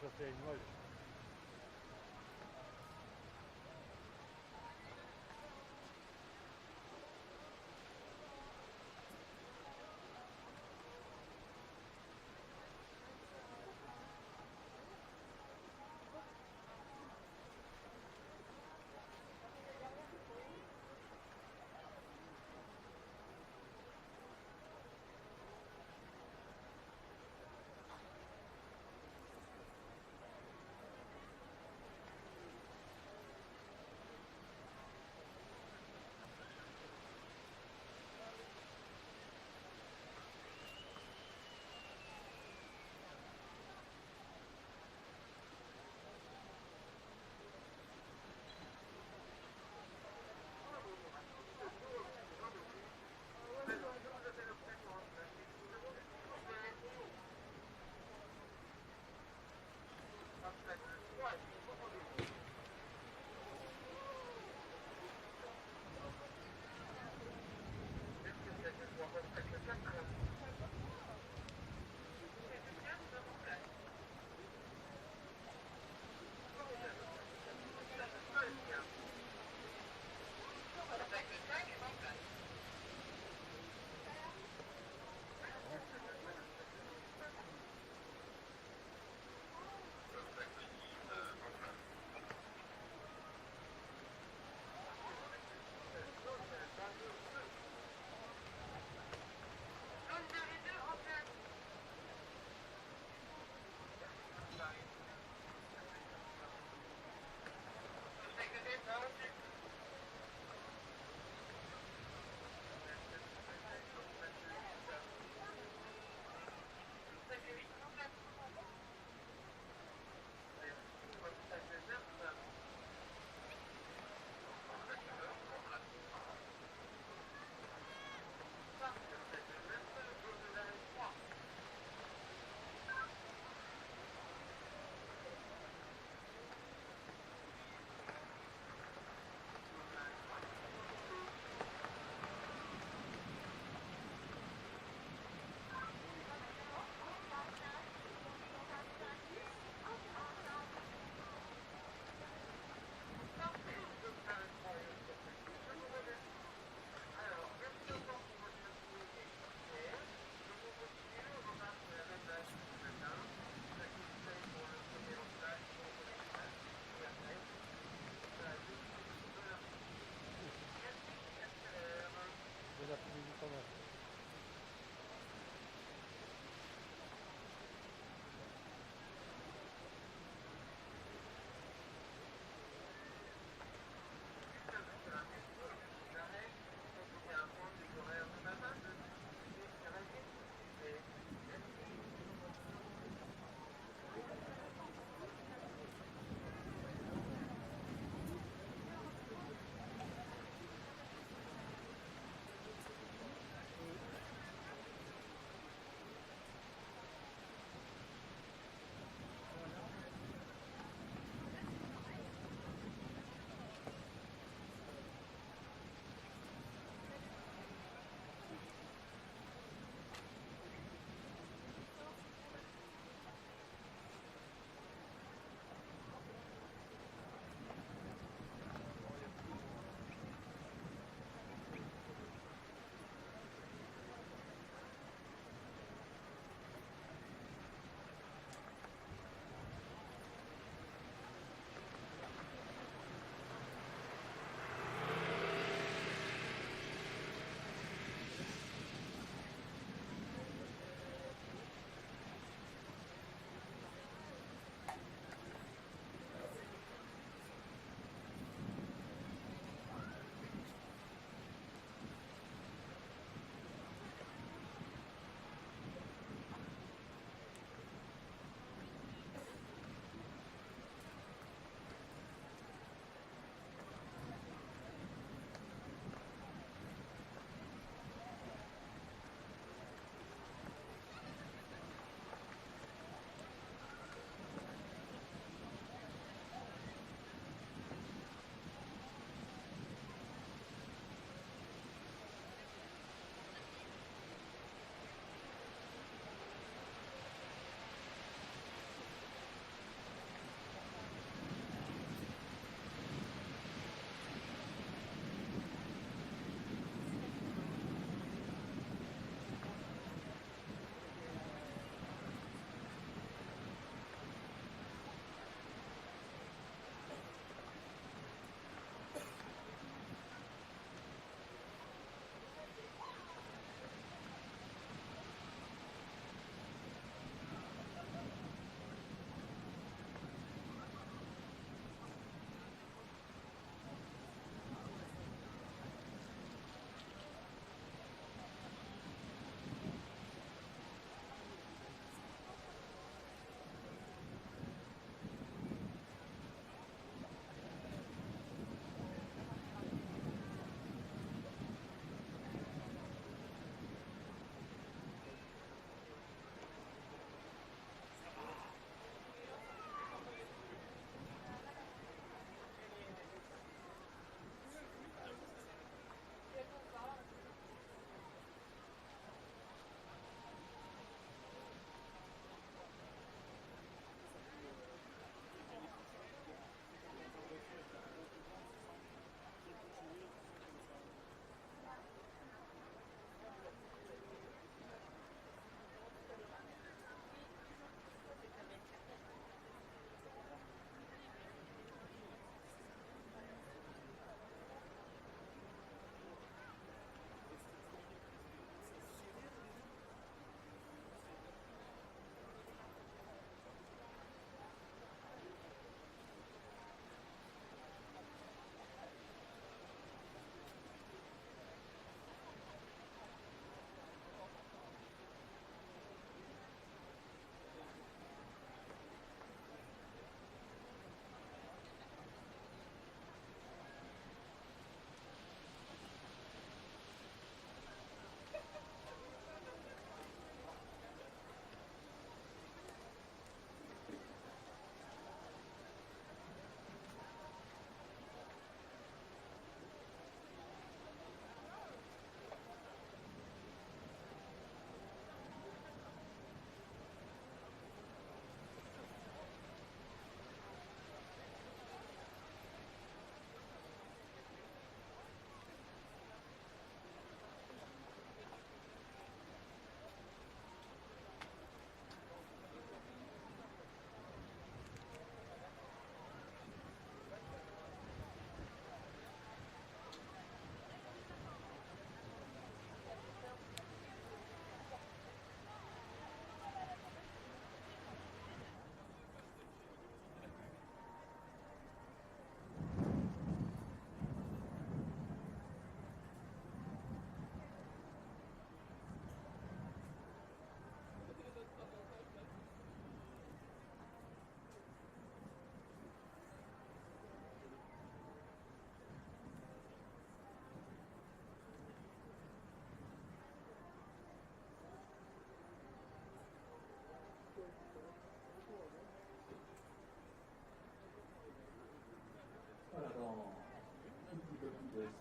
состоянии можешь?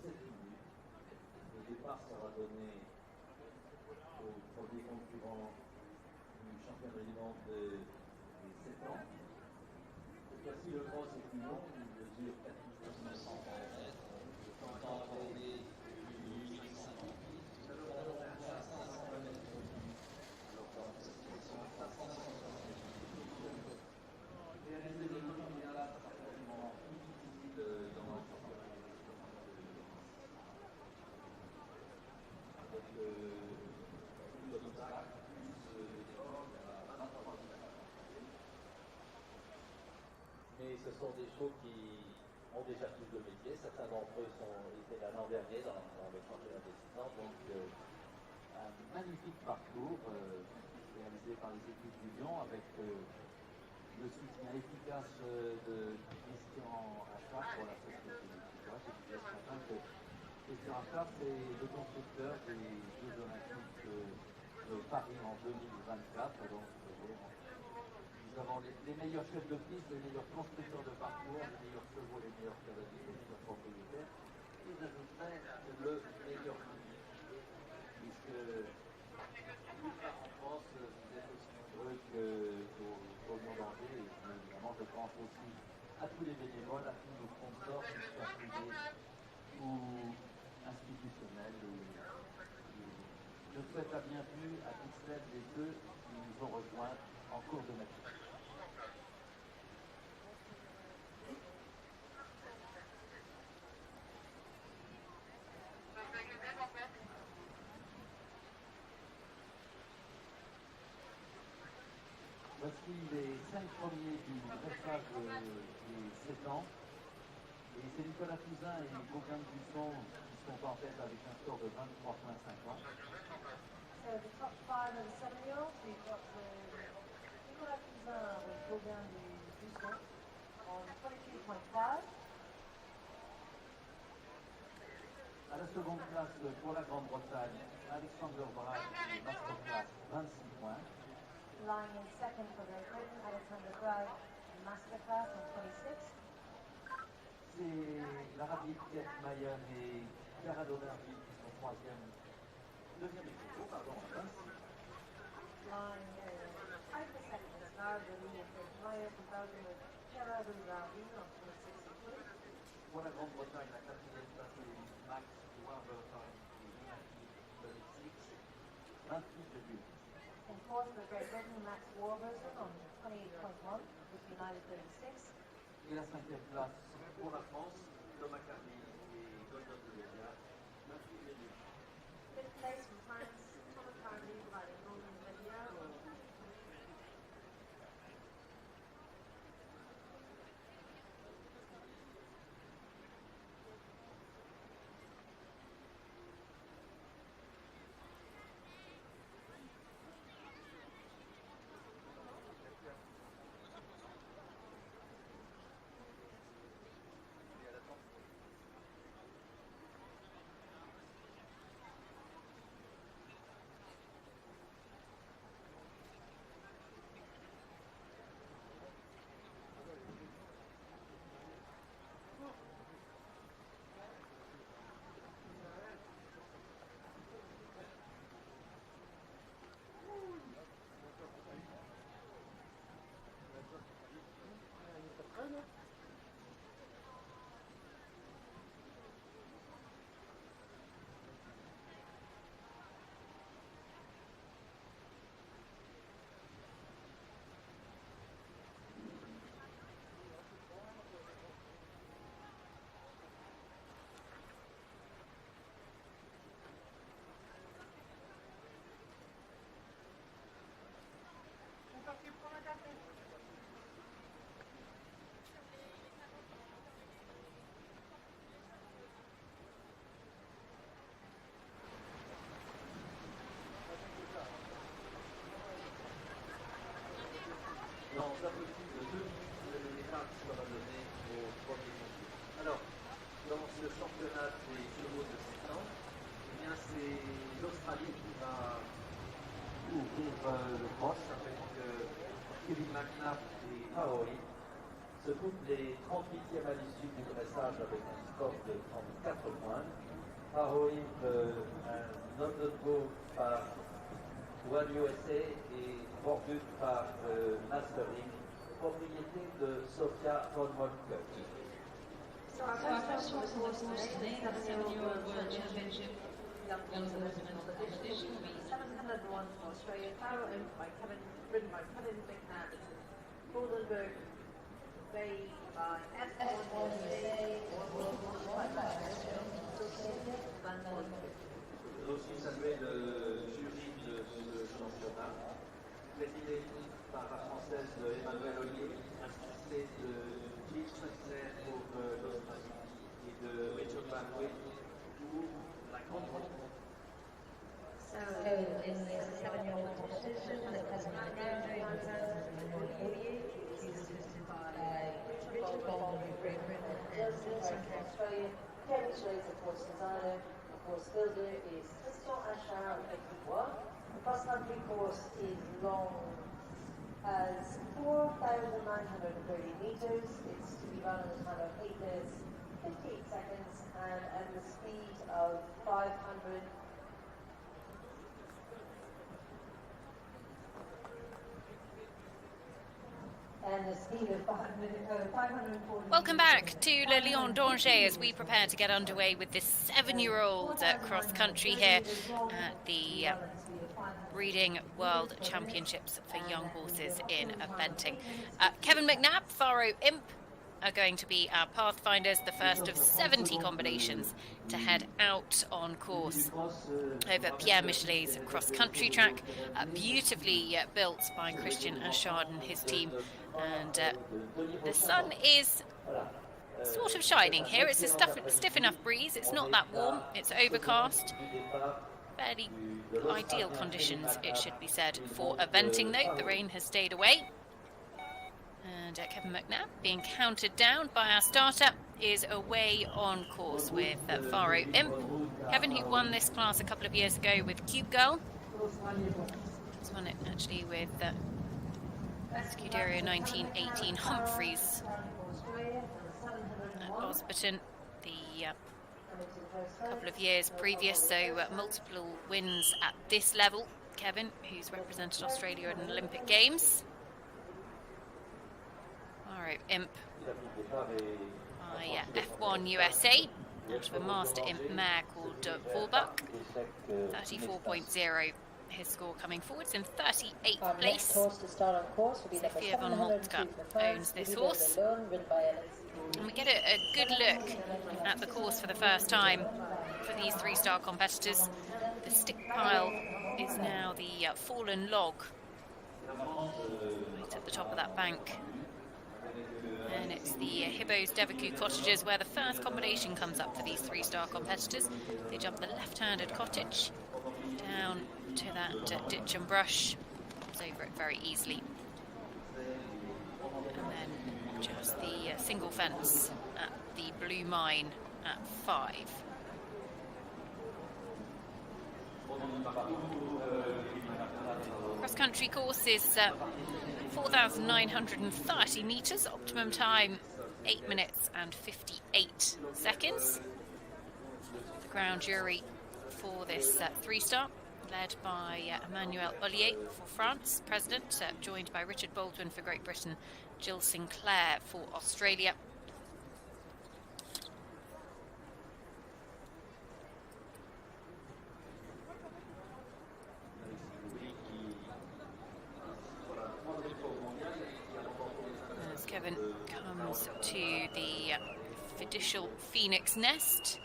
7 minutes. Le départ sera donné au premier concurrent du championnat du monde des 7 ans. Cette fois-ci, le cross est plus long, il mesure 4900 km. Le temps accordé du 850 ça devrait aller à 520 mètres pour lui. Alors, dans cette situation, 560 mètres. Réaliser le final là, ça sera vraiment plus difficile dans le championnat. Avec l'obstacle, plus l'effort, il y a 23 km. Mais ce sont des chevaux qui ont déjà plus de métier. Certains d'entre eux étaient là l'an dernier dans le championnat des 6 ans. Donc, un magnifique parcours réalisé par les équipes du Lyon avec le soutien efficace de Christian Achard pour la société du pilotage. Je disais ce matin que Christian Achard, c'est le constructeur des Jeux Olympiques de Paris en 2024. Donc, nous avons les meilleurs chefs de piste, les meilleurs constructeurs de parcours, les meilleurs chevaux, les meilleurs cavaliers, les meilleurs propriétaires. Et j'ajouterais le meilleur public, puisque en France, vous êtes aussi nombreux qu'au monde entier. Et évidemment, je pense aussi à tous les bénévoles, à tous nos sponsors, qu'ils soient privés ou institutionnels. Je souhaite la bienvenue à toutes celles et ceux qui nous ont rejoints en cours de matinée. Voici les 5 premiers du dressage des 7 ans. Et c'est Nicolas Cousin et Gauguin de Buisson qui sont en tête avec un score de 23,50. So the top 5 of the 7-year-olds, we've got Nicolas Cousin with Gauguin de Buisson on 22.5. À la seconde place pour la Grande-Bretagne, Alexander Braille et Masterclass, 26 points. Lying in second for Great Britain, Alexander Bragg and Masterclass on 26. C'est l'Arabie Piet Mayer et Cara Donerville qui sont deuxième et pardon, 26. Lying tied for second is Narbeli and Mayer from Belgium with Cara Donerville on 26. Pour la Grande-Bretagne, la quatrième place est Max Warburton et Unity 28,8. In fourth for Great Britain, Max Warburton on 28.1 with United 36. Et la cinquième place pour la France, Thomas Carly et Golden Delia, 28,8. Fifth place for France, Thomas Carly by Golden Delia. Non, pas possible, 2 minutes de départ qui sera donné au premier concours. Alors, dans ce championnat des chevaux de 7 ans, eh bien c'est l'Australie qui va ouvrir le cross avec Kevin McNabb et Aoi se couplent les 38e à l'issue du dressage avec un score de 34 points. Faro Imp, un autre go par One USA et Borgut par Mastering, propriété de Sofia von Moltke. So our first choice of today, the 7-year-old World Championship Young Women's Competition, will be 701 for Australia, Faro Imp ridden by Kevin McNabb, Goldenberg Bay by F1USA, aussi saluer le jury de ce championnat, présidé par la française Emmanuel Ollier, assisté de Gilles Schweitzer pour l'Australie et de Richard Van Witt pour la Grande-Bretagne. So in the 7-year-old competition, the president of the Grand Prix is assisted by Richard Baldwin of Great Britain and Australia, Kerry Schlazer, course designer, the course builder is Christian Achard of Dubois. The cross-country course is long as 4,930 meters. It's to be run in a time of 8 minutes, 58 seconds, and at the speed of 500. Welcome back to Le Lion d'Angers as we prepare to get underway with this 7-year-old cross-country here at the Breeding World Championships for Young Horses in Eventing. Kevin McNabb, Faro Imp are going to be our pathfinders, the first of 70 combinations to head out on course over Pierre Michelet's cross-country track, beautifully built by Christian Achard and his team. And the sun is sort of shining here. It's a stiff enough breeze. It's not that warm. It's overcast. Fairly ideal conditions, it should be said, for eventing though. The rain has stayed away. And Kevin McNabb, being counted down by our starter, is away on course with Faro Imp. Kevin, who won this class a couple of years ago with Cube Girl. He's won it actually with Scuderia 1918 Humphreys at Osberton the couple of years previous, so multiple wins at this level. Kevin, who's represented Australia at an Olympic Games. Alright, Imp by F1 USA, out of a Master Imp mare called Vorbuck. 34.0, his score coming forwards in 38th place. Sophia von Moltke owns this horse. And we get a good look at the course for the first time for these 3-star competitors. The stick pile is now the fallen log right at the top of that bank. And it's the Hibbo's Devaku cottages where the first combination comes up for these 3-star competitors. They jump the left-handed cottage down to that ditch and brush. It's over it very easily. And then just the single fence at the Blue Mine at 5. Cross-country course is 4,930 metres, optimum time 8 minutes and 58 seconds. The ground jury for this 3-star, led by Emmanuel Ollier for France, President, joined by Richard Baldwin for Great Britain, Jill Sinclair for Australia. As Kevin comes to the Fiducial Phoenix Nest,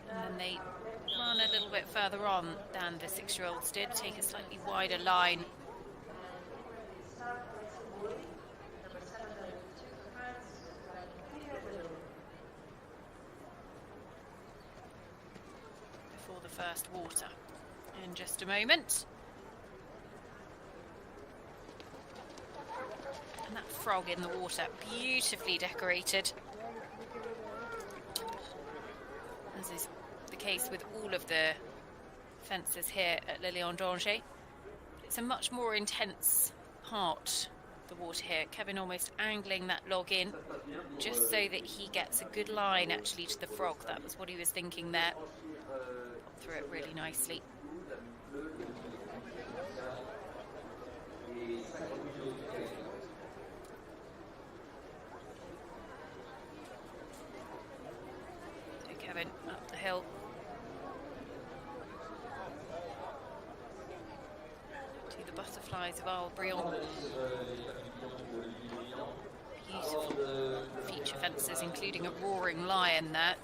and then they run a little bit further on than the 6-year-olds did, take a slightly wider line. Before the first water in just a moment. And that frog in the water, beautifully decorated, as is the case with all of the fences here at Le Lion d'Angers. It's a much more intense part the water here. Kevin almost angling that log in just so that he gets a good line actually to the frog. That was what he was thinking there. Got through it really nicely. So Kevin up the hill. To the butterflies of Arles-Briand. Beautiful feature fences, including a roaring lion there.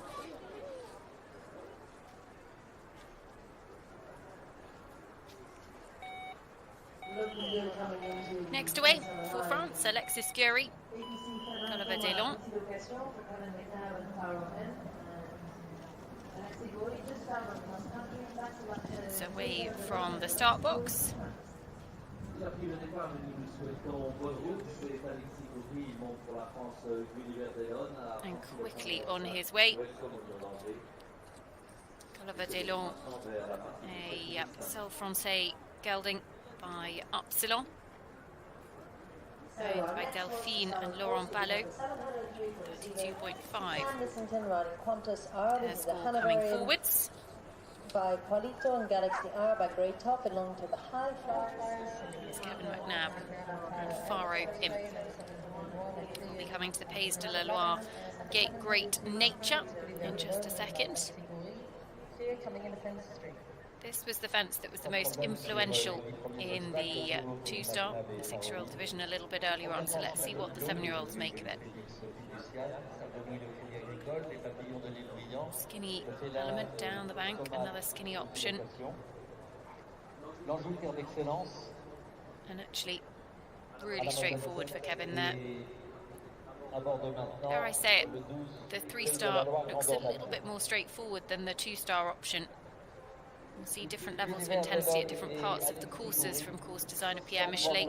Next away for France, Alexis Guéry, Gulliver Delon. It's away from the start box. And quickly on his way. Gulliver Delon, a Seul Francais gelding by Upsilon, owned by Delphine and Laurent Ballot, 32.5. Their score coming forwards. By Polito and Galaxy R by Grey Top along to the high flyers. It's Kevin McNabb and Faro Imp. We'll be coming to the Pays de la Loire Gate Great Nature in just a second. This was the fence that was the most influential in the two-star, the 6-year-old division a little bit earlier on, so let's see what the 7-year-olds make of it. Skinny element down the bank, another skinny option. And actually, really straightforward for Kevin there. Dare I say it, the 3-star looks a little bit more straightforward than the 2-star option. You see different levels of intensity at different parts of the courses from course designer Pierre Michelet.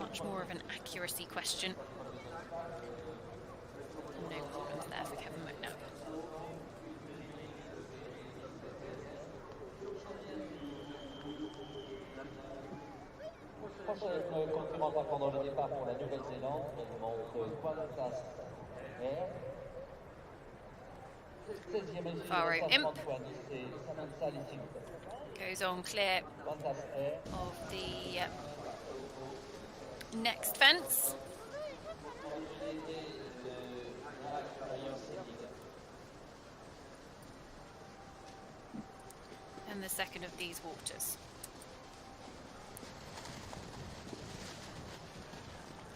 Much more of an accuracy question. No problems there for Kevin McNabb. Faro Imp goes on clear of the next fence. And the second of these waters.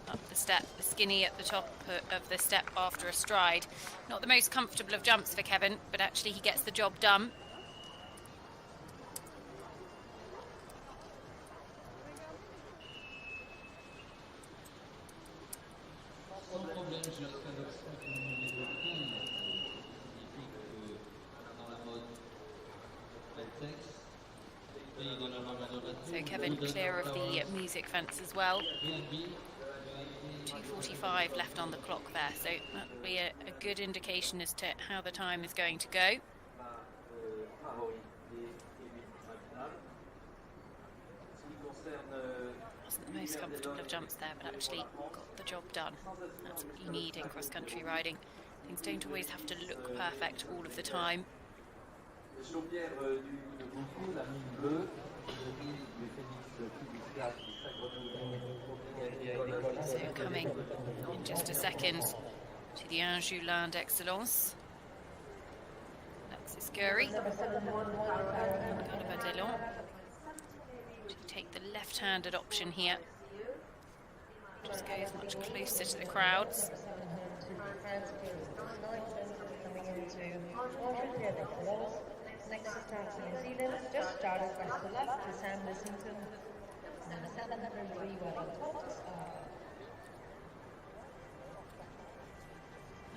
Up the step, the skinny at the top of the step after a stride. Not the most comfortable of jumps for Kevin, but actually he gets the job done. So Kevin clear of the music fence as well. 2:45 left on the clock there, so that will be a good indication as to how the time is going to go. Wasn't the most comfortable of jumps there, but actually got the job done. That's what you need in cross-country riding. Things don't always have to look perfect all of the time. So coming in just a second to the Anjou Line d'Excellence. Alexis Guéry, Gulliver Delon, to take the left-handed option here. Just goes much closer to the crowds. Next starts New Zealand, just started west to left to Sam Lissington. Number 703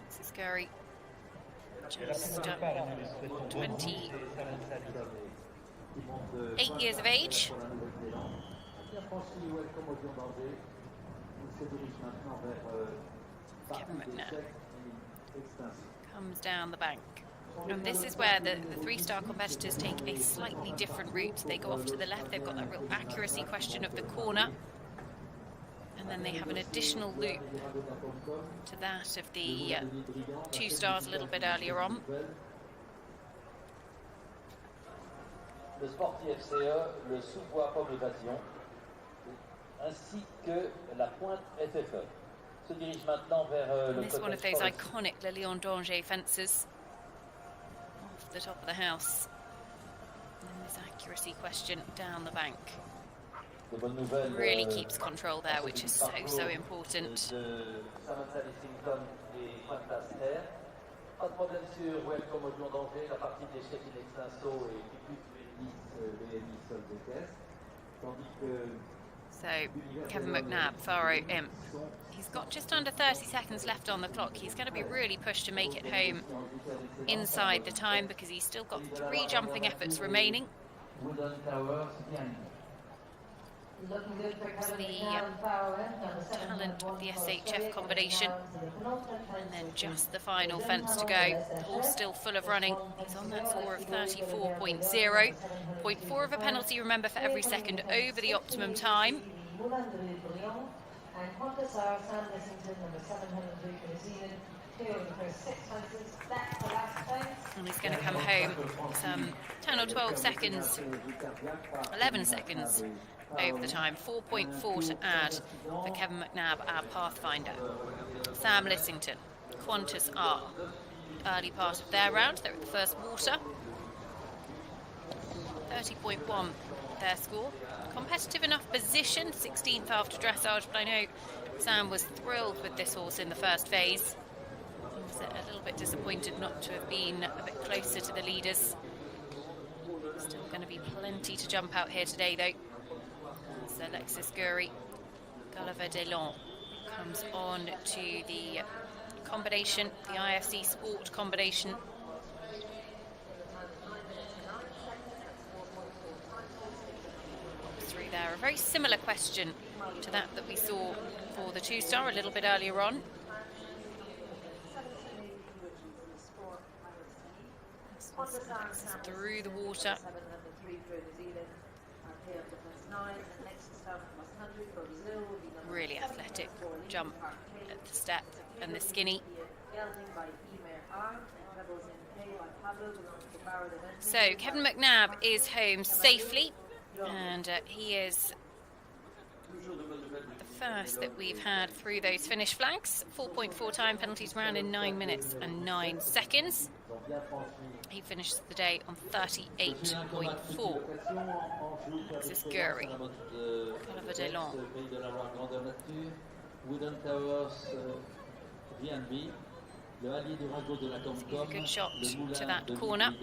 Alexis Guéry, just 28 years of age. Kevin McNabb comes down the bank. And this is where the three-star competitors take a slightly different route. They go off to the left, they've got that real accuracy question of the corner. And then they have an additional loop to that of the 2 stars a little bit earlier on. Le sportif FCE, le sous-poids pomme évasion, ainsi que la pointe FFE. Se dirige maintenant vers le This is one of those iconic Le Lion d'Angers fences off the top of the house. And this accuracy question down the bank. Really keeps control there, which is so important. So Kevin McNabb, Faro Imp, he's got just under 30 seconds left on the clock. He's going to be really pushed to make it home inside the time because he's still got 3 jumping efforts remaining. It's the talent of the SHF combination, and then just the final fence to go. All still full of running. He's on that score of 34.0. 0.4 of a penalty, remember, for every second over the optimum time. And he's going to come home some 10 or 12 seconds, 11 seconds over the time. 4.4 to add for Kevin McNabb, our pathfinder. Sam Lissington, Qantas are early part of their round. They're at the first water. 30.1 their score. Competitive enough position, 16th after dressage, but I know Sam was thrilled with this horse in the first phase. He was a little bit disappointed not to have been a bit closer to the leaders. Still going to be plenty to jump out here today, though. So Alexis Goury, Gulliver Delon comes on to the combination, the IFC Sport combination. Through there, a very similar question to that we saw for the 2-star a little bit earlier on. Through the water. Really athletic jump at the step and the skinny. So Kevin McNabb is home safely, and he is the first that we've had through those finish flags. 4.4 time penalties round in 9 minutes and 9 seconds. He finishes the day on 38.4. This is Goury, Gulliver Delon. A good shot to that corner.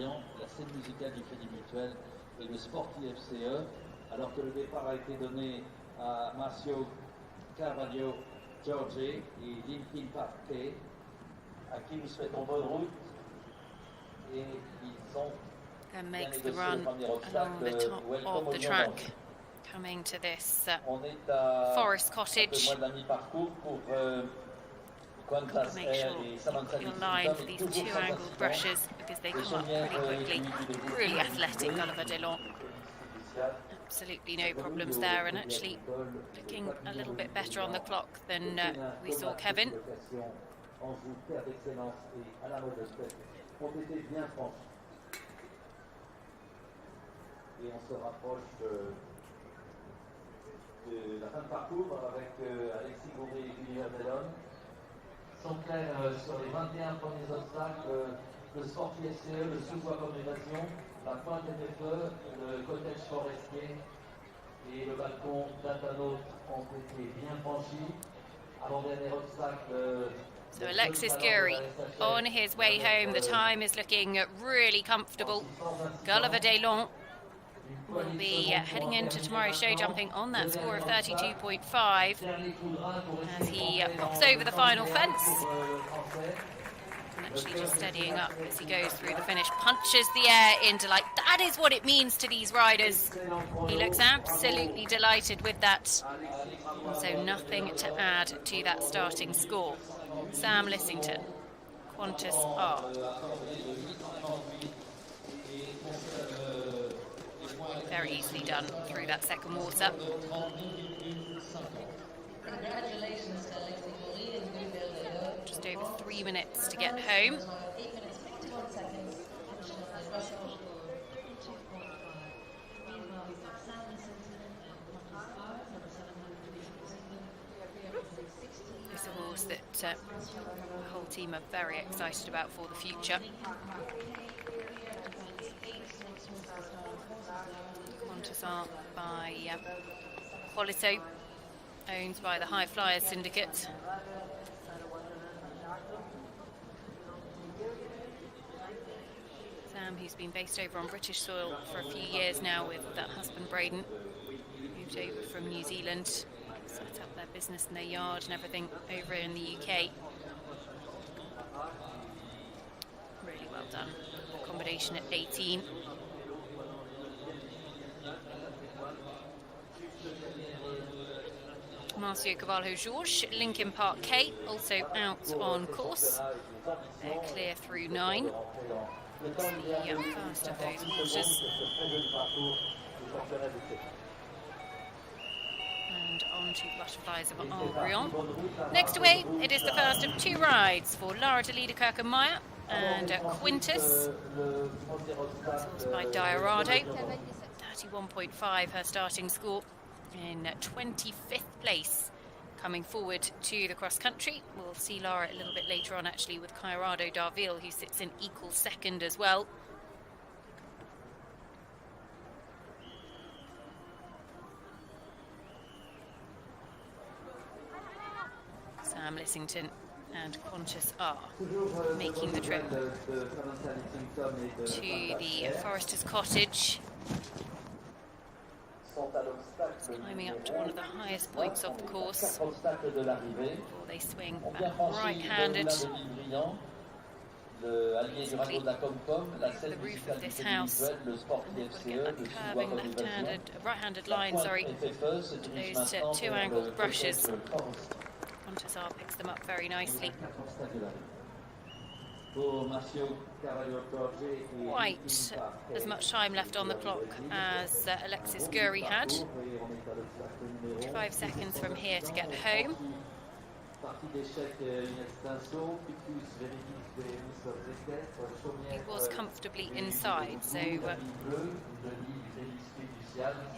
Alors que le départ a été donné à Marcio Carvalho, George et Limpin Parquet, à qui nous souhaitons bonne route. Et ils ont and makes the run along the top of the track, coming to this forest cottage. Make sure you're lined for these 2 angled brushes because they come up pretty quickly. Really athletic, Gulliver Delon. Absolutely no problems there, and actually looking a little bit better on the clock than we saw Kevin. Et on se rapproche de la fin de parcours avec Alexis Goury et Gulliver Delon. Sont clairs sur les 21 premiers obstacles, le sportif FCE, le sous-poids comme évasion, la pointe FFE, le cottage forestier et le balcon d'Atanot ont été bien franchis. Avant-dernier obstacle. So Alexis Goury on his way home. The time is looking really comfortable. Gulliver Delon will be heading into tomorrow's show jumping on that score of 32.5 as he pops over the final fence. And actually just steadying up as he goes through the finish, punches the air in delight. That is what it means to these riders. He looks absolutely delighted with that. So nothing to add to that starting score. Sam Lissington, Qantas are. Very easily done through that second water. Congratulations to Alexis Goury and Louis. Just over 3 minutes to get home. 8 minutes 51 seconds. Russell scored 32.5. Meanwhile, we've got Sam Lissington and Qantas are number 700. It's a horse that the whole team are very excited about for the future. Qantas are by Qualito, owned by the High Flyers Syndicate. Sam, who's been based over on British soil for a few years now with husband Braden, moved over from New Zealand, set up their business and their yard and everything over in the UK. Really well done. Accommodation at 18. Marcio Cavallo-Georges, Lincoln Park K, also out on course. They're clear through 9. It's the first of those horses. And on to Butterflies of Albion. Next away, it is the first of 2 rides for Lara de Liederkerken-Meyer and Quintus. Sourced by Diorado. 31.5 her starting score. In 25th place coming forward to the cross country. We'll see Lara a little bit later on actually with Cairado Darville, who sits in equal second as well. Sam Lissington and Qantas are making the trip to the Forester's Cottage. Climbing up to one of the highest points of the course before they swing back right-handed. The roof of this house. Get that curving left-handed, right-handed line, sorry, to those 2 angled brushes. Qantas picks them up very nicely. Quite as much time left on the clock as Alexis Goury had. 5 seconds from here to get home. He was comfortably inside, so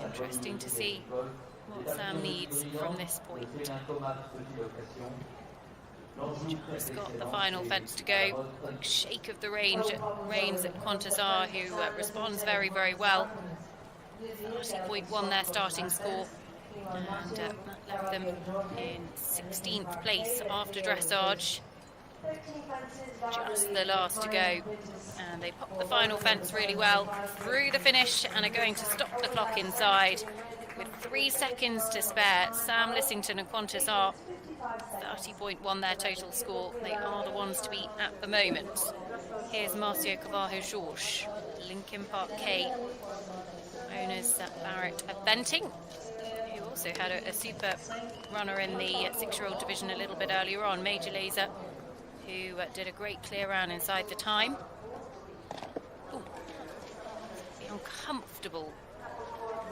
interesting to see what Sam needs from this point. Just got the final fence to go. Quick shake of the reins at Qantas who responds very, very well. 30.1 their starting score, and that left them in 16th place after dressage. Just the last to go, and they pop the final fence really well through the finish and are going to stop the clock inside with 3 seconds to spare. Sam Lissington and Qantas 30.1 their total score. They are the ones to beat at the moment. Here's Marcio Cavallo-Georges, Lincoln Park K, owners Barrett Eventing, who also had a super runner in the 6-year-old division a little bit earlier on, Major Laser, who did a great clear round inside the time. Ooh, the uncomfortable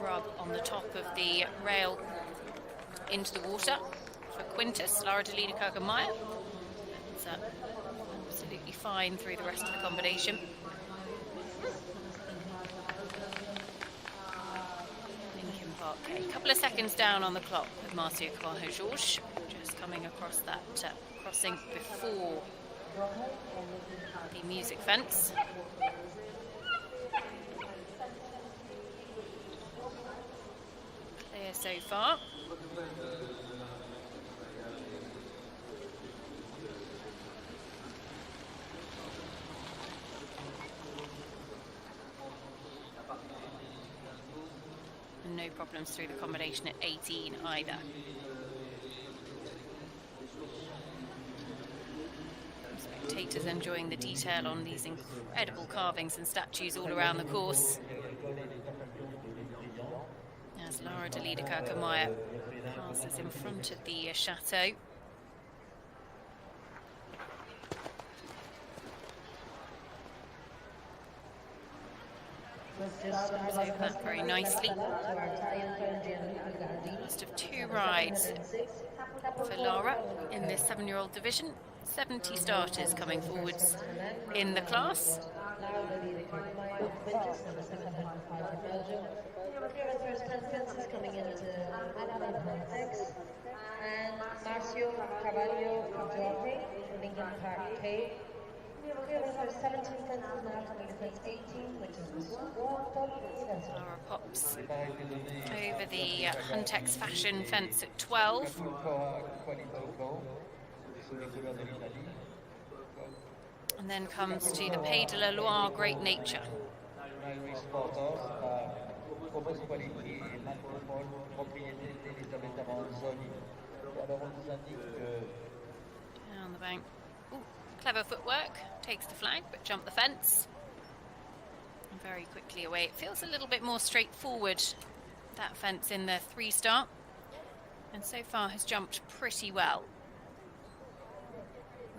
rub on the top of the rail into the water for Quintus. Lara de Liederkerken-Meyer. It's absolutely fine through the rest of the combination. Lincoln Park, a couple of seconds down on the clock with Marcio Cavallo-Georges, just coming across that crossing before the music fence. Clear so far. And no problems through the combination at 18 either. Spectators enjoying the detail on these incredible carvings and statues all around the course. As Lara de Liederkerken-Meyer passes in front of the chateau. just comes over that very nicely. First of 2 rides for Lara in this 7-year-old division. 70 starters coming forwards in the class. And Marcio Cavallo Jorge, Lincoln Park K. We have a clear with our 17 fences now coming to fence 18, which is Lara pops over the Huntex Fashion fence at 12. And then comes to the Pays de la Loire Great Nature. Down the bank. Ooh, clever footwork. Takes the flag, but jumped the fence. And very quickly away. It feels a little bit more straightforward, that fence in the 3-star. And so far has jumped pretty well.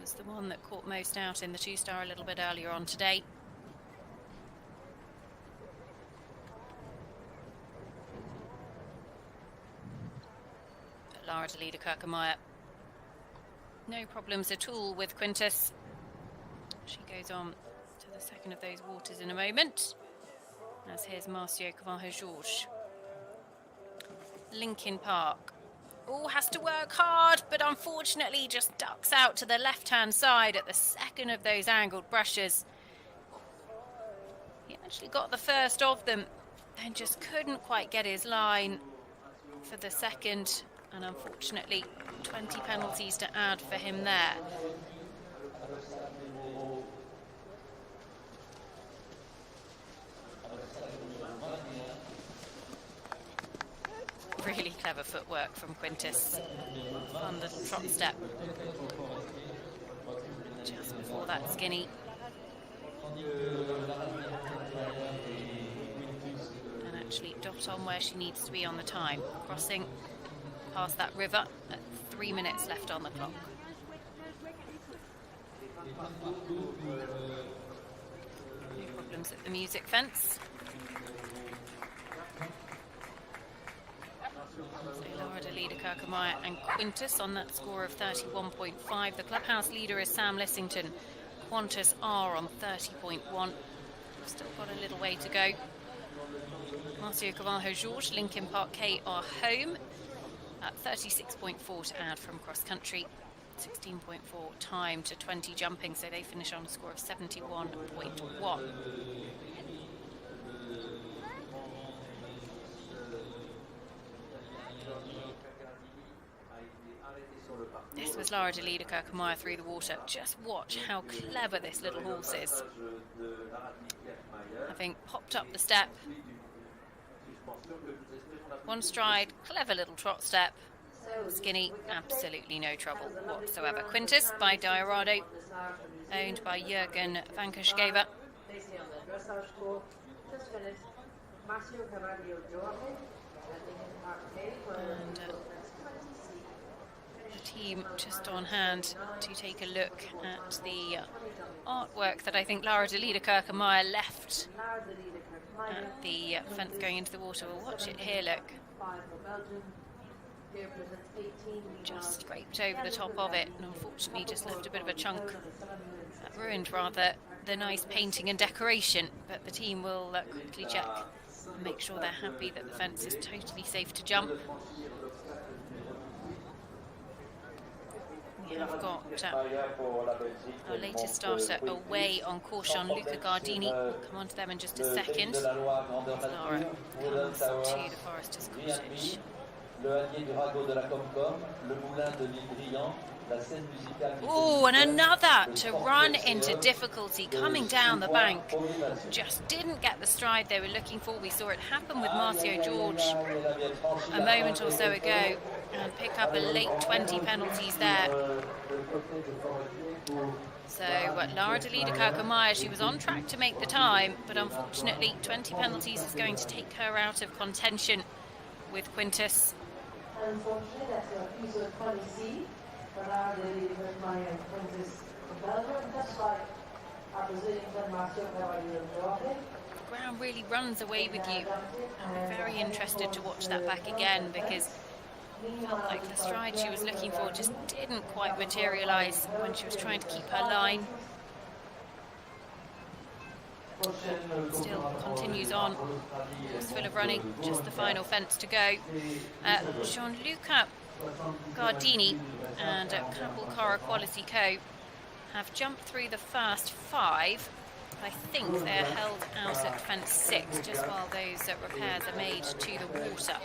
Was the one that caught most out in the 2-star a little bit earlier on today. But Lara de Liederkerke-Meyer, no problems at all with Quintus. She goes on to the second of those waters in a moment. As here's Marcio Cavallo-Jorge. Lincoln Park. Oh, has to work hard, but unfortunately just ducks out to the left-hand side at the second of those angled brushes. He actually got the first of them, then just couldn't quite get his line for the second, and unfortunately 20 penalties to add for him there. Really clever footwork from Quintus. Fun little trot step. Just before that skinny. And actually dot on where she needs to be on the time. Crossing past that river at 3 minutes left on the clock. No problems at the music fence. So Lara de Liederkerke-Meyer and Quintus on that score of 31.5. The clubhouse leader is Sam Lissington. Qantas are on 30.1. Still got a little way to go. Marcio Cavallo-Jorge, Lincoln Park K are home at 36.4 to add from cross country. 16.4 time to 20 jumping, so they finish on a score of 71.1. This was Lara de Liederkerke-Meyer through the water. Just watch how clever this little horse is. Having popped up the step. One stride, clever little trot step. Skinny, absolutely no trouble whatsoever. Quintus by Diorado, owned by Jürgen van Kerschgever. And the team just on hand to take a look at the artwork that I think Lara de Liederkerke-Meyer left at the fence going into the water. We'll watch it here, look. Just scraped over the top of it, and unfortunately just left a bit of a chunk that ruined rather the nice painting and decoration, but the team will quickly check and make sure they're happy that the fence is totally safe to jump. We have got our latest starter away on caution, Luca Gardini. We'll come on to them in just a second. Lara comes to the Forester's Cottage. Oh, and another to run into difficulty coming down the bank. Just didn't get the stride they were looking for. We saw it happen with Marcio Jorge a moment or so ago and pick up a late 20 penalties there. So Lara de Liederkerke-Meyer, she was on track to make the time, but unfortunately 20 penalties is going to take her out of contention with Quintus. Unfortunately, that's a piece of 20C. Lara de Liederkerke-Meyer and Quintus Belgium, just like our Brazilian friend Marcio Cavallo-Jorge. ground really runs away with you. I'm very interested to watch that back again, because I felt like the stride she was looking for just didn't quite materialise when she was trying to keep her line. Still continues on, course full of running, just the final fence to go. Gianluca Gardini and Capelcara Quality Co have jumped through the first 5. I think they're held out at fence 6 just while those repairs are made to the water.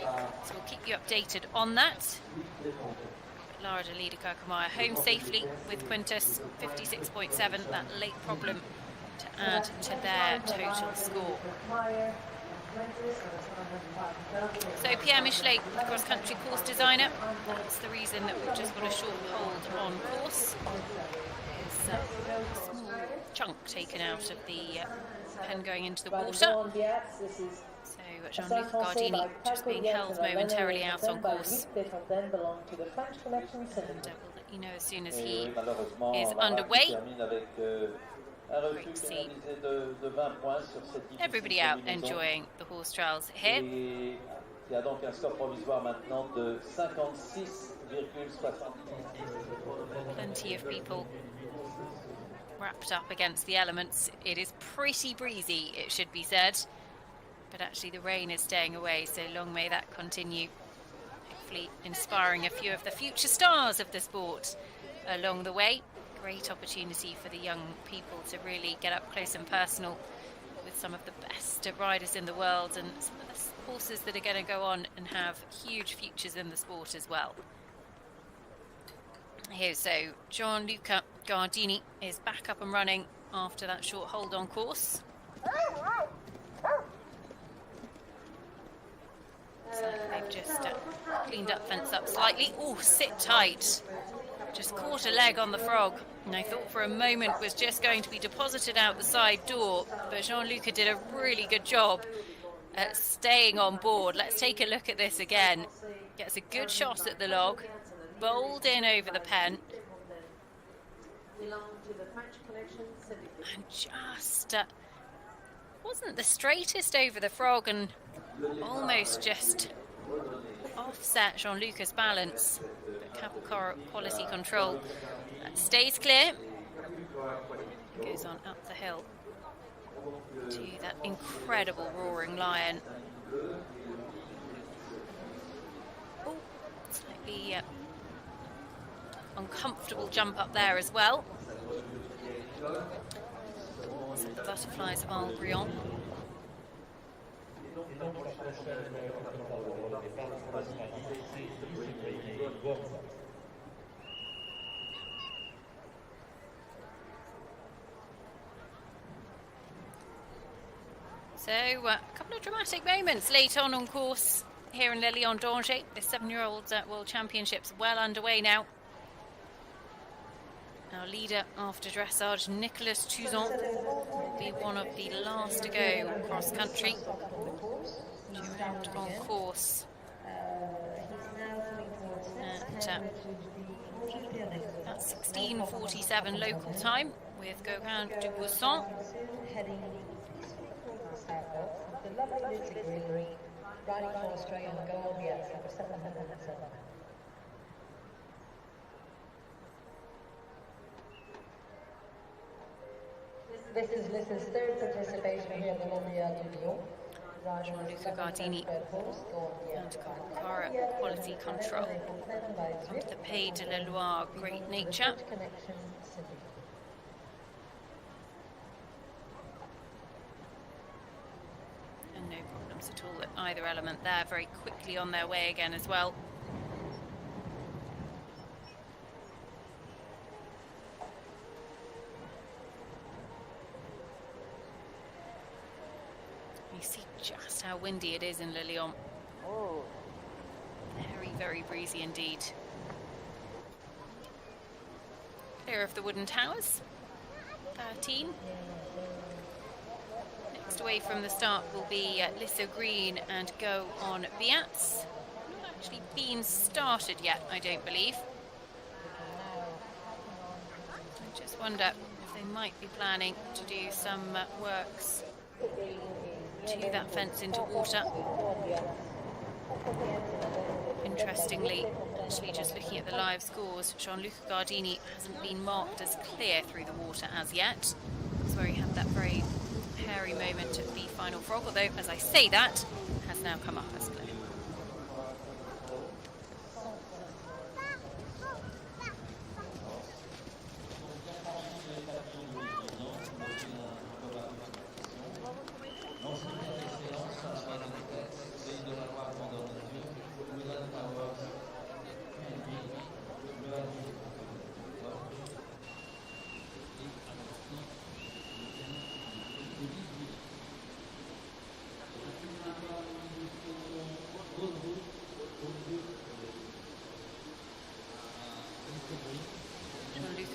So we'll keep you updated on that. Lara de Lida Kirkemire home safely with Quintus, 56.7, that late problem to add to their total score. So Pierre Michelet, the cross-country course designer, that's the reason that we've just got a short hold on course. There's a small chunk taken out of the pen going into the water. So Gianluca Gardini just being held momentarily out on course. And we'll let you know as soon as he is underway. Great to see everybody out enjoying the horse trials here. Plenty of people wrapped up against the elements. It is pretty breezy, it should be said, but actually the rain is staying away, so long may that continue, hopefully inspiring a few of the future stars of the sport along the way. Great opportunity for the young people to really get up close and personal with some of the best riders in the world, and some of the horses that are going to go on and have huge futures in the sport as well. Here, so Gianluca Gardini is back up and running after that short hold on course. So they've just cleaned up, fence up slightly. Oh, sit tight. Just caught a leg on the frog, and I thought for a moment was just going to be deposited out the side door, but Gianluca did a really good job at staying on board. Let's take a look at this again. Gets a good shot at the log, bowled in over the pen, and just wasn't the straightest over the frog, and almost just offset Gianluca's balance. But Capelcara Quality Control stays clear, goes on up the hill to that incredible roaring lion. Oh, slightly uncomfortable jump up there as well. So the butterflies of Albrion. So a couple of dramatic moments late on course here in Le Lion d'Angers. The 7-year-old World Championships well underway now. Our leader after dressage, Nicolas Touzon, will be one of the last to go cross country. Due out on course at 16:47 local time with Gauguin du Bousson. This is Lys's third participation here at the Mondial de Lyon. Gianluca Gardini and Capelcara Quality Control. Under the Pays de la Loire Great Nature. And no problems at all at either element there. Very quickly on their way again as well. You see just how windy it is in Le Lion. Oh, very, very breezy indeed. Clear of the wooden towers. 13. Next away from the start will be Lisso Green and Go on Biats. Not actually been started yet, I don't believe. I just wonder if they might be planning to do some works to that fence into water. Interestingly, actually just looking at the live scores, Gianluca Gardini hasn't been marked as clear through the water as yet. That's where he had that very hairy moment at the final frog, although as I say that, has now come up as clear.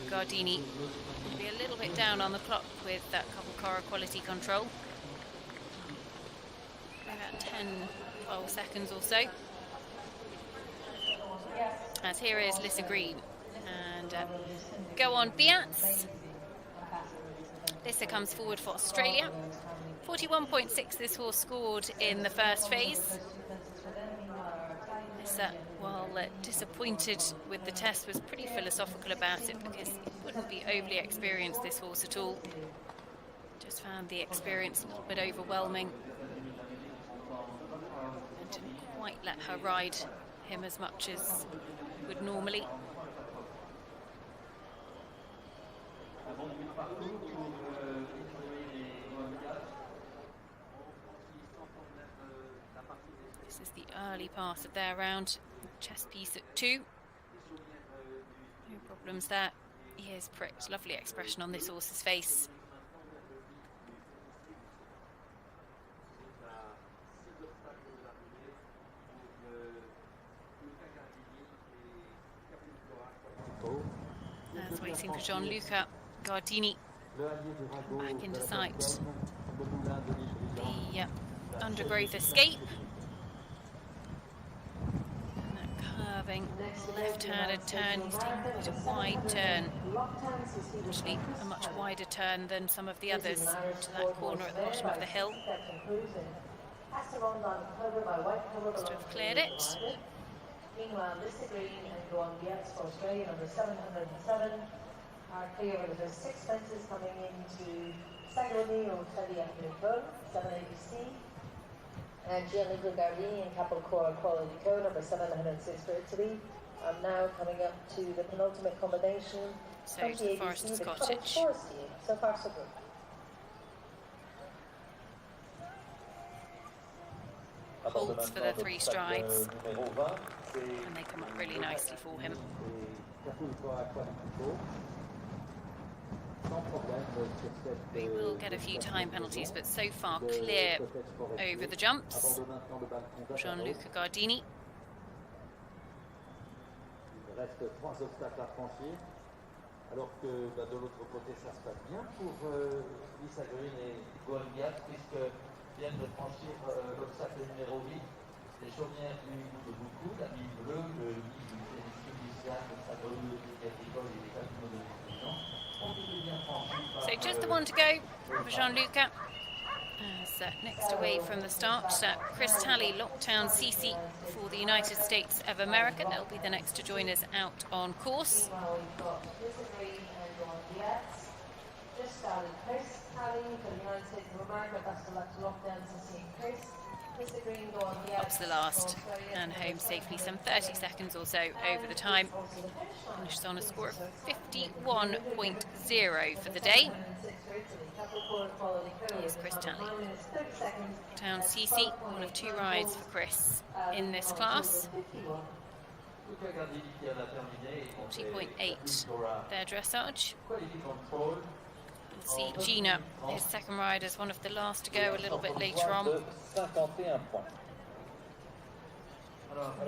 Gardini will be a little bit down on the clock with that couple car quality control. About 10-12 seconds or so. As here is Lissa Green. And go on Biatz. Lissa comes forward for Australia. 41.6 this horse scored in the first phase. Lissa, while disappointed with the test, was pretty philosophical about it because he wouldn't be overly experienced, this horse, at all. Just found the experience a little bit overwhelming and didn't quite let her ride him as much as would normally. This is the early part of their round. Chest piece at 2. No problems there. He is pricked. Lovely expression on this horse's face. That's waiting for Gianluca Gardini back into sight. The undergrowth escape. Curving left-handed turn. He's taking quite a wide turn. Actually, a much wider turn than some of the others to that corner at the bottom of the hill. Must have cleared it. Meanwhile, Lissa Green and Go on Biatz for Australia, number 707, are clear with the 6 fences coming into Sagroni or Teddy Apple 780C. And Gianluca Gardini and Capelcora Quality Code, number 706 for Italy, are now coming up to the penultimate combination. So to the Forester's Cottage. So far, so good. Holds for the 3 strides. And they come up really nicely for him. They will get a few time penalties, but so far clear over the jumps. Gianluca Gardini. Alors que de l'autre côté, ça se passe bien pour Lissa Green et Go on Biatz, puisque viennent de franchir l'obstacle numéro 8. Les chaumières lui coûtent beaucoup, la ligne bleue, le lit du félicite initial, le sableux, le agricole et les casinos de nutrition. So just the one to go for Gianluca. Next away from the start, Chris Talley, Lockdown CC for the United States of America. They'll be the next to join us out on course. Just started Chris Talley for the United States of America. Best of luck to Lockdown CC and Chris. Up to the last and home safely, some 30 seconds or so over the time. Finishes on a score of 51.0 for the day. Here's Chris Talley. Town CC, one of 2 rides for Chris in this class. 40.8 their dressage. See Gina, his second ride, as one of the last to go a little bit later on. A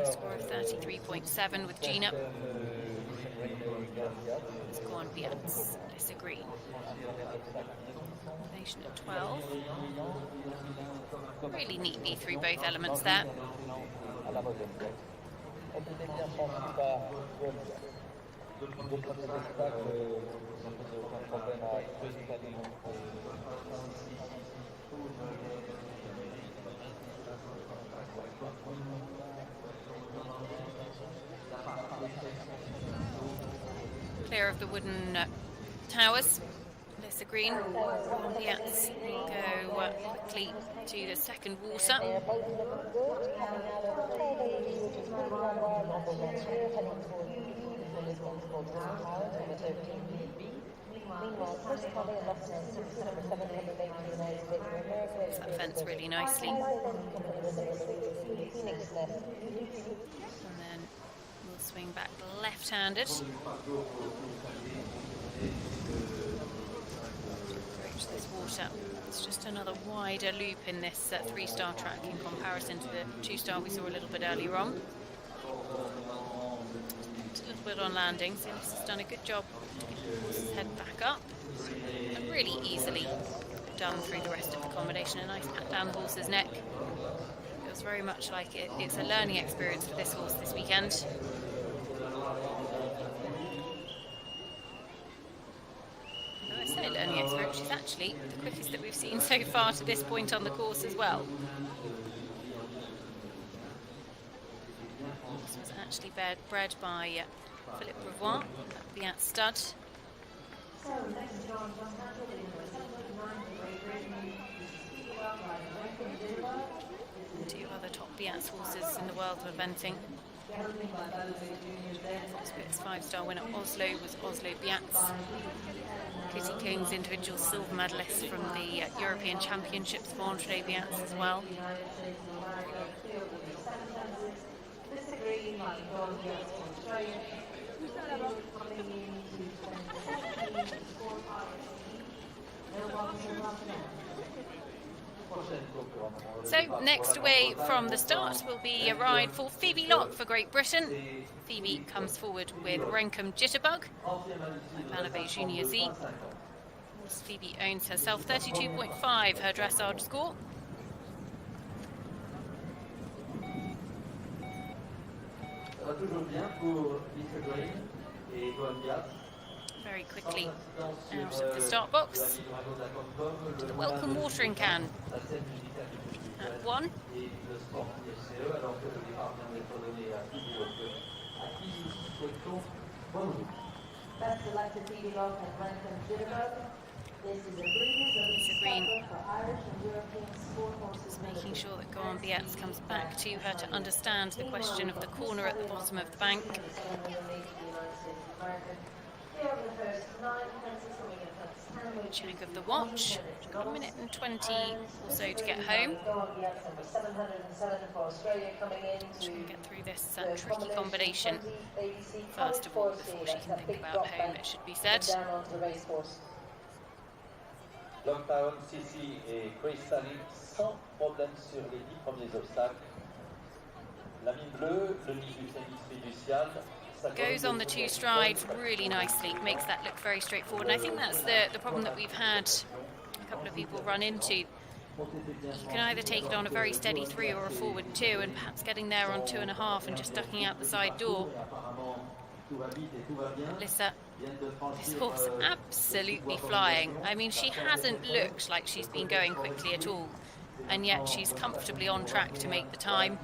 score of 33.7 with Gina. Let's go on Biatz. Lissa Green. Nation at 12. Really neatly through both elements there. Clear of the wooden towers. Lissa Green, Piats go quickly to the second water. That fence really nicely. And then we'll swing back left-handed. Approach this water. It's just another wider loop in this 3-star track in comparison to the 2-star we saw a little bit earlier on. Just a little bit on landing, so this has done a good job. Let's head back up. And really easily done through the rest of the combination. A nice pat down the horse's neck. Feels very much like it's a learning experience for this horse this weekend. Though I say learning experience, she's actually the quickest that we've seen so far to this point on the course as well. This was actually bred by Philippe Brevois at the stud. Two other top Biat's horses in the world of eventing. Foxbit's 5-star winner Oslo was Oslo Biats. Kitty King's individual silver medalist from the European Championships for Andre Biats as well. So next away from the start will be a ride for Phoebe Locke for Great Britain. Phoebe comes forward with Renkum Jitterbug, Banabé Junior Z. Phoebe owns herself 32.5, her dressage score. Very quickly out of the start box to the welcome watering can at 1. Lissa Green just making sure that Go On Biats comes back to her to understand the question of the corner at the bottom of the bank. Check of the watch. Got a minute and 20 or so to get home. She can get through this tricky combination first of all before she can think about home, it should be said. Lockdown, Sissi et Crystalline sans problème sur les 10 premiers obstacles. La mine bleue, le nid du tennis fiducial. Goes on the 2 strides really nicely, makes that look very straightforward. And I think that's the problem that we've had a couple of people run into. You can either take it on a very steady 3 or a forward 2, and perhaps getting there on 2.5 and just ducking out the side door. Lissa, this horse absolutely flying. I mean, she hasn't looked like she's been going quickly at all, and yet she's comfortably on track to make the time.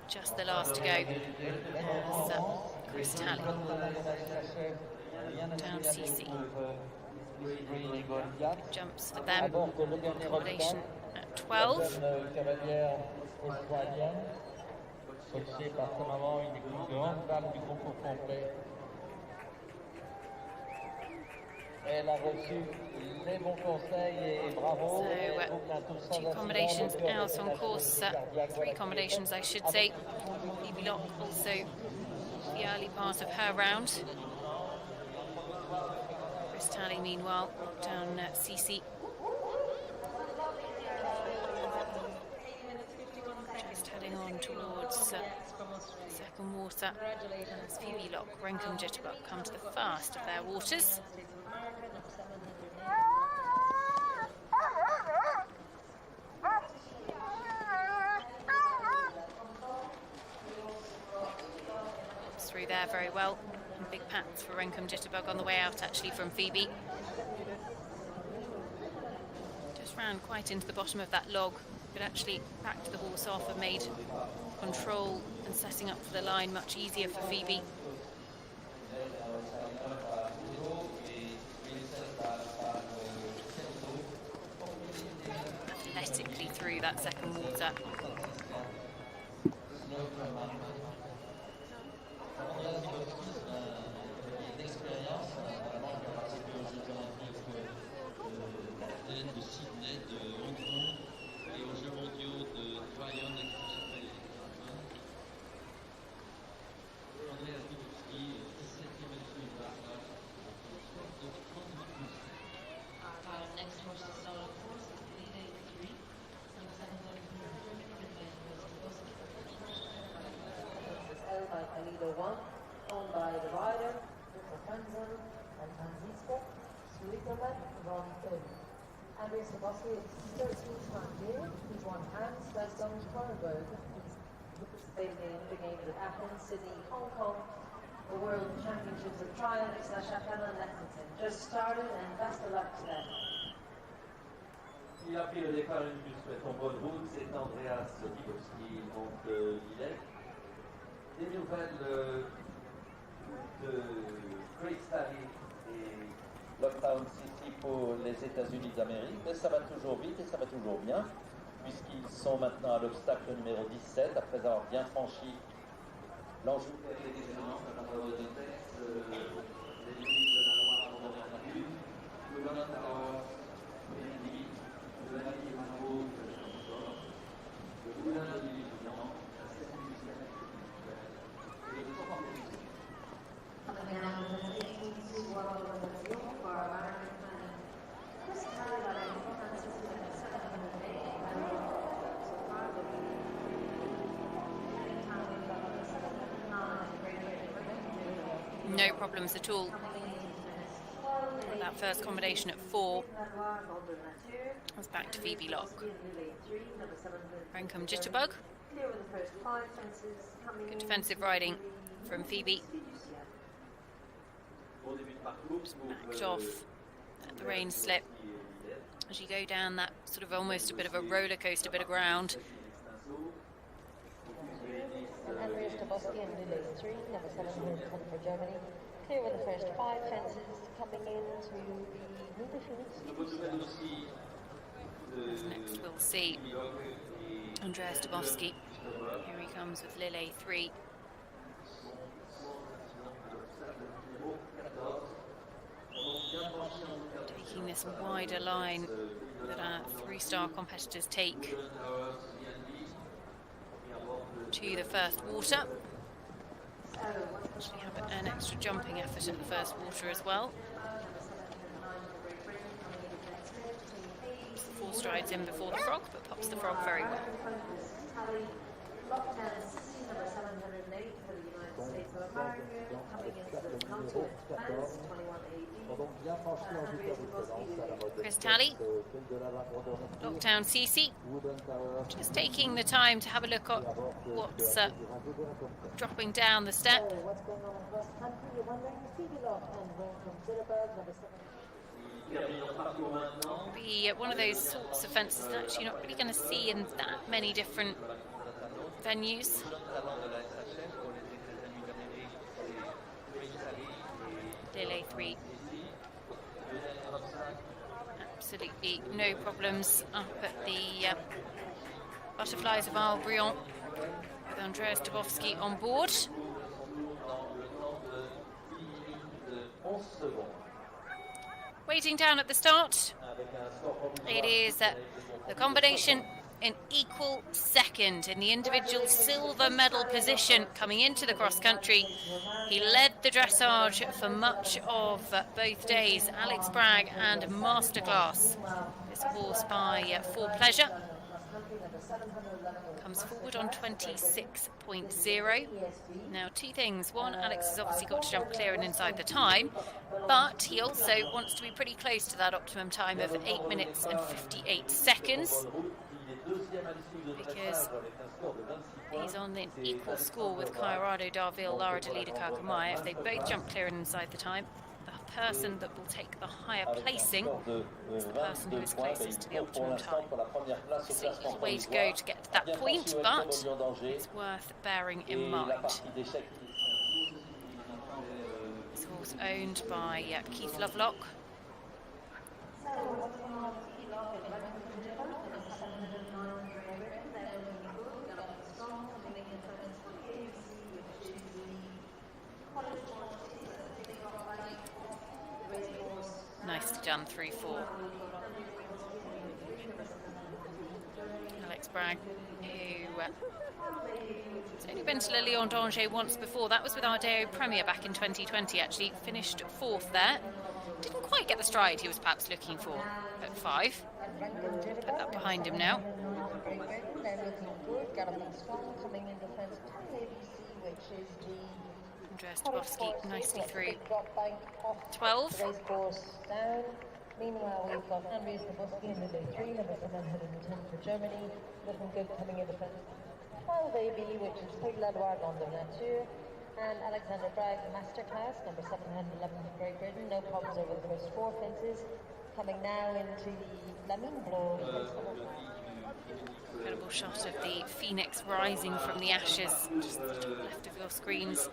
Just the last to go. Chris Talley. Down CC. Jumps for them. Accommodation at 12. So, 2 combinations out on course, 3 combinations I should say. Phoebe Locke also the early part of her round. Chris Talley meanwhile down CC. Just heading on towards second water. As Phoebe Locke, Renkum Jitterbug come to the first of their waters. Through there very well. And big pats for Renkum Jitterbug on the way out actually from Phoebe. Just ran quite into the bottom of that log, could actually back the horse off and made control and setting up for the line much easier for Phoebe. Athletically through that second water. Leader 1, owned by the rider, Franzen and Francisco, Switzerland, Ron Thun. Andreas Sabosky is 13-time winner. He's won hands, Weston, Cronenberg. He's participated in the games of Athens, Sydney, Hong Kong, the World Championships of Triathlon, Chapelle and Lexington. Just started and best of luck today. Il a pris le départ une plus en bonne route, c'est Andreas Sabosky, monte Lillet. Des nouvelles de Great Sally et Lockdown City pour les États-Unis d'Amérique, mais ça va toujours vite et ça va toujours bien, puisqu'ils sont maintenant à l'obstacle numéro 17, après avoir bien franchi l'enjeu des éléments, de texte, les limites de la loi abandonnée en une, le Valentaro, le limite, le Naki Mano, le Moulin de l'Illusion, la 16 musicale. No problems at all. That first combination at 4 was back to Phoebe Lock. Brenkham Jitterbug. Good defensive riding from Phoebe. Backed off at the rain slip as you go down that sort of almost a bit of a roller coaster bit of ground. Andreas Sabosky and Lille 3, number 7 come for Germany. Clear with the first 5 fences coming into the midfield. Next we'll see Andreas Sabosky. Here he comes with Lille 3. Taking this wider line that our 3-star competitors take to the first water. Actually have an extra jumping effort at the first water as well. 4 strides in before the frog, but pops the frog very well. Chris Talley, Lockdown CC, just taking the time to have a look at what's dropping down the step. Be one of those sorts of fences that actually you're not really going to see in that many different venues. Lille 3. Absolutely no problems up at the Butterflies of Isle Briand with Andreas Dubovsky on board. Waiting down at the start, it is the combination in equal second in the individual silver medal position coming into the cross country. He led the dressage for much of both days. Alex Bragg and Masterclass. This horse by For Pleasure comes forward on 26.0. Now, 2 things. One, Alex has obviously got to jump clear and inside the time, but he also wants to be pretty close to that optimum time of 8 minutes and 58 seconds. Because he's on an equal score with Colorado Darville, Lara Delida Kakamai. If they both jump clear and inside the time, they'll person that will take the higher placing is the person who is closest to the optimum time. So there's a way to go to get to that point, but it's worth bearing in mind. This horse owned by Keith Lovelock. Nicely done, 3-4. Alex Bragg, who has only been to Le Lion d'Angers once before. That was with Ardeo Premier back in 2020, actually. Finished 4th there. Didn't quite get the stride he was perhaps looking for at 5. Put that behind him now. Andreas Dubowski nicely through 12. Meanwhile, we've got Andreas Dubowski in the day 3, number 710 for Germany. Looking good coming in the fence 12 AB, which is Pig L'Edouard on the nature. And Alexander Bragg, Masterclass, number 711 for Great Britain. No problems over the first 4 fences. Coming now into the Lamine Blow. Incredible shot of the phoenix rising from the ashes, just the top left of your screens.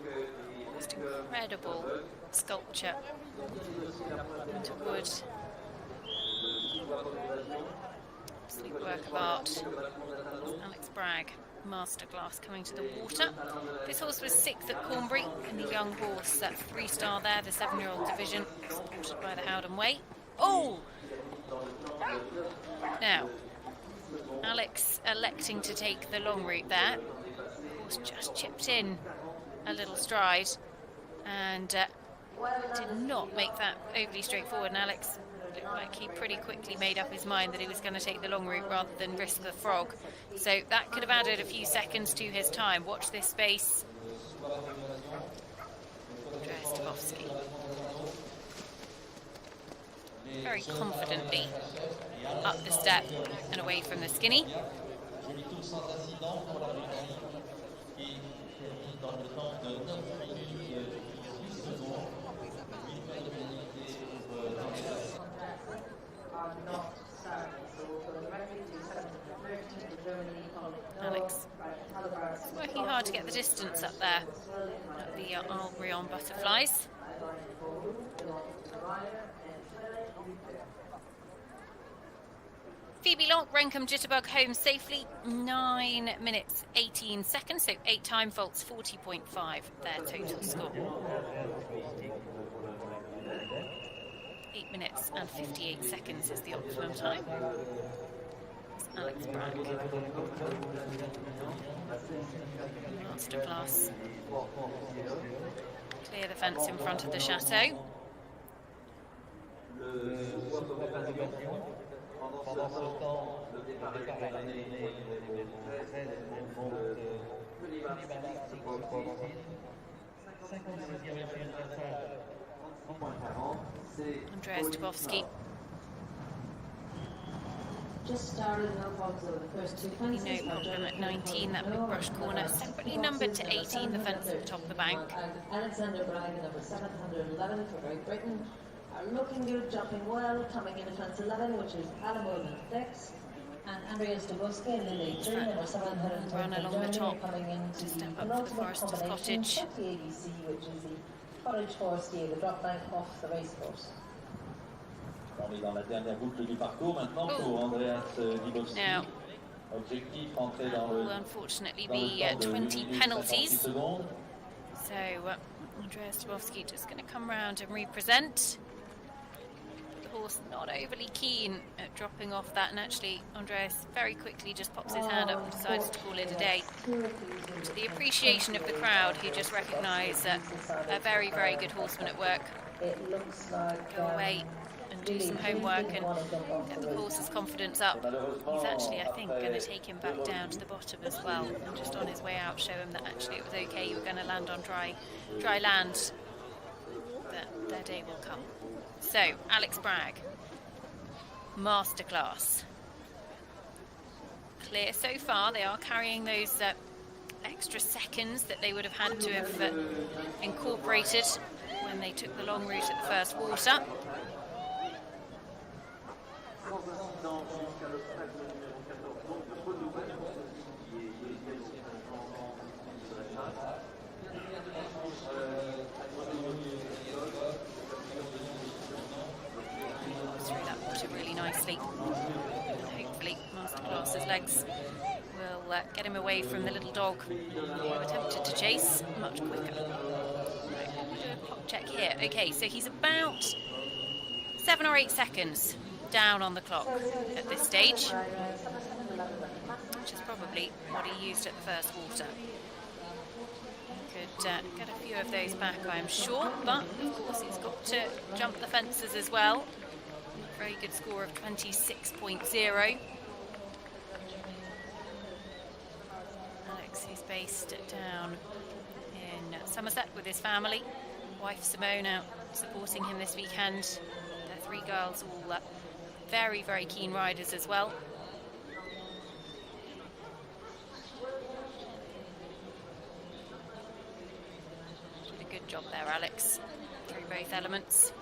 Just incredible sculpture into wood. Absolute work of art. Alex Bragg, Masterclass, coming to the water. This horse was 6th at Cornbury, and the young horse at 3-star there, the 7-year-old division, supported by the Howden Way. Oh! Now, Alex electing to take the long route there. Horse just chipped in a little stride and did not make that overly straightforward. And Alex looked like he pretty quickly made up his mind that he was going to take the long route rather than risk the frog. So that could have added a few seconds to his time. Watch this space. Andreas Dubowski. Very confidently up the step and away from the skinny. Alex is working hard to get the distance up there at the Albrion Butterflies. Phoebe Lonk, Renkum Jitterbug home safely, 9 minutes 18 seconds, so 8 time faults, 40.5 their total score. 8 minutes and 58 seconds is the optimum time. It's Alex Bragg. Masterclass. Clear the fence in front of the chateau. Pendant ce temps, le départ est terminé. Le 13 monte Coulibaly pour le 56e passage en moins 40. Andreas Dubowski. Just started, no problems over the first 2 fences. No problem at 19, that big brush corner. Separately numbered to 18, the fence at the top of the bank. Alexander Bragg, number 711 for Great Britain. Looking good, jumping well, coming in at fence 11, which is Alamo and Flex. And Andreas Dubowski in the lead 3, number 710 run along the top coming into to step the up to the Forester's Cottage. 50 ABC, which is the Cottage Forestier, the drop bank off the racecourse. On est dans la dernière boucle du parcours maintenant pour Andreas Dubowski. Now, Objectif rentrer dans le will unfortunately be 20 penalties. So Andreas Dubowski just going to come round and represent. The horse not overly keen at dropping off that, and actually Andreas very quickly just pops his hand up and decides to call it a day. To the appreciation of the crowd, who just recognise a very, very good horseman at work. Go away and do some homework and get the horse's confidence up. He's actually, I think, going to take him back down to the bottom as well, and just on his way out show him that actually it was okay, you were going to land on dry land, that their day will come. So, Alex Bragg, Masterclass. Clear so far. They are carrying those extra seconds that they would have had to have incorporated when when they took the long route at the first water. Through that water really nicely. Hopefully Masterclass's legs will get him away from the little dog who attempted to chase much quicker. Right, we'll do a clock check here. Okay, so he's about 7 or 8 seconds down on the clock at this stage, which is probably what he used at the first water. Could get a few of those back, I'm sure, but of course he's got to jump the fences as well. Very good score of 26.0. Alex, who's based down in Somerset with his family. Wife Simone out supporting him this weekend. Their 3 girls, all very, very keen riders as well. Did a good job there, Alex, through both elements.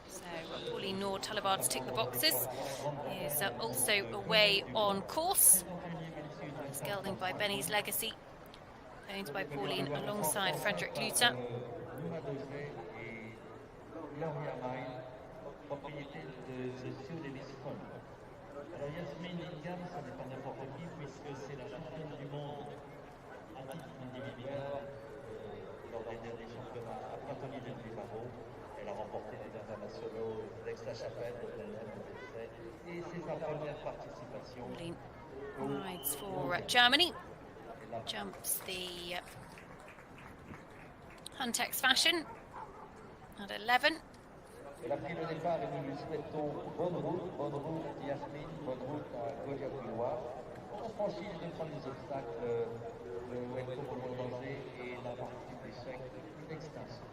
So Pauline Nord, Talabard to tick the boxes. Is also away on course. Gelding by Benny's Legacy, owned by Pauline alongside Frederick Luther. Elle a remporté des internationaux d'Aix-la-Chapelle, et c'est sa première participation. Rides for Germany. Jumps the Huntex fashion at 11. Elle a pris le départ et nous lui souhaitons bonne route Yasmine, bonne route à Goliath-Villois. On franchit les 2 premiers obstacles, le welcome au danger et la partie des chèques d'extinction.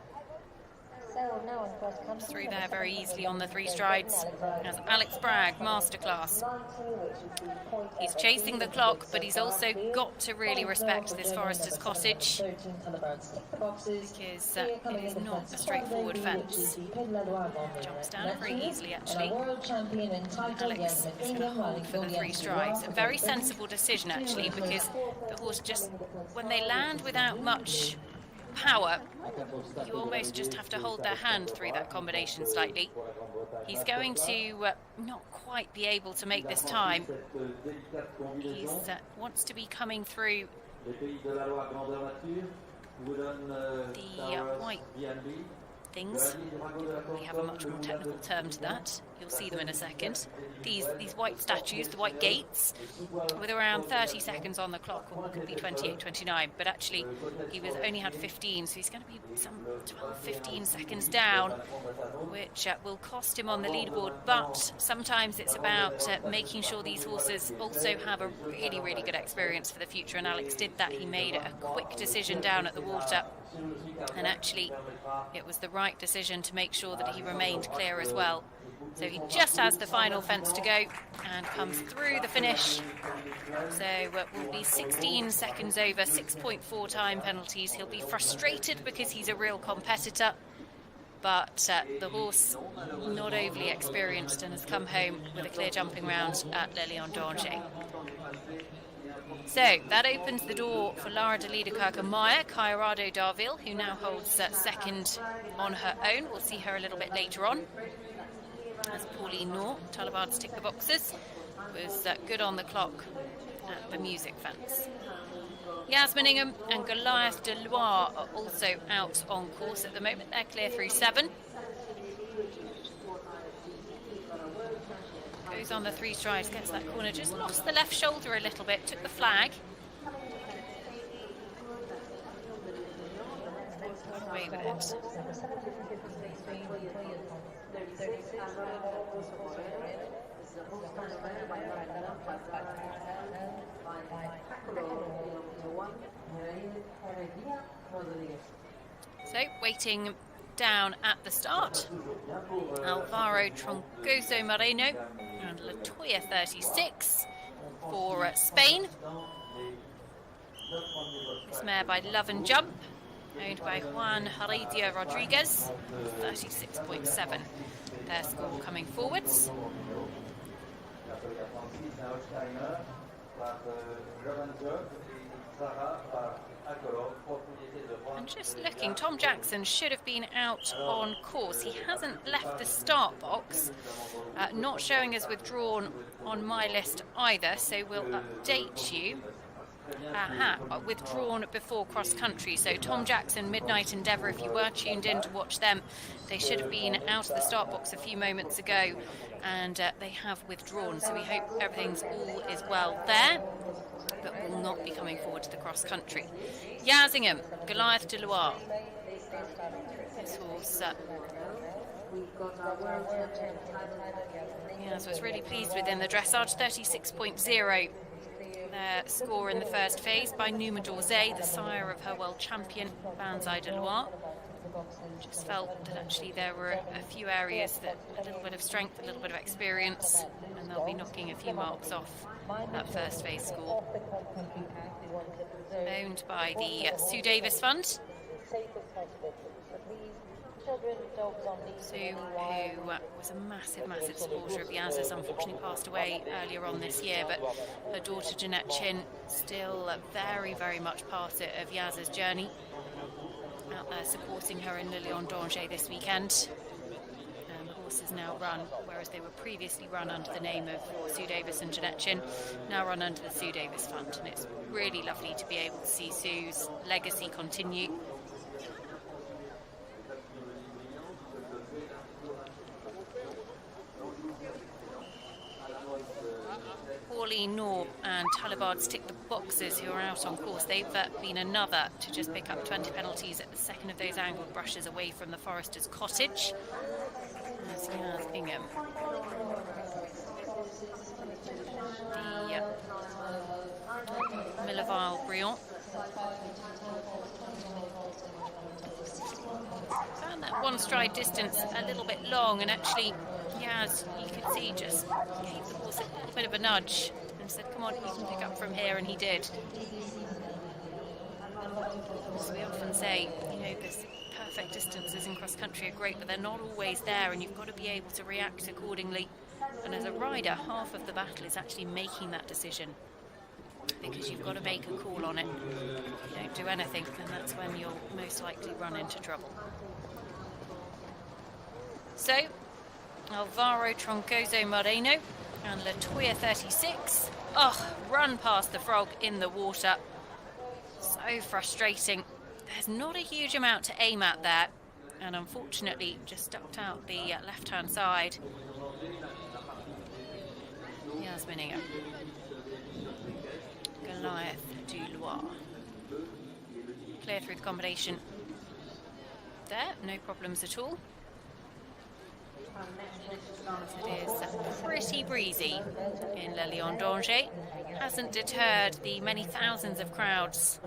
Through there very easily on the 3 strides as Alex Bragg, Masterclass. He's chasing the clock, but he's also got to really respect this Forester's Cottage, because it is not a straightforward fence. Jumps down it very easily, actually. Alex is going to hold for the 3 strides. A very sensible decision, actually, because the horse just, when they land without much power, you almost just have to hold their hand through that combination slightly. He's going to not quite be able to make this time. He wants to be coming through the white things. We have a much more technical term to that. You'll see them in a second. These white statues, the white gates, with around 30 seconds on the clock, or it could be 28, 29, but actually he only had 15, so he's going to be some 12, 15 seconds down, which will cost him on the leaderboard. But sometimes it's about making sure these horses also have a really, really good experience for the future, and Alex did that. He made a quick decision down at the water, and actually it was the right decision to make sure that he remained clear as well. So he just has the final fence to go and comes through the finish. So will be 16 seconds over, 6.4 time penalties. He'll be frustrated because he's a real competitor, but the horse not overly experienced and has come home with a clear jumping round at Le Lion d'Angers. So that opens the door for Lara de Liederkerke-Meyer, Colorado Darville, who now holds second on her own. We'll see her a little bit later on. As Pauline Nord, Talabard to tick the boxes, was good on the clock at the music fence. Yasmin Ingham and Goliath de Loire are also out on course at the moment. They're clear through 7. Goes on the 3 strides, gets that corner, just lost the left shoulder a little bit, took the flag. Got away with it. So, waiting down at the start, Alvaro Troncoso Moreno and Latoya 36 for Spain. This mare by Love and Jump, owned by Juan Heredia Rodriguez, 36.7. Their score coming forwards. And just looking, Tom Jackson should have been out on course. He hasn't left the start box, not showing as withdrawn on my list either, so we'll update you. Withdrawn before cross country. So Tom Jackson, Midnight Endeavour, if you were tuned in to watch them, they should have been out of the start box a few moments ago, and they have withdrawn. So we hope everything's all is well there, but will not be coming forward to the cross country. Yazingham, Goliath de Loire. This horse, Yaz was really pleased with in the dressage, 36.0. Their score in the first phase by Numa Dorze, the sire of her world champion, Banzai de Loire. Just felt that actually there were a few areas that a little bit of strength, a little bit of experience, and they'll be knocking a few marks off that first phase score. Owned by the Sue Davis Fund. Sue, who was a massive supporter of Yaz's, unfortunately passed away earlier on this year, but her daughter Jeanette Chin still very much part of Yaz's journey. Out there supporting her in Le Lion d'Angers this weekend. And the horses now run, whereas they were previously run under the name of Sue Davis and Jeanette Chin, now run under the Sue Davis Fund. And it's really lovely to be able to see Sue's legacy continue. Pauline Knorr and Talibard tick the boxes who are out on course. They've been another to just pick up 20 penalties at the second of those angled brushes away from the Forester's Cottage. As Yaz Bingham. The Millerville Briand. Found that one stride distance a little bit long, and actually Yaz, you could see, just gave the horse a little bit of a nudge and said, come on, you can pick up from here, and he did. As we often say, you know, this perfect distances in cross country are great, but they're not always there, and you've got to be able to react accordingly. And as a rider, half of the battle is actually making that decision, because you've got to make a call on it. If you don't do anything, then that's when you'll most likely run into trouble. So, Alvaro Troncoso Moreno and Latoya 36. Run past the frog in the water. So frustrating. There's not a huge amount to aim at there, and unfortunately just ducked out the left-hand side. Yasminiga. Goliath du Loire. Clear through the combination. There, no problems at all. It is pretty breezy in Le Lion d'Angers. Hasn't deterred the many thousands of crowds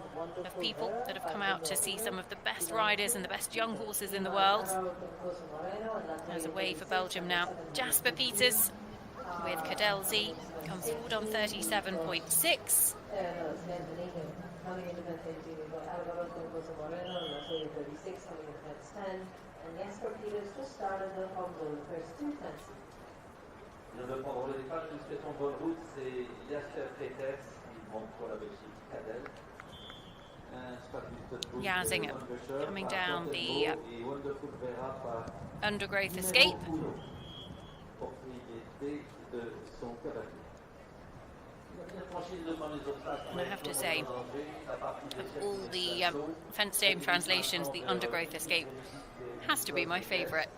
of people that have come out to see some of the best riders and the best young horses in the world. There's a wave for Belgium now. Jasper Peters with Cadelzi comes forward on 37.6. And Jasper Peters just started the first two fences. Il vient de prendre le départ jusqu'à son bonne route, c'est Jasper Peters qui monte pour la Belgique, Cadel. Yazingham coming down the undergrowth escape. And I have to say, of all the fenced name translations, the undergrowth escape has to be my favourite.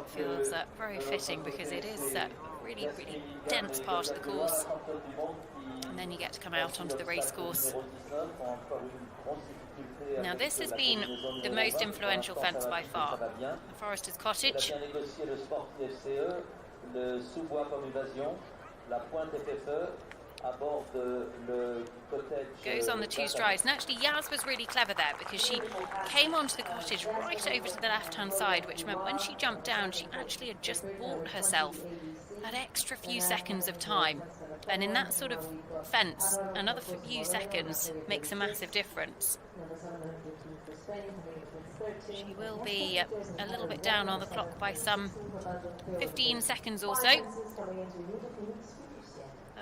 Feels very fitting because it is a really dense part of the course, and then you get to come out onto the race course. Now this has been the most influential fence by far, the Forester's Cottage. Goes on the two strides, and actually Yaz was really clever there because she came onto the cottage right over to the left-hand side, which meant when she jumped down, she actually had just bought herself that extra few seconds of time. And in that sort of fence, another few seconds makes a massive difference. She will be a little bit down on the clock by some 15 seconds or so.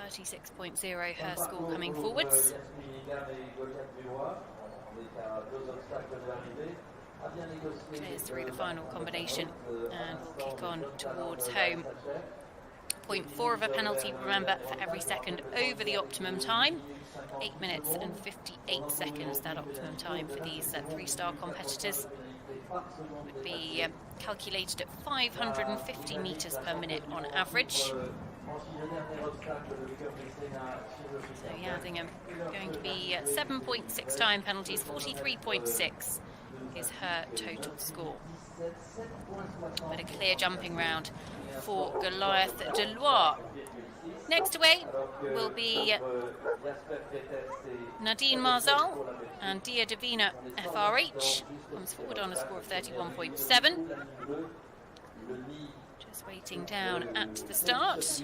36.0 her score coming forwards. Clears through the final combination and will kick on towards home. 0.4 of a penalty, remember, for every second over the optimum time. 8 minutes and 58 seconds, that optimum time for these three-star competitors. Would be calculated at 550 metres per minute on average. So Yazingham going to be 7.6 time penalties, 43.6 is her total score. But a clear jumping round for Goliath de Loire. Next away will be Nadine Marzal and Dia Divina FRH. Comes forward on a score of 31.7. Just waiting down at the start.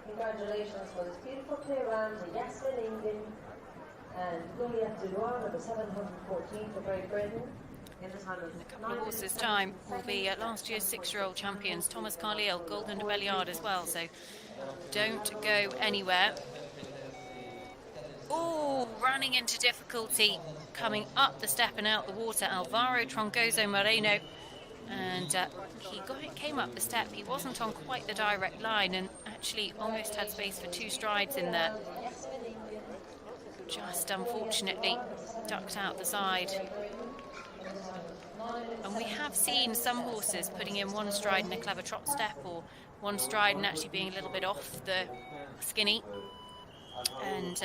Congratulations for this beautiful clear round to Yasmin Engin and Goliath de Loire, number 714 for Great Britain. In a couple of horses' time will be last year's 6-year-old champions Thomas Carlyle, Golden de Belliard as well, so don't go anywhere. Oh, running into difficulty coming up the step and out the water, Alvaro Troncoso Moreno, and he came up the step. He wasn't on quite the direct line and actually almost had space for 2 strides in there. Just unfortunately ducked out the side. And we have seen some horses putting in 1 stride in a clever trot step, or 1 stride and actually being a little bit off the skinny. And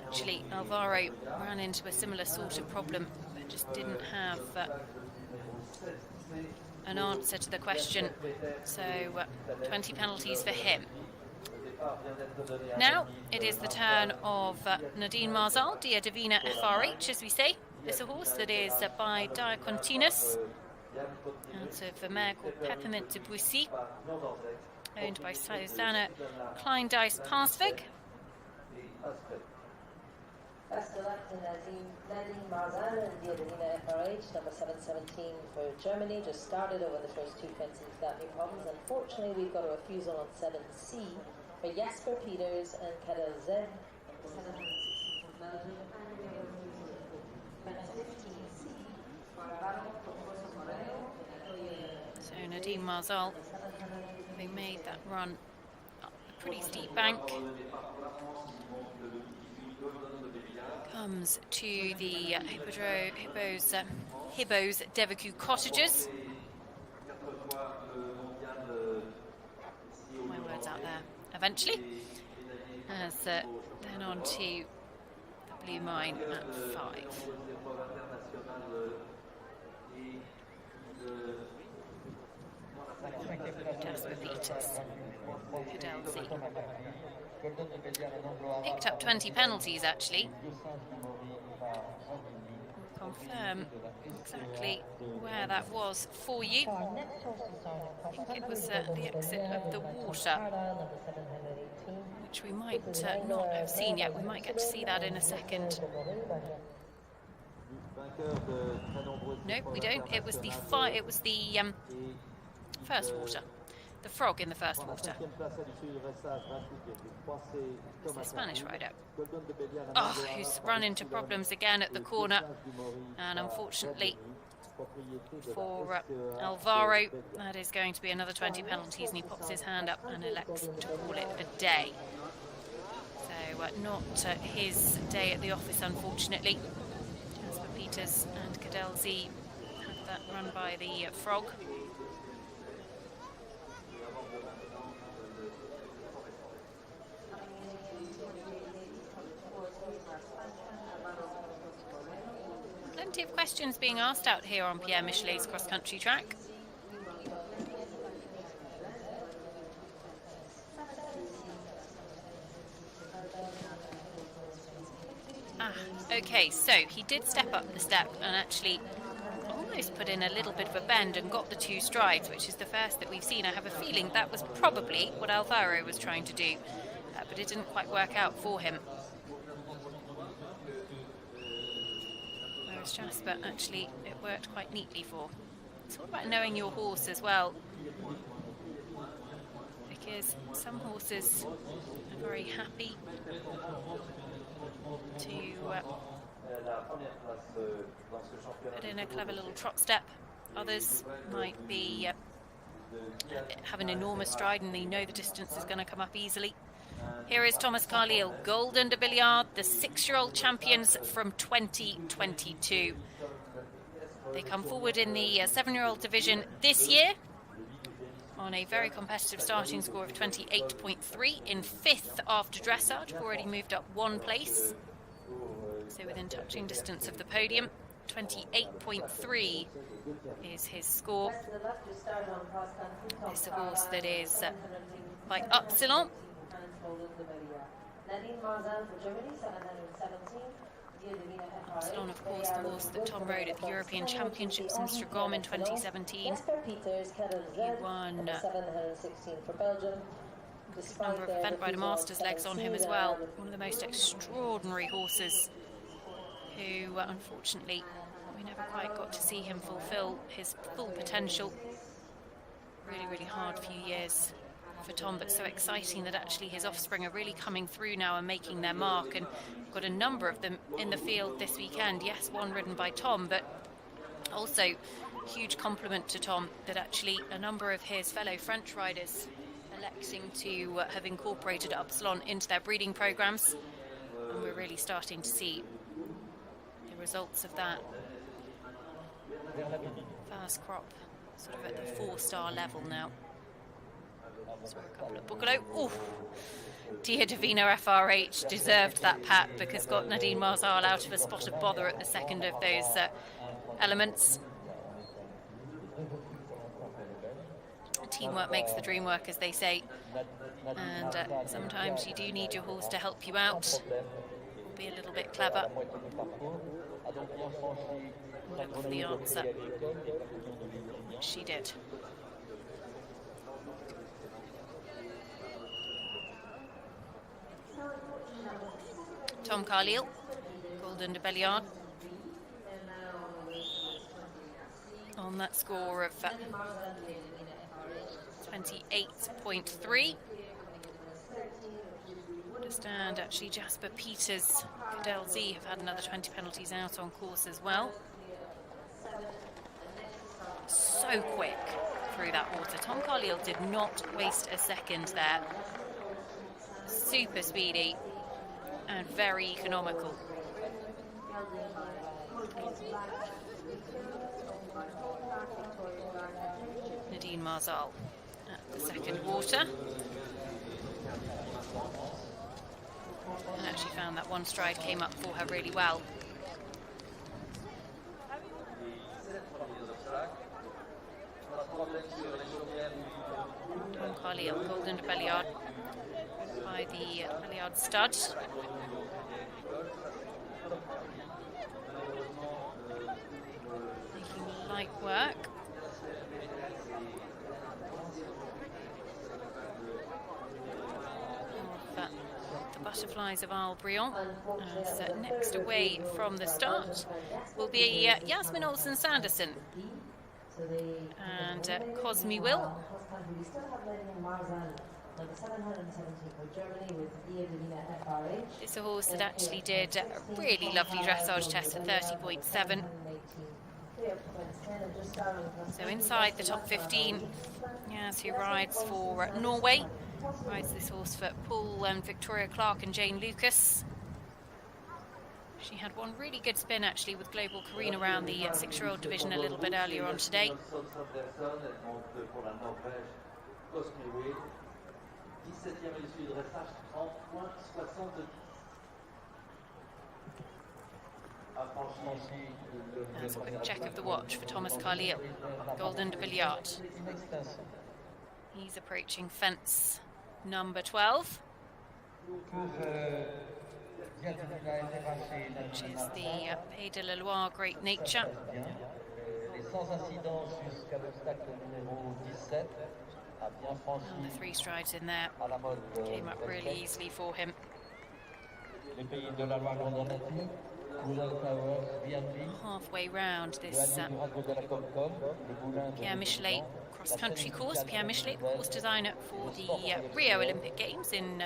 actually Alvaro ran into a similar sort of problem, but just didn't have an answer to the question. So 20 penalties for him. Now it is the turn of Nadine Marzal, Dia Divina FRH, as we say. It's a horse that is by Diacontinus, out of a mare called Peppermint de Bussy, owned by Susanna Kleindice-Parsvig. Best of luck to Nadine Marzal and Dia Divina FRH, number 717 for Germany. Just started over the first 2 fences without any problems. Unfortunately, we've got a refusal on 7C for Jasper Peters and Cadel Z. So Nadine Marzal, having made that run up a pretty steep bank, comes to the Hibbos Devacou Cottages. My words out there. Eventually, as then on to the Blue Mine at 5. Jasper Peters, Cadelsi. Picked up 20 penalties actually. We'll confirm exactly where that was for you. I think it was the exit of the water, which we might not have seen yet. We might get to see that in a second. Nope, we don't. It was the first water. The frog in the first water. It's the Spanish rider. Oh, who's run into problems again at the corner. And unfortunately for Alvaro, that is going to be another 20 penalties, and he pops his hand up and elects to call it a day. So not his day at the office, unfortunately. Jasper Peters and Cadelsi had that run by the frog. Plenty of questions being asked out here on Pierre Michelet's cross-country track. Okay, so he did step up the step and actually almost put in a little bit of a bend and got the 2 strides, which is the first that we've seen. I have a feeling that was probably what Alvaro was trying to do, but it didn't quite work out for him. Whereas Jasper, actually, it worked quite neatly for. It's all about knowing your horse as well, because some horses are very happy to put in a clever little trot step. Others might be have an enormous stride and they know the distance is going to come up easily. Here is Thomas Carlyle, Golden de Billiard, the 6-year-old champions from 2022. They come forward in the 7-year-old division this year on a very competitive starting score of 28.3 in 5th after dressage. Already moved up 1 place, so within touching distance of the podium. 28.3 is his score. It's a horse that is by Upsilon. Upsilon, of course, the horse that Tom rode at the European Championships in Stragom in 2017. He won a number of Event Rider Masters legs on him as well. One of the most extraordinary horses who, unfortunately, we never quite got to see him fulfill his full potential. Really, really hard few years for Tom, but so exciting that actually his offspring are really coming through now and making their mark, and got a number of them in the field this weekend. Yes, one ridden by Tom, but also huge compliment to Tom that actually a number of his fellow French riders electing to have incorporated Upsilon into their breeding programs, and we're really starting to see the results of that. First crop sort of at the 4-star level now. So a couple of Boogaloo. Oh, Dia Divino FRH deserved that pat, because got Nadine Marzal out of a spot of bother at the second of those elements. Teamwork makes the dream work, as they say, and sometimes you do need your horse to help you out. Be a little bit clever. Look for the answer. She did. Tom Carlyle, Golden de Billiard, on that score of 28.3. Understand actually Jasper Peters, Cadell Z have had another 20 penalties out on course as well. So quick through that water. Tom Carlyle did not waste a second there. Super speedy and very economical. Nadine Marzal at the second water. And actually found that 1 stride came up for her really well. Tom Carlyle, Golden de Billiard by the Billiard stud. Making light work. The butterflies of Isle Briand. Next away from the start will be Yasmin Olsen-Sanderson and Cosme Will. It's a horse that actually did a really lovely dressage test at 30.7. So inside the top 15, yes, who rides for Norway. Rides this horse for Paul and Victoria Clark and Jane Lucas. She had one really good spin actually with Global Careen around the 6-year-old division a little bit earlier on today. That's a quick check of the watch for Thomas Carlyle, Golden de Billiard. He's approaching fence number 12, which is the Pays de la Loire Great Nature. sans incident jusqu'à l'obstacle numéro 17. A bien franchi And the 3 strides in there à la mode came up really easily for him. les pays de la Loire-Grande-Nature, Moulin Towers, BNB, Halfway round le this Allier du Radeau de la Comcom, le Moulin de Pierre Michelet l'Étudiant, cross-country course. Pierre Michelet, course designer for the Rio Olympic Games in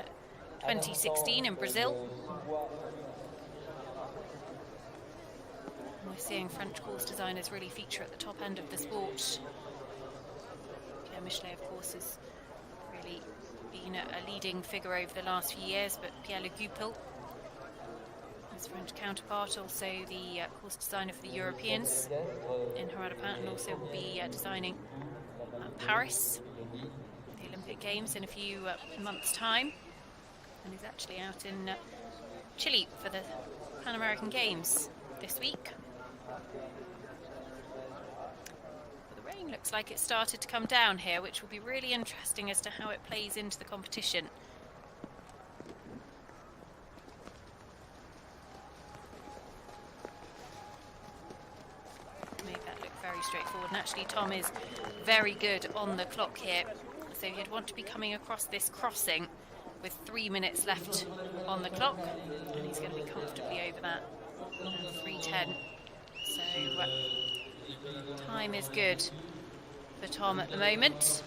2016 in Brazil. We're seeing French course designers really feature at the top end of the sport. Pierre Michelet, of course, has really been a leading figure over the last few years, but Pierre Le Goupil, his French counterpart, also the course designer for the Europeans in Harada and also will be designing Paris, the Olympic Games, in a few months' time. And he's actually out in Chile for the Pan American Games this week. But the rain looks like it started to come down here, which will be really interesting as to how it plays into the competition. Make that look very straightforward, and actually Tom is very good on the clock here, so you'd want to be coming across this crossing with 3 minutes left on the clock, and he's going to be comfortably over that. 3:10. So time is good for Tom at the moment.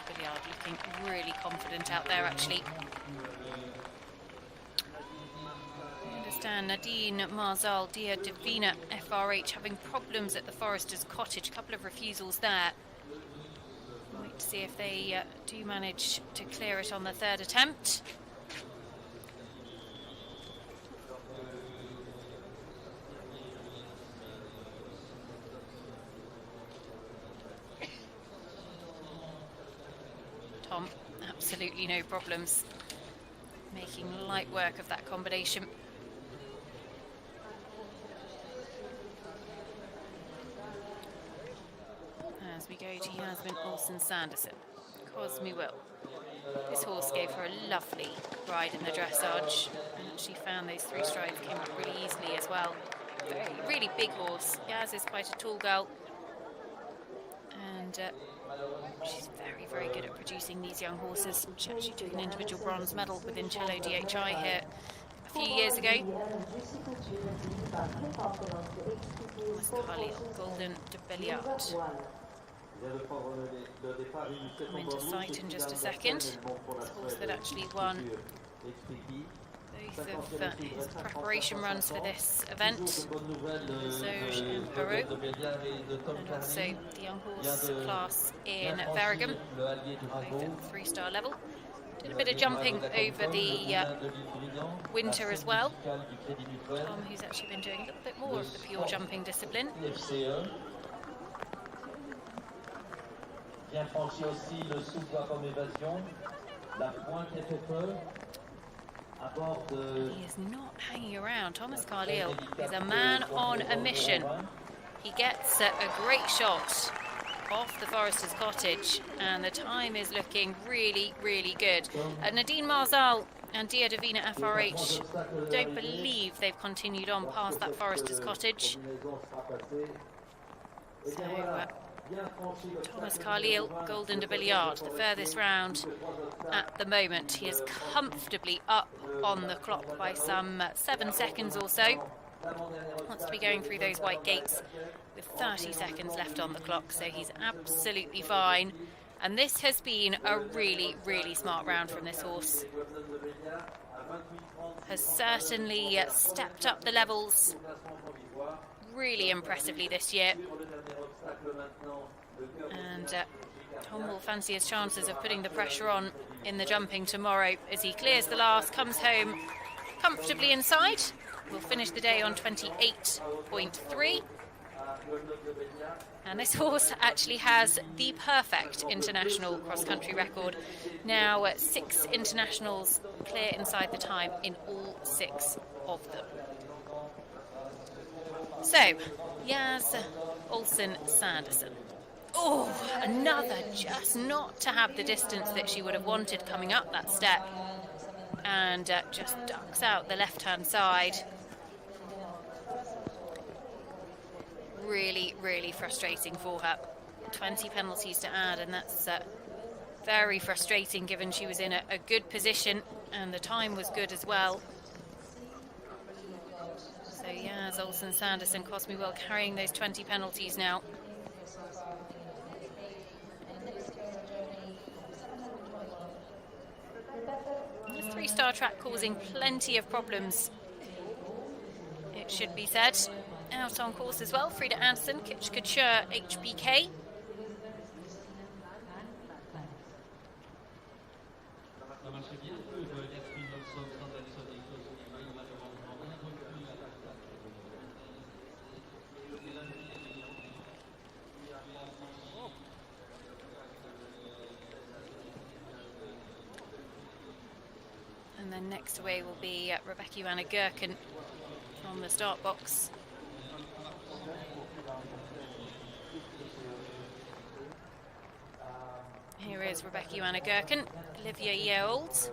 Billiard looking really confident out there, actually. I understand Nadine Marzal, Dia Divina, FRH, having problems at the Forester's Cottage. A couple of refusals there. Wait to see if they do manage to clear it on the 3rd attempt. Tom, absolutely no problems, making light work of that combination. As we go to Yasmin Olsen-Sanderson, Cosme Will. This horse gave her a lovely ride in the dressage, and she found those 3 strides came up really easily as well. Really big horse. Yaz is quite a tall girl, and she's very, very good at producing these young horses. She actually took an individual bronze medal within Cello DHI here a few years ago. Khalil, Golden de Belliard. Come into sight in just a second. This horse that actually won both of his preparation runs for this event, Zoge and Peru, and also the young horse class in Bergam, both at the 3-star level. Did a bit of jumping over the winter as well. Tom, who's actually been doing a little bit more of the pure jumping discipline. Bien franchi aussi le souffle à pomme évasion. La pointe est fait peur. He is not hanging around. Thomas Carlyle is a man on a mission. He gets a great shot off the Forester's Cottage, and the time is looking really, really good. Nadine Marzal and Dia Divina FRH don't believe they've continued on past that Forester's Cottage. So, Thomas Carlyle, Golden de Belliard, the furthest round at the moment. He is comfortably up on the clock by some 7 seconds or so. Wants to be going through those white gates with 30 seconds left on the clock, so he's absolutely fine. And this has been a really, really smart round from this horse. Has certainly stepped up the levels really impressively this year. And Tom will fancy his chances of putting the pressure on in the jumping tomorrow as he clears the last, comes home comfortably inside. We'll finish the day on 28.3. And this horse actually has the perfect international cross-country record. Now 6 internationals clear inside the time in all 6 of them. So, Yaz Olsen-Sanderson. Oh, another just not to have the distance that she would have wanted coming up that step. and just ducks out the left-hand side. Really, really frustrating for her. 20 penalties to add, and that's very frustrating given she was in a good position and the time was good as well. So yeah, Olsen, Sanderson, Cosme Will carrying those 20 penalties now. This three-star track causing plenty of problems, it should be said. Out on course as well, Frida Anderson, Kitch Couture, HBK. And then next away will be Rebecca Johanna Gherkin on the start box. Here is Rebecca Johanna Gherkin, Olivia Yeold.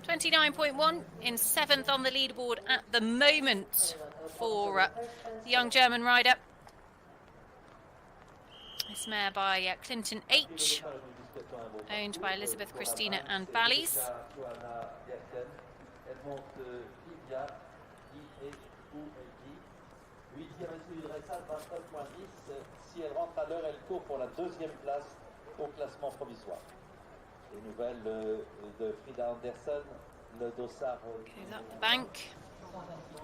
.29.1 in 7th on the leaderboard at the moment for the young German rider. This mare by Clinton H, owned by Elizabeth Christina and Bally's. Si elle rentre à l'heure, elle court pour la 2e place au classement provisoire. Les nouvelles de Frida Anderson, le dossard. Goes up the bank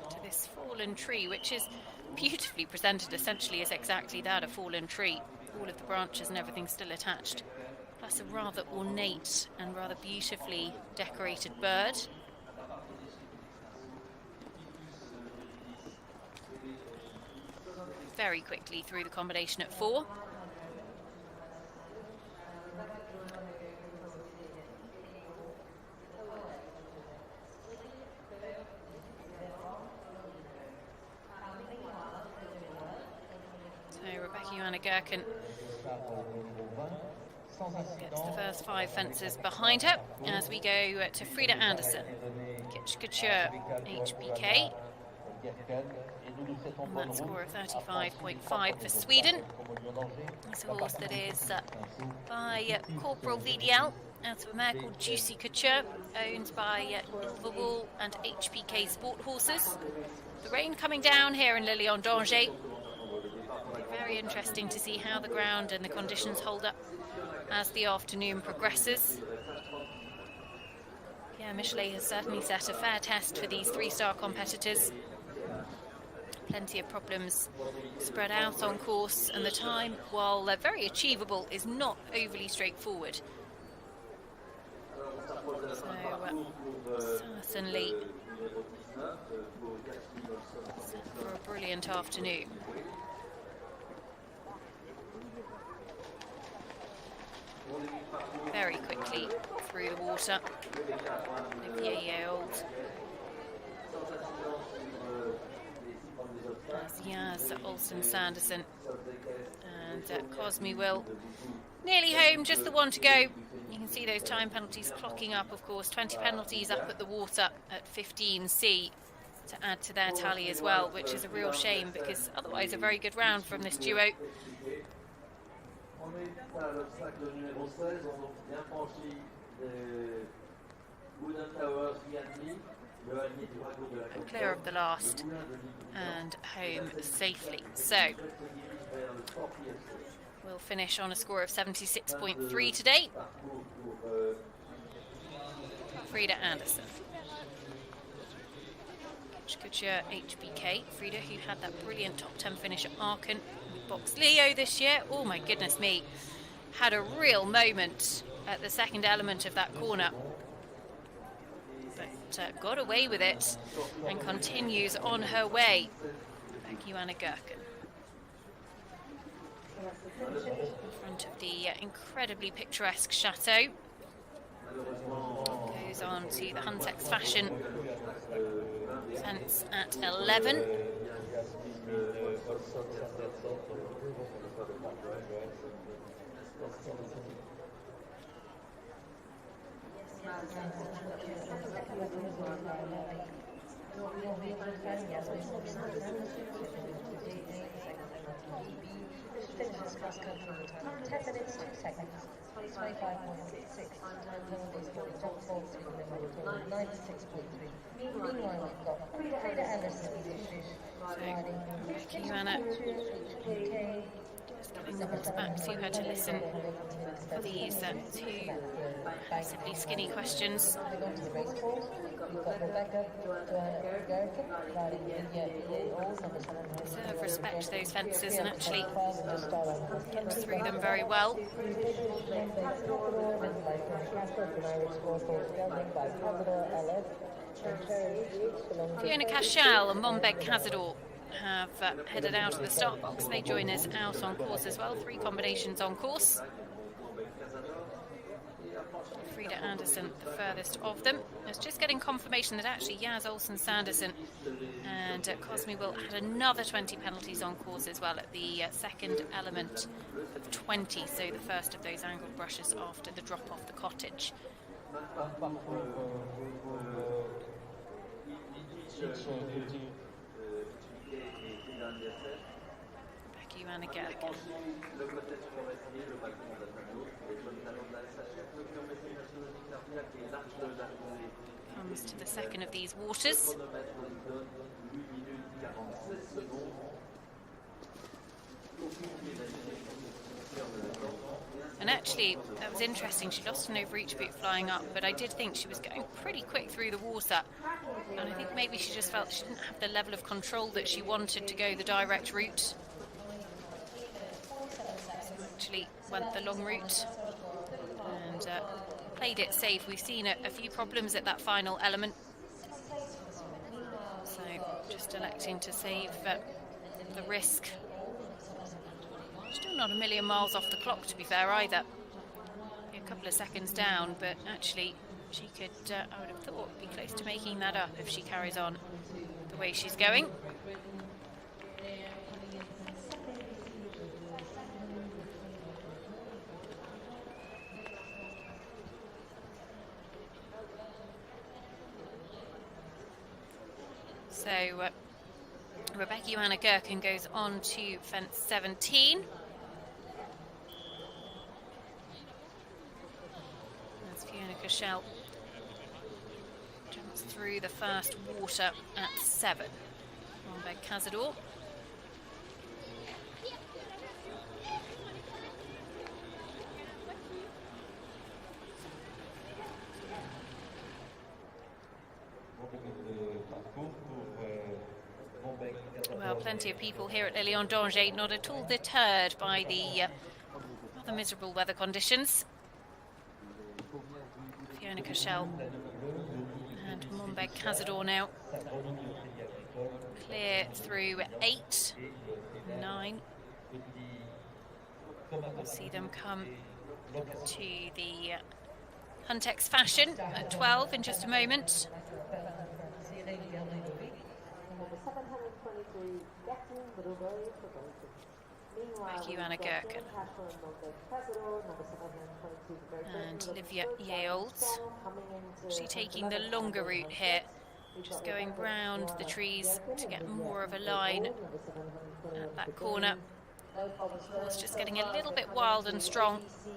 to this fallen tree, which is beautifully presented essentially as exactly that, a fallen tree. All of the branches and everything still attached. Plus a rather ornate and rather beautifully decorated bird. Very quickly through the combination at 4. So Rebecca Johanna Gherkin gets the first 5 fences behind her as we go to Frida Anderson, Kitch Couture, HBK. And that score of 35.5 for Sweden. It's a horse that is by Corporal VDL out of a mare called Juicy Couture, owned by Leaderboard and HBK Sport Horses. The rain coming down here in Lilian d'Angers. Very interesting to see how the ground and the conditions hold up as the afternoon progresses. Yeah, Michelet has certainly set a fair test for these 3-star competitors. Plenty of problems spread out on course, and the time, while very achievable, is not overly straightforward. So certainly set for a brilliant afternoon. Very quickly through the water, Olivia Yeold. Yes, Olsen, Sanderson and Cosme Will nearly home, just the one to go. You can see those time penalties clocking up, of course. 20 penalties up at the water at 15C to add to their tally as well, which is a real shame because otherwise a very good round from this duo. Clear of the last and home safely. So we'll finish on a score of 76.3 today. Frida Anderson, Kitch Couture, HBK. Frida, who had that brilliant top 10 finish at Aachen with Box Leo this year. Oh my goodness me, had a real moment at the second element of that corner. Got away with it and continues on her way. Rebecca Johanna Gherkin in front of the incredibly picturesque chateau. Goes on to the Huntex Fashion fence at 11. Finishes cross country time 10 minutes 2 seconds, 25.6. Penalties for the top 4 96.3. Meanwhile, we've got Frida Anderson, riding Joanna back to her to listen for these two relatively skinny questions. Deserve respect, those fences, and actually gets through them very well. Fiona Cashel and Monbeg Cazador have headed out of the start box. They join us out on course as well. 3 combinations on course. Frida Anderson, the furthest of them. I was just getting confirmation that actually Yaz Olsen-Sanderson and Cosme Will had another 20 penalties on course as well at the second element of 20. So the first of those angled brushes after the drop off the cottage. Joanna Gerken comes to the second of these waters. And actually, that was interesting. She lost an overreach boot flying up, but I did think she was going pretty quick through the water. And I think maybe she just felt she didn't have the level of control that she wanted to go the direct route. Actually went the long route and played it safe. We've seen a few problems at that final element, so just electing to save the risk. Still not a million miles off the clock, to be fair, either. A couple of seconds down, but actually she could, I would have thought, be close to making that up if she carries on the way she's going. So Rebecca Johanna Gerken goes on to fence 17. As Fiona Cashel jumps through the first water at 7. Monbeg Cazador. Well, plenty of people here at Lilian d'Angers not at all deterred by the rather miserable weather conditions. Fiona Cashel and Monbeg Cazador now clear through 8, 9. We'll see them come to the Huntex Fashion at 12 in just a moment. Joanna Gerken and Olivia Yeols. She's taking the longer route here, just going round the trees to get more of a line at that corner. It's just getting a little bit wild and strong, so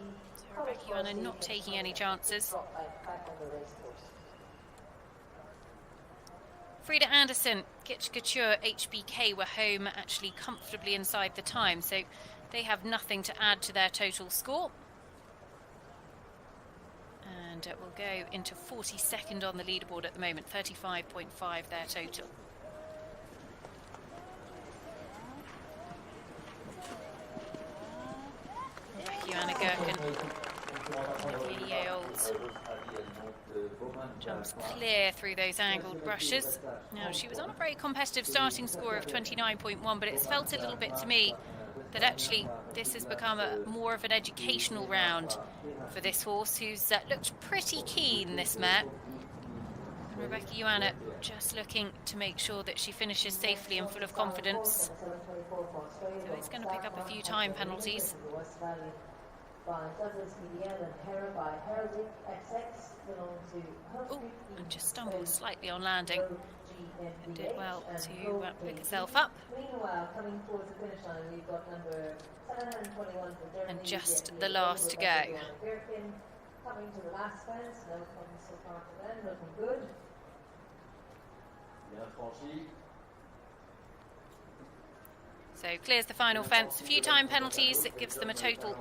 Rebecca Johanna not taking any chances. Frida Anderson, Gitch Couture, HBK were home actually comfortably inside the time, so they have nothing to add to their total score. And we'll go into 42nd on the leaderboard at the moment, 35.5 their total. Joanna Gerken, Olivia Yeols jumps clear through those angled brushes. Now, she was on a very competitive starting score of 29.1, but it's felt a little bit to me that actually this has become more of an educational round for this horse, who's looked pretty keen, this mare. And Rebecca Johanna just looking to make sure that she finishes safely and full of confidence. So it's going to pick up a few time penalties. by Douglas Media and Hera by Heraldic XX belong to Oh, and just stumbled slightly on landing. And did well to pick herself up. Meanwhile, coming towards the finish line, we've got number 721 for Germany. And just the last to go. Coming to the last fence, no problems so far for them, looking good. Bien franchi. So clears the final fence. A few time penalties. It gives them a total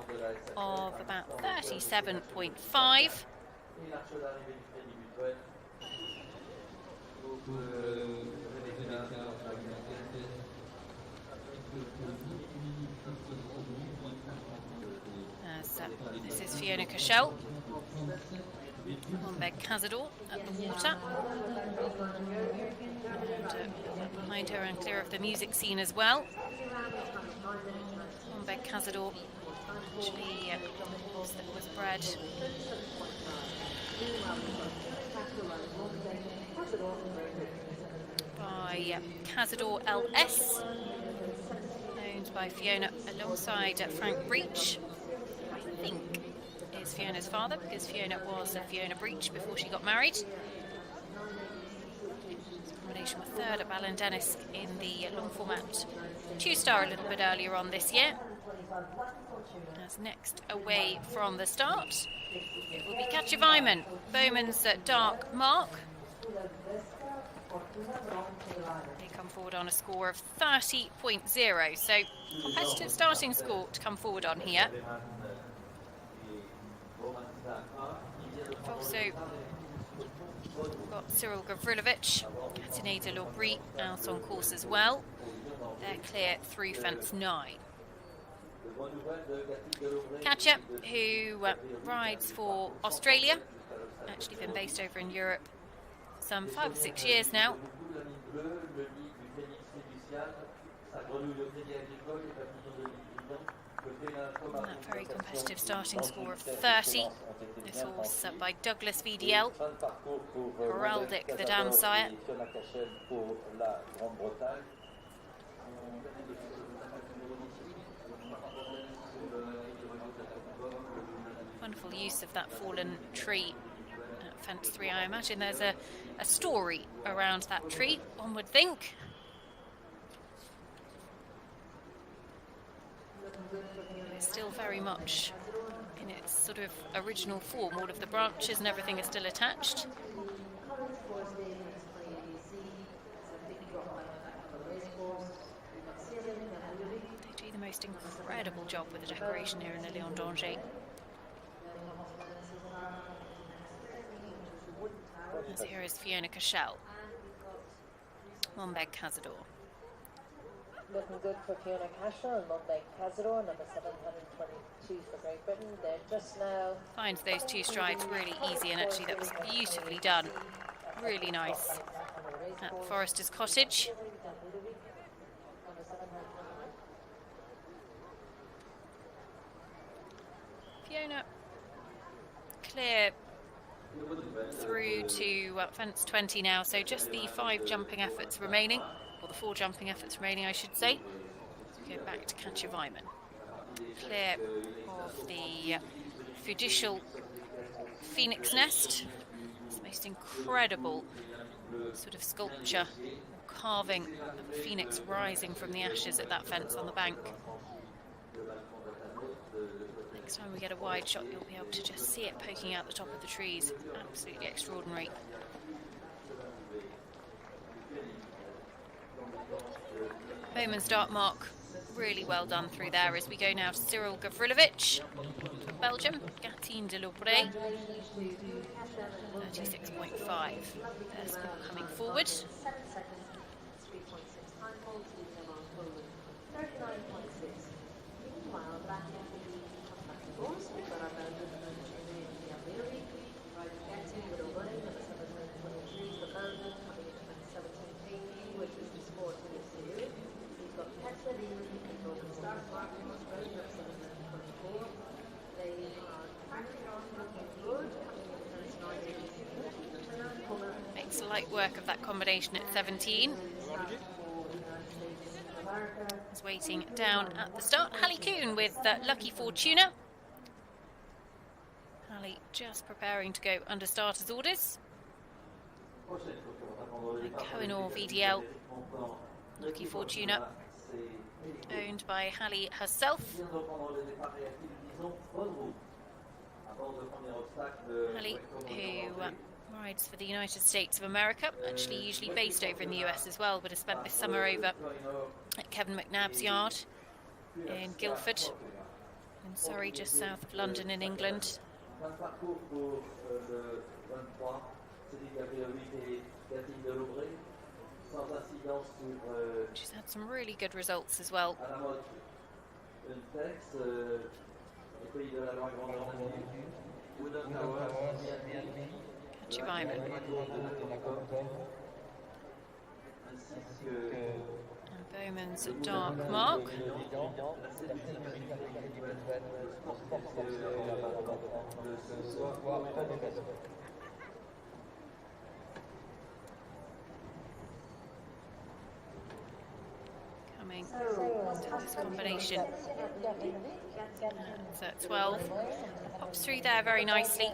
of about 37.5. This is Fiona Cashel. Monbeg Cazador at the water. And behind her and clear of the music scene as well. Monbeg Cazador actually was bred by Cazador LS, owned by Fiona alongside Frank Breach. I think is Fiona's father, because Fiona was a Fiona Breach before she got married. Combination with third at Ballindennis in the long format 2-star a little bit earlier on this year. As next away from the start, it will be Katja Weimann, Bowman's dark mark. They come forward on a score of 30.0, so competitive starting score to come forward on here. We've also got Cyril Gavrilovic, Katineda Laubry out on course as well. They're clear through fence 9. Katja, who rides for Australia, actually been based over in Europe some 5 or 6 years now. And that very competitive starting score of 30. This horse by Douglas VDL, Heraldic the dam sire. Wonderful use of that fallen tree at fence 3. I imagine there's a story around that tree, one would think. It's still very much in its sort of original form. All of the branches and everything is still attached. They do the most incredible job with the decoration here in the Léon d'Angers. As here is Fiona Cashel, Monbeg Cazador. Looking good for Fiona Cashel and Monbeg Cazador, number 722 for Great Britain. They're just now... Finds those 2 strides really easy, and actually that was beautifully done. Really nice. At Forester's Cottage. Fiona clear through to fence 20 now, so just the 5 jumping efforts remaining, or the 4 jumping efforts remaining I should say. So we go back to Katja Weimann. Clear of the Judicial Phoenix Nest. This most incredible sort of sculpture, carving of a phoenix rising from the ashes at that fence on the bank. Next time we get a wide shot, you'll be able to just see it poking out the top of the trees. Absolutely extraordinary. Bowman's dark mark, really well done through there. As we go now to Cyril Gavrilovic from Belgium, Gatine de Laubray, 36.5. Their score coming forward. Makes light work of that combination at 17. Is waiting down at the start. Hallie Coon with Lucky Fortuna. Ali just preparing to go under starters orders. Cohen VDL, Lucky Fortuna, owned by Hallie herself. Hallie, who rides for the United States of America, actually usually based over in the US as well, but has spent this summer over at Kevin McNabb's yard in Guildford, in Surrey, just south of London in England. She's had some really good results as well. Catch and Bowman's dark mark. Coming to this combination. So at 12, pops through there very nicely.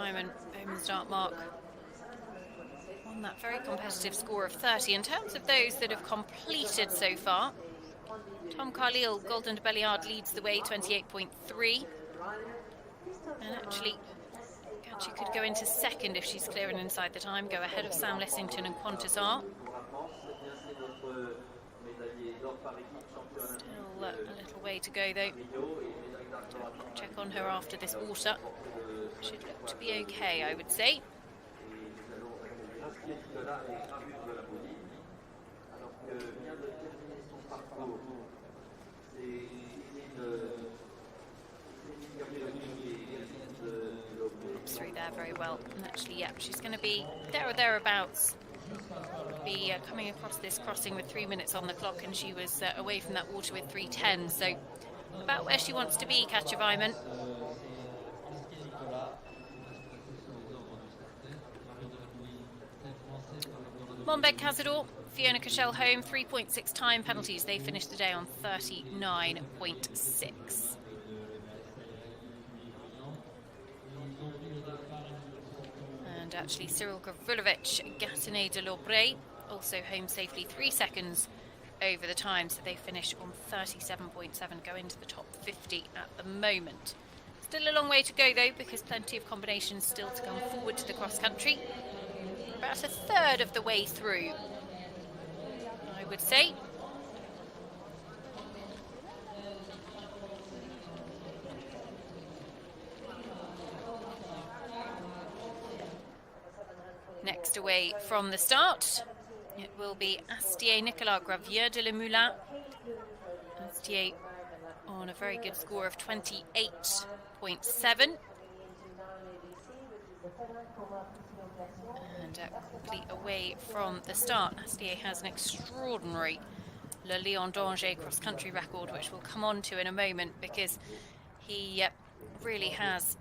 And Bowman's dark mark on that very competitive score of 30. In terms of those that have completed so far, Tom Carlile, Golden de Belliard leads the way, 28.3. And actually, she could go into second if she's clearing inside the time, go ahead of Sam Lessington and Qantas R. Still a little way to go though. Check on her after this water. Should look to be okay, I would say. Through there very well, and actually, yeah, she's going to be there or thereabouts. Be coming across this crossing with 3 minutes on the clock, and she was away from that water with 3:10, so about where she wants to be, Katja Weimann. Monbeg Cazador, Fiona Cashel home, 3.6 time penalties. They finished the day on 39.6. And actually Cyril Gavrilovic, Gatineau de l'Aubraye, also home safely, 3 seconds over the time, so they finish on 37.7, go into the top 50 at the moment. Still a long way to go though, because plenty of combinations still to come forward to the cross country. About a third of the way through, I would say. Next away from the start, it will be Astier Nicolas Gravier de la Moulin. Astier on a very good score of 28.7. And quickly away from the start, Astier has an extraordinary Le Lion d'Angers cross-country record, which we'll come on to in a moment, because he really has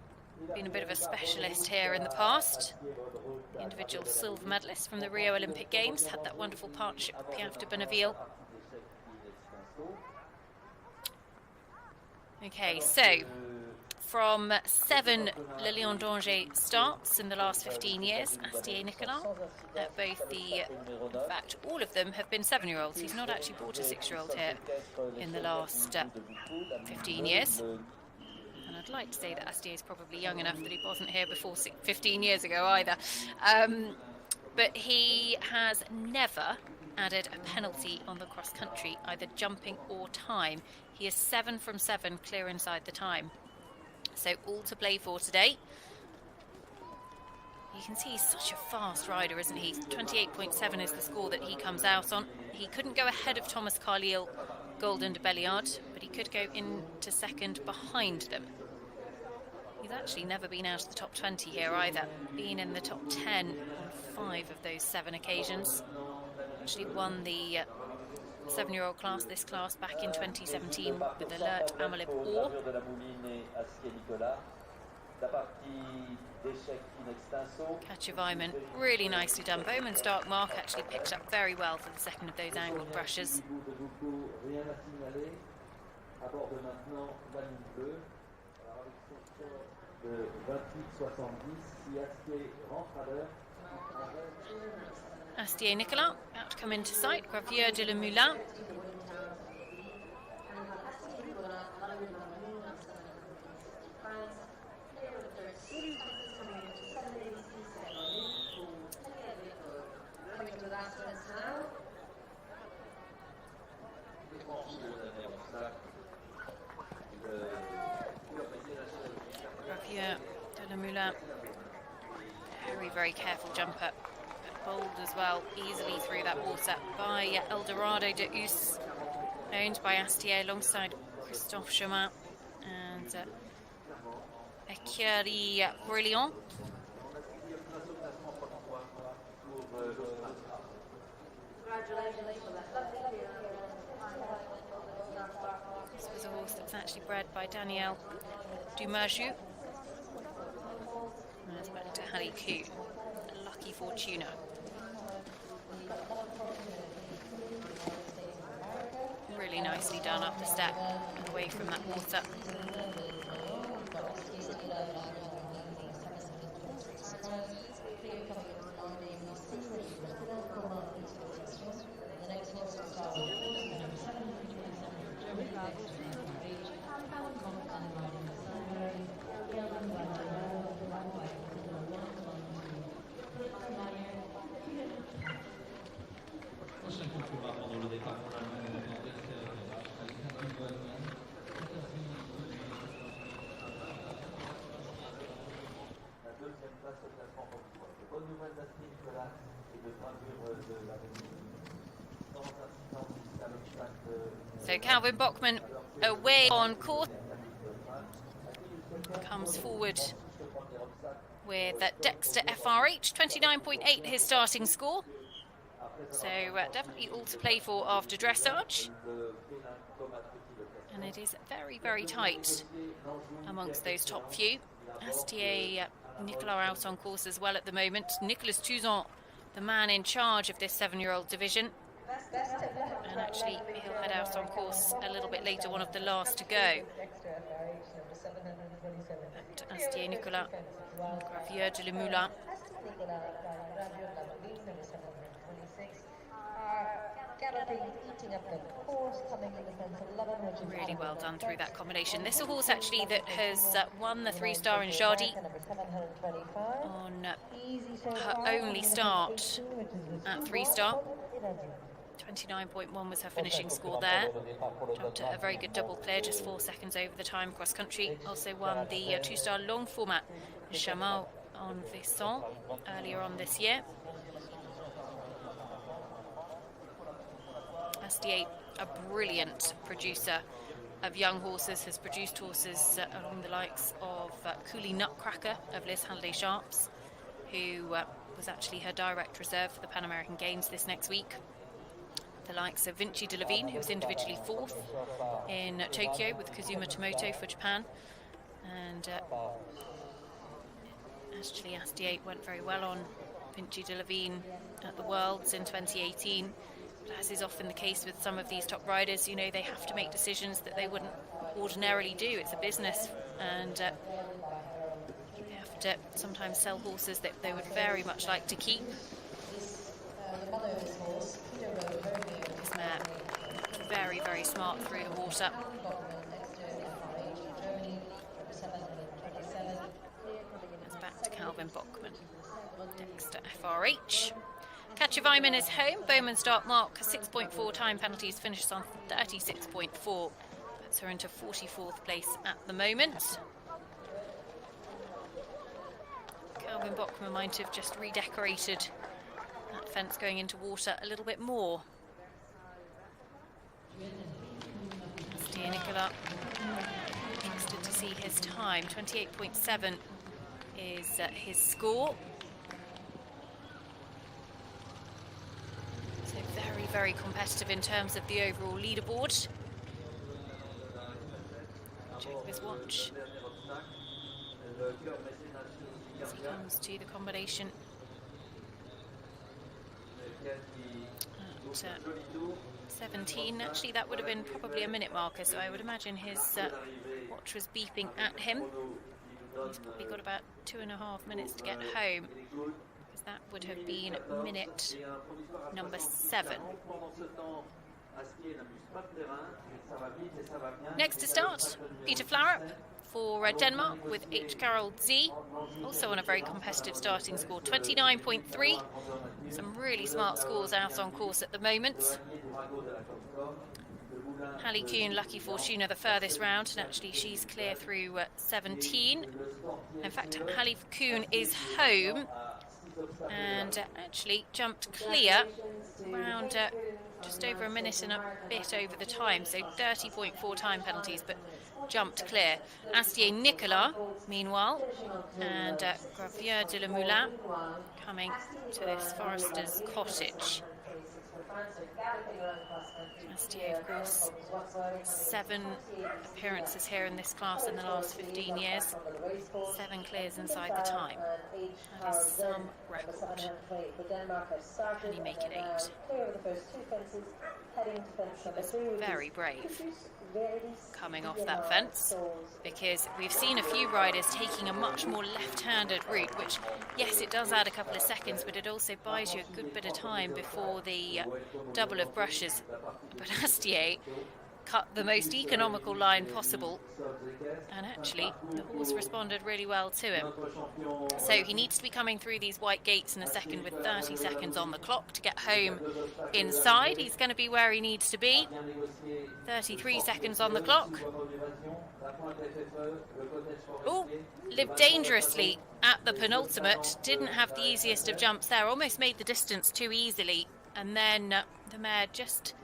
been a bit of a specialist here in the past. The individual silver medalist from the Rio Olympic Games, had that wonderful partnership with Piaf de Bonneville. Okay, so from 7 Le Lion d'Angers starts in the last 15 years, Astier Nicolas, both in fact, all of them have been 7-year-olds. He's not actually brought a 6-year-old here in the last 15 years. And I'd like to say that Astier is probably young enough that he wasn't here before 15 years ago either. But he has never added a penalty on the cross country, either jumping or time. He is 7 from 7 clear inside the time. So all to play for today. You can see he's such a fast rider, isn't he? 28.7 is the score that he comes out on. He couldn't go ahead of Thomas Carlile, Golden de Belliard, but he could go into second behind them. He actually never been out of the top 20 here either. Been in the top 10 on 5 of those 7 occasions. Actually won the 7-year-old class, this class, back in 2017 with Alert Amalib Or. Katja Weimann, really nicely done. Bowman's dark mark actually picked up very well for the second of those angled brushes. Astier Nicolas about to come into sight. Gravier de la Moulin. Gravier de la Moulin. Very careful jumper. Bold as well, easily through that water by Eldorado de Us, owned by Astier alongside Christophe Chemin and Ecurie Brilliant. This was a horse that was actually bred by Danielle Dumarjou. And it's back to Harry Koo. Lucky Fortuna. Really nicely done up the step and away from that water. So Calvin Bachmann away on course, comes forward with Dexter FRH, 29.8 his starting score. So definitely all to play for after dressage. And it is very, very tight amongst those top few. Astier Nicolas out on course as well at the moment. Nicolas Touzon, the man in charge of this 7-year-old division. And actually he'll head out on course a little bit later, one of the last to go. But Astier Nicolas, Gravier de la Moulin. Really well done through that combination. This is a horse actually that has won the 3-star in Jardy on her only start at 3-star. 29.1 was her finishing score there. Jumped a very good double clear, just 4 seconds over the time cross country. Also won the 2-star long format Chameau en Vaisson earlier on this year. Astier, a brilliant producer of young horses, has produced horses along the likes of Cooley Nutcracker of Liz Halliday Sharps, who was actually her direct reserve for the Pan American Games this next week. The likes of Vinci de Levine, who was individually 4th in Tokyo with Kazuma Tomoto for Japan. And actually Astier went very well on Vinci de Levine at the Worlds in 2018. But as is often the case with some of these top riders, you know, they have to make decisions that they wouldn't ordinarily do. It's a business, and they have to sometimes sell horses that they would very much like to keep. This mare, very, very smart through the water. It's back to Calvin Bachmann. Dexter FRH. Katja Weimann is home. Bowman's dark mark, 6.4 time penalties, finishes on 36.4. Puts her into 44th place at the moment. Calvin Bachmann might have just redecorated that fence going into water a little bit more. Astier Nicolas kicks interested to see his time. 28.7 is his score. So very, very competitive in terms of the overall leaderboard. Check his watch as he comes to the combination at 17. Actually, that would have been probably a minute marker, so I would imagine his watch was beeping at him. He's probably got about 2.5 minutes to get home, because that would have been minute number 7. Next to start, Peter Flaurup for Denmark with H. Carol Z, also on a very competitive starting score, 29.3. Some really smart scores out on course at the moment. Hallie Kuhn, Lucky Fortuna, the furthest round, and actually she's clear through 17. In fact, Hallie Kuhn is home and actually jumped clear around just over a minute and a bit over the time, so 30.4 time penalties, but jumped clear. Astier Nicolas, meanwhile, and Gravier de la Moulin coming to this Forester's Cottage. Astier, of course, 7 appearances here in this class in the last 15 years. 7 clears inside the time. That is some record. Can he make it 8? He was very brave coming off that fence, because we've seen a few riders taking a much more left-handed route, which, yes, it does add a couple of seconds, but it also buys you a good bit of time before the double of brushes. But Astier cut the most economical line possible, and actually the horse responded really well to him. So he needs to be coming through these white gates in a second with 30 seconds on the clock to get home inside. He's going to be where he needs to be. 33 seconds on the clock. Oh, lived dangerously at the penultimate. Didn't have the easiest of jumps there. Almost made the distance too easily, and then the mare just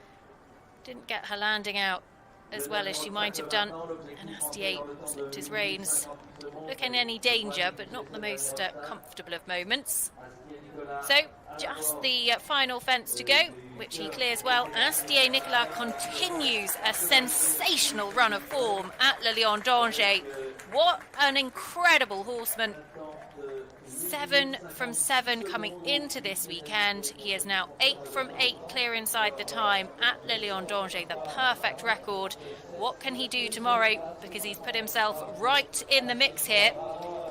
didn't get her landing out as well as she might have done, and Astier slipped his reins. Look in any danger, but not the most comfortable of moments. So just the final fence to go, which he clears well. Astier Nicolas continues a sensational run of form at Le Lion d'Angers. What an incredible horseman. 7 from 7 coming into this weekend. He is now 8 from 8 clear inside the time at Le Lion d'Angers, the perfect record. What can he do tomorrow? Because he's put himself right in the mix here.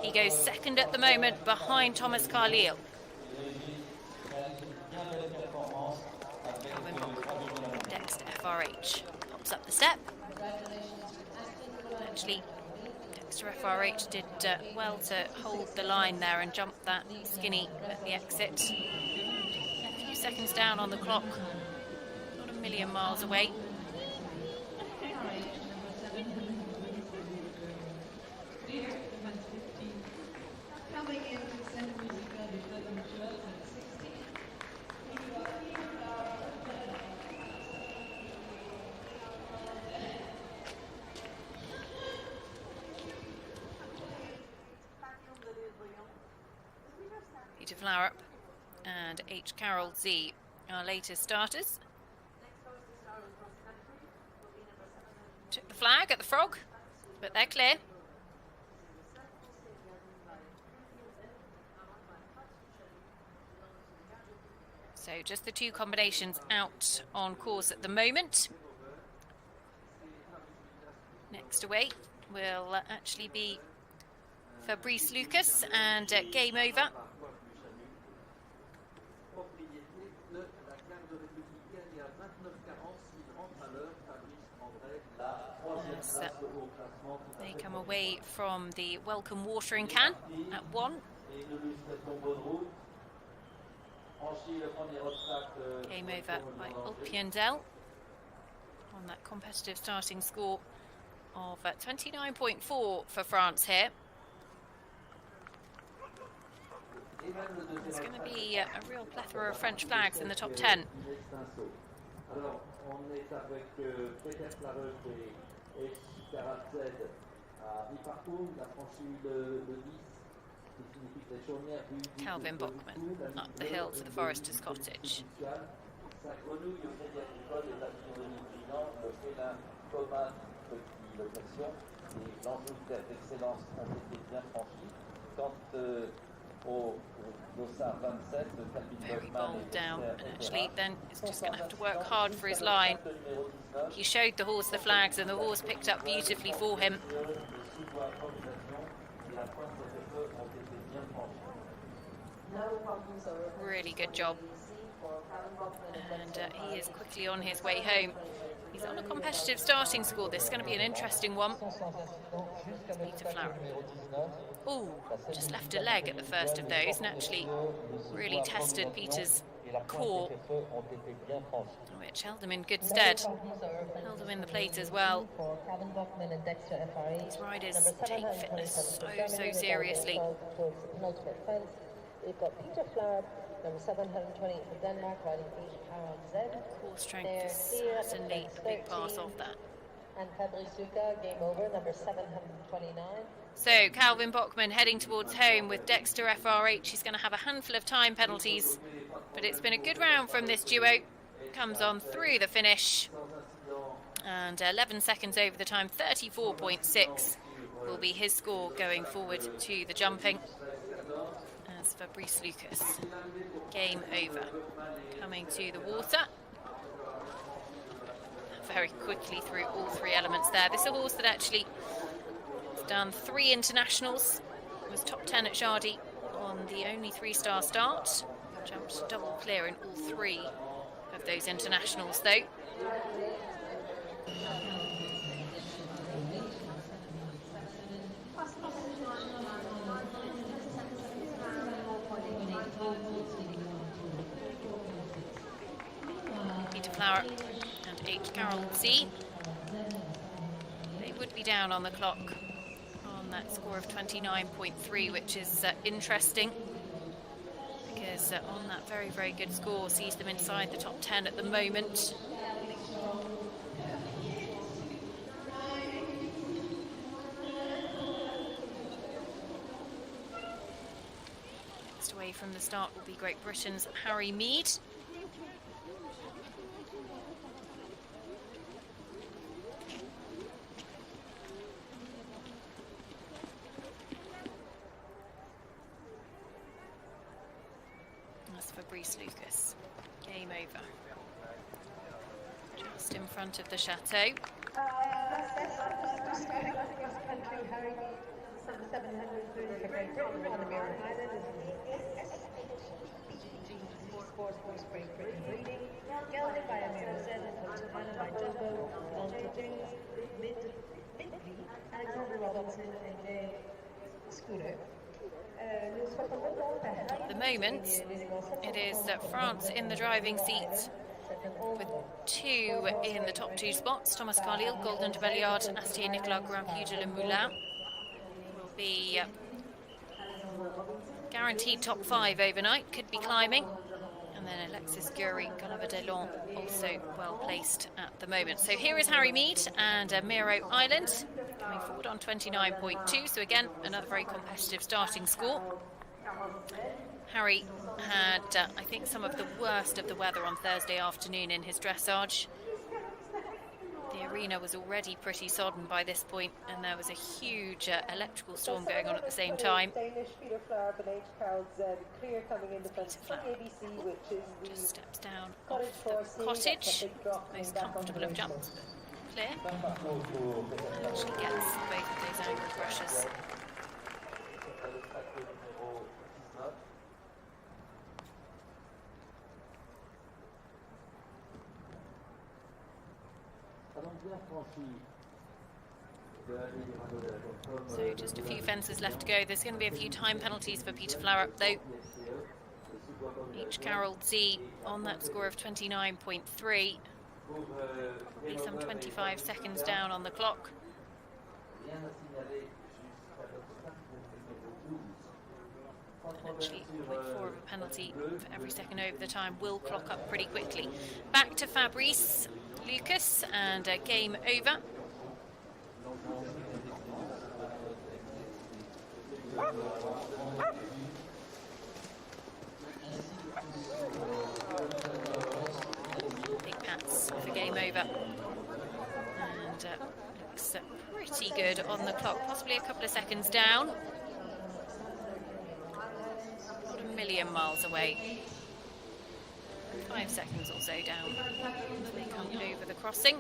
He goes second at the moment behind Thomas Carlyle. Next, FRH pops up the step. Actually, FRH did well to hold the line there and jump that skinny at the exit. A few seconds down on the clock, not a million miles away. Flaurup and H. Carol Z, our latest starters. Took the flag at the frog, but they're clear. So just the 2 combinations out on course at the moment. Next away will actually be Fabrice Lucas and Game Over. They come away from the welcome watering can at 1. Game Over by Ulpiandel on that competitive starting score of 29.4 for France here. There's going to be a real plethora of French flags in the top 10. Calvin Bachmann up the hill to the Forester's Cottage. Sa grenouille au Crédit Agricole est affirmée dominant, le félin commun petit location et l'enjeu d'excellence ont été bien franchis. Quant au dossard 27, Calvin Very Bachmann bold et down, and actually then is just going to have to work hard for his line. He showed the horse the flags and the horse picked up beautifully for him. Really good job. And he is quickly on his way home. He's on a competitive starting score. This is going to be an interesting one. Peter Flower. Oh, just left a leg at the first of those and actually really tested Peter's core, which held him in good stead. Held him in the plate as well. These riders take fitness so seriously. We've got Peter Flower, number 720 for Denmark, riding 8 Harold Z. Core strength is certainly a big part of that. And Fabrice Luca, game over, number 729. So Calvin Bachmann heading towards home with Dexter FRH. He's going to have a handful of time penalties, but it's been a good round from this duo. Comes on through the finish, and 11 seconds over the time, 34.6 will be his score going forward to the jumping. As Fabrice Lucas, game over. Coming to the water. Very quickly through all three elements there. This is a horse that actually has done 3 internationals. Was top 10 at Jardy on the only 3-star start. Jumped double clear in all 3 of those internationals though. Peter Flower and H. Carol C. They would be down on the clock on that score of 29.3, which is interesting because on that very good score sees them inside the top 10 at the moment. Next away from the start will be Great Britain's Harry Mead. Fabrice Lucas. Game over. Just in front of the chateau. At the moment, it is France in the driving seat with 2 in the top 2 spots. Thomas Carlyle, Golden de Belliard, Astier, Nicolas, Grand Puy de la Moulin will be guaranteed top 5 overnight, could be climbing. And then Alexis Gury, Gulliver Delon also well placed at the moment. So here is Harry Mead and Miro Island coming forward on 29.2. So again, another very competitive starting score. Harry had, I think, some of the worst of the weather on Thursday afternoon in his dressage. The arena was already pretty sodden by this point, and there was a huge electrical storm going on at the same time. Peter Flower just steps down off the cottage. Most comfortable of jumps. Clear. Actually gets both of those angle brushes. So just a few fences left to go. There's going to be a few time penalties for Peter Flower though. H. Carol Z on that score of 29.3. Probably some 25 seconds down on the clock. Actually, 0.4 of a penalty for every second over the time will clock up pretty quickly. Back to Fabrice Lucas and game over. Big pats for game over. And looks pretty good on the clock, possibly a couple of seconds down. Not a million miles away. 5 seconds or so down as they come over the crossing.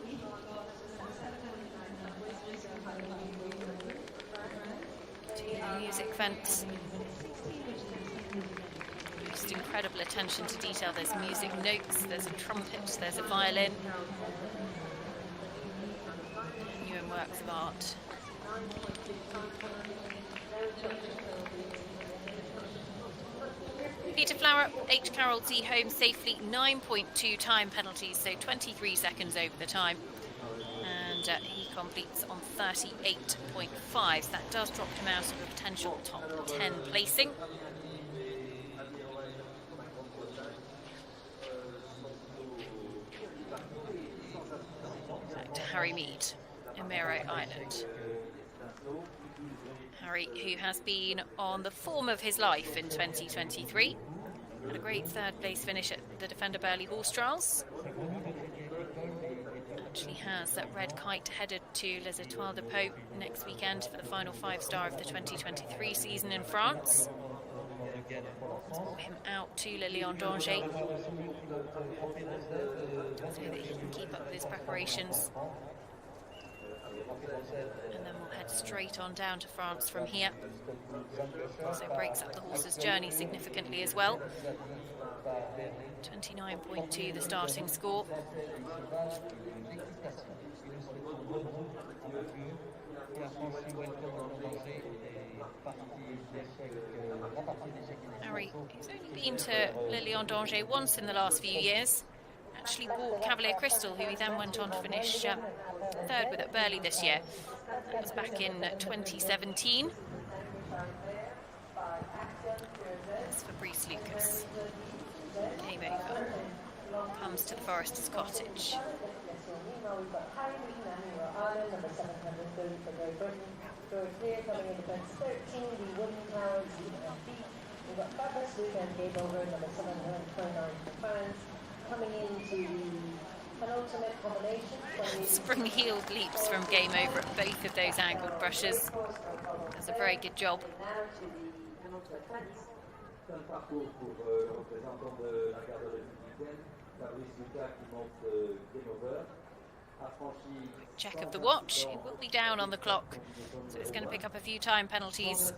To the music fence. Just incredible attention to detail. There's music notes, there's a trumpet, there's a violin. Genuine works of art. Peter Flower, H. Carroll Z home safely, 9.2 time penalties, so 23 seconds over the time. And he completes on 38.5, so that does drop him out of a potential top 10 placing. Back to Harry Mead, Emero Island. Harry, who has been on the form of his life in 2023. Had a great third place finish at the Defender Burley Horse Trials. Actually has that red kite headed to Les Etoiles de Pau next weekend for the final 5-star of the 2023 season in France. Brought him out to Le Lion d'Angers so that he can keep up with his preparations. And then we'll head straight on down to France from here. So it breaks up the horse's journey significantly as well. 29.2 the starting score. Harry, he's only been to Le Lion d'Angers once in the last few years. Actually bought Cavalier Crystal, who he then went on to finish third with at Burley this year. That was back in 2017. That's Fabrice Lucas. Game over. Comes to the Forester's Cottage. Coming into the penultimate combination. Spring-heeled leaps from game over at both of those angled brushes. That's a very good job. Check of the watch. It will be down on the clock, so it's going to pick up a few time penalties.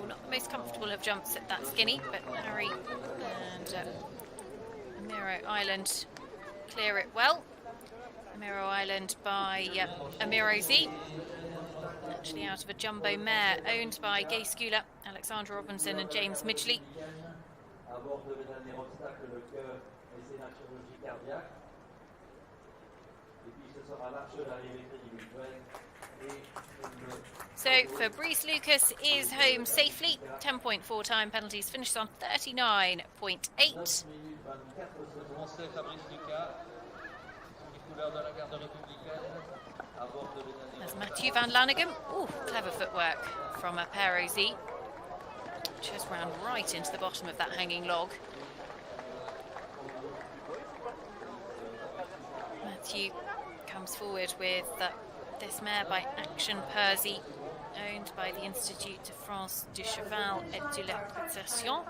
Not the most comfortable of jumps at that skinny, but Harry and Emero Island clear it well. Emero Island by Emero Z. Actually out of a jumbo mare owned by Gay Skula, Alexandra Robinson and James Midgley. So Fabrice Lucas is home safely. 10.4 time penalties, finished on 39.8. There's Matthew Van Lanagan. Ooh, clever footwork from a Pero Z. Just round right into the bottom of that hanging log. Matthew comes forward with this mare by Action Percy, owned by the Institut de France du Cheval et de l'Equitation.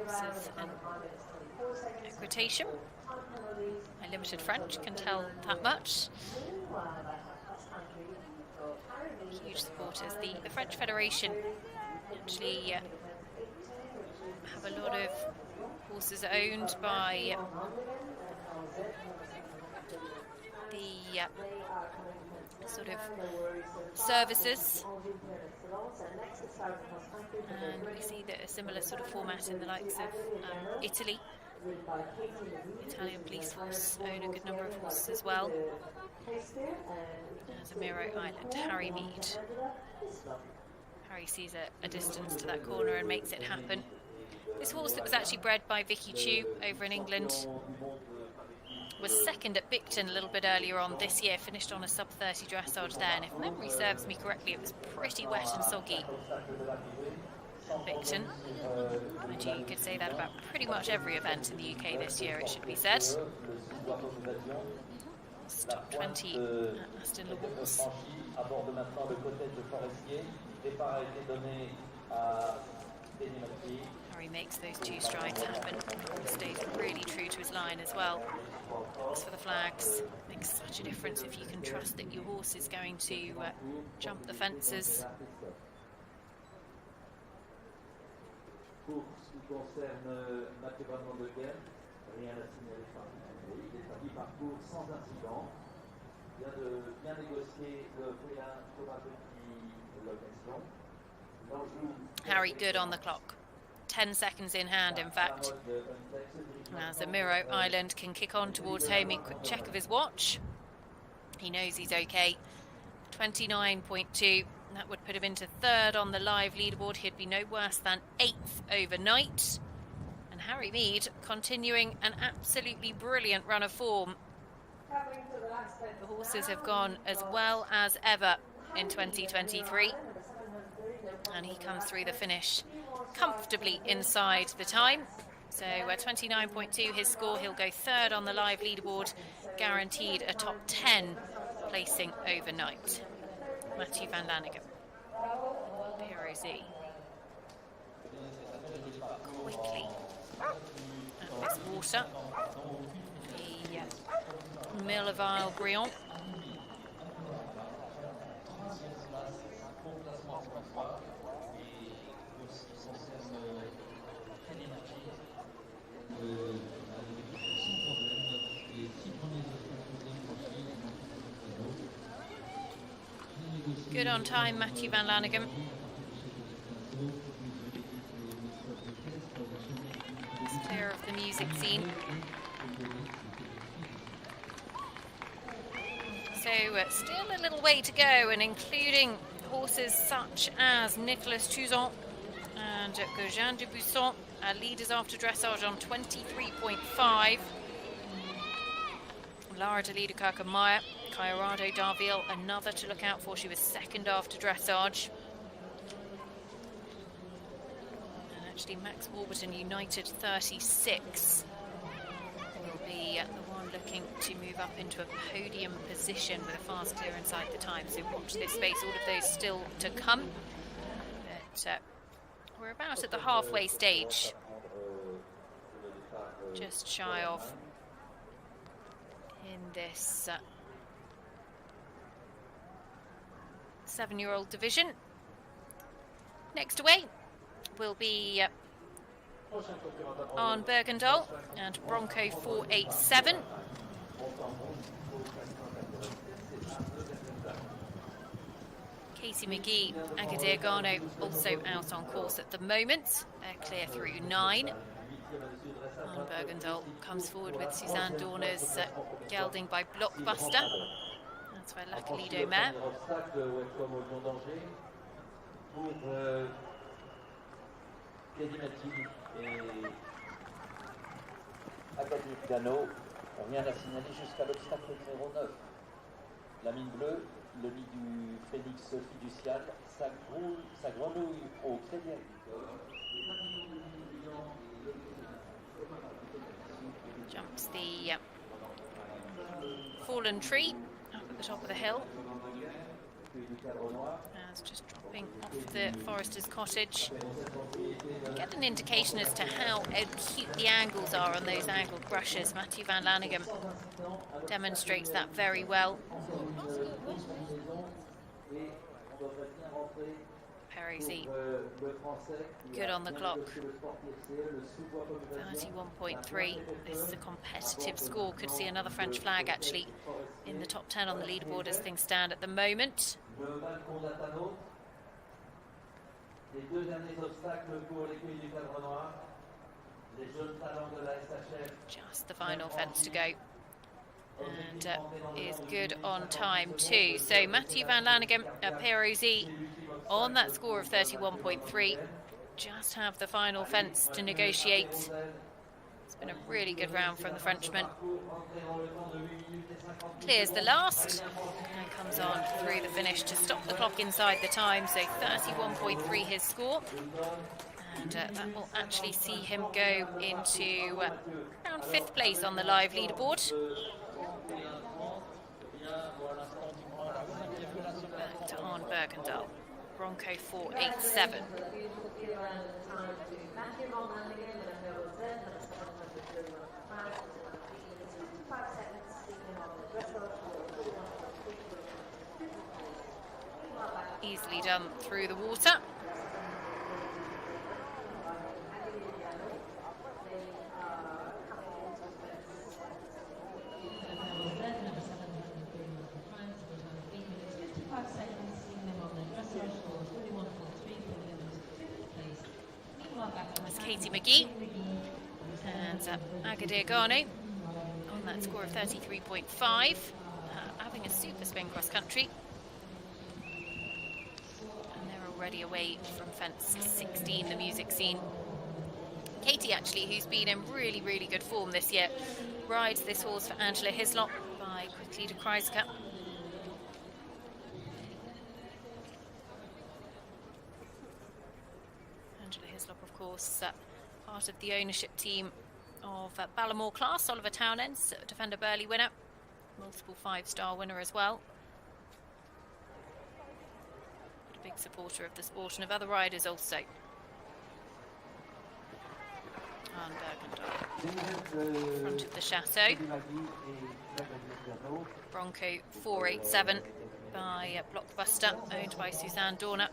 This is an equitation. My limited French can tell that much. Huge supporters. The French Federation actually have a lot of horses owned by the sort of services, and we see that a similar sort of format in the likes of Italy. The Italian police force own a good number of horses as well. There's Emero Island, Harry Mead. Harry sees a distance to that corner and makes it happen. This horse that was actually bred by Vicky Chu over in England was second at Bicton a little bit earlier on this year, finished on a sub-30 dressage there, and if memory serves me correctly, it was pretty wet and soggy at Bicton. And you could say that about pretty much every event in the UK this year, it should be said. Top 20 at Aston Lawrence. Harry makes those two strides happen. Stays really true to his line as well. As for the flags, it makes such a difference if you can trust that your horse is going to jump the fences. Harry good on the clock. 10 seconds in hand, in fact. Now Zamiro Island can kick on towards home in quick check of his watch. He knows he's okay. 29.2. That would put him into third on the live leaderboard. He'd be no worse than 8th overnight. And Harry Mead continuing an absolutely brilliant run of form. The horses have gone as well as ever in 2023. And he comes through the finish comfortably inside the time. So 29.2 his score. He'll go third on the live leaderboard, guaranteed a top 10 placing overnight. Matthew Van Lanigan. Pirozzi. Quickly at this water. The Millerville Briand. Good on time, Matthew Van Lanigan. He's clear of the music scene. So still a little way to go, and including horses such as Nicolas Touzon and Gaujin de Busson, leaders after dressage on 23.5. Lara de Liederkerken-Meyer, Colorado Darville, another to look out for. She was second after dressage. And actually Max Warburton, United 36, will be the one looking to move up into a podium position with a fast clear inside the time. So watch this space, all of those still to come. But we're about at the halfway stage. Just shy of in this 7-year-old division. Next away will be on Bergendal and Bronco 487. Casey McGee, Agadir Garno also out on course at the moment. They're clear through 9. On Bergendal comes forward with Suzanne Dorner's gelding by Blockbuster. That's where luckily Domer. On vient la signaler jusqu'à l'obstacle numéro 9. La mine bleue, le nid du phénix fiducial, sa grenouille au crédit agricole. Jumps the fallen tree up at the top of the hill. As just dropping off the forester's cottage. Get an indication as to how acute the angles are on those angled brushes. Matthew Van Lanigan demonstrates that very well. Pirozzi, good on the clock. 31.3. This is a competitive score. Could see another French flag actually in the top 10 on the leaderboard as things stand at the moment. Just the final fence to go. and is good on time too. So Matthew Van Lanigan, PROZ, on that score of 31.3, just have the final fence to negotiate. It's been a really good round from the Frenchman. Clears the last and comes on through the finish to stop the clock inside the time, so 31.3 his score. And that will actually see him go into around 5th place on the live leaderboard. Back to Arne Bergendahl, Bronco 487. Easily done through the water. That's Katie McGee and Agadir Gano on that score of 33.5, having a super spin cross country. And they're already away from fence 16, the music scene. Katie, actually, who's been in really, really good form this year, rides this horse for Angela Hislop by Quickly de Kreiska. Angela Hislop, of course, part of the ownership team of Ballamore class. Oliver Townend's Defender Burley winner, multiple 5-star winner as well. But a big supporter of the sport and of other riders also. Arne Bergendahl, front of the Chateau. Bronco 487 by Blockbuster, owned by Suzanne Dorner.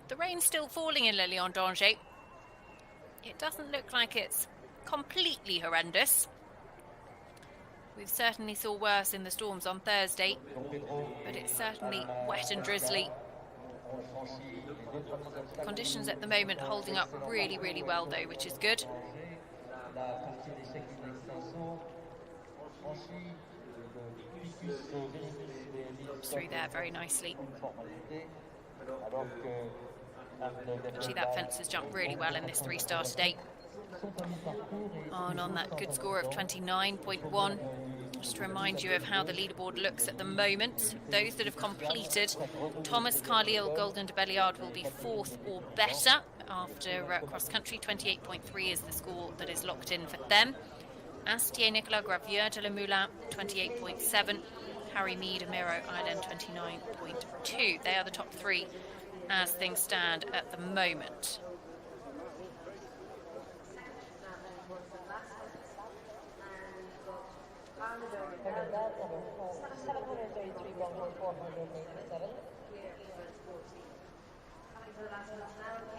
The rain's still falling in Le Lion d'Angers. It doesn't look like it's completely horrendous. We've certainly saw worse in the storms on Thursday, but it's certainly wet and drizzly. Conditions at the moment holding up really, really well though, which is good. Through there very nicely. Actually, that fence has jumped really well in this 3-star today. On that good score of 29.1. Just to remind you of how the leaderboard looks at the moment. Those that have completed, Thomas Carlyle Golden de Belliard will be 4th or better after cross country. 28.3 is the score that is locked in for them. Astier Nicolas Gravier de la Moulin 28.7. Harry Mead and Miro Island 29.2. They are the top 3 as things stand at the moment.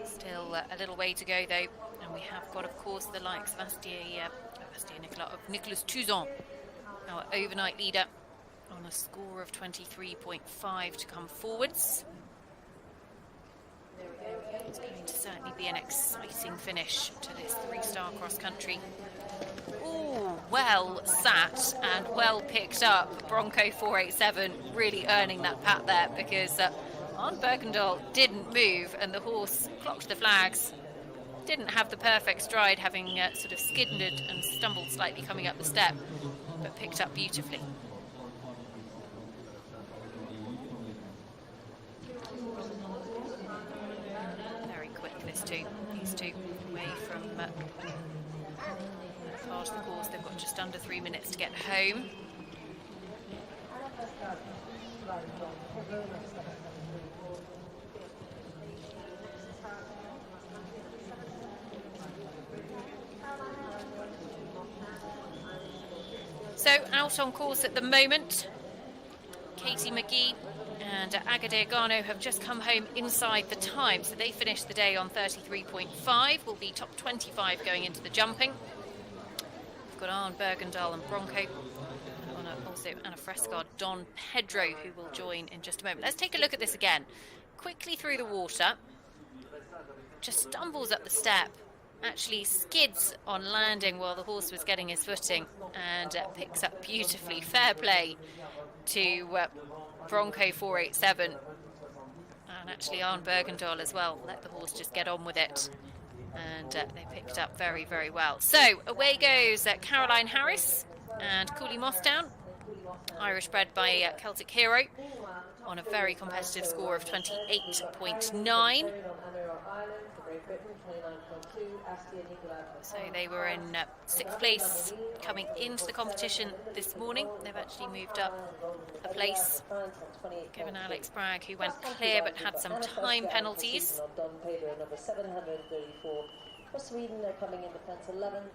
Still a little way to go though, and we have got, of course, the likes of Astier Nicolas, of Nicolas Touzon, our overnight leader, on a score of 23.5 to come forwards. It's going to certainly be an exciting finish to this 3-star cross country. Ooh, well sat and well picked up. Bronco 487 really earning that pat there, because Arne Bergendahl didn't move and the horse clocked the flags. Didn't have the perfect stride, having sort of skidded and stumbled slightly coming up the step, but picked up beautifully. Very quick, these two away from part of the course. They've got just under 3 minutes to get home. So out on course at the moment, Katie McGee and Agadir Gano have just come home inside the time, so they finished the day on 33.5. Will be top 25 going into the jumping. We've got Arne Bergendahl and Bronco, and also Ana Frescard, Don Pedro, who will join in just a moment. Let's take a look at this again. Quickly through the water, just stumbles up the step, actually skids on landing while the horse was getting his footing, and picks up beautifully. Fair play to Bronco 487, and actually Arne Bergendahl as well. Let the horse just get on with it, and they picked up very, very well. So away goes Caroline Harris and Cooley Mostown, Irish bred by Celtic Hero, on a very competitive score of 28.9. So they were in 6th place coming into the competition this morning. They've actually moved up a place, given Alex Bragg, who went clear but had some time penalties. For Sweden, they're coming in defence 11.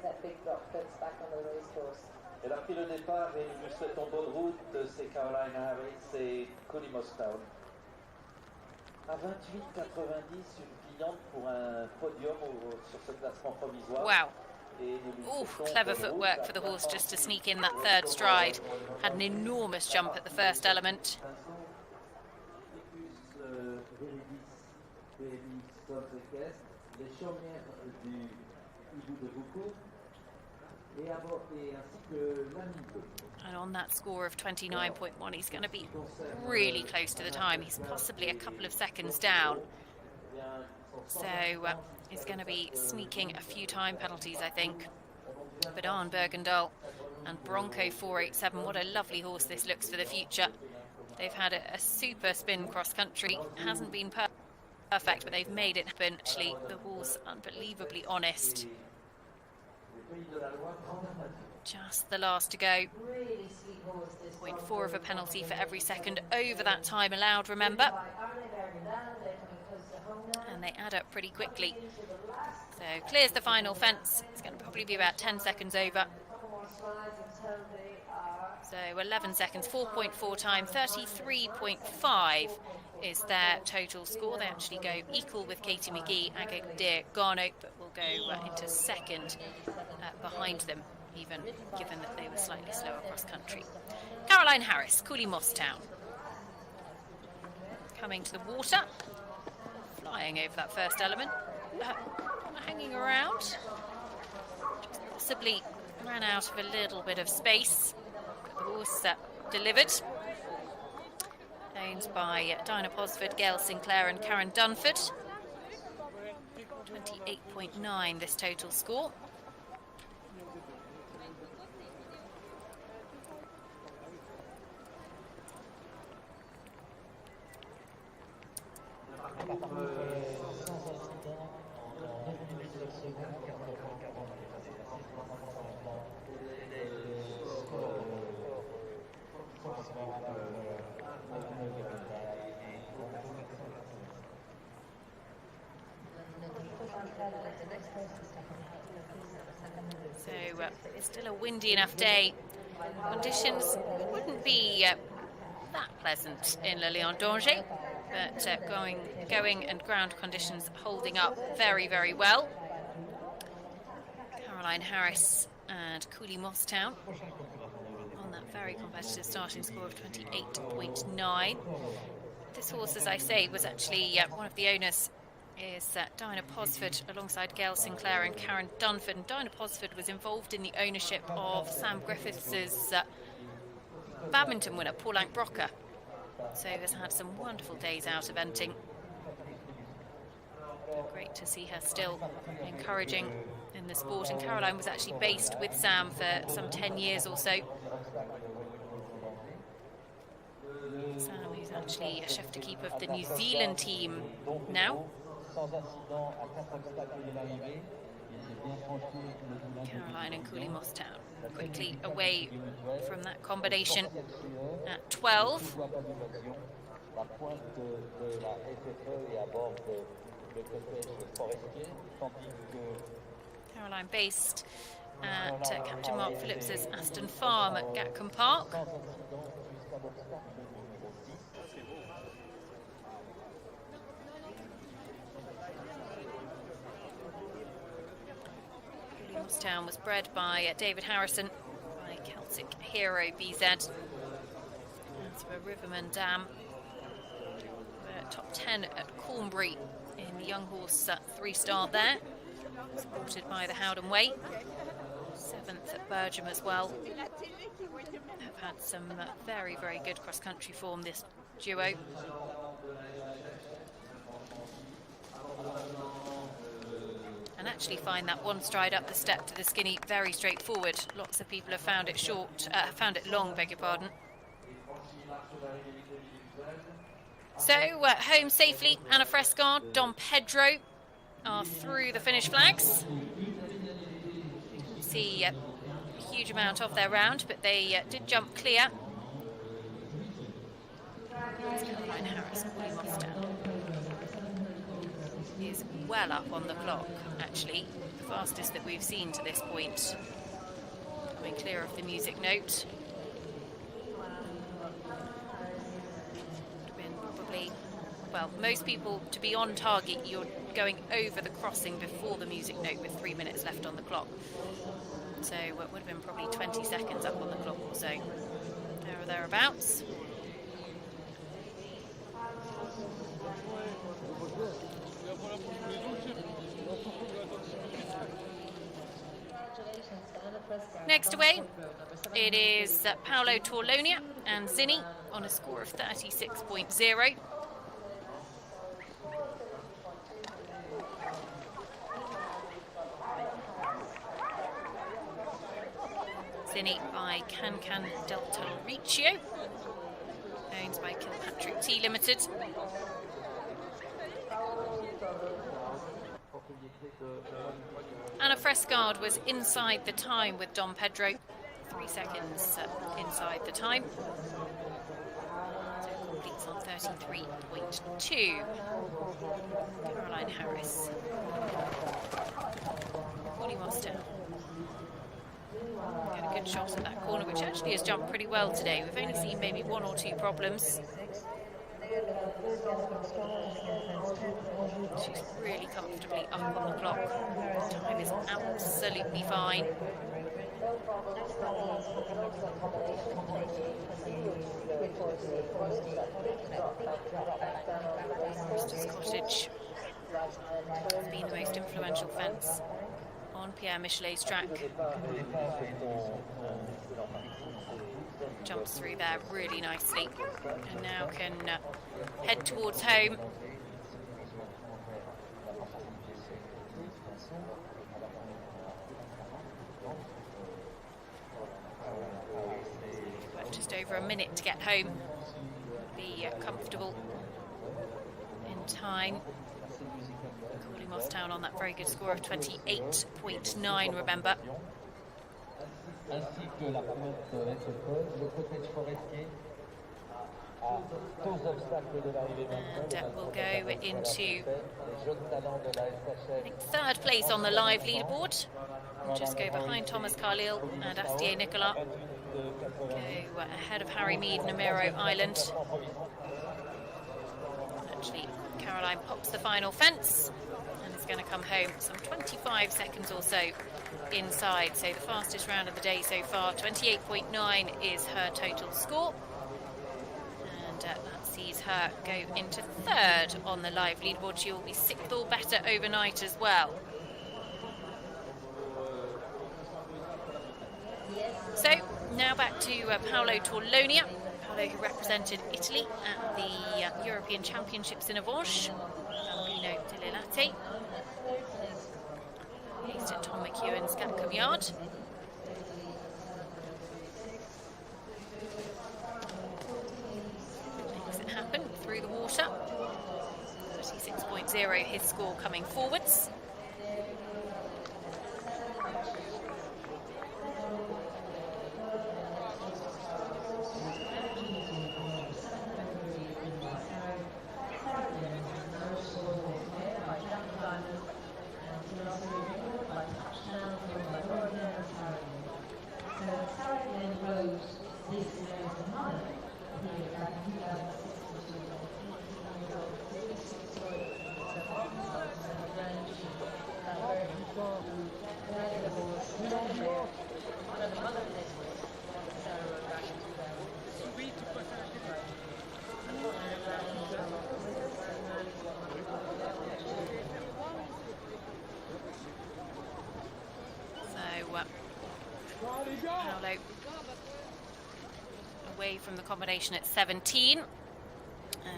That big drop puts back on the racehorse. Elle a pris le départ et nous lui souhaitons bonne route. C'est Caroline Harris et Cooley Mostown. À 28,90, suffisante pour un podium sur ce classement provisoire. Wow. Ooh, clever footwork for the horse just to sneak in that third stride. Had an enormous jump at the first element. And on that score of 29.1, he's going to be really close to the time. He's possibly a couple of seconds down. So he's going to be sneaking a few time penalties, I think. But Arne Bergendahl and Bronco 487, what a lovely horse this looks for the future. They've had a super spin cross country. Hasn't been perfect, but they've made it happen. Actually, the horse unbelievably honest. Just the last to go. 0.4 of a penalty for every second over that time allowed, remember. And they add up pretty quickly. So clears the final fence. It's going to probably be about 10 seconds over. So 11 seconds, 4.4 time, 33.5 is their total score. They actually go equal with Katie McGee, Agadir Gano, but will go into second behind them, even given that they were slightly slower cross country. Caroline Harris, Cooley Mostown, coming to the water, flying over that first element, hanging around, just possibly ran out of a little bit of space. The horse delivered. Owned by Dinah Posford, Gail Sinclair and Karen Dunford. 28.9 this total score. So it's still a windy enough day. Conditions wouldn't be that pleasant in Le Lion d'Angers, but going and ground conditions holding up very, very well. Caroline Harris and Cooley Mostown on that very competitive starting score of 28.9. This horse, as I say, was actually one of the owners is Dinah Posford alongside Gail Sinclair and Karen Dunford. And Dinah Posford was involved in the ownership of Sam Griffiths' badminton winner, Paul Ank-Brocker. So has had some wonderful days out eventing. Great to see her still encouraging in the sport. And Caroline was actually based with Sam for some 10 years or so. Sam, who's actually a chef de keep of the New Zealand team now. Caroline and Cooley Mostown quickly away from that combination at 12. Caroline based at Captain Mark Phillips's Aston Farm at Gatcombe Park. Town was bred by David Harrison, by Celtic Hero BZ. That's for Riverman Dam. Top 10 at Cornbury in the young horse 3-star there, supported by the Howden Way. 7th at Bergham as well. Have had some very, very good cross-country form, this duo. And actually find that one stride up the step to the skinny very straightforward. Lots of people have found it short, found it long, beg your pardon. So, home safely, Anna Frescard, Dom Pedro are through the finish flags. You see a huge amount of their round, but they did jump clear. Caroline Harris, Willie Mostown is well up on the clock, actually. The fastest that we've seen to this point. Coming clear of the music note. Well, most people, to be on target, you're going over the crossing before the music note with 3 minutes left on the clock. So it would have been probably 20 seconds up on the clock or so. There or thereabouts. Next away, it is Paolo Torlonia and Zinni on a score of 36.0. Zinni by Can Delta Riccio, owned by Kilpatrick Tea Limited. Anna Frescard was inside the time with Dom Pedro, 3 seconds inside the time. So completes on 33.2. Caroline Harris. Willie Mostown. Get a good shot at that corner, which actually has jumped pretty well today. We've only seen maybe 1 or 2 problems. She's really comfortably up on the clock. The time is absolutely fine. Brewster's Cottage has been the most influential fence on Pierre Michelet's track. Jumps through there really nicely and now can head towards home. But just over a minute to get home. Be comfortable in time. Willie Mostown on that very good score of 28.9, remember. Ainsi que la pointe Etrefol, le cottage forestier à 2 obstacles de l'arrivée maintenant. And we'll go into, I think, 3rd place on the live leaderboard. We'll just go behind Thomas Carlyle and Astier Nicolas. Go ahead of Harry Mead, Namiro Island. Actually, Caroline pops the final fence and is going to come home some 25 seconds or so inside. So the fastest round of the day so far, 28.9 is her total score. And that sees her go into 3rd on the live leaderboard. She will be 6th or better overnight as well. So now back to Paolo Torlonia. Paolo, who represented Italy at the European Championships in Avranches. Bambino Delelate. Based at Tom McEwen's Gatcombe Yard. Makes it happen through the water. 36.0 his score coming forwards. Paolo away from the combination at 17.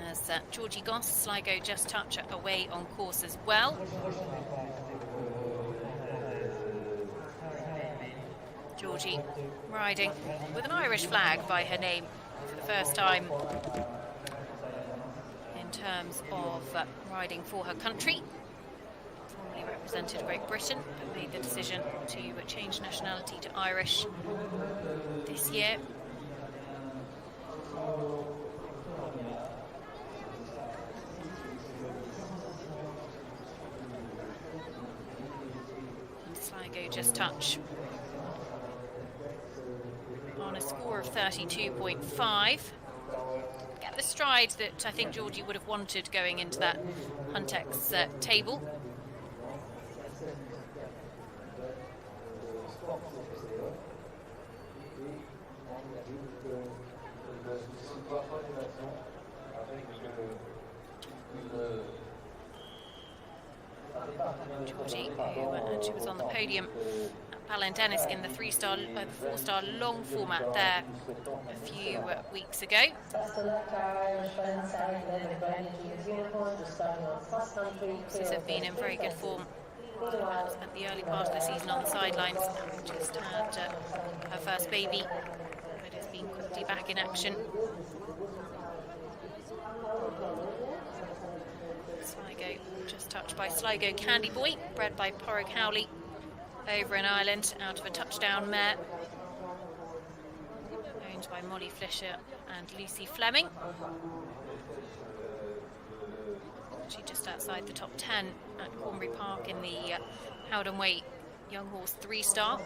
As Georgie Goss, Sligo Just Touch away on course as well. Georgie riding with an Irish flag by her name for the first time in terms of riding for her country. Formerly represented Great Britain, but made the decision to change nationality to Irish this year. Sligo Just Touch on a score of 32.5. Get the stride that I think Georgie would have wanted going into that Huntex table. Georgie, who she was on the podium at Ballindennis in the four-star long format there a few weeks ago. Horses have been in very good form. Spent the early part of the season on the sidelines. Just had her first baby, but has been quickly back in action. Sligo Just Touched by Sligo Candy Boy, bred by Porrick Howley over in Ireland, out of a touchdown mare owned by Molly Fisher and Lucy Fleming. She just outside the top 10 at Cornbury Park in the Howden Weight Young Horse 3-star.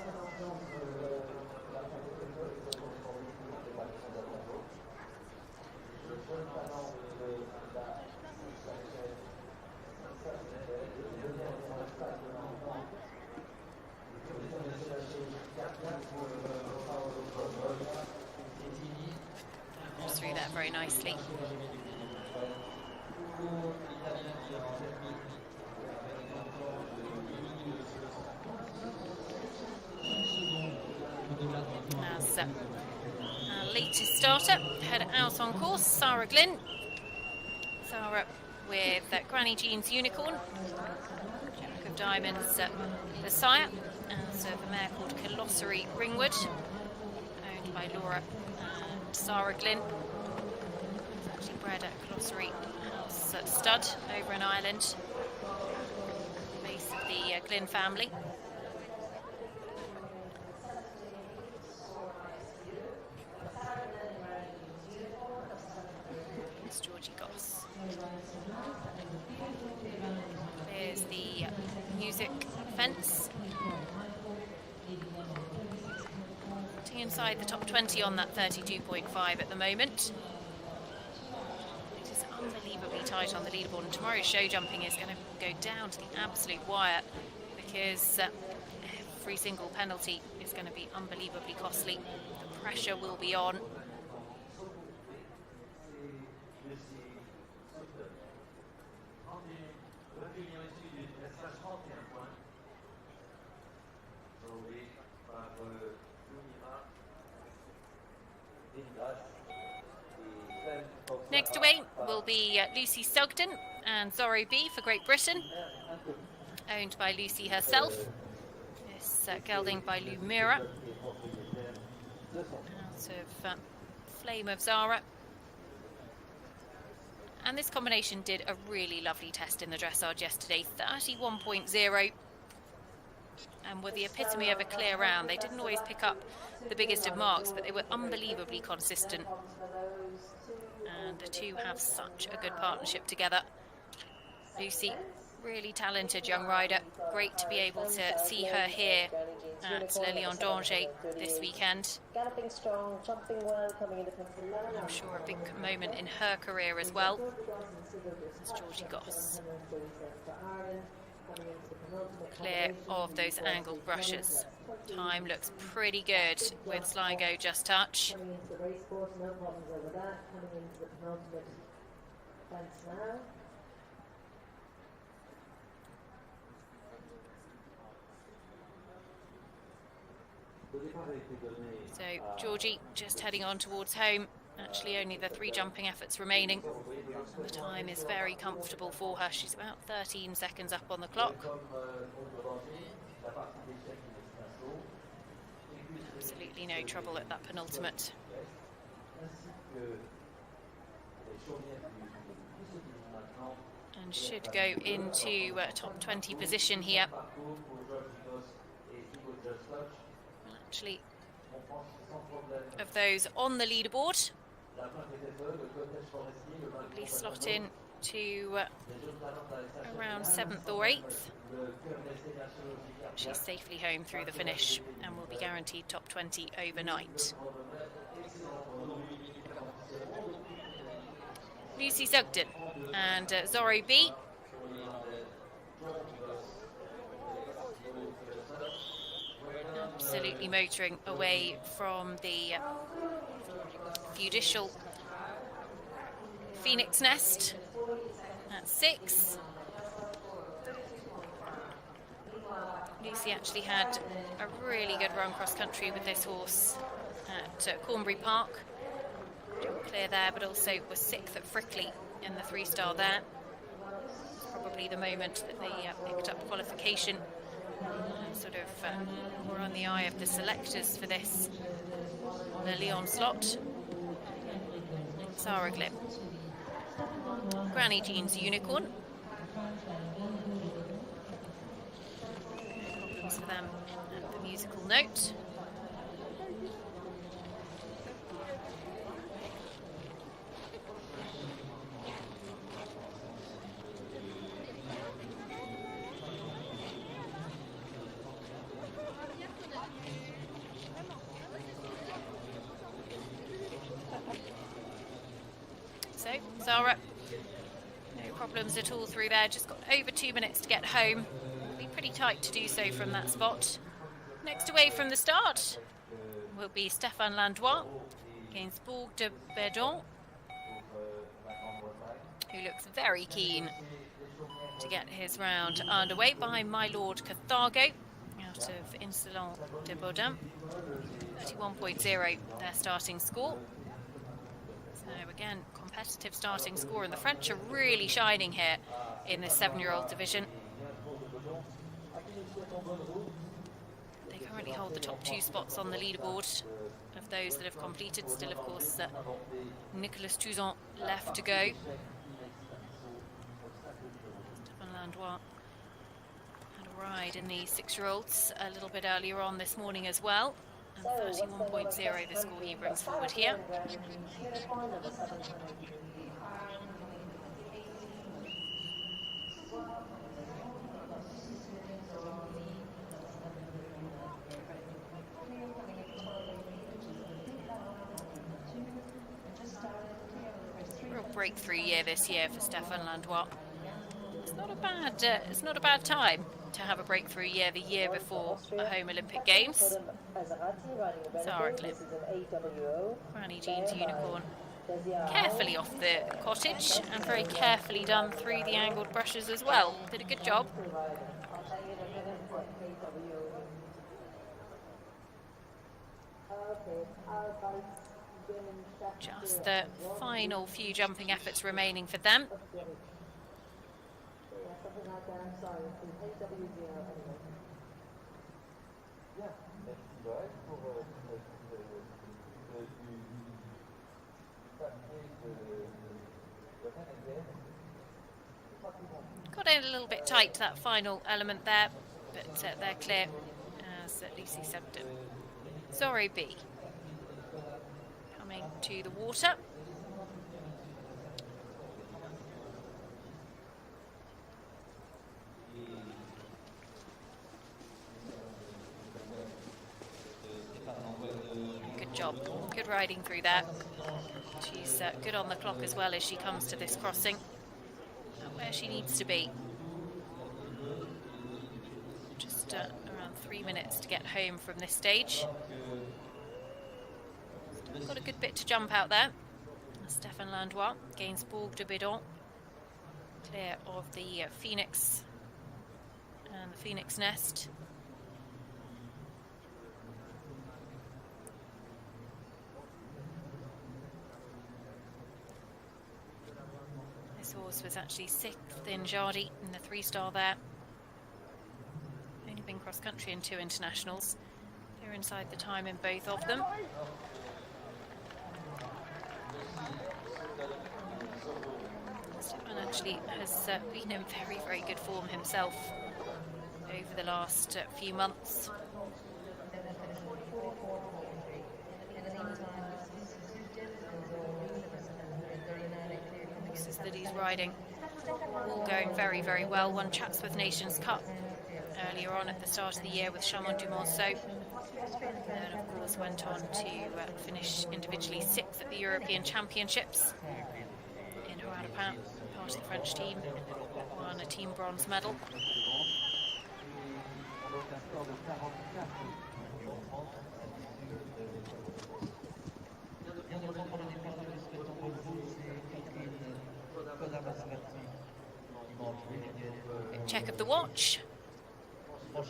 Through that very nicely. As our latest starter head out on course, Sarah Glynn. Sarah with Granny Jean's Unicorn, Jack of Diamonds, the sire, and a mare called Colossery Ringwood, owned by Laura and Sarah Glynn. It's actually bred at Colossery House Stud over in Ireland, base of the Glynn family. It's Georgie Goss. There's the music fence. Sitting inside the top 20 on that 32.5 at the moment. It is unbelievably tight on the leaderboard, and tomorrow's show jumping is going to go down to the absolute wire, because every single penalty is going to be unbelievably costly. The pressure will be on. Next away will be Lucy Sugden and Zorro B for Great Britain, owned by Lucy herself. This gelding by Lou Mira, out of Flame of Zara. And this combination did a really lovely test in the dressage yesterday, 31.0, and were the epitome of a clear round. They didn't always pick up the biggest of marks, but they were unbelievably consistent. And the two have such a good partnership together. Lucy, really talented young rider. Great to be able to see her here at Le Lion d'Angers this weekend. Galloping strong, jumping well, coming into I'm sure a big moment in her career as well. It's Georgie Goss. Clear of those angled brushes. Time looks pretty good with Sligo Just Touch. Coming into the race course, no problems over that. Coming into the penultimate fence now. So Georgie just heading on towards home. Actually only the 3 jumping efforts remaining. The time is very comfortable for her. She's about 13 seconds up on the clock. Absolutely no trouble at that penultimate. And should go into top 20 position here. Actually, of those on the leaderboard, probably slot in to around 7th or 8th. She's safely home through the finish and will be guaranteed top 20 overnight. Lucy Sugden and Zorro B. Absolutely motoring away from the judicial Phoenix Nest at 6. Lucy actually had a really good run cross country with this horse at Cornbury Park. Didn't clear there, but also was 6th at Frickley in the 3-star there. Probably the moment that they picked up qualification. Sort of more on the eye of the selectors for this. The Leon slot. Sarah Glim. Granny Jean's Unicorn. Problems for them at the musical note. So, Zara, no problems at all through there, just got over 2 minutes to get home. Be pretty tight to do so from that spot. Next away from the start will be Stéphane Landois against Bourg de Bedon, who looks very keen to get his round underway behind My Lord Carthago out of Insolent de Baudin. 31.0 their starting score. So again, competitive starting score, and the French are really shining here in this 7-year-old division. They currently hold the top 2 spots on the leaderboard of those that have completed. Still, of course, Nicolas Touzon left to go. Stéphane Landois had a ride in the 6-year-olds a little bit earlier on this morning as well. And 31.0 the score he brings forward here. Real breakthrough year this year for Stéphane Landois. It's not a bad time to have a breakthrough year the year before a home Olympic Games. Sarah Glim, Granny Jean's Unicorn, carefully off the cottage and very carefully done through the angled brushes as well. Did a good job. Just the final few jumping efforts remaining for them. Got in a little bit tight to that final element there, but they're clear as Lucy Sugden. Zorro B coming to the water. Good job, good riding through that. She's good on the clock as well as she comes to this crossing, where she needs to be. Just around 3 minutes to get home from this stage. Still got a good bit to jump out there. Stéphane Landois gains Bourg de Bedon, clear of the Phoenix and the Phoenix Nest. This horse was actually 6th in Jardy in the 3-star there. Only been cross-country in 2 internationals. They're inside the time in both of them. Stefan actually has been in very, very good form himself over the last few months. Horses that he's riding all going very, very well. Won Chatsworth Nations Cup earlier on at the start of the year with Chamon du Monceau. And of course went on to finish individually 6th at the European Championships in Haut-Alpin, part of the French team. Won a team bronze medal. Check of the watch. As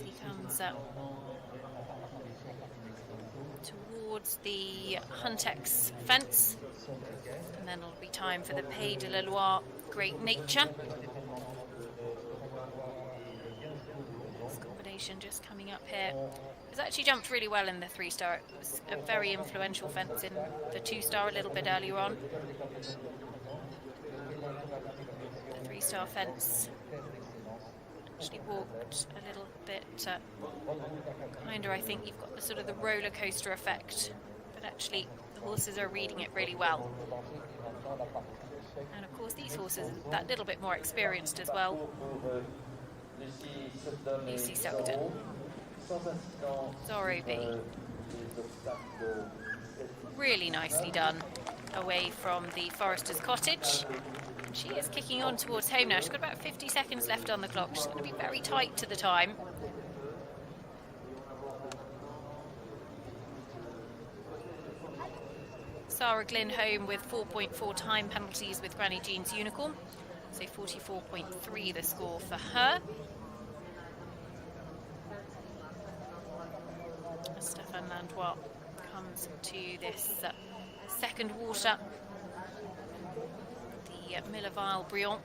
he comes up towards the Huntex fence, and then it'll be time for the Pays de la Loire Great Nature. This combination just coming up here. It's actually jumped really well in the 3-star. It was a very influential fence in the 2-star a little bit earlier on. The 3-star fence actually walked a little bit kinder. I think you've got the sort of the roller coaster effect, but actually the horses are reading it really well. And of course these horses are that little bit more experienced as well. Lucy Sugden, Zoro B. Really nicely done away from the Forester's Cottage. She is kicking on towards home now. She's got about 50 seconds left on the clock. She's going to be very tight to the time. Sarah Glynn home with 4.4 time penalties with Granny Jean's Unicorn. So 44.3 the score for her. Stéphane Landois comes to this second water. Millerville Briand.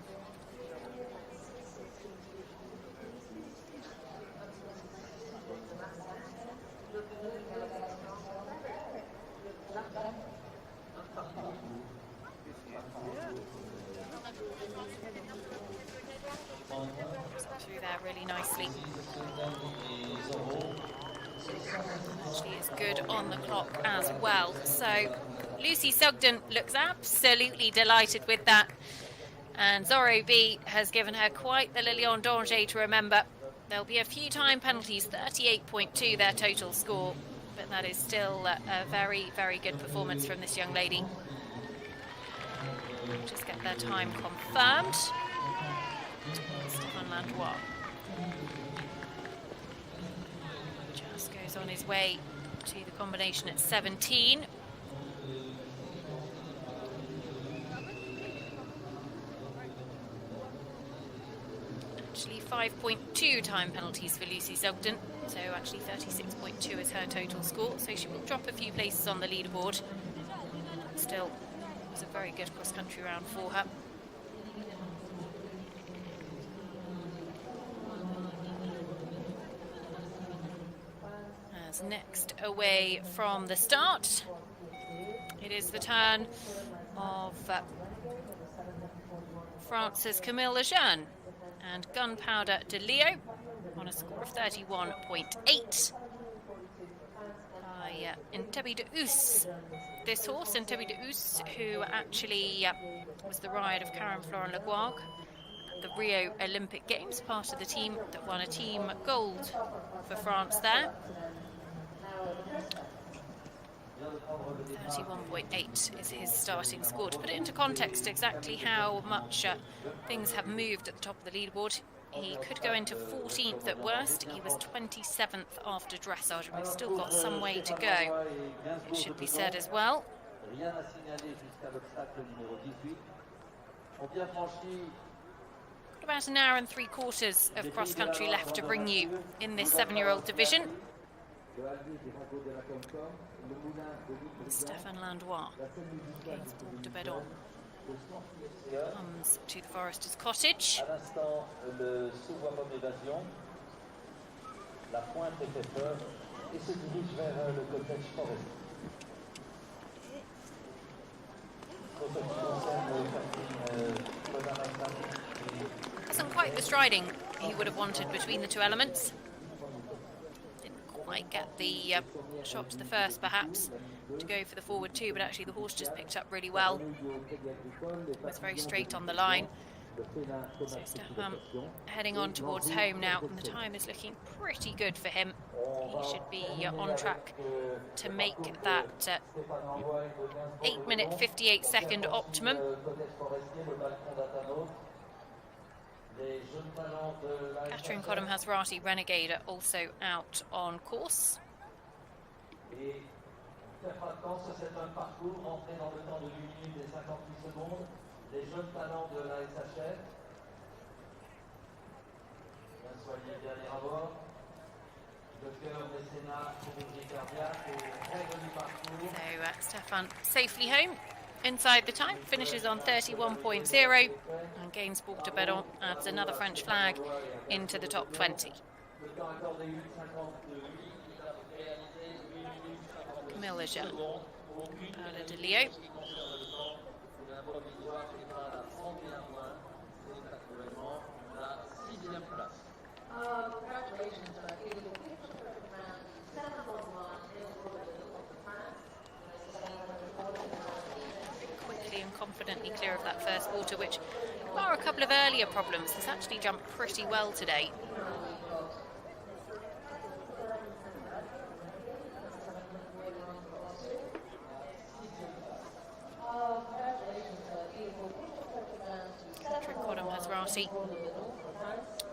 Through there really nicely. Actually is good on the clock as well. So Lucy Sugden looks absolutely delighted with that. And Zoro B has given her quite the Lilian d'Angers to remember. There'll be a few time penalties, 38.2 their total score. But that is still a very, very good performance from this young lady. Just get their time confirmed. Stéphane Landois just goes on his way to the combination at 17. Actually 5.2 time penalties for Lucy Sugden, so actually 36.2 is her total score, so she will drop a few places on the leaderboard. Still, it was a very good cross-country round for her. As next away from the start, it is the turn of France's Camille Lejeune and Gunpowder de Leo on a score of 31.8 by Intebi de Us. This horse, Intebi de Us, who actually was the ride of Karen Florent-Legoire at the Rio Olympic Games, part of the team that won a team gold for France there. 31.8 is his starting score. To put it into context exactly how much things have moved at the top of the leaderboard, he could go into 14th at worst. He was 27th after dressage, and we've still got some way to go, it should be said as well. Got about an hour and 3/4 of cross-country left to bring you in this 7-year-old division. Stéphane Landois gains Bourg de Bedon. Comes to the Forester's Cottage. À l'instant, le sous-voie pomme évasion. La pointe est fait peur et se dirige vers le cottage forest. Pour ce qui concerne Wasn't quite the striding he would have wanted between the two elements. Didn't quite get the shot to the first, perhaps, to go for the forward two, but actually the horse just picked up really well. Was very straight on the line. So Stefan heading on towards home now, and the time is looking pretty good for him. He should be on track to make that 8-minute 58-second optimum. Catherine Cottam Hasrati Renegade are also out on course. Les jeunes talents de la SHF. Bien soigné, bien les rapports. Le cœur, mécénat, chirurgie cardiaque et très joli parcours. So Stefan safely home inside the time, finishes on 31.0, and Gainsbourg de Bedon adds another French flag into the top 20. Camille Lejeune, Paola de Leo. Quickly and confidently clear of that first water, which, bar a couple of earlier problems, has actually jumped pretty well today. Catherine Cottam Hasrati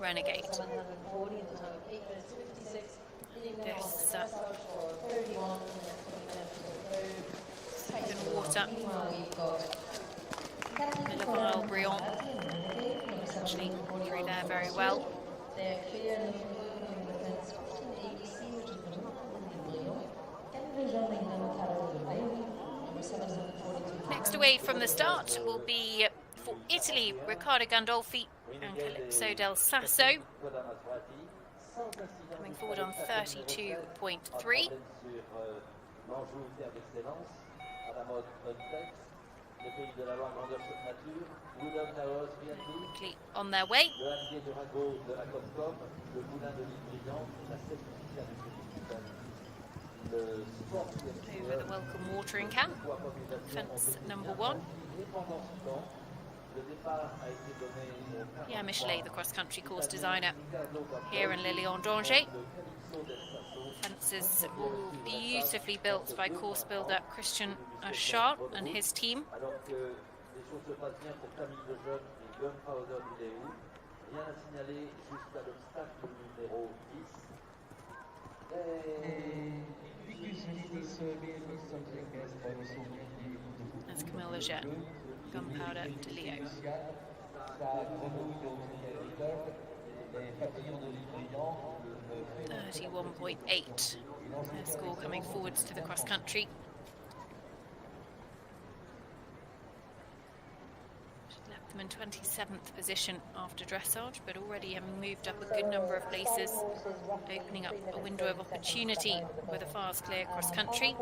Renegade. This second water, Milleval Briand actually through there very well. Next away from the start will be for Italy, Riccardo Gandolfi and Calypso del Sasso, coming forward on 32.3. On their way. Over the welcome watering can, fence number 1. Pierre Michelet, the cross-country course designer here in Lilian d'Angers. Fences all beautifully built by course builder Christian Achard and his team. That's Camille Lejeune, Gunpowder de Leo. 31.8. Their score coming forwards to the cross country. Should left them in 27th position after dressage, but already having moved up a good number of places, opening up a window of opportunity with a fast clear cross country.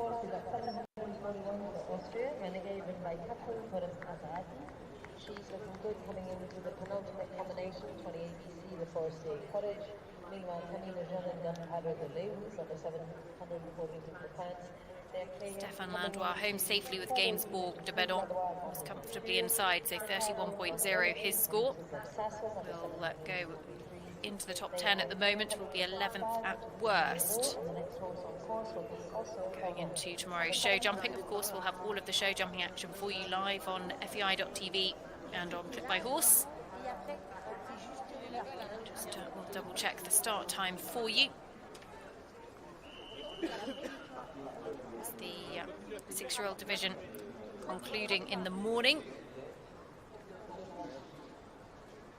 She's looking good coming into the penultimate combination, 20 APC, the first day cottage. Meanwhile, Camille Lejeune and Gunpowder de Leu, number 700 according to the plans. Stefan Landois home safely with Gainsbourg de Bedon, was comfortably inside, so 31.0 his score. Will go into the top 10 at the moment, will be 11th at worst. Going into tomorrow's show jumping, of course, we'll have all of the show jumping action for you live on FEI.tv and on Clip by Horse. Just we'll double check the start time for you. It's the 6-year-old division concluding in the morning,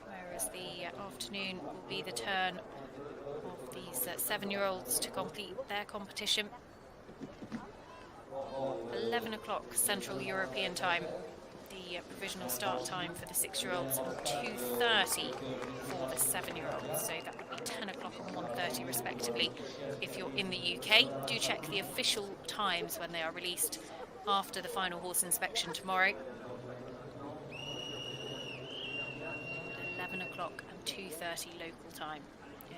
whereas the afternoon will be the turn of these 7-year-olds to complete their competition. 11 o'clock Central European time, the the provisional start time for the 6-year-olds and 2:30 for the 7-year-olds. So that would be 10 o'clock and 1:30 respectively if you're in the UK. Do check the official times when they are released after the final horse inspection tomorrow. 11 o'clock and 2:30 local time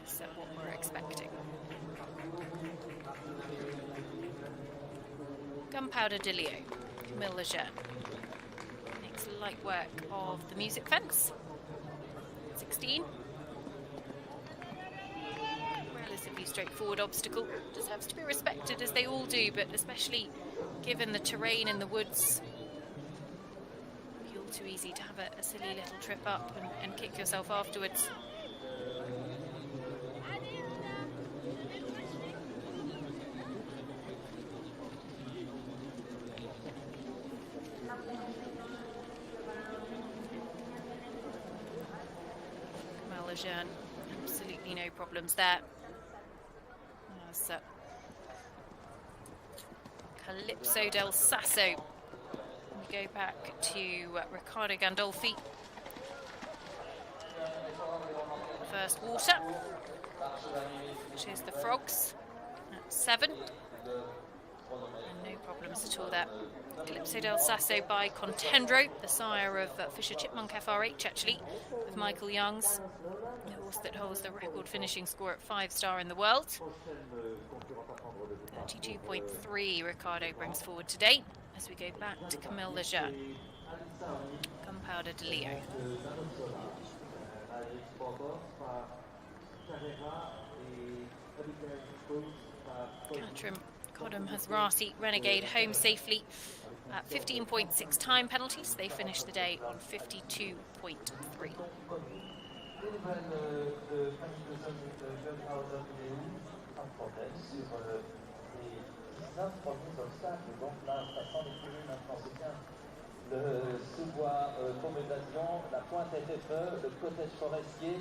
is what we're expecting. Gunpowder de Leo, Camille Lejeune makes light work of the music fence. 16. Relatively straightforward obstacle. Deserves to be respected, as they all do, but especially given the terrain in the woods, it'd be all too easy to have a silly little trip up and kick yourself afterwards. Lejeune, absolutely no problems there. As Calypso del Sasso. We go back to Riccardo Gandolfi. First water, which is the frogs at 7. And no problems at all there. Calypso del Sasso by Contenders, the sire of Fisher Chipmunk FRH, actually, with Michael Young's, the horse that holds the record finishing score at 5-star in the world. 32.3 Riccardo brings forward today as we go back to Camille Lejeune. Gunpowder de Leo. Catherine Codham has Rasi Renegade home safely at 15.6 time penalties. They finished the day on 52.3. Le sous-bois Commédation, la pointe FFE, le cottage forestier.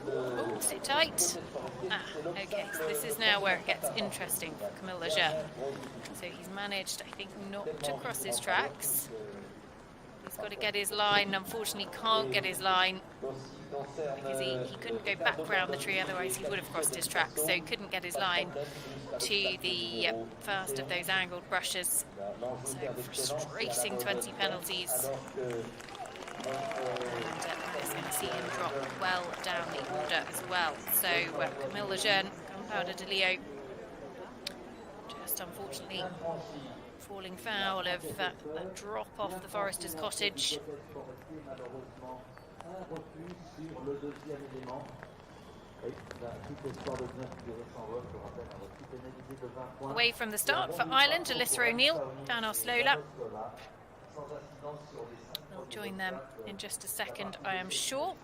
Oh, sit tight. Okay, so this is now where it gets interesting for Camille Lejeune. So he's managed, I think, not to cross his tracks. He's got to get his line. Unfortunately, can't get his line because he couldn't go back round the tree, otherwise he would have crossed his tracks. So he couldn't get his line to the first of those angled brushes. So frustrating 20 penalties. And is going to see him drop well down the order as well. So Camille Lejeune, Gunpowder de Leo, just unfortunately falling foul of that drop off the Forester's Cottage. Away from the start for Ireland, Alyssa O'Neill, Danos Lola. We'll join them in just a second, I am sure.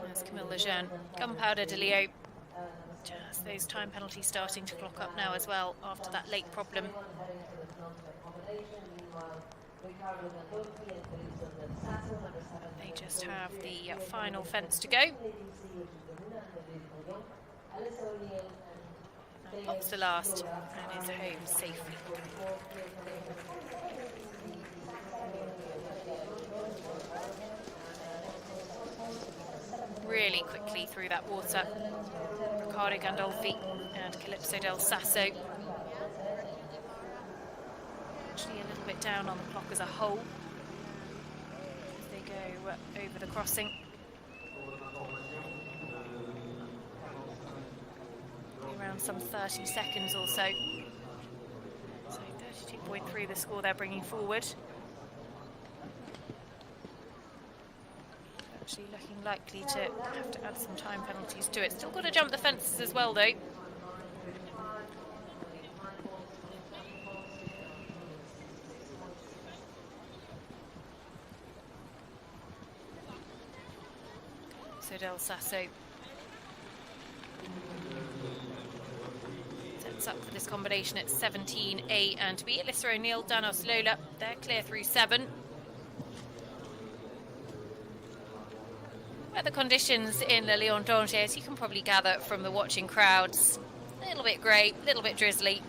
There's Camille Lejeune, Gunpowder de Leo. Just those time penalties starting to clock up now as well after that late problem. They just have the final fence to go. Pops the last and is home safely. Really quickly through that water, Riccardo Gandolfi and Calypso del Sasso. Actually a little bit down on the clock as a whole as they go over the crossing. Around some 30 seconds or so. So 32.3 the score they're bringing forward. Actually looking likely to have to add some time penalties to it. Still got to jump the fences as well though. So Del Sasso sets up for this combination at 17 A and B. Alyssa O'Neill, Danos Lola, they're clear through 7. Weather conditions in Le Lion d'Angers, as you can probably gather from the watching crowds, a little bit grey, a little bit drizzly,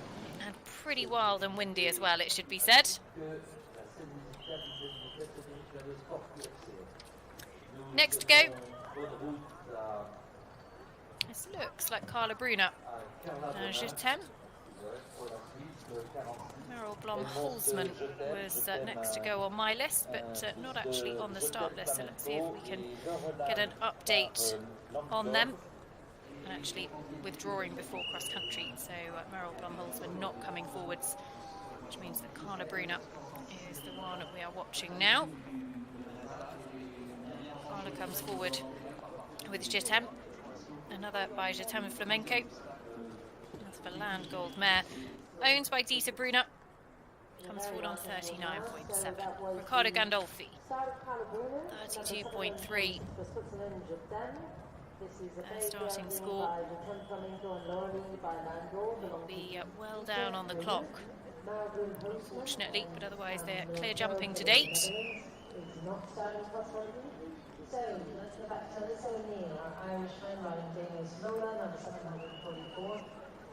and pretty wild and windy as well, it should be said. Next to go, this looks like Carla Bruna. Jetem. Meryl Blom-Holzmann was next to go on my list, but not actually on the start list. So let's see if we can get an update on them. And actually withdrawing before cross country, so Meryl Blom-Holzmann not coming forwards, which means that Carla Bruna is the one we are watching now. Carla comes forward with Jetem, another by Jetem Flamenco. That's for Land Gold Mare, owned by Dita Bruna. Comes forward on 39.7. Riccardo Gandolfi, 32.3. Their starting score will be well down on the clock, unfortunately, but otherwise they're clear jumping to date. So, let's go back to Alyssa O'Neill, our Irishman, riding Danish Lola, number 744.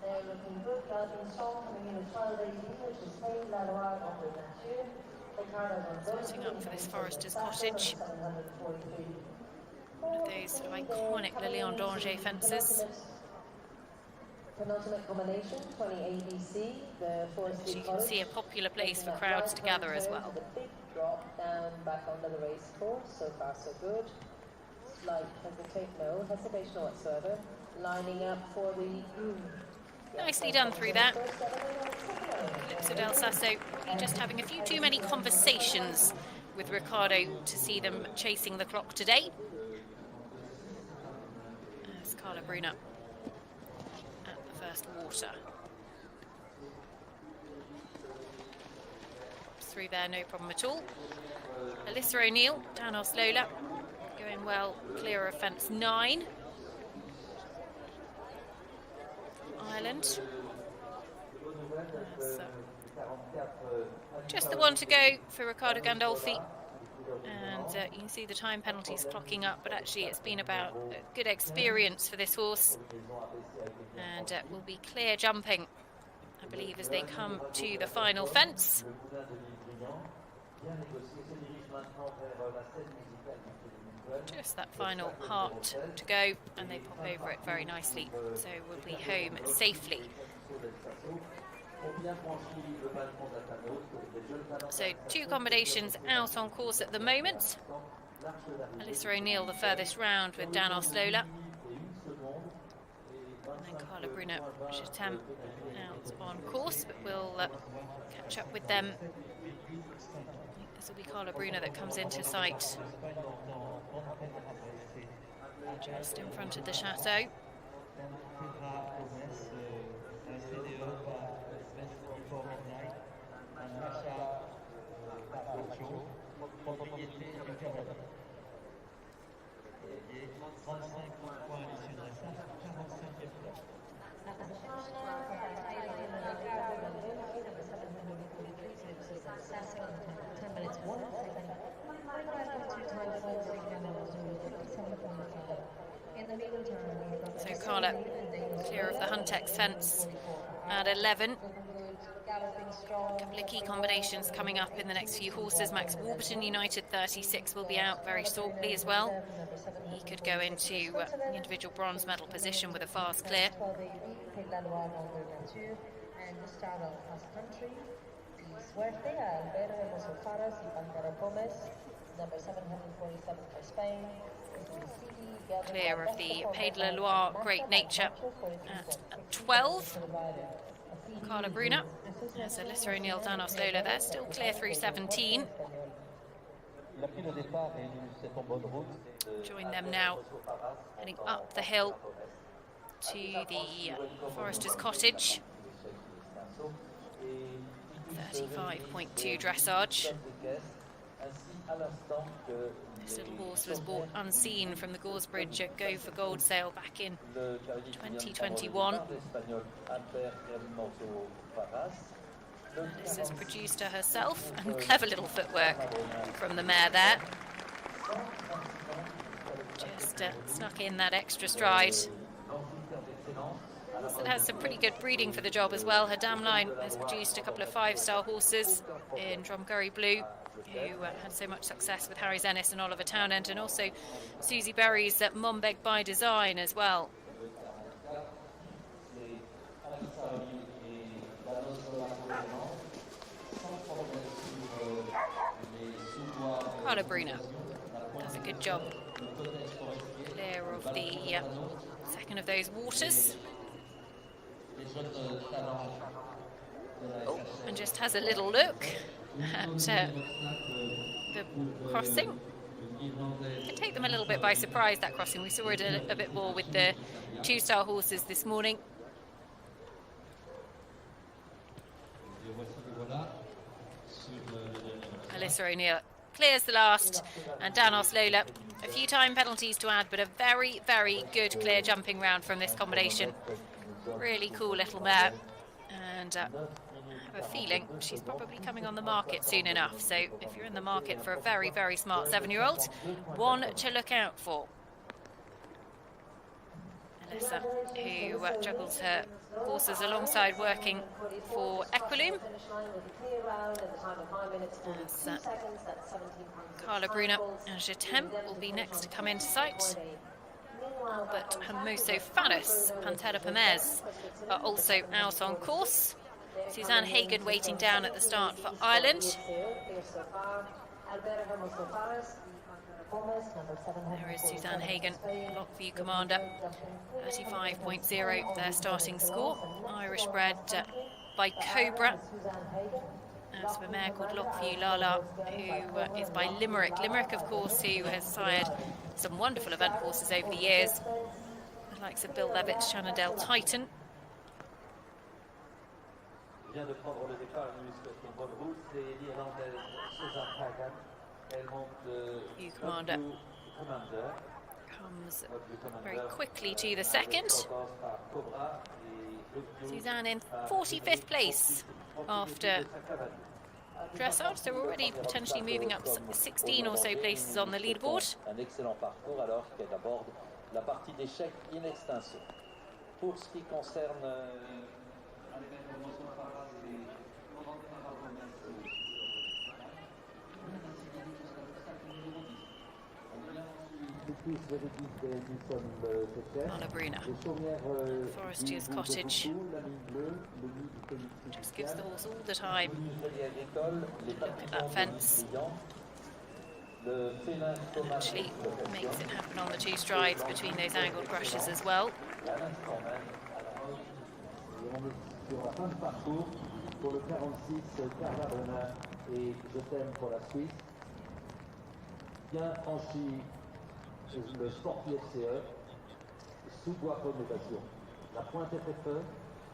They're looking good, galloping strong, coming in with 12.18, which is FEI WBFSH. Setting up for this Forester's Cottage. One of those sort of iconic Le Lion d'Angers fences. Penultimate combination, 20 ABC, the Forester's As you can see, a popular place for crowds to gather as well. The big drop down back onto the race course, so far so good. Slight hesitation whatsoever. Lining up for the Nicely done through that. Calypso del Sasso just having a few too many conversations with Riccardo to see them chasing the clock today. There's Carla Bruna at the first water. Through there, no problem at all. Alyssa O'Neill, Danos Lola, going well, clear of fence 9. Ireland. Just the one to go for Riccardo Gandolfi. And you can see the time penalties clocking up, but actually it's been about a good experience for this horse. And will be clear jumping, I believe, as they come to the final fence. Just that final heart to go, and they pop over it very nicely, so we'll be home safely. So 2 combinations out on course at the moment. Alyssa O'Neill the furthest round with Danos Lola, and then Carla Bruna Jetem out on course, but we'll catch up with them. This will be Carla Bruna that comes into sight just in front of the chateau. So Carla clear of the Huntex fence at 11. A couple of key combinations coming up in the next few horses. Max Warburton United 36 will be out very shortly as well. He could go into the individual bronze medal position with a fast clear. Clear of the Pays de la Loire Great Nature at 12. Carla Bruna. There's Alyssa O'Neill, Danos Lola there, still clear through 17. Join them now, heading up the hill to the Forester's Cottage. 35.2 dressage. This little horse was bought unseen from the Goresbridge Go for Gold sale back in 2021. This has produced her herself, and clever little footwork from the mare there. Just just snuck in that extra stride. It has some pretty good breeding for the job as well. Her dam line has produced a couple of 5-star horses in Drumcurry Blue, who had so much success with Harry Zennis and Oliver Townend, and also Susie Berry's at Mombeg by Design as well. Carla Bruna does a good job. Clear of the second of those waters. Oh, and just has a little look at the crossing. It take them a little bit by surprise, that crossing. We saw it a bit more with the 2-star horses this morning. Alyssa O'Neill clears the last, and Danos Lola, a few time penalties to add, but a very, very good clear jumping round from this combination. Really cool little mare, and I have a feeling she's probably coming on the market soon enough. So if you're in the market for a very, very smart 7-year-old, one to look out for. Alyssa, who juggles her horses alongside working for Equilume. Carla Bruna and Jetem will be next to come into sight. But Hermoso Faris, Pantera Pomez are also out on course. Suzanne Hagan waiting down at the start for Ireland. There is Suzanne Hagan, Lockview Commander, 35.0 their starting score. Irish bred by Cobra. That's a mare called Lockview Lala, who is by Limerick. Limerick, of course, who has sired some wonderful event horses over the years. The likes of Bill Levitt's Shenandoah Titan. Vient de prendre le départ, une bonne route, c'est l'Irlandaise Suzanne Hagan. Elle monte Commander comes very quickly to the second. Suzanne in 45th place after dressage, so we're already potentially moving up 16 or so places on the leaderboard. Un excellent parcours alors qu'elle aborde la partie d'échecs in extenso. Pour ce qui concerne Carla Bruna, Forester's Cottage, just gives the horse all the time. Look at that fence. And actually makes it happen on the 2 strides between those angled brushes as well. Bien franchi le sportif FCE, sous bois connotation. La pointe est faite,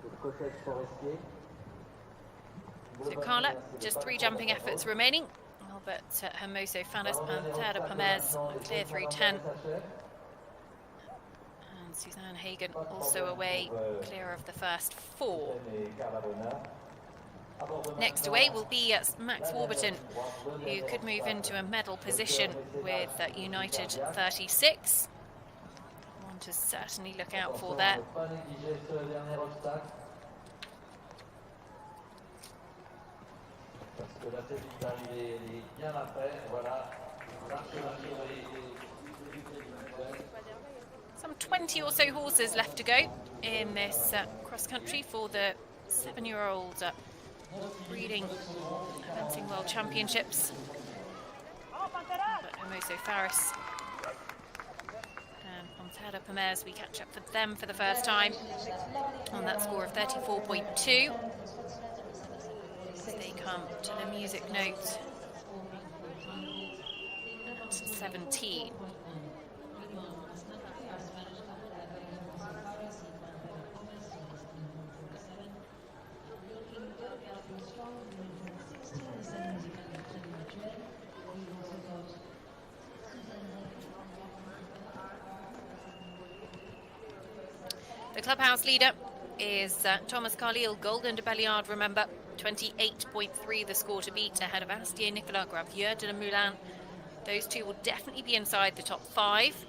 le cottage forestier. So Carla, just 3 jumping efforts remaining. Oh, but Hermoso Faris, Pantera Pomez, clear through 10. And Suzanne Hagan also away, clear of the first 4. Next away will be Max Warburton, who could move into a medal position with United 36. One to certainly look out for there. Some 20 or so horses left to go in this cross-country for the 7-year-old breeding fencing world championships. But Hermoso Faris and Pantera Pomez, we catch up for them for the first time on that score of 34.2. They come to the music note at 17. The clubhouse leader is Thomas Carlyle, Golden de Belliard, remember, 28.3 the score to beat, ahead of Astier, Nicolas Gravier de la Moulin. Those two will definitely be inside the top 5.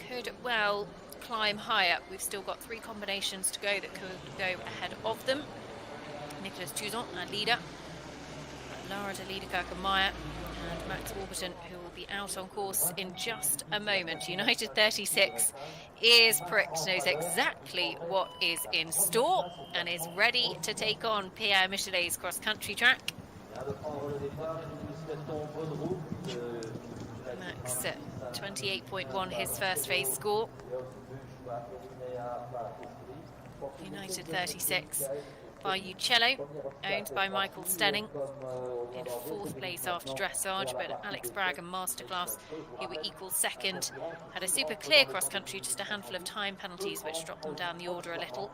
could well climb higher. We've still got 3 combinations to go that could go ahead of them. Nicholas Tuzon, our leader, Lara de Liederkerke-Meyer, and Max Warburton, who will be out on course in just a moment. United 36 is pricked, knows exactly what is in store, and is ready to take on Pierre Michelet's cross-country track. Max at 28.1, his first phase score. United 36 by Uccello, owned by Michael Stenning, in 4th place after dressage, but Alex Bragg and Masterclass, who were equal second, had a super clear cross-country, just a handful of time penalties which dropped them down the order a little.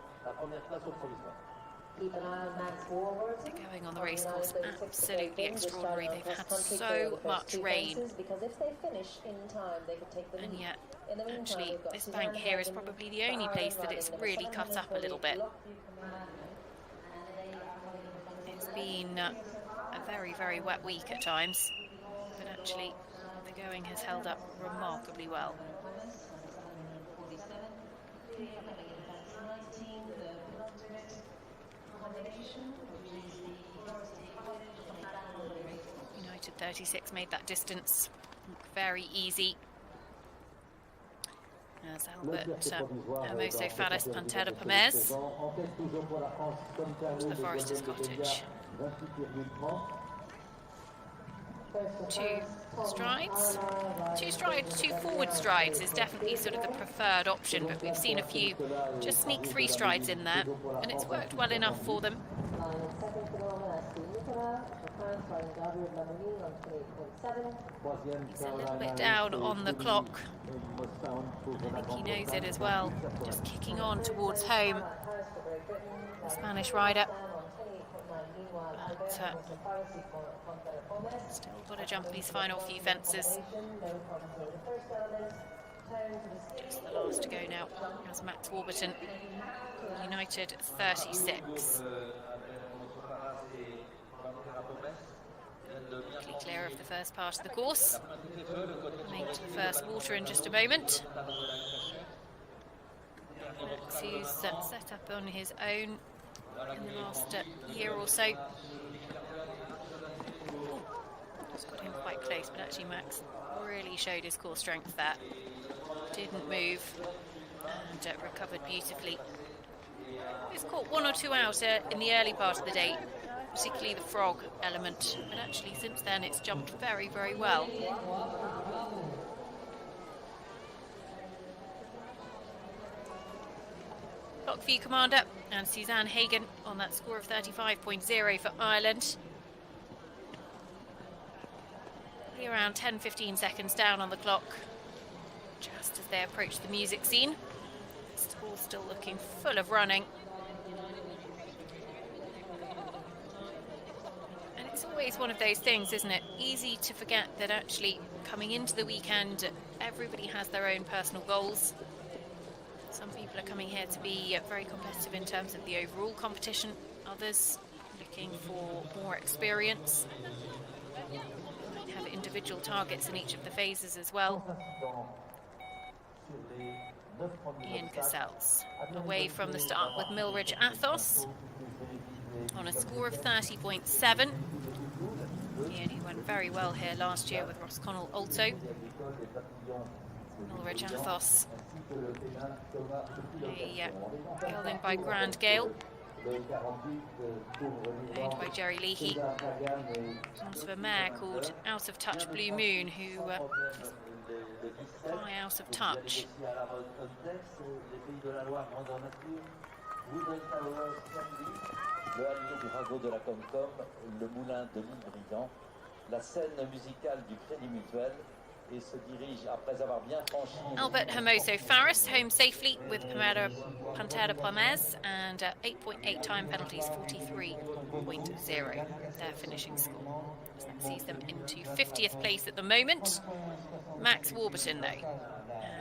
They're going on the racecourse absolutely extraordinary. They've had so much rain, and yet actually this bank here is probably the only place that it's really cut up a little bit. It's been a very, very wet week at times, but actually the going has held up remarkably well. United 36 made that distance very easy. As Albert Hermoso Fares Pantera Pomez to the Forester's Cottage. 2 strides. 2 forward strides is definitely sort of the preferred option, but we've seen a few just sneak 3 strides in there, and it's worked well enough for them. He's a little bit down on the clock. I think he knows it as well. Just kicking on towards home, the Spanish rider. But still got to jump these final few fences. Just the last to go now. As Max Warburton, United 36. Clear of the first part of the course. Coming to the first water in just a moment. Max, who's set up on his own in the last year or so. Just got him quite close, but actually Max really showed his core strength there. Didn't move and recovered beautifully. He's caught 1 or 2 out in the early part of the day, particularly the frog element, but actually since then it's jumped very, very well. Lockview Commander and Suzanne Hagen on that score of 35.0 for Ireland. Around 10-15 seconds down on the clock, just as they approach the music scene. It's all still looking full of running. And it's always one of those things, isn't it? Easy to forget that actually coming into the weekend, everybody has their own personal goals. Some people are coming here to be very competitive in terms of the overall competition. Others looking for more experience. Have individual targets in each of the phases as well. Ian Cassels away from the start with Milridge Athos on a score of 30.7. He only went very well here last year with Rosconnell Alto. Milridge Athos, a gelding by Grand Gale, owned by Jerry Leahy. Also a mare called Out of Touch Blue Moon, who is fly out of touch. Le hallier du ragot de la Comcom, le moulin de l'île Brillant, la scène musicale du Crédit Mutuel, et se dirige après avoir bien franchi. Albert Hermoso Fares home safely with Pantera Pomez and 8.8 time penalties, 43.0 their finishing score. So that sees them into 50th place at the moment. Max Warburton though,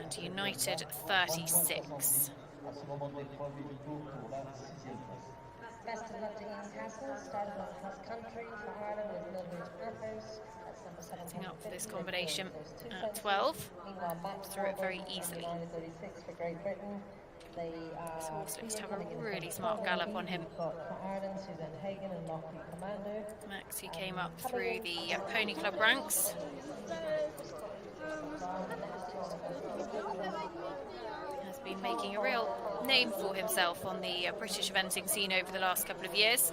and United 36. best of luck to Ian Castle, started on cross country for Ireland with Millbridge Mathers. That's number Setting up for this 750. combination Those at 12. Meanwhile, Max Through it very Warburton, easily. 9:36 for Great Britain. They This horse looks to have coming a in really from smart gallop on We've him. got for Ireland, Suzanne Hagan and Lockheed Commando. Max, who came up through the Pony Club ranks. Has been making a real name for himself on the British eventing scene over the last couple of years.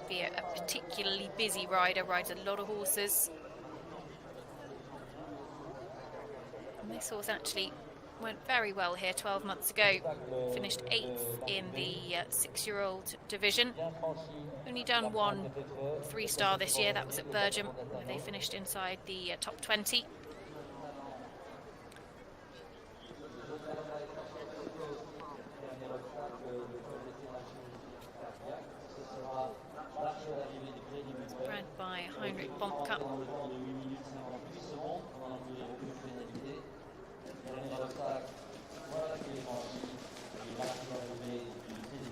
Be a particularly busy rider, rides a lot of horses. And this horse actually went very well here 12 months ago. Finished 8th in the 6-year-old division. Only done one 3-star this year, that was at Bergam, where they finished inside the top 20. Bred by Heinrich Bompka.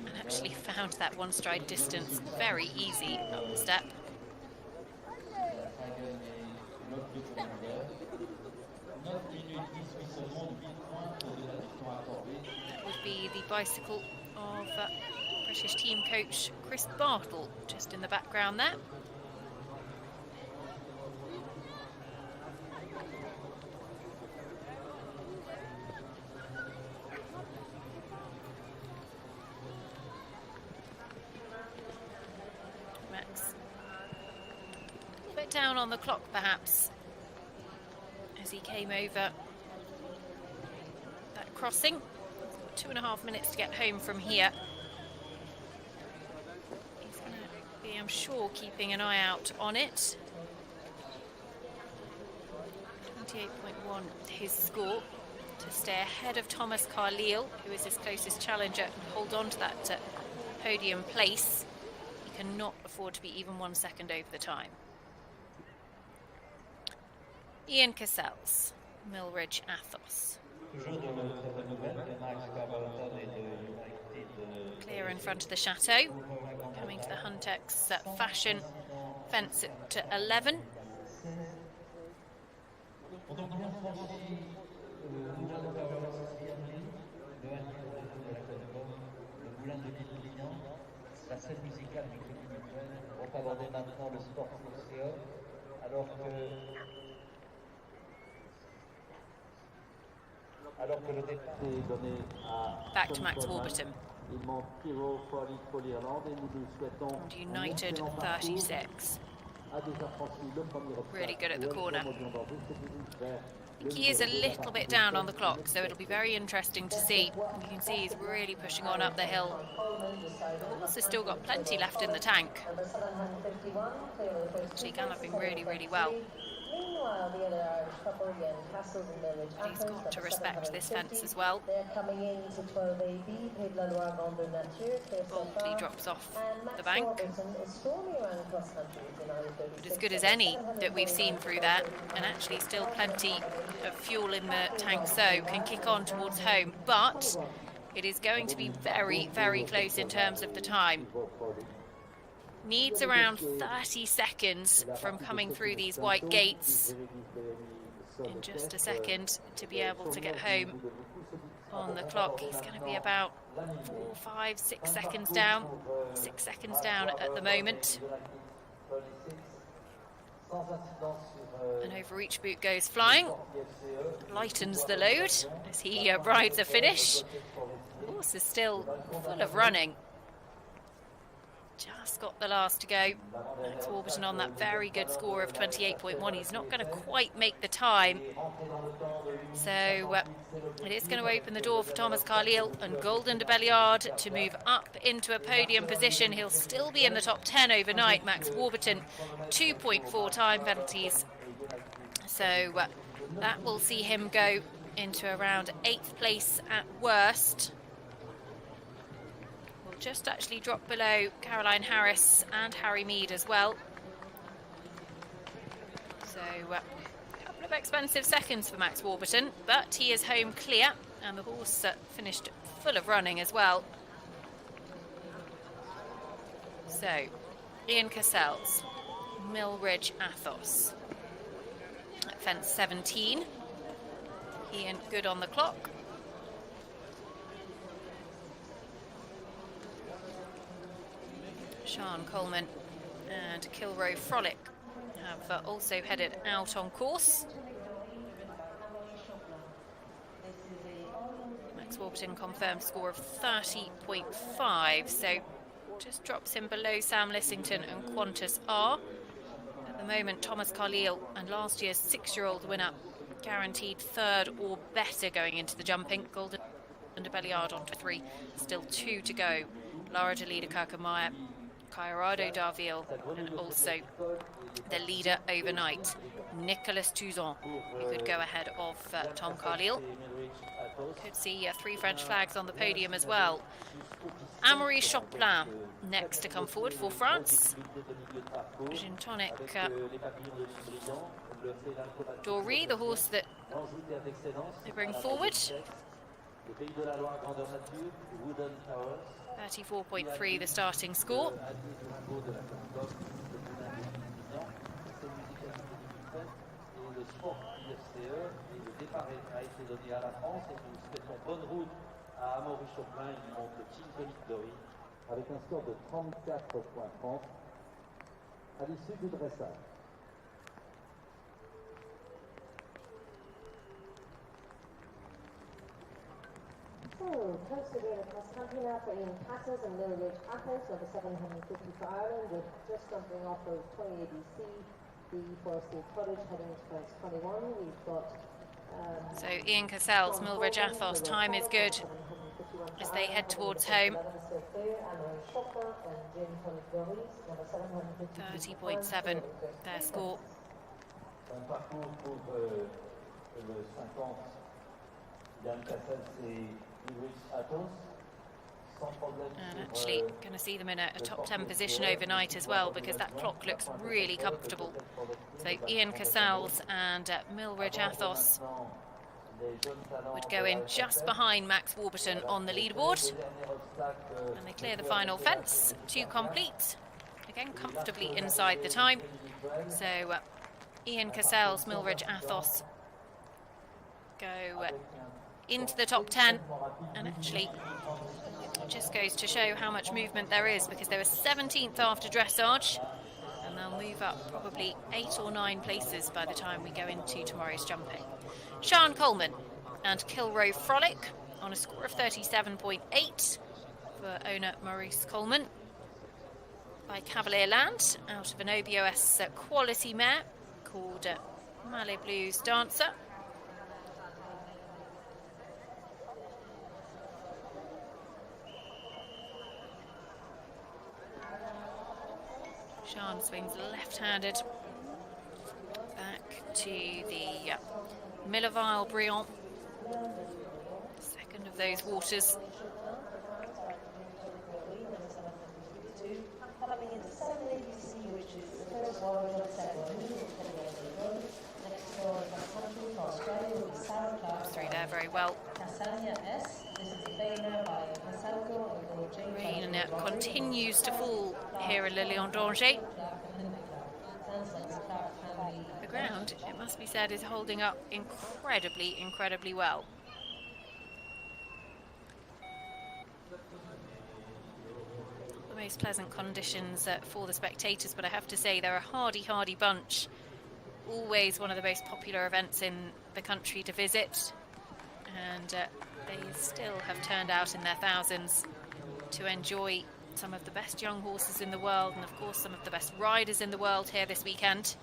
And actually found that one stride distance very easy up the step. That would be the bicycle of British team coach Chris Bartle, just in the background there. Max a bit down on the clock perhaps as he came over that crossing. 2.5 minutes to get home from here. He's going to be, I'm sure, keeping an eye out on it. 28.1 his score to stay ahead of Thomas Carlyle, who is his closest challenger, and hold on to that podium place. He cannot afford to be even 1 second over the time. Ian Cassels, Millridge Athos. Clear in front of the Chateau, coming to the Huntex Fashion fence at 11. La scène musicale du club mutuel. On va aborder maintenant le sport fonctionnaire, alors que le départ est donné à Back to Max Warburton. Il monte Piro pour l'Irlande et nous lui souhaitons And United 36. Really good at the corner. I think he is a little bit down on the clock, so it'll be very interesting to see. You can see he's really pushing on up the hill. The horse has still got plenty left in the tank. Actually galloping really, really well. Meanwhile, the other Irish couple again, Castles and Millridge. But he's got to respect this fence as well. They're coming into 12AB, Pays de la Loire, Vendée Nature, Boldly drops off the bank. is storming around cross country in 9:36. But as good as any that we've seen through there, and actually still plenty of fuel in the tank, so can kick on towards home. But it is going to be very, very close in terms of the time. Needs around 30 seconds from coming through these white gates in just a second to be able to get home on the clock. He's going to be about 4, 5, 6 seconds down. 6 seconds down at the moment. An overreach boot goes flying, lightens the load as he rides a finish. The horse is still full of running. Just got the last to go. Max Warburton on that very good score of 28.1. He's not going to quite make the time. So it is going to open the door for Thomas Carlyle and Golden de Belliard to move up into a podium position. He'll still be in the top 10 overnight. Max Warburton, 2.4 time penalties. So that will see him go into around 8th place at worst. Just actually dropped below Caroline Harris and Harry Mead as well. So a couple of expensive seconds for Max Warburton, but he is home clear, and the horse finished full of running as well. So, Ian Cassels, Millridge Athos. At fence 17. Ian good on the clock. Sean Coleman and Kilroe Frolic have also headed out on course. Max Warburton confirmed score of 30.5, so just drops him below Sam Lissington and Qantas R. At the moment, Thomas Carlile and last year's 6-year-old winner guaranteed third or better going into the jumping. Golden de Belliard on 3, still 2 to go. Lara Delida Kirkemeyer, Colorado Darville, and also the leader overnight, Nicolas Touzon, who could go ahead of Tom Carlile. Could see 3 French flags on the podium as well. Amaury Choplin next to come forward for France. Gin Tonic Dory, the horse that they bring forward. 34.3 the starting score. À Amaury Choplin, il monte le Gin Tonic Dory avec un score de 34.30 à l'issue du dressage. So, considering across country now for Ian Cassels and Millridge Athos over 750 for Ireland, with just jumping off of 20 ABC, the Forestier Cottage heading into fence 21. We've got so Ian Cassels, Millridge Athos, time is good as they head towards home. 30.7 their score. Un parcours pour le 50, Ian Cassels et Millridge Athos. And actually going to see them in a top 10 position overnight as well, because that clock looks really comfortable. So Ian Cassels and Millridge Athos would go in just behind Max Warburton on the leaderboard. And they clear the final fence, 2 complete. Again, comfortably inside the time. So Ian Cassels, Millridge Athos go into the top 10, and actually it just goes to show how much movement there is, because they were 17th after dressage, and they'll move up probably 8 or 9 places by the time we go into tomorrow's jumping. Sean Coleman and Kilroe Frolic on a score of 37.8 for owner Maurice Coleman. By Cavalier Land, out of an OBOS quality mare called Mallet Blues Dancer. Sean swings left-handed back to the Millerville Briand, second of those waters. Through there very well. Rain continues to fall here in Le Lion d'Angers. The ground, it must be said, is holding up incredibly well. The most pleasant conditions for the spectators, but I have to say they're a hardy bunch. Always one of the most popular events in the country to visit, and they still have turned out in their thousands to enjoy some of the best young horses in the world, and of course some of the best riders in the world here this weekend.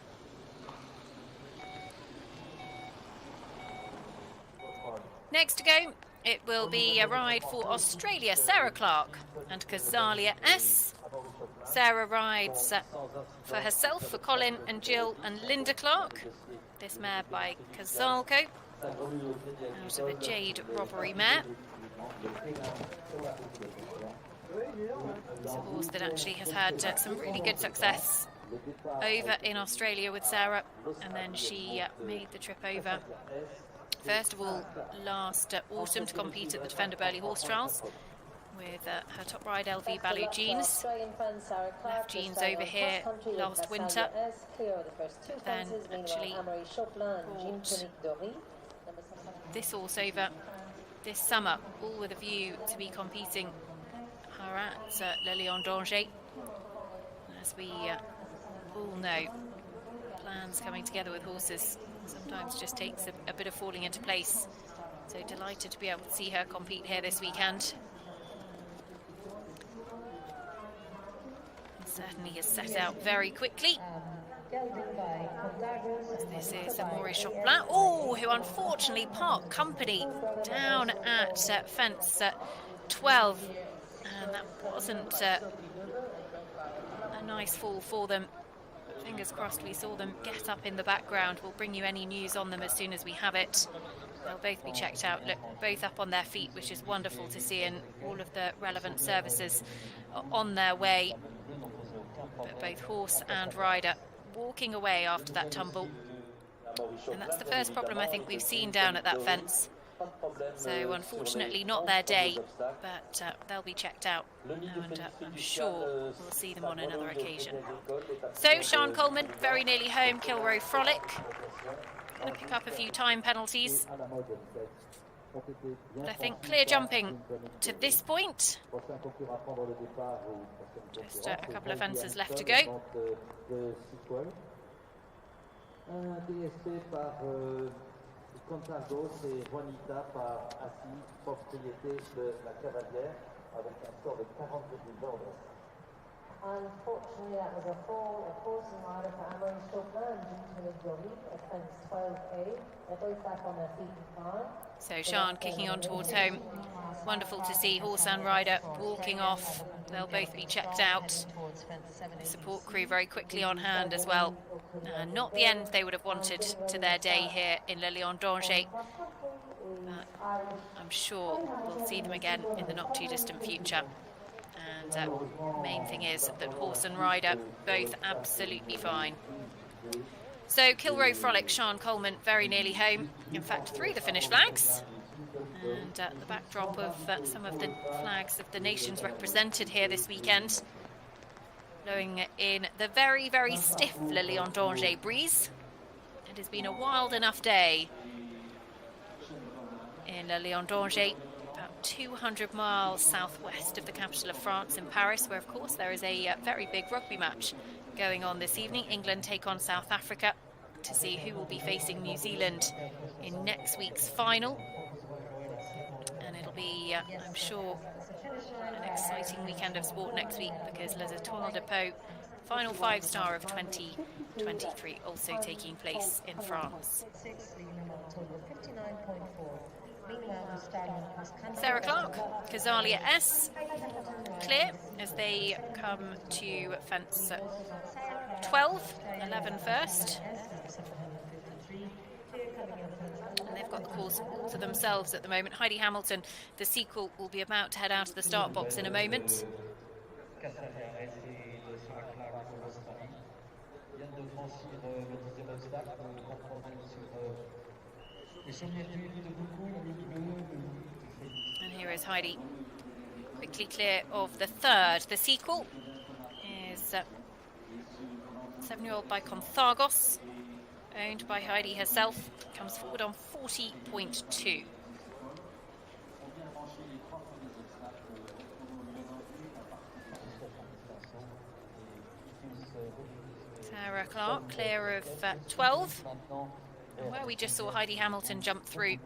Next to go, it will be a ride for Australia, Sarah Clark and Cazalia S. Sarah rides for herself, for Colin and Jill and Linda Clark. This mare by Cazalco, out of a Jade Robbery mare. It's a horse that actually has had some really good success over in Australia with Sarah, and then she made the trip over first of all last autumn to compete at the Defender Burley Horse Trials with her top ride LV Baloo Jeans. Left Jeans over here last winter, then actually brought this horse over this summer, all with a view to be competing her at Le Lion d'Angers. As we all know, plans coming together with horses sometimes just takes a bit of falling into place. So delighted to be able to see her compete here this weekend. Certainly has set out very quickly. This is a Maurice Choplin, who unfortunately parked company down at fence 12, and that wasn't a nice fall for them. Fingers crossed we saw them get up in the background. We'll bring you any news on them as soon as we have it. They'll both be checked out. Look, both up on their feet, which is wonderful to see, and all of the relevant services are on their way. But both horse and rider walking away after that tumble. And that's the first problem I think we've seen down at that fence. So unfortunately not their day, but they'll be checked out, and I'm sure we'll see them on another occasion. So Sean Coleman very nearly home. Kilroe Frolic going to pick up a few time penalties, but I think clear jumping to this point. Just a couple of fences left to go. Contenders et Juanita par Assis, propriété de la Cavalière, avec un score de 40,20. Unfortunately, that was a fall of horse and rider for Maurice Choplin and Jean Jolie at fence 12A. They're both back on their feet and fine. So Sean kicking on towards home. Wonderful to see horse and rider walking off. They'll both be checked out. The support crew very quickly on hand as well. Not the end they would have wanted to their day here in Le Lion d'Angers. I'm sure we'll see them again in the not too distant future. And main thing is that horse and rider both absolutely fine. So Kilroe Frolic, Sean Coleman very nearly home, in fact through the finish flags, and the backdrop of some of the flags of the nations represented here this weekend, blowing in the very, very stiff Le Lion d'Angers breeze. It has been a wild enough day in Le Lion d'Angers, about 200 miles southwest of the capital of France in Paris, where of course there is a very big rugby match going on this evening. England take on South Africa to see who will be facing New Zealand in next week's final. And it'll be, I'm sure, an exciting weekend of sport next week, because Les Étoiles de Pau, final 5-star of 2023, also taking place in France. Sarah Clark, Kazalia S, clear as they come to fence 12, 11 first. And they've got the course all to themselves at the moment. Heidi Hamilton, the sequel, will be about to head out of the start box in a moment. And here is Heidi, quickly clear of the third. The sequel is 7-year-old by Conthagos, owned by Heidi herself, comes forward on 40.2. Sarah Clark, clear of 12. And where we just saw Heidi Hamilton jump through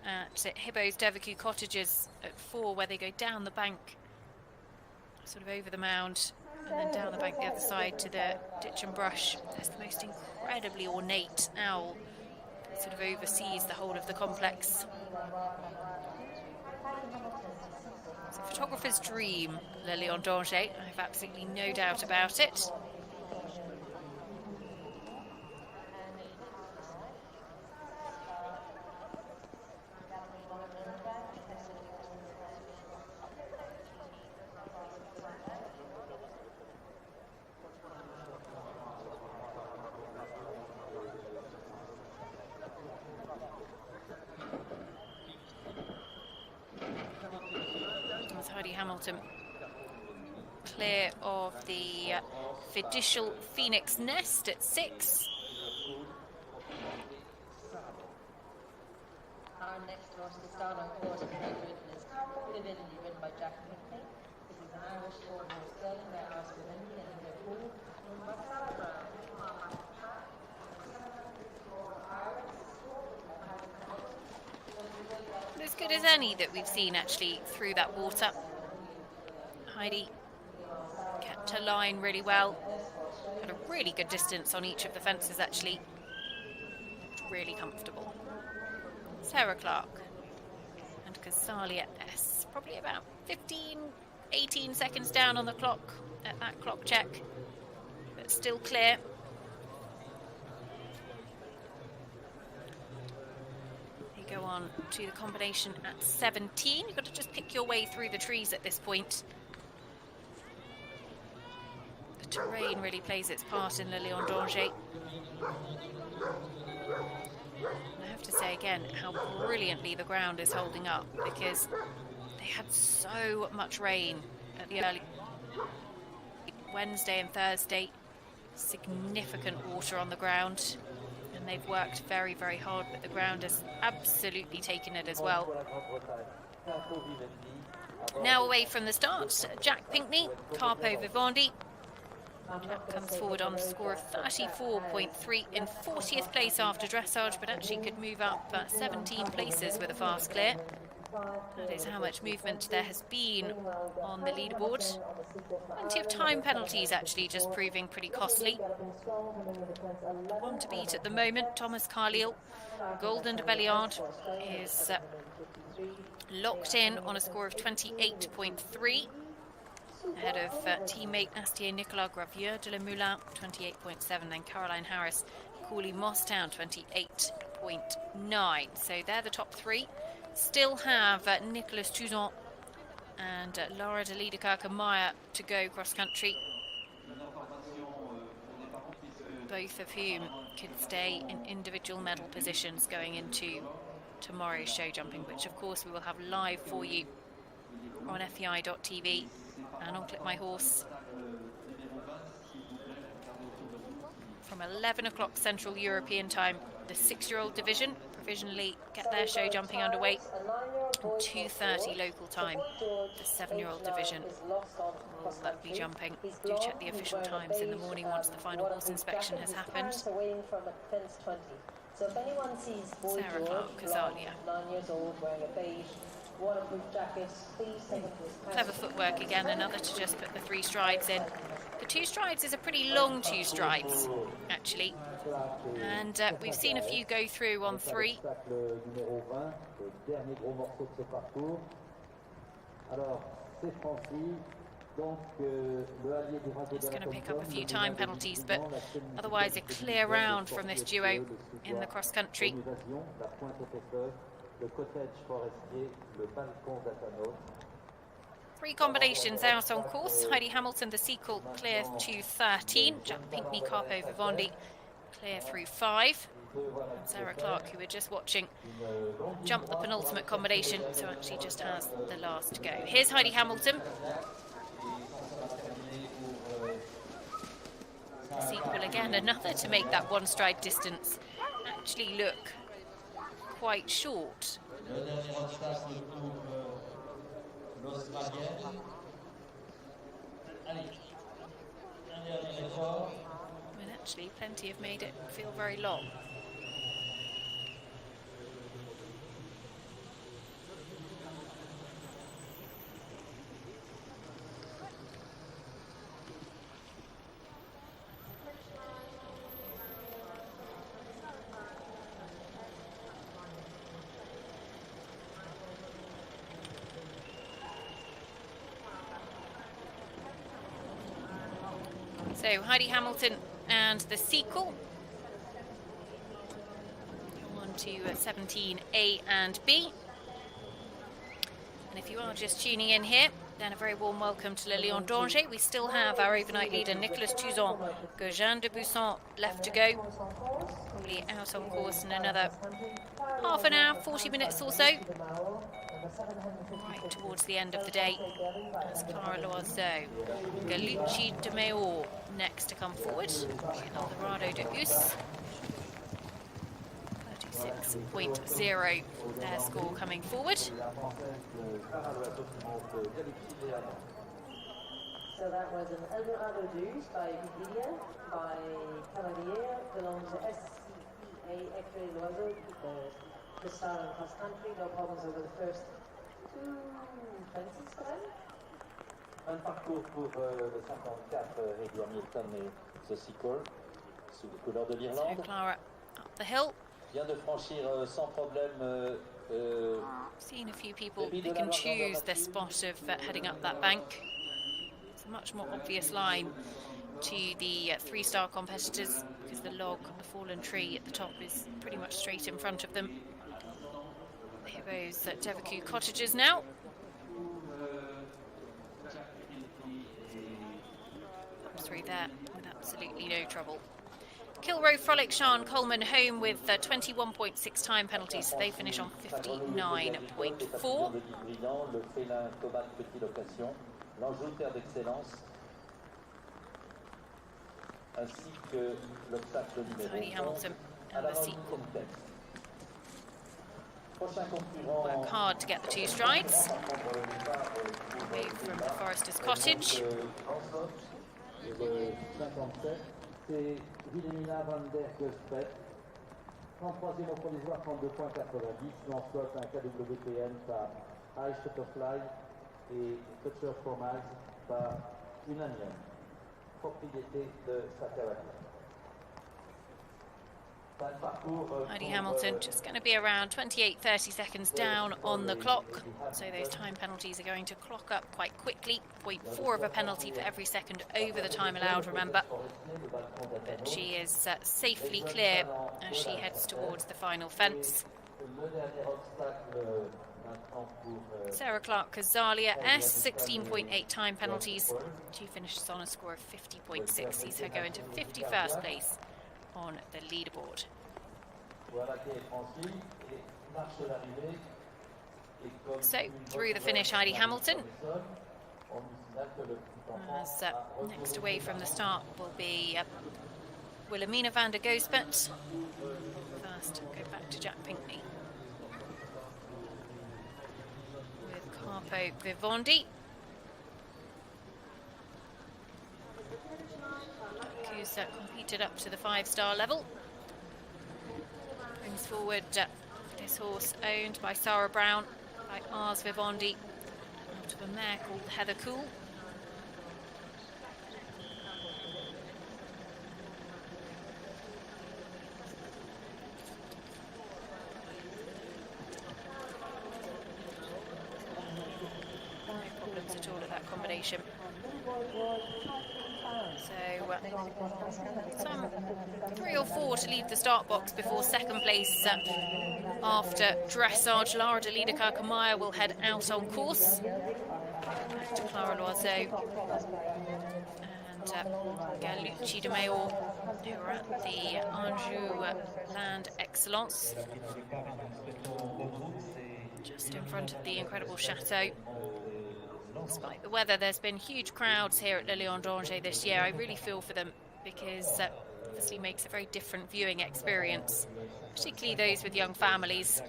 at Hibbo's Devaku Cottages at 4, where they go down the bank, sort of over the mound, and then down the bank the other side to the ditch and brush. There's the most incredibly ornate owl that sort of oversees the whole of the complex. It's a photographer's dream, Le Lion d'Angers. I have absolutely no doubt about it. Hamilton clear of the Fiducial Phoenix Nest at 6. Our next horse to start on course tonight is Vivid, ridden by Jack Pinkney. This is an Irish four-horse gelding by Oscar Lindy and Nicola Poole, owned by Sarah Brown. As good as any that we've seen actually through that water. Heidi kept her line really well. Had a really good distance on each of the fences actually. Really comfortable. Sarah Clark and Casalia S. Probably about 15, 18 seconds down on the clock at that clock check. But still clear. Go on to the combination at 17. You've got to just pick your way through the trees at this point. The terrain really plays its part in Le Lion d'Angers. I have to say again how brilliantly the ground is holding up, because they had so much rain at the early Wednesday and Thursday. Significant water on the ground. They've worked very, very hard, but the ground has absolutely taken it as well. Now away from the start, Jack Pinkney, Carpo Vivendi. Jack comes forward on a score of 34.3 in 40th place after dressage, but actually could move up 17 places with a fast clear. That is how much movement there has been on the leaderboard. Plenty of time penalties actually just proving pretty costly. One to beat at the moment, Thomas Carlyle. Golden de Belliard is locked in on a score of 28.3. Ahead of teammate Astier Nicolas Gravier de la Moulin, 28.7. Then Caroline Harris, Cooley Mosstown, 28.9. So they're the top three. Still have Nicholas Touzon and Laura de Liederkerke-Meyer to go cross-country. Both of whom could stay in individual medal positions going into tomorrow's show jumping, which of course we will have live for you on FEI.tv and on Clip My Horse from 11 o'clock Central European time. The 6-year-old division provisionally get their show jumping underway, and 2:30 local time. The 7-year-old division will be jumping. Do check the official times in the morning once the final horse inspection has happened. So if anyone sees Sarah Clark, Casalia. 9 years old, wearing a beige waterproof jacket, please take it to his Clever footwork again, another to just put the 3 strides in. The 2 strides is a pretty long 2 strides, actually. And we've seen a few go through on 3. It's going to pick up a few time penalties, but otherwise a clear round from this duo in the cross country. 3 combinations out on course. Heidi Hamilton, the sequel, clear to 13. Jack Pinkney, Carpo Vivendi, clear through 5. And Sarah Clark, who we're just watching, jump the penultimate combination, so actually just has the last to go. Here's Heidi Hamilton. Sequel again, another to make that 1 stride distance actually look quite short. And actually plenty have made it feel very long. So Heidi Hamilton and the sequel. On to 17A and B. And if you are just tuning in here, then a very warm welcome to Le Lion d'Angers. We still have our overnight leader Nicholas Touzon, Jeanne de Busson left to go. Probably out on course in another half an hour, 40 minutes or so. right towards the end of the day. That's Clara Loiseau. Galucci de Meo next to come forward. Eldorado de Us. 36.0 their score coming forward. So that was an Eldorado Deuce by Vividia, by Cavalier, belongs to FEI WBFSH, the star in cross country. No problems over the first 2:20 span. Un parcours pour le 54 Heidi Hamilton et Ceci Cole, sous les couleurs de So l'Irlande. Clara up the hill. Vient de franchir sans problème. Seen a few people who can choose the spot of heading up that bank. It's a much more obvious line to the three-star competitors because the log, the fallen tree at the top, is pretty much straight in front of them. Here goes Devaku Cottages now. Through there with absolutely no trouble. Kilroe, Frolic, Shan, Coleman home with 21.6 time penalties. So they finish on 59.4. Le félin Comat Petite Location, l'enjouteur d'excellence, ainsi que l'obstacle Heidi numéro 11 Hamilton à and la the sequel. contenders. Prochain concurrent. Work hard to get the two strides. Away from the Forester's Cottage. Le 57, c'est Wilhelmina van der Gespret. 33e au provisoire, 32.90. Non-stop, un KWPN par High Shutterfly et Toucher Fromage par Unanium, propriété de Sakawati. Heidi Hamilton just going to be around 28-30 seconds down on the clock, so those time penalties are going to clock up quite quickly. 0.4 of a penalty for every second over the time allowed, remember. But she is safely clear as she heads towards the final fence. Sarah Clark-Cazalia, 16.8 time penalties. She finishes on a score of 50.6, sees her go into 51st place on the leaderboard. So, through the finish, Heidi Hamilton. As next away from the start will be Wilhelmina van der Gespet. First, go back to Jack Pinkney. With Carpo Vivondi. Who's competed up to the 5-star level. Brings forward this horse owned by Sarah Brown, by Ars Vivondi, out of a mare called Heather Cool. No problems at all at that combination. So, some 3 or 4 to leave the start box before second place after dressage. Lara de Lideker-Kamaya will head out on course. Back to Clara Loiseau and Galucci de Meo, who are at the Anjou Land Excellence, just in front of the incredible chateau. Despite the weather, there's been huge crowds here at Le Lion d'Angers this year. I really feel for them because it obviously makes a very different viewing experience, particularly those with young families,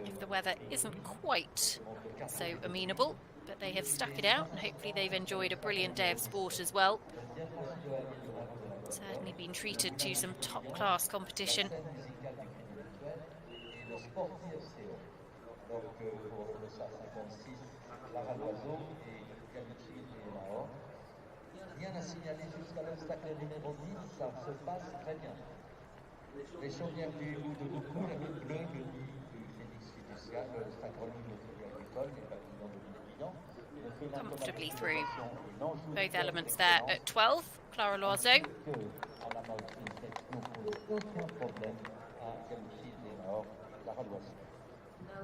if the weather isn't quite so amenable. But they have stuck it out and hopefully they've enjoyed a brilliant day of sport as well. Certainly been treated to some top-class competition. Rien à signaler jusqu'à l'obstacle numéro 10, ça se passe très bien. Les chaumières du loup de beaucoup, la lutte bleue, le nid du phénix fiducial, le sacronyme de fruit agricole, les papillons de Lubrinan. Comfortably through both elements there at 12. Clara Loiseau.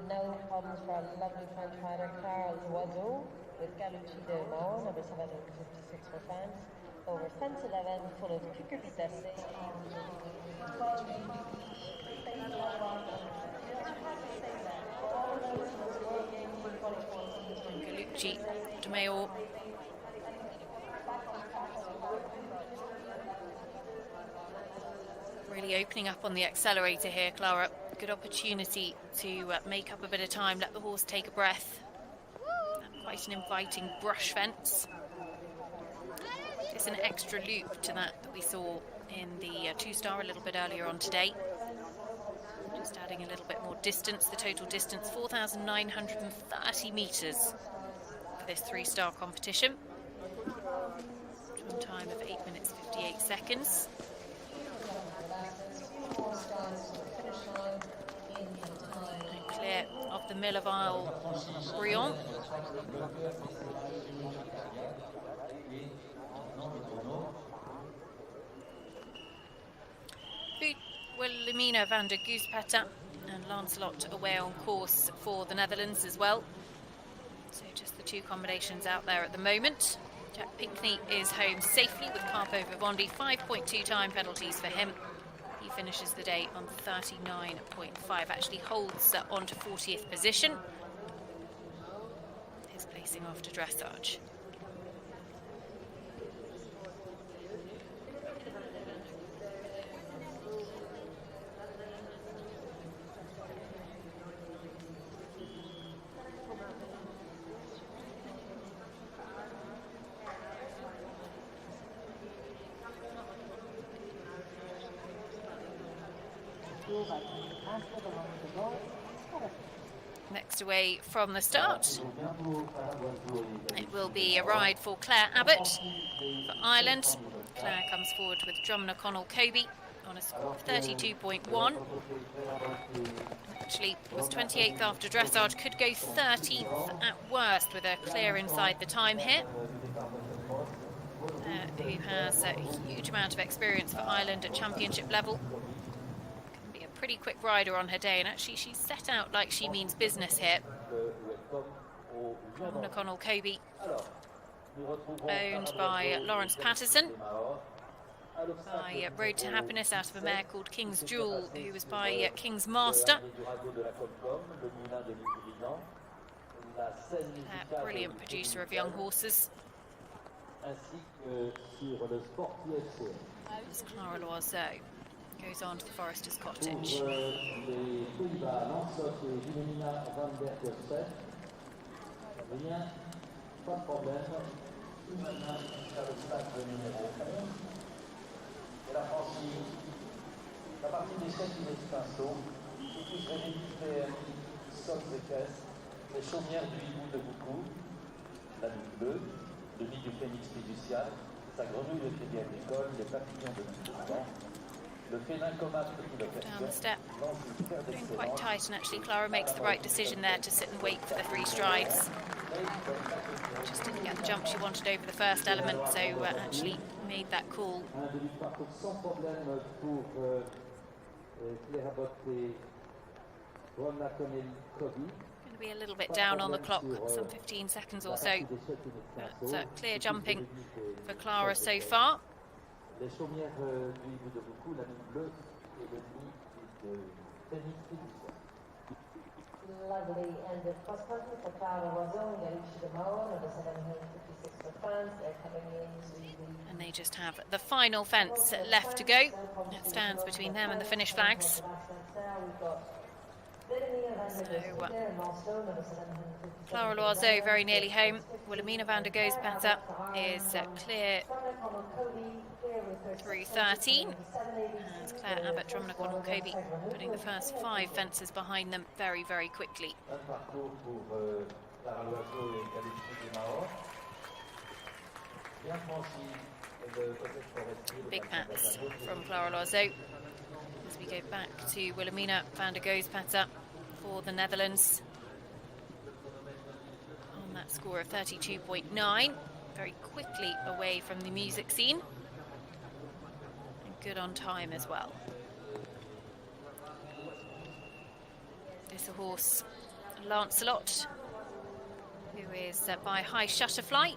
No problems for our lovely French rider Clara Loiseau with Galucci de Mao, number 756 for France, over fence 11, full of kicker vitesse. Luigi de Mayor. Really opening up on the accelerator here, Clara. Good opportunity to make up a bit of time, let the horse take a breath. Quite an inviting brush fence. It's an extra loop to that we saw in the two-star a little bit earlier on today. Just adding a little bit more distance. The total distance, 4,930 metres for this three-star competition. One time of 8 minutes 58 seconds. And clear of the Millerville Briand. Wilhelmina van der Goospatter and Lancelot away on course for the Netherlands as well. So just the two combinations out there at the moment. Jack Pinkney is home safely with Carpo Vivendi, 5.2 time penalties for him. He finishes the day on 39.5, actually holds on to 40th position. His placing after dressage. Next away from the start, it will be a ride for Claire Abbott for Ireland. Claire comes forward with Drumna Connell Kobe on a score of 32.1. Actually was 28th after dressage, could go 13th at worst with a clear inside the time here. Who has a huge amount of experience for Ireland at championship level. Pretty quick rider on her day, and actually she's set out like she means business here. Drumna Connell Kobe, owned by Lawrence Patterson, by Road to Happiness out of a mare called King's Jewel, who was by King's Master. Brilliant producer of young horses. It's Clara Loiseau. Goes on to the Forester's Cottage. La partie des chefs du pinceau, c'est plus récupérer sols et caisses, les chaumières du hibou de Boucou, la nuit bleue, le nid du phénix fiducial, sa grenouille de crédit agricole, les papillons de Montauban. Down the step, doing quite tight, and actually Clara makes the right decision there to sit and wait for the three strides. Just didn't get the jump she wanted over the first element, so actually made that call. Going to be a little bit down on the clock, some 15 seconds or so. But clear jumping for Clara so far. Les chaumières du hibou de Boucou, la nuit bleue et le nid de phénix fiducial. Lovely end of cross country for Clara Loiseau and Luigi de Mayor, number 756 for France. They're coming in. And they just have the final fence left to go. It stands between them and the finish flags. So, Clara Loiseau very nearly home. Wilhelmina van der Goospatter is clear through 13. As Claire Abbott, Drumna Connell Kobe putting the first 5 fences behind them very, very quickly. Big pats from Clara Loiseau. As we go back to Wilhelmina van der Goospatter for the Netherlands. On that score of 32.9. Very quickly away from the music scene. Good on time as well. This a horse, Lancelot, who is by High Shutterfly,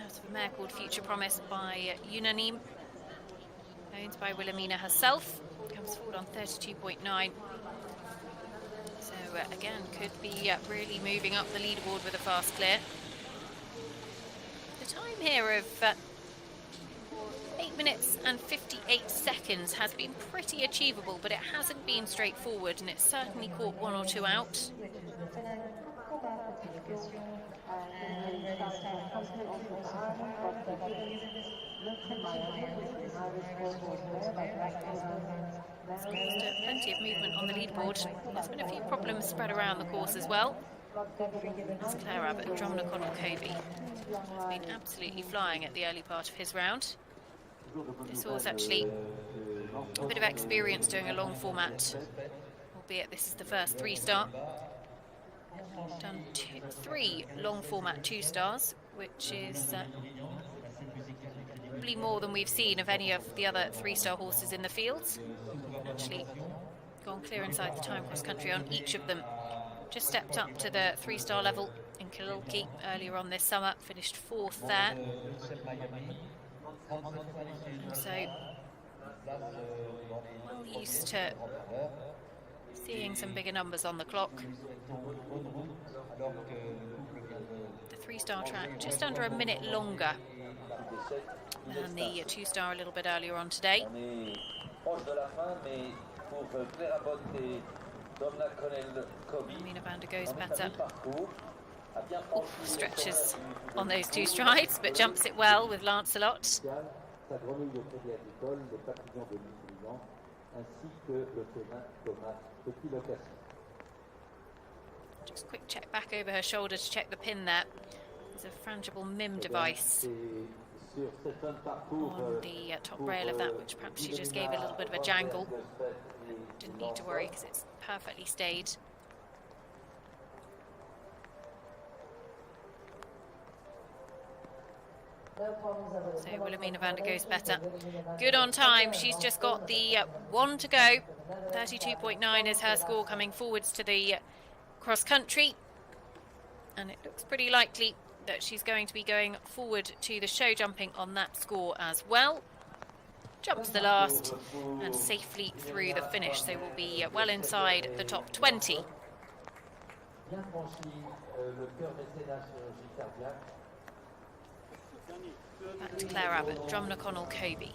out of a mare called Future Promise by Unanim, owned by Wilhelmina herself. Comes forward on 32.9. So again, could be really moving up the leaderboard with a fast clear. The time here of 8 minutes and 58 seconds has been pretty achievable, but it hasn't been straightforward, and it's certainly caught one or two out. Plenty of movement on the leaderboard. There's been a few problems spread around the course as well. Claire Abbott and Drumna Connell-Kobe have been absolutely flying at the early part of his round. This horse actually a bit of experience doing a long format, albeit this is the first 3-star. Done 3 long format 2-stars, which is probably more than we've seen of any of the other 3-star horses in the fields. Actually gone clear inside the time cross country on each of them. Just stepped up to the 3-star level in Kililkey earlier on this summer, finished 4th there. So well used to seeing some bigger numbers on the clock. The 3-star track just under a minute longer than the 2-star a little bit earlier on today. Mina van der Goes better. Stretches on those 2 strides, but jumps it well with Lancelot. Just quick check back over her shoulder to check the pin there. There's a frangible MIM device on the top rail of that, which perhaps she just gave a little bit of a jangle. Didn't need to worry because it's perfectly stayed. So Wilhelmina van der Goes better. Good on time. She's just got the 1 to go. 32.9 is her score coming forwards to the cross country. And it looks pretty likely that she's going to be going forward to the show jumping on that score as well. Jumps the last and safely through the finish. So we'll be well inside the top 20. Back to Claire Abbott, Drumna Connell-Kobe.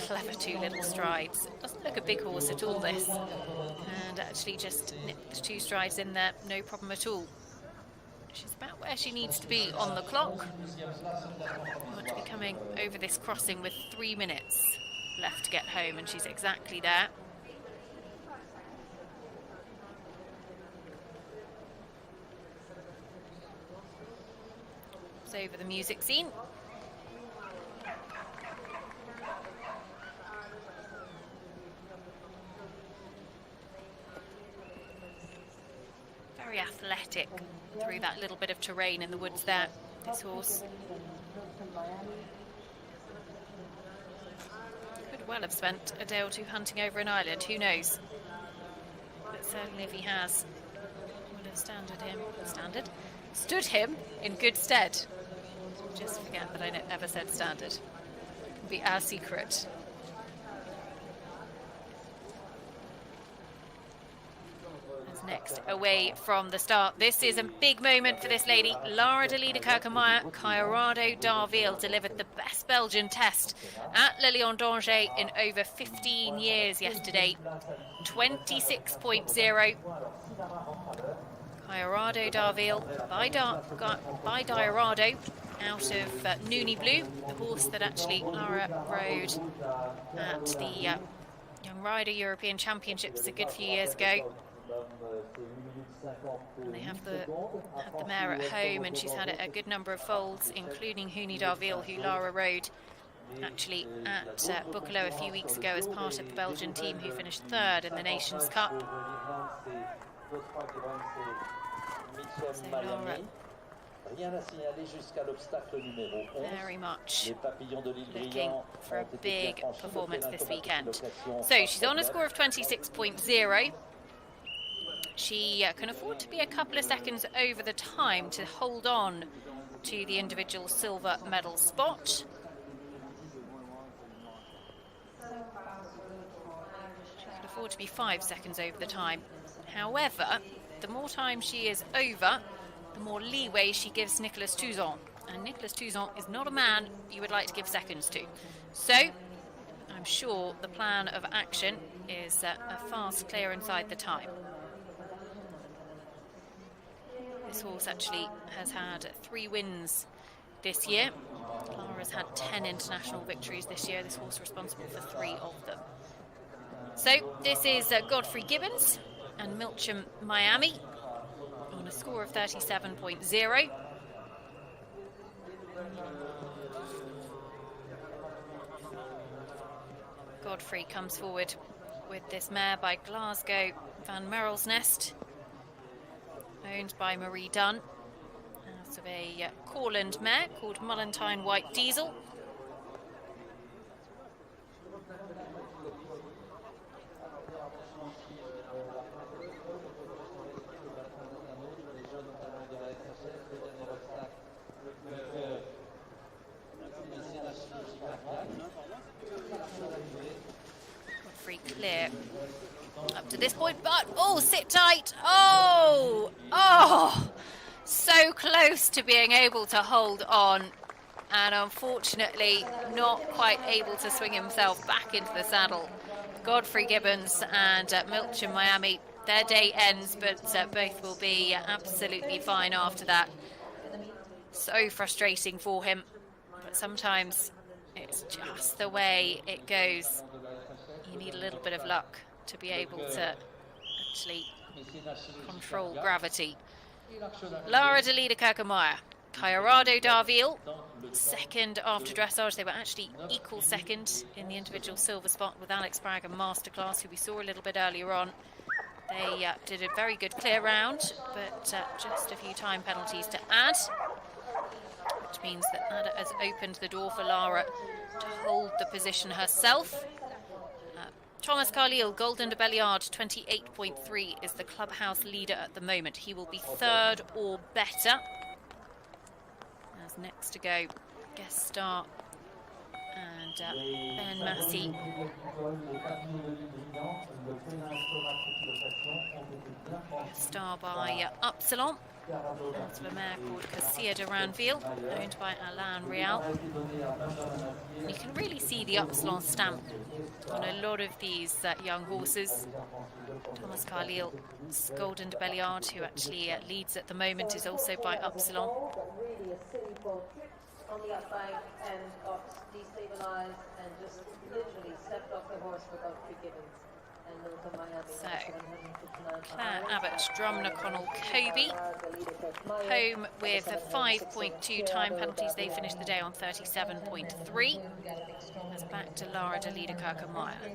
Clever 2 little strides. Doesn't look a big horse at all, this. And actually just nipped 2 strides in there, no problem at all. She's about where she needs to be on the clock. We want to be coming over this crossing with 3 minutes left to get home, and she's exactly there. Over the music scene. Very athletic through that little bit of terrain in the woods there, this horse. Could well have spent a day or 2 hunting over an island, who knows? But certainly if he has, would have stood him in good stead. Just forget that I ever said standard. It'll be our secret. As next, away from the start. This is a big moment for this lady. Lara de Liederkerke-Meyer, Colorado Darville delivered the best Belgian test at Le Lion d'Angers in over 15 years yesterday. 26.0. Colorado Darville by Diorado out of Noonie Blue, the horse that actually Lara rode at the Young Rider European Championships a good few years ago. And they have the mare at home, and she's had a good number of foals, including Hooni Darville, who Lara rode actually at Boekelo a few weeks ago as part of the Belgian team, who finished 3rd in the Nations Cup. So Lara very much looking for a big performance this weekend. So she's on a score of 26.0. She can afford to be a couple of seconds over the time to hold on to the individual silver medal spot. scored to be 5 seconds over the time. However, the more time she is over, the more leeway she gives Nicolas Touzon. And Nicolas Touzon is not a man you would like to give seconds to. So, I'm sure the plan of action is a fast clear inside the time. This horse actually has had 3 wins this year. Lara's had 10 international victories this year. This horse responsible for 3 of them. So this is Godfrey Gibbons and Milcham Miami on a score of 37.0. Godfrey comes forward with this mare by Glasgow Van Merrill's Nest, owned by Marie Dunn, out of a Corland mare called Mullentine White Diesel. Godfrey clear up to this point, but oh, sit tight. Oh, so close to being able to hold on, and unfortunately not quite able to swing himself back into the saddle. Godfrey Gibbons and Milcham Miami, their day ends, but both will be absolutely fine after that. So frustrating for him, but sometimes it's just the way it goes. You need a little bit of luck to be able to actually control gravity. Lara de Liederkerkenmeijer, Colorado Darville, second after dressage. They were actually equal second in the individual silver spot with Alex Bragg and Masterclass, who we saw a little bit earlier on. They did a very good clear round, but just a few time penalties to add, which means that Ada has opened the door for Lara to hold the position herself. Thomas Carlyle, Golden de Belliard, 28.3 is the clubhouse leader at the moment. He will be third or better. As next to go, Guest Star and Ben Massey. Guest Star by Upsilon. Out of a mare called Cassia de Ranville, owned by Alain Real. You can really see the Upsilon stamp on a lot of these young horses. Thomas Carlyle, Golden de Belliard, who actually leads at the moment, is also by Upsilon. Really a silly ball tripped on the outside and got destabilised and just literally stepped off the horse without Gibbons. So, Claire Abbott, Drumna Connell, Kobe, home with 5.2 time penalties. They finished the day on 37.3. As back to Lara de Liederkerkenmeijer,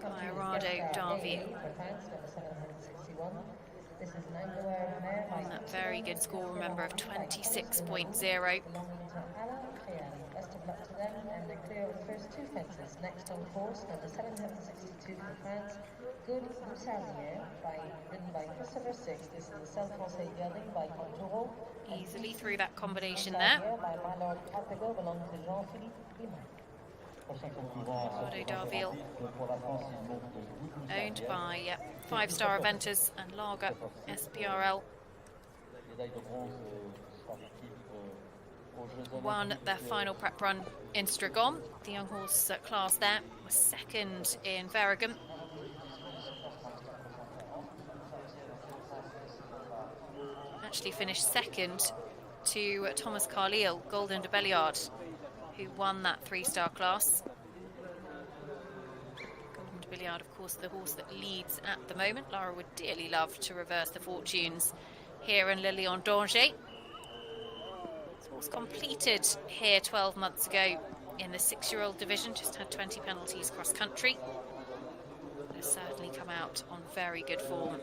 Colorado Darville. That very good score, remember, of 26.0. Best of luck to them, and they clear the first 2 fences. Next on course, number 762 for France, Good Moussazier, ridden by Christopher Six. This is the Self-Conseil gelding by Conturo. Easily through that combination there. By my Lord Capigo, belong to Jean-Philippe Guimard. Colorado Darville, owned by 5-star Eventers and Lager SPRL. Won their final prep run in Stragon. The young horse class there was second in Verigam. Actually finished second to Thomas Carlyle, Golden de Belliard, who won that 3-star class. Golden de Belliard, of course, the horse that leads at the moment. Lara would dearly love to reverse the fortunes here in Le Lion d'Angers. Was completed here 12 months ago in the 6-year-old division, just had 20 penalties cross country. Has certainly come out on very good form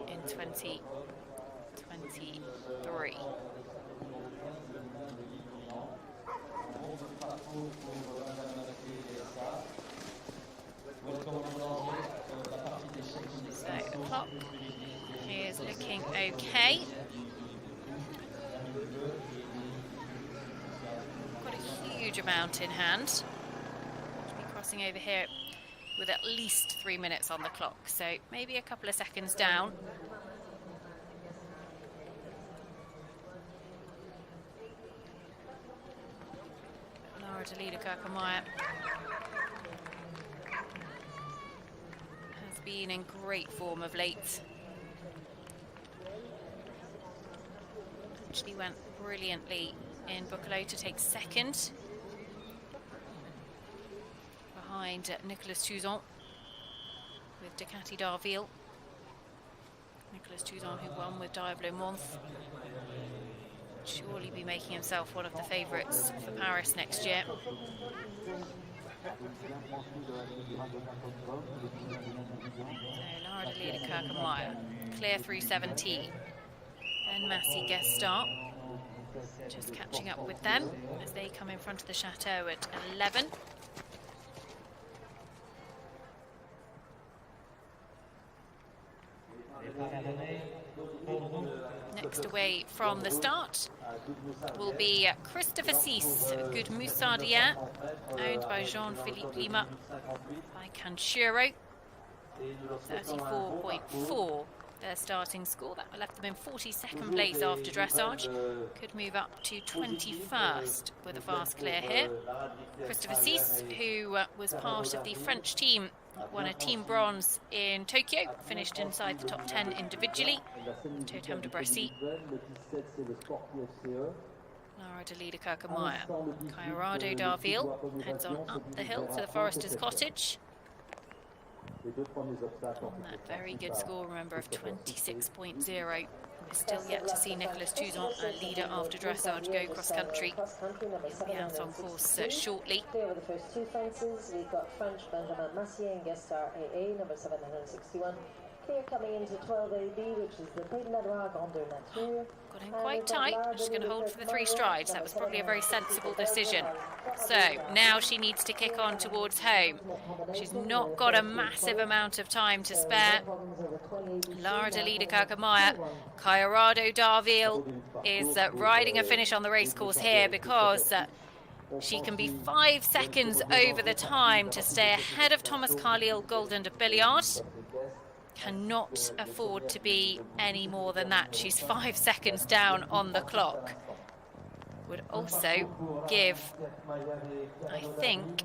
in 2023. So the clock is looking okay. Got a huge amount in hand. Should be crossing over here with at least 3 minutes on the clock, so maybe a couple of seconds down. Lara Delida Kirkemeyer has been in great form of late. Actually went brilliantly in Buccolo to take second, behind Nicolas Touzon with Ducati d'Arville. Nicolas Touzon, who won with Diablo Month, surely be making himself one of the favourites for Paris next year. So Lara Delida Kirkemeyer, clear through 17. And Massy guest start, just catching up with them as they come in front of the chateau at 11. Next away from the start will be Christopher Cease, Good Moussadia, owned by Jean-Philippe Lima, by Canchuro. 34.4 their starting score. That left them in 42nd place after dressage. Could move up to 21st with a fast clear here. Christopher Cease, who was part of the French team, won a team bronze in Tokyo, finished inside the top 10 individually. Totem de Bressy. Lara Delida Kirkemeyer. Colorado d'Arville heads on up the hill to the Forester's Cottage. On that very good score, remember, of 26.0. We're still yet to see Nicolas Touzon, a leader after dressage, go cross-country. He'll be out on course shortly. Over the first two fences, we've got French Benjamin Massier and guest star AA, number 761. Clear coming into 12AB, which is the Pays de la Loire Grandeur Nature. Got in quite tight, she's going to hold for the 3 strides. That was probably a very sensible decision. So now she needs to kick on towards home. She's not got a massive amount of time to spare. Lara Delida Kirkemeyer, Colorado d'Arville is riding a finish on the racecourse here because she can be 5 seconds over the time to stay ahead of Thomas Carlyle Golden de Billiard. Cannot afford to be any more than that. She's 5 seconds down on the clock. Would also give, I think,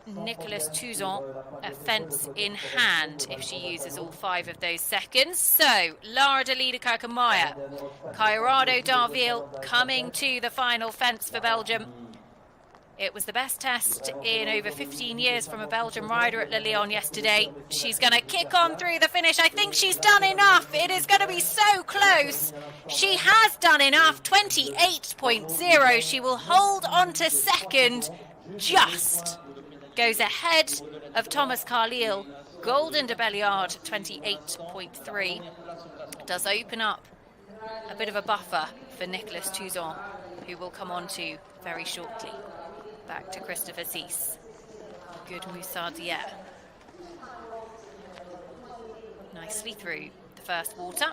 Nicolas Touzon a fence in hand if she uses all 5 of those seconds. So, Lara Delida Kirkemeyer, Colorado d'Arville coming to the final fence for Belgium. It was the best test in over 15 years from a Belgian rider at Le Lion yesterday. She's going to kick on through the finish. I think she's done enough. It is going to be so close. She has done enough. 28.0. She will hold on to second. Just goes ahead of Thomas Carlyle. Golden de Belliard, 28.3. Does open up a bit of a buffer for Nicolas Touzon, who will come on to very shortly. Back to Christopher Cease. Good Moussadia. Nicely through the first water.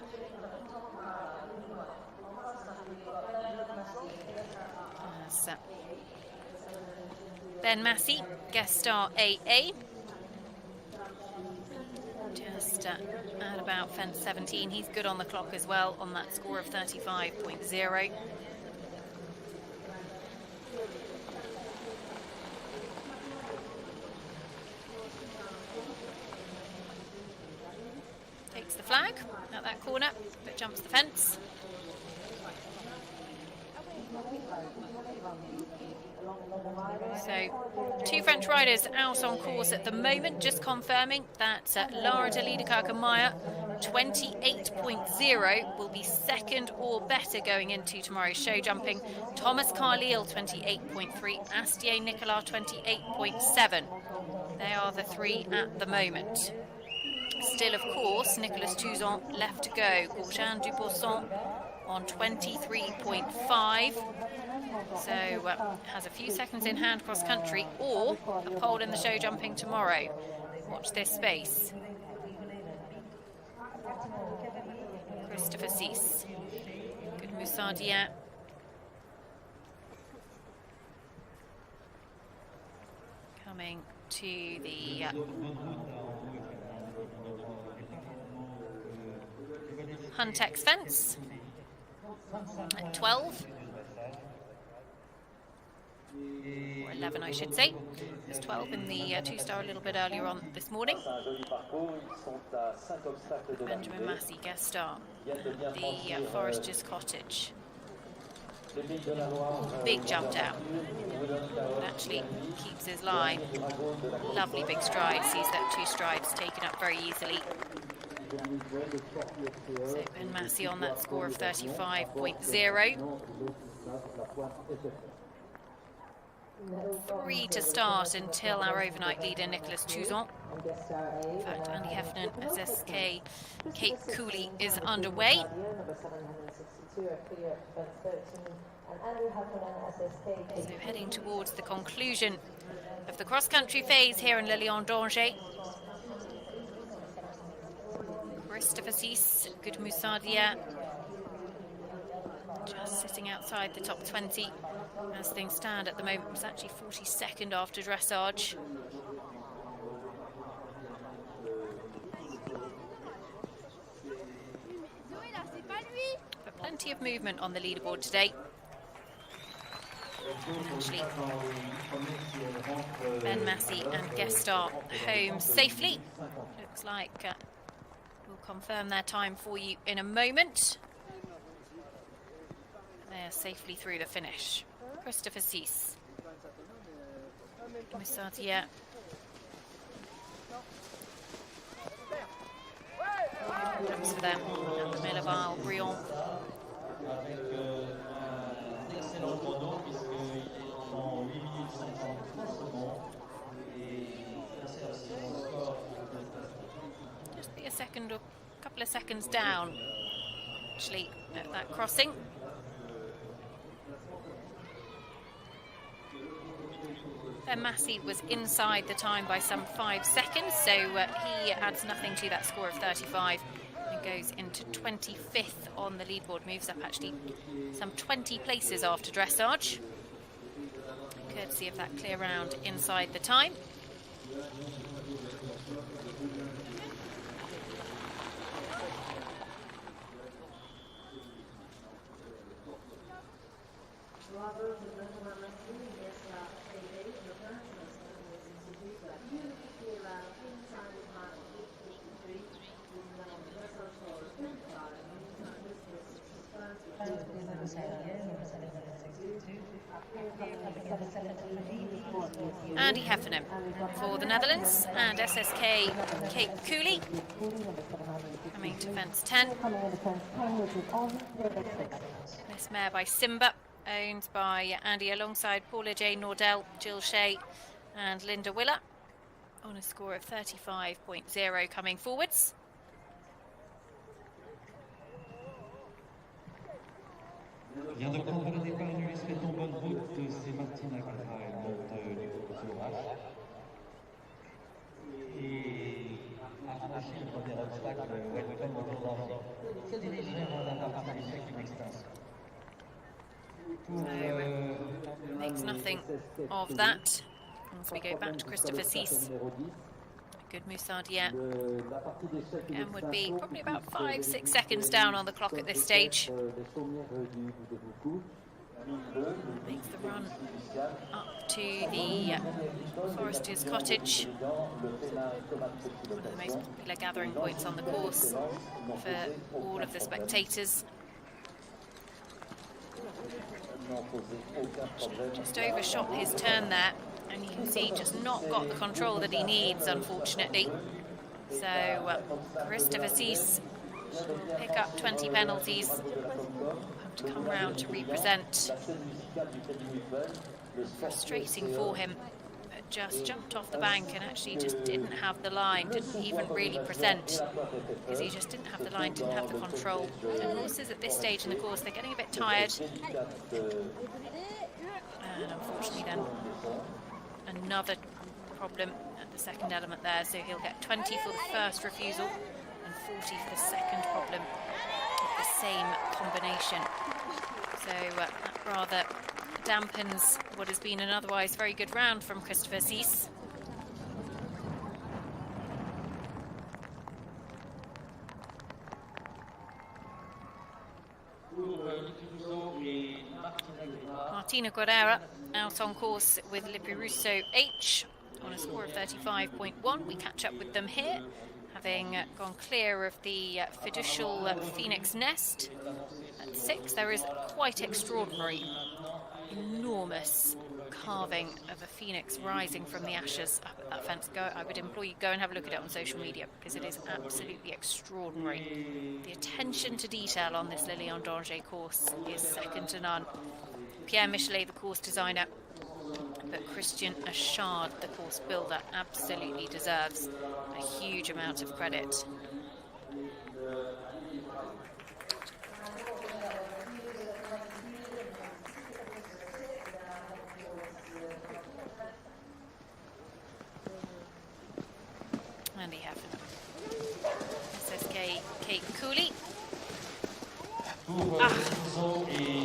Ben Massey, guest star AA. Just at about fence 17. He's good on the clock as well on that score of 35.0. Takes the flag at that corner, but jumps the fence. So, 2 French riders out on course at the moment, just confirming that Lara Delida Kirkemeyer, 28.0, will be second or better going into tomorrow's show jumping. Thomas Carlyle, 28.3, Astier Nicolas, 28.7. They are the 3 at the moment. Still, of course, Nicolas Touzon left to go. Gourjean Dubuisson on 23.5. So has a few seconds in hand cross country or a pole in the show jumping tomorrow. Watch this space. Christopher Cease. Good Moussadia. coming to the Huntex fence at 12. Or 11, I should say. There's 12 in the two-star a little bit earlier on this morning. Benjamin Massey, guest star. The Forester's Cottage. Big jump down. But actually keeps his line. Lovely big strides. Sees that 2 strides taken up very easily. So Ben Massey on that score of 35.0. 3 to start until our overnight leader Nicholas Touzon. In fact, Andy Heffernan, SSK, Kate Cooley is underway. So heading towards the conclusion of the cross-country phase here in Le Lion d'Angers. Christopher Cease, Good Moussadia, just sitting outside the top 20 as things stand at the moment. It's actually 42nd after dressage. But plenty of movement on the leaderboard today. And actually, Ben Massey and guest star home safely. Looks like we'll confirm their time for you in a moment. They're safely through the finish. Christopher Cease. Moussadia. Comes for them. And the Milleval, Brion. Just be a second or a couple of seconds down, actually, at that crossing. Ben Massey was inside the time by some 5 seconds, so he adds nothing to that score of 35 and goes into 25th on the leaderboard. Moves up actually some 20 places after dressage, courtesy of that clear round inside the time. Andy Heffernan for the Netherlands, and SSK Kate Cooley coming to fence 10. This mare by Simba, owned by Andy alongside Paula J. Nordell, Jill Shea and Linda Willer, on a score of 35.0 coming forwards. Vient de prendre le départ, nous lui souhaitons bonne route. C'est Martina Cadra, elle monte du courage. Et a franchi le premier obstacle, Welcome au Tour d'Angers. Se dirige vers la partie des chèques extension. Makes nothing of that. As we go back to Christopher Cease. Good Moussadia. And would be probably about 5-6 seconds down on the clock at this stage. Makes the run up to the Forester's Cottage. One of the most popular gathering points on the course for all of the spectators. Just overshot his turn there, and you can see just not got the control that he needs, unfortunately. So Christopher Cease will pick up 20 penalties. Have to come round to represent. Frustrating for him. Just jumped off the bank and actually just didn't have the line, didn't even really present, because he just didn't have the line, didn't have the control. And horses at this stage in the course, they're getting a bit tired. And unfortunately then, another problem at the second element there, so he'll get 20 for the first refusal and 40 for the second problem with the same combination. So that rather dampens what has been an otherwise very good round from Christopher Cease. Cristina Correra out on course with Lipirusso H on a score of 35.1. We catch up with them here, having gone clear of the fiducial Phoenix Nest at 6. There is quite extraordinary, enormous carving of a phoenix rising from the ashes up at that fence. I would implore you, go and have a look at it on social media, because it is absolutely extraordinary. The attention to detail on this Lilian d'Angers course is second to none. Pierre Michelet, the course designer, but Christian Achard, the course builder, absolutely deserves a huge amount of credit. Andy Heffernan. SSK Kate Cooley.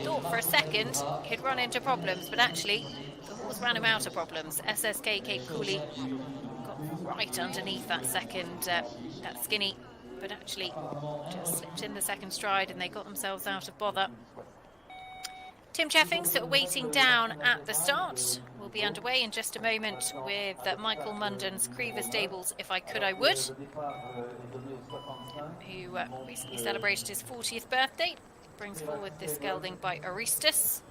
Thought for a second he'd run into problems, but actually the horse ran him out of problems. SSK Kate Cooley got right underneath that second, that skinny, but actually just slipped in the second stride and they got themselves out of bother. Tim Cheffings waiting down at the start. Will be underway in just a moment with Michael Munden's Creever Stables, If I Could I Would, who recently celebrated his 40th birthday. Brings forward this gelding by Aristus.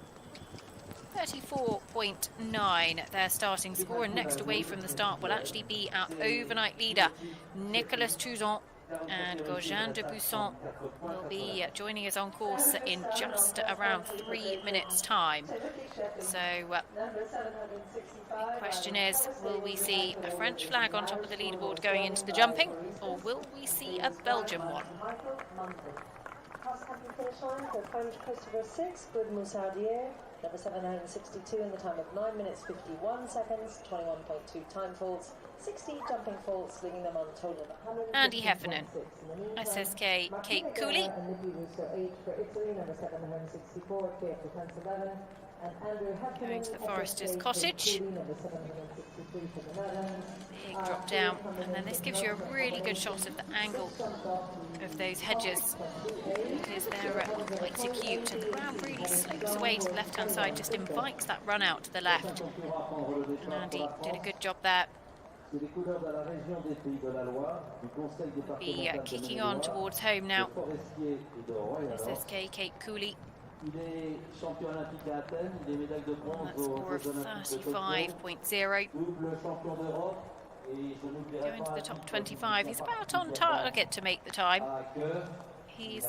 34.9 their starting score, and next away from the start will actually be our overnight leader, Nicolas Touzon, and Gaujin de Busson will be joining us on course in just around 3 minutes time. So the question is, will we see a French flag on top of the leaderboard going into the jumping, or will we see a Belgian one? Cross-country finish line for French Christopher 6, Good Moussardier, number 762 in the time of 9 minutes 51 seconds, 21.2 time faults, 60 jumping faults, leaving them on a total of 100. Andy Heffernan, SSK Kate Cooley. Going to the Forester's Cottage. Big drop down, and then this gives you a really good shot of the angle of those hedges, because they're quite acute, and the ground really slopes away to the left hand side, just invites that run out to the left, and Andy did a good job there. We'll be kicking on towards home now. SSK Kate Cooley. That score of 35.0. Going to the top 25. He's about on target to make the time. He's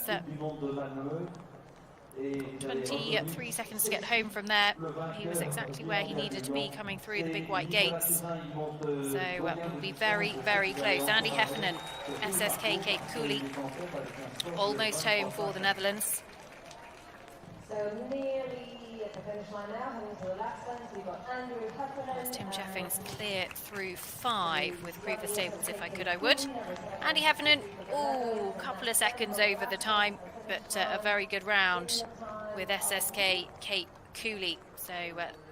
23 seconds to get home from there. He was exactly where he needed to be coming through the big white gates. So we'll be very, very close. Andy Heffernan, SSK Kate Cooley, almost home for the Netherlands. So nearly at the finish line now, heading to the last lens, we've got Andrew Heffernan. Tim Cheffings clear through 5 with Creever Stables, If I Could I Would. Andy Heffernan, a couple of seconds over the time, but a very good round with SSK Kate Cooley. So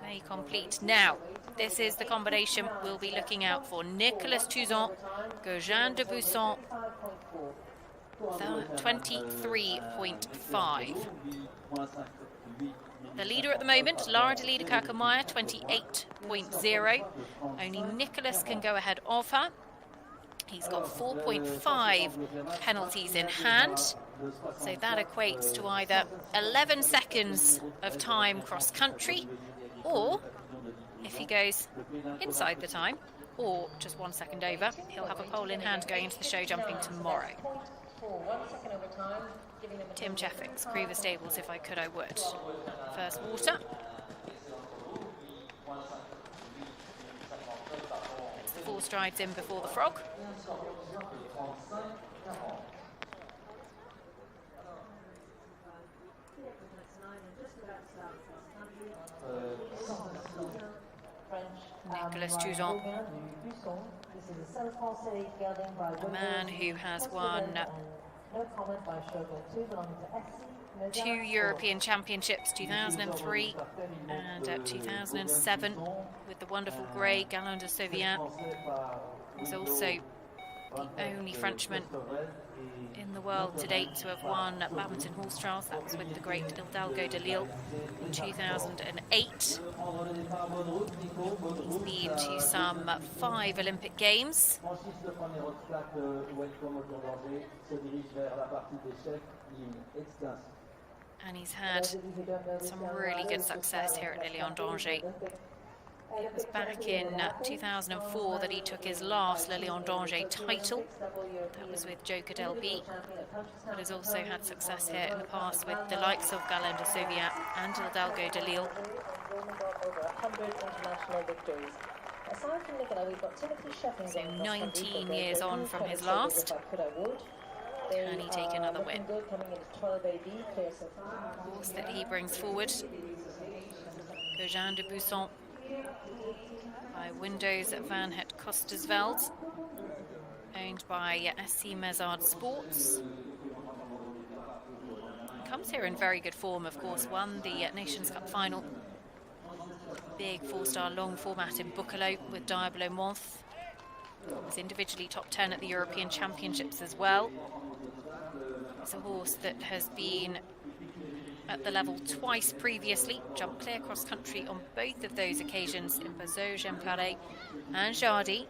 they complete. Now, this is the combination we'll be looking out for. Nicolas Touzon, Gaujin de Busson, 23.5. The leader at the moment, Lara de Lieder Kirkemeyer, 28.0. Only Nicholas can go ahead of her. He's got 4.5 penalties in hand. So that equates to either 11 seconds of time cross-country, or if he goes inside the time, or just 1 second over, he'll have a pole in hand going into the show jumping tomorrow. Tim Cheffings, Creever Stables, If I Could I Would. First water. It's the 4 strides in before the frog. Nicolas Touzon, a man who has won 2 European Championships, 2003 and 2007, with the wonderful grey Galon de Sauvien. He's also the only Frenchman in the world to date to have won badminton horse trials. That was with the great Hidalgo de Lille in 2008. He's been to some 5 Olympic Games. And he's had some really good success here at Le Lion d'Angers. It was back in 2004 that he took his last Le Lion d'Angers title. That was with Joker Delby, but has also had success here in the past with the likes of Galen de Sauviat and Hidalgo de Lille. So 19 years on from his last. Can he take another win? The horse that he brings forward, Gojin de Busson, by Windows Van Het Kostersveld, owned by SC Mezard Sports. Comes here in very good form, of course. Won the Nations Cup final. Big 4-star long format in Buccolo with Diablo Month. Was individually top 10 at the European Championships as well. It's a horse that has been at the level twice previously, jumped clear cross country on both of those occasions in Bazot, Jean-Paret and Jardy.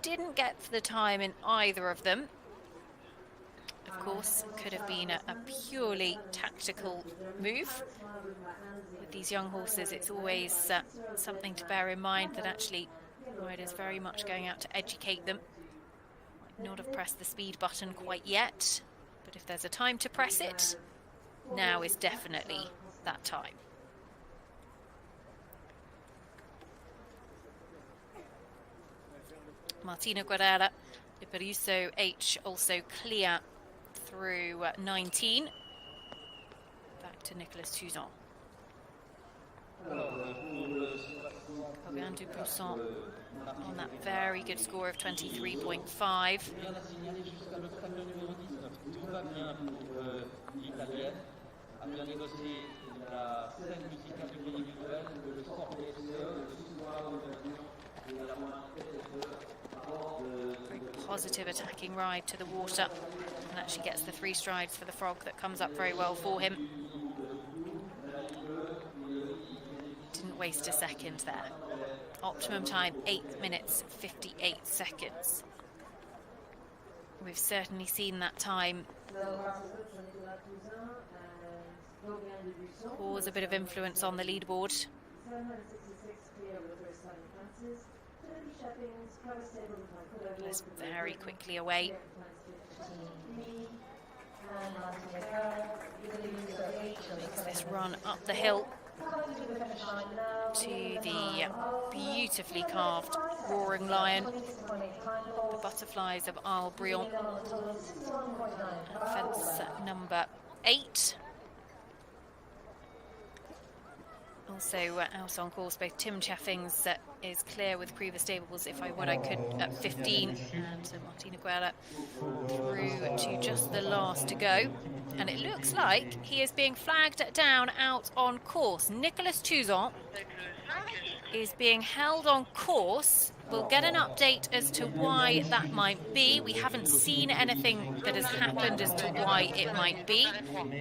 Didn't get the time in either of them. Of course, could have been a purely tactical move. With these young horses, it's always something to bear in mind that actually riders very much going out to educate them. Might not have pressed the speed button quite yet, but if there's a time to press it, now is definitely that time. Martina Guerrera, Ipariso H also clear through 19. Back to Nicolas Tuzan. Gojin de Busson on that very good score of 23.5. Very positive attacking ride to the water, and actually gets the 3 strides for the frog that comes up very well for him. Didn't waste a second there. Optimum time 8 minutes 58 seconds. We've certainly seen that time cause a bit of influence on the leaderboard. Douglas very quickly away. Makes this run up the hill to the beautifully carved roaring lion, the butterflies of Isle Briand, fence number 8. Also out on course, both Tim Cheffings is clear with Priva Stables, If I Would I Could at 15, and Martina Guerra through to just the last to go. And it looks like he is being flagged down out on course. Nicolas Tuzan is being held on course. We'll get an update as to why that might be. We haven't seen anything that has happened as to why it might be.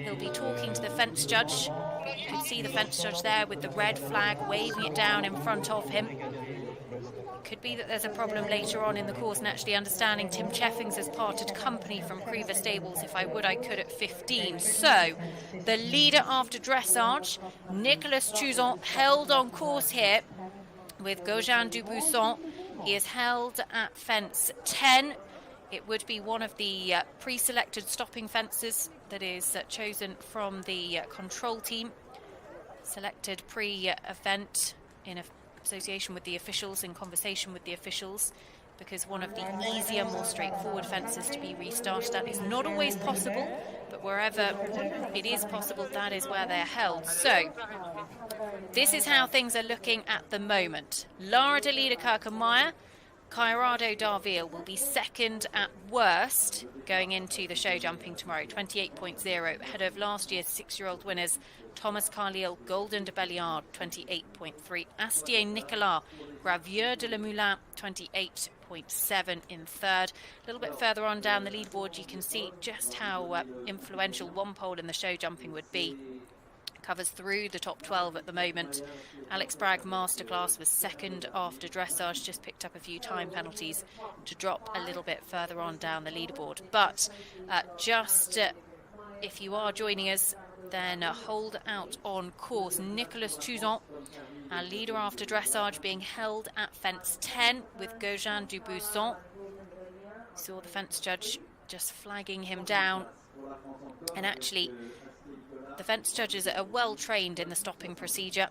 He'll be talking to the fence judge. You can see the fence judge there with the red flag waving it down in front of him. It could be that there's a problem later on in the course, and actually understanding Tim Cheffings has parted company from Priva Stables, If I Would I Could at 15. So the leader after dressage, Nicolas Tuzan, held on course here with Gojin de Busson. He is held at fence 10. It would be one of the pre-selected stopping fences that is chosen from the control team, selected pre-event in association with the officials, in conversation with the officials, because one of the easier, more straightforward fences to be restarted. That is not always possible, but wherever it is possible, that is where they're held. So this is how things are looking at the moment. Lara de Liederkerkenmeijer Cairado Darville will be second at worst going into the show jumping tomorrow, 28.0, ahead of last year's 6-year-old winners Thomas Carlyle, Golden de Belliard, 28.3, Astier Nicolas, Gravier de la Moulin, 28.7 in third. A little bit further on down the leaderboard, you can see just how influential one pole in the show jumping would be. Covers through the top 12 at the moment. Alex Bragg Masterclass was second after dressage, just picked up a few time penalties to drop a little bit further on down the leaderboard. But if you are joining us, then hold out on course. Nicolas Touzon, our leader after dressage, being held at fence 10 with Gaujean Dubuisson. Saw the fence judge just flagging him down, and actually the fence judges are well trained in the stopping procedure.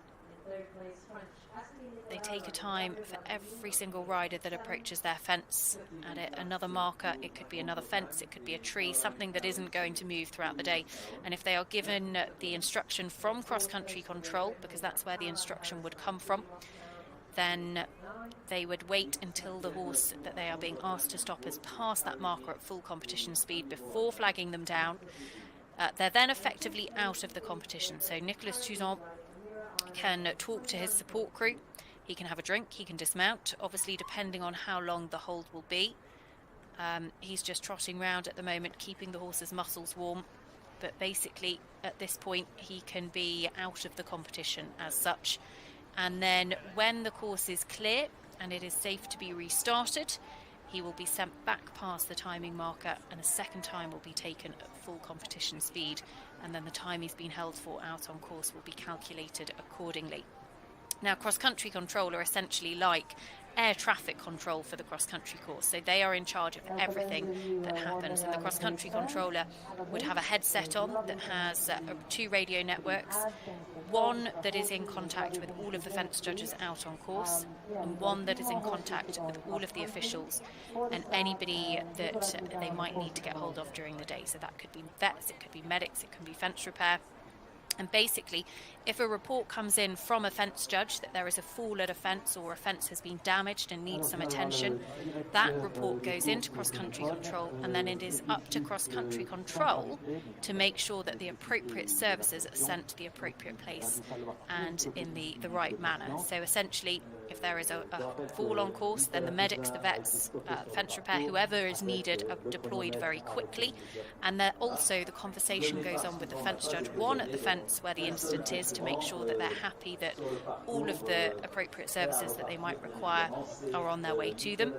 They take a time for every single rider that approaches their fence. At it, another marker, it could be another fence, it could be a tree, something that isn't going to move throughout the day. And if they are given the instruction from cross-country control, because that's where the instruction would come from, then they would wait until the horse that they are being asked to stop has passed that marker at full competition speed before flagging them down. They're then effectively out of the competition. So Nicolas Touzon can talk to his support crew. He can have a drink, he can dismount, obviously depending on how long the hold will be. He's just trotting round at the moment, keeping the horse's muscles warm. But basically, at this point, he can be out of the competition as such. And then when the course is clear and it is safe to be restarted, he will be sent back past the timing marker, and a second time will be taken at full competition speed, and then the time he's been held for out on course will be calculated accordingly. Now, cross-country control are essentially like air traffic control for the cross-country course, so they are in charge of everything that happens, and the cross-country controller would have a headset on that has 2 radio networks, one that is in contact with all of the fence judges out on course, and one that is in contact with all of the officials and anybody that they might need to get hold of during the day. So that could be vets, it could be medics, it can be fence repair. And basically, if a report comes in from a fence judge that there is a fall at a fence or a fence has been damaged and needs some attention, that report goes into cross-country control, and then it is up to cross-country control to make sure that the appropriate services are sent to the appropriate place and in the right manner. So essentially, if there is a fall on course, then the medics, the vets, fence repair, whoever is needed are deployed very quickly. And then also the conversation goes on with the fence judge, one at the fence where the incident is, to make sure that they're happy that all of the appropriate services that they might require are on their way to them,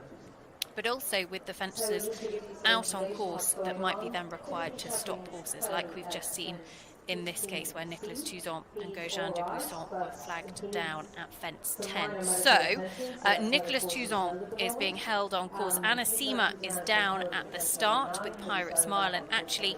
but also with the fences out on course that might be then required to stop horses, like we've just seen in this case where Nicolas Touzon and Gaujean Dubuisson were flagged down at fence 10. So Nicolas Touzon is being held on course. Anna Sima is down at the start with Pirate Smile, and actually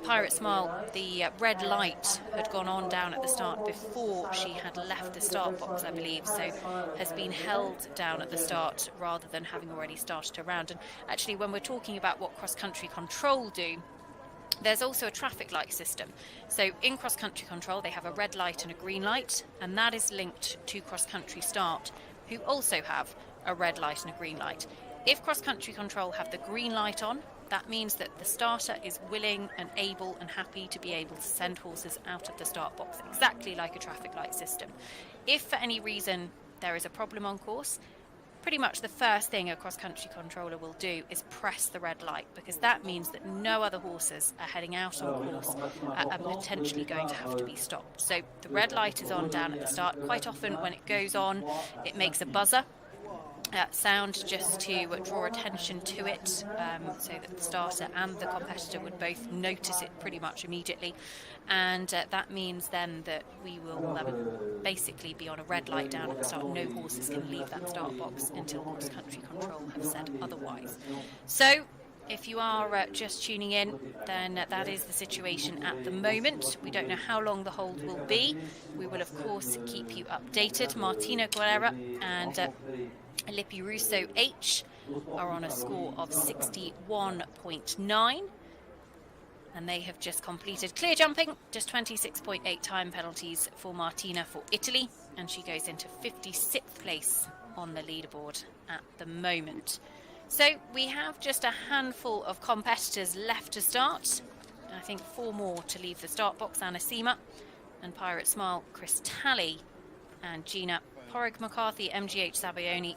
Pirate Smile, the red light had gone on down at the start before she had left the start box, I believe, so has been held down at the start rather than having already started a round. And actually, when we're talking about what cross-country control do, there's also a traffic light system. So in cross-country control, they have a red light and a green light, and that is linked to cross-country start, who also have a red light and a green light. If cross-country control have the green light on, that means that the starter is willing and able and happy to be able to send horses out of the start box, exactly like a traffic light system. If for any reason there is a problem on course, pretty much the first thing a cross-country controller will do is press the red light, because that means that no other horses are heading out on course and potentially going to have to be stopped. So the red light is on down at the start. Quite often when it goes on, it makes a buzzer sound just to draw attention to it, so that the starter and the competitor would both notice it pretty much immediately. And that means then that we will basically be on a red light down at the start. No horses can leave that start box until cross-country control have said otherwise. So if you are just tuning in, then that is the situation at the moment. We don't know how long the hold will be. We will, of course, keep you updated. Martina Guerrera and Lippi Russo H are on a score of 61.9. And they have just completed clear jumping, just 26.8 time penalties for Martina for Italy, and she goes into 56th place on the leaderboard at the moment. So we have just a handful of competitors left to start. I think 4 more to leave the start box. Anna Seema and Pirate Smile, Chris Talley and Gina Porrig McCarthy, MGH Sabayoni,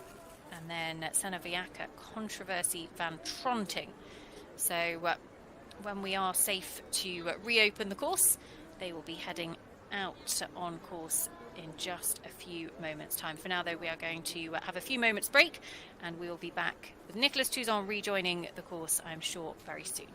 and then Senna Viaka, Controversy Van Tronting. So when we are safe to reopen the course, they will be heading out on course in just a few moments' time. For now, though, we are going to have a few moments break, and we will be back with Nicolas Touzon rejoining the course, I'm sure, very soon.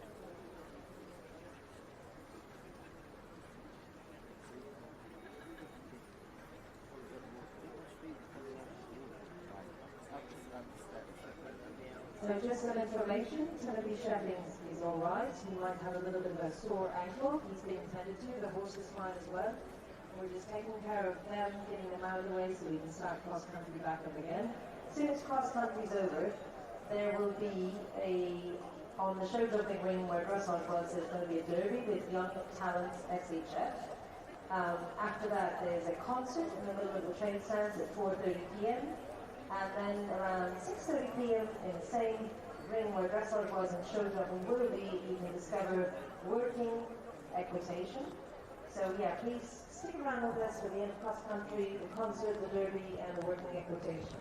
So just some information, Timothy Shefflings is all right. He might have a little bit of a sore ankle. He's being tended to. The horse is fine as well. We're just taking care of them, getting them out of the way so we can start cross-country back up again. As soon as cross-country's over, there will be on the show jumping ring where dressage was, there's going to be a derby with Young Talents SHF. After that, there's a concert in the middle of the train stands at 4:30 p.m. And then around 6:30 p.m. in the same ring where dressage was and show jumping will be, you can discover working equitation. So yeah, please stick around with us for the end of cross country, the concert, the derby, and the working equitation.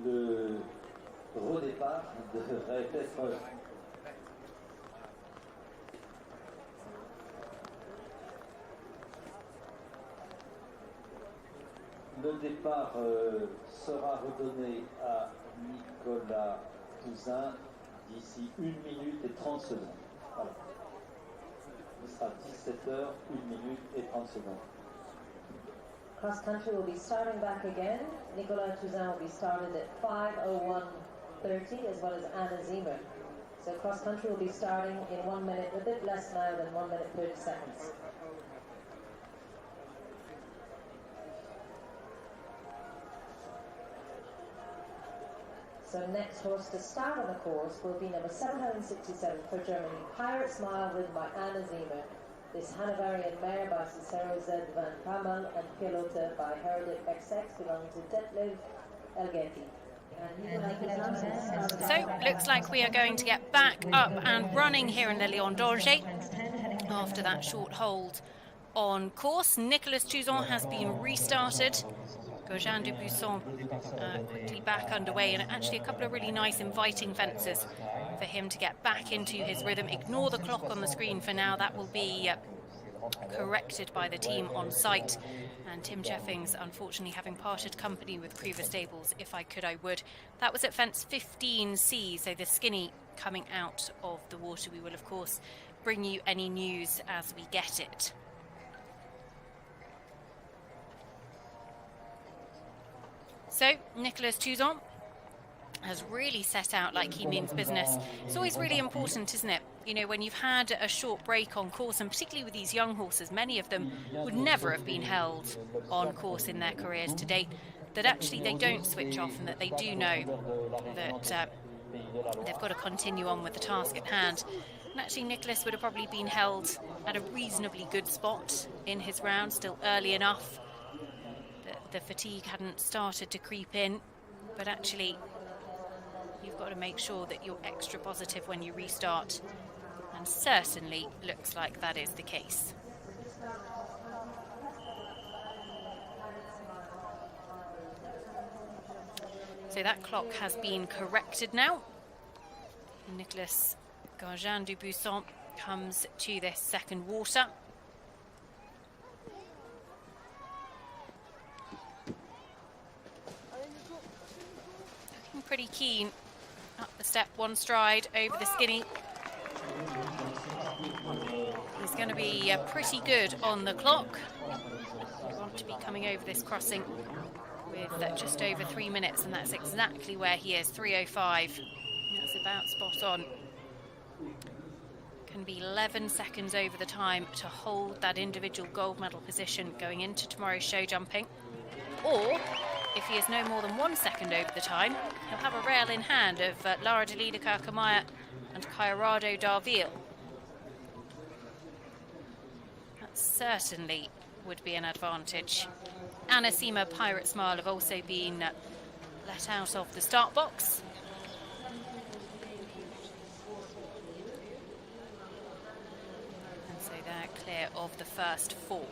Le redépart devrait être le départ sera redonné à Nicolas Touzin d'ici 1 minute et 30 secondes. Voilà. Ce sera 17h, 1 minute et 30 secondes. Cross country will be starting back again. Nicolas Touzin will be started at 5:01:30 as well as Anna Ziemer. So cross country will be starting in 1 minute, a bit less now than 1 minute 30 seconds. So next horse to start on the course will be number 767 for Germany, Pirate Smile, ridden by Anna Ziemer. This Hanoverian mare by Cicero Z. van Pamal and Pilota by Herodic XX belongs to Detlev Elgeti. So, looks like we are going to get back up and running here in the Lion d'Angers after that short hold on course. Nicolas Touzon has been restarted. Gaujean de Busson quickly back underway, and actually a couple of really nice inviting fences for him to get back into his rhythm. Ignore the clock on the screen for now, that will be corrected by the team on site. And Tim Jeffings, unfortunately, having parted company with Creaver Stables. If I could, I would. That was at fence 15C, so the skinny coming out of the water. We will, of course, bring you any news as we get it. So, Nicolas Touzon has really set out like he means business. It's always really important, isn't it? You know, when you've had a short break on course, and particularly with these young horses, many of them would never have been held on course in their careers to date, that actually they don't switch off and that they do know that they've got to continue on with the task at hand. And actually, Nicolas would have probably been held at a reasonably good spot in his round, still early enough. The fatigue hadn't started to creep in, but actually you've got to make sure that you're extra positive when you restart, and certainly looks like that is the case. So that clock has been corrected now. Nicolas Gauguin-Dubuisson comes to this second water. Looking pretty keen. Up the step, one stride over the skinny. He's going to be pretty good on the clock. We want to be coming over this crossing with just over 3 minutes, and that's exactly where he is, 3:05. That's about spot on. Can be 11 seconds over the time to hold that individual gold medal position going into tomorrow's show jumping. Or, if he is no more than 1 second over the time, he'll have a rail in hand of Lara de Liederkerke-Meyer and Cairado Darville. That certainly would be an advantage. Anasima, Pirate Smile have also been let out of the start box. And so they're clear of the first 4.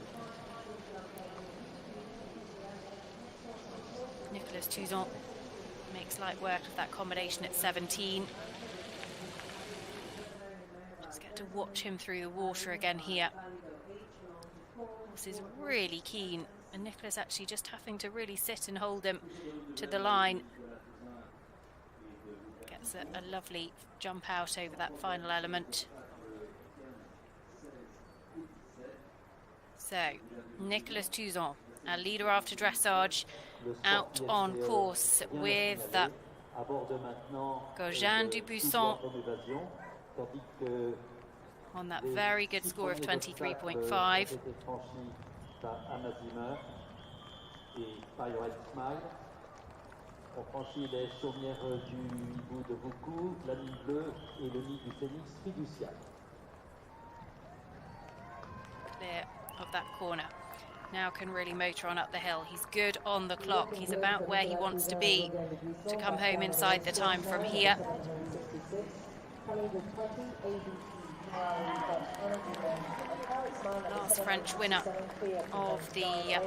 Nicolas Touzon makes light work of that combination at 17. Just get to watch him through the water again here. This is really keen, and Nicolas actually just having to really sit and hold him to the line. Gets a lovely jump out over that final element. So, Nicolas Touzon, our leader after dressage, out on course with Gauguin-Dubuisson on that very good score of 23.5. On franchit les chaumières du hibou de Boucou, la ligne bleue et le nid du phénix fiducial. Clear of that corner. Now can really motor on up the hill. He's good on the clock. He's about where he wants to be to come home inside the time from here. Last French winner of the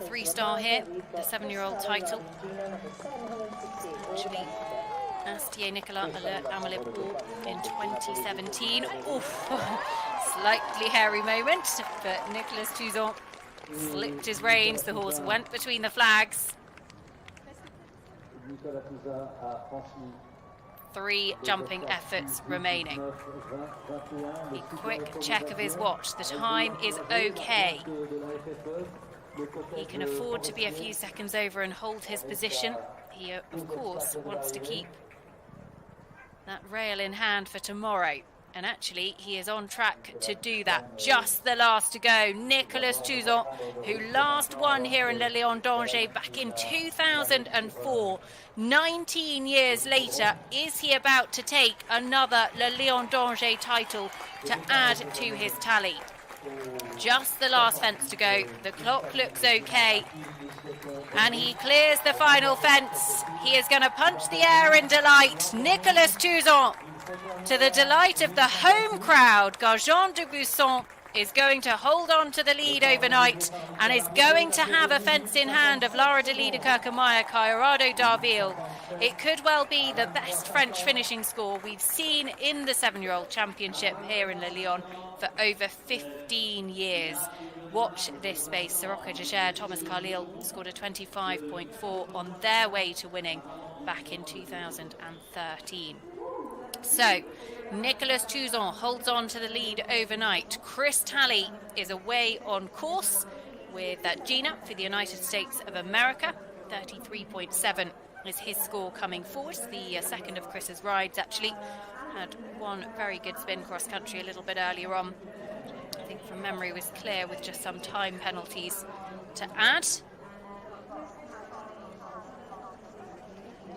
3-star here, the 7-year-old title. Actually, Astier Nicolas Amalep in 2017. Oof, slightly hairy moment, but Nicolas Touzon slipped his reins. The horse went between the flags. 3 jumping efforts remaining. A quick check of his watch. The time is okay. He can afford to be a few seconds over and hold his position. He, of course, wants to keep that rail in hand for tomorrow. And actually, he is on track to do that. Just the last to go. Nicolas Touzon, who last won here in Le Lion d'Angers back in 2004. 19 years later, is he about to take another Le Lion d'Angers title to add to his tally? Just the last fence to go. The clock looks okay. And he clears the final fence. He is going to punch the air in delight. Nicolas Touzon, to the delight of the home crowd, Gauguin-Dubuisson is going to hold on to the lead overnight and is going to have a fence in hand of Lara de Liederkerke-Meyer, Cairado Darville. It could well be the best French finishing score we've seen in the 7-year-old championship here in Le Lion for over 15 years. Watch this space. Sirocco Jager, Thomas Carlyle scored a 25.4 on their way to winning back in 2013. So, Nicolas Touzon holds on to the lead overnight. Chris Talley is away on course with Gina for the United States of America. 33.7 is his score coming forward. The second of Chris's rides, actually. Had one very good spin cross-country a little bit earlier on. I think from memory was clear with just some time penalties to add.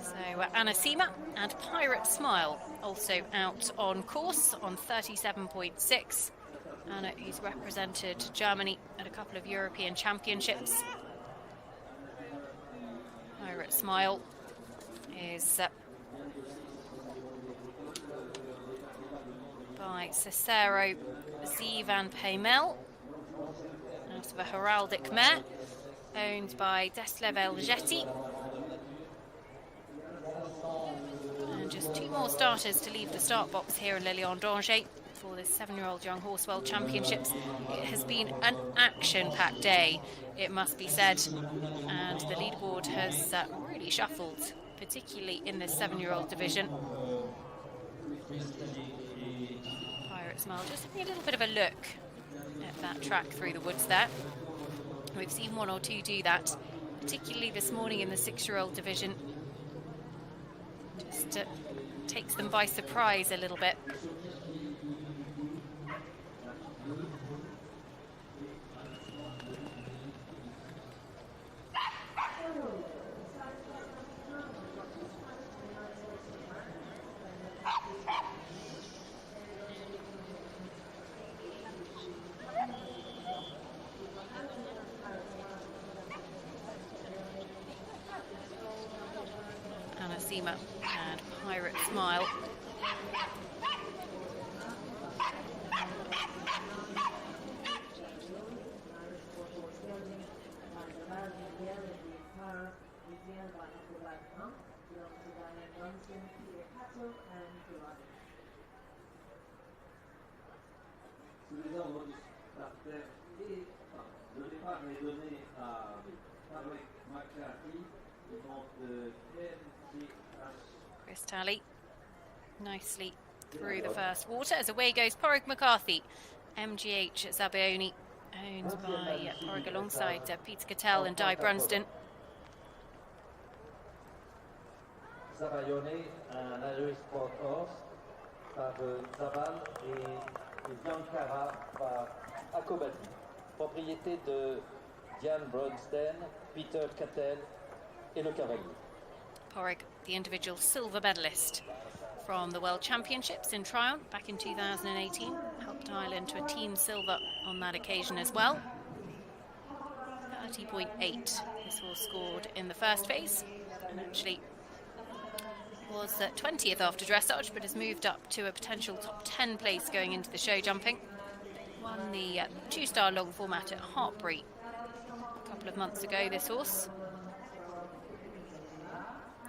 So Anasima and Pirate Smile also out on course on 37.6. Anna, who's represented Germany at a couple of European championships. Pirate Smile is by Cicero Z. van Peymel out of a heraldic mare. owned by Deslev Elgetti. And just 2 more starters to leave the start box here in Le Lion d'Angers for this 7-year-old Young Horse World Championships. It has been an action-packed day, it must be said, and the leaderboard has really shuffled, particularly in this 7-year-old division. Pirate Smile just having a little bit of a look at that track through the woods there. We've seen 1 or 2 do that, particularly this morning in the 6-year-old division. Just takes them by surprise a little bit. And Pirate Smile. Le départ est donné à McCarthy, Chris Talley nicely through the first water as away goes Porrig McCarthy. MGH at Zabioni, owned by Porrig alongside Peter Cattell and Di Brunston. Zabioni, un Irish sport horse par Zabal et Biancara par Acobati. Propriété de Diane Brunston, Peter Cattell et le cavalier. Porrig, the individual silver medalist from the World Championships in Tryon back in 2018, helped Ireland to a team silver on that occasion as well. 30.8 this horse scored in the first phase, and actually was 20th after dressage, but has moved up to a potential top 10 place going into the show jumping. Won the 2-star long format at Hartbury a couple of months ago, this horse.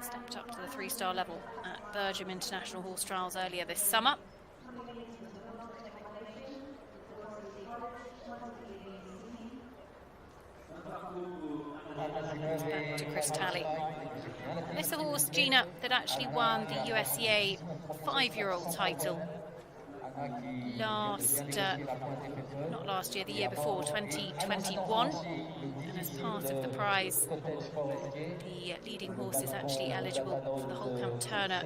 Stepped up to the 3-star level at Bergam International Horse Trials earlier this summer. Back to Chris Talley. And this is a horse, Gina, that actually won the USCA 5-year-old title not last year, the year before, 2021. And as part of the prize, the leading horse is actually eligible for the Holcomb Turner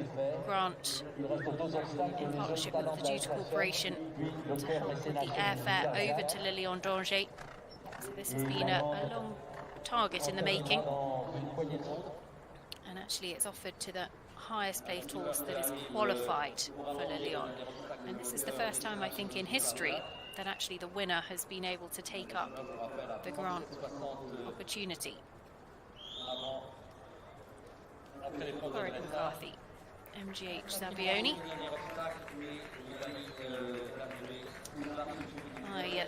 grant in partnership with the Duty Corporation to help with the airfare over to Le Lion d'Angers. So this has been a long target in the making. And actually it's offered to the highest placed horse that is qualified for Le Lion. And this is the first time, I think, in history that actually the winner has been able to take up the grant opportunity. Porrig McCarthy, MGH Zabioni.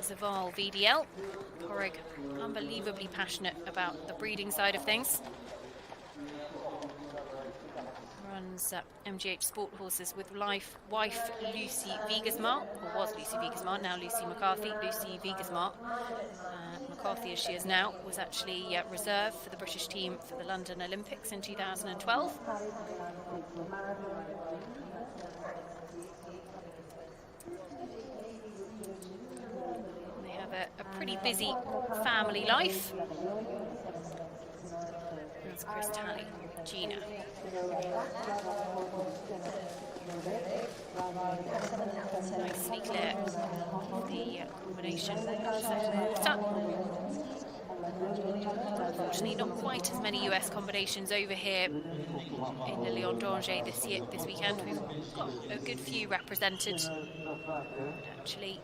Zaval VDL. Porrig, unbelievably passionate about the breeding side of things. Runs MGH Sport Horses with wife Lucy Wiegersma, or was Lucy Wiegersma, now Lucy McCarthy. Lucy Wiegersma, McCarthy as she is now, was actually reserved for the British team for the London Olympics in 2012. They have a pretty busy family life. That's Chris Talley, Gina. Nicely clear the combination second water. Unfortunately, not quite as many US combinations over here in Le Lion d'Angers this weekend. We've got a good few represented. Actually,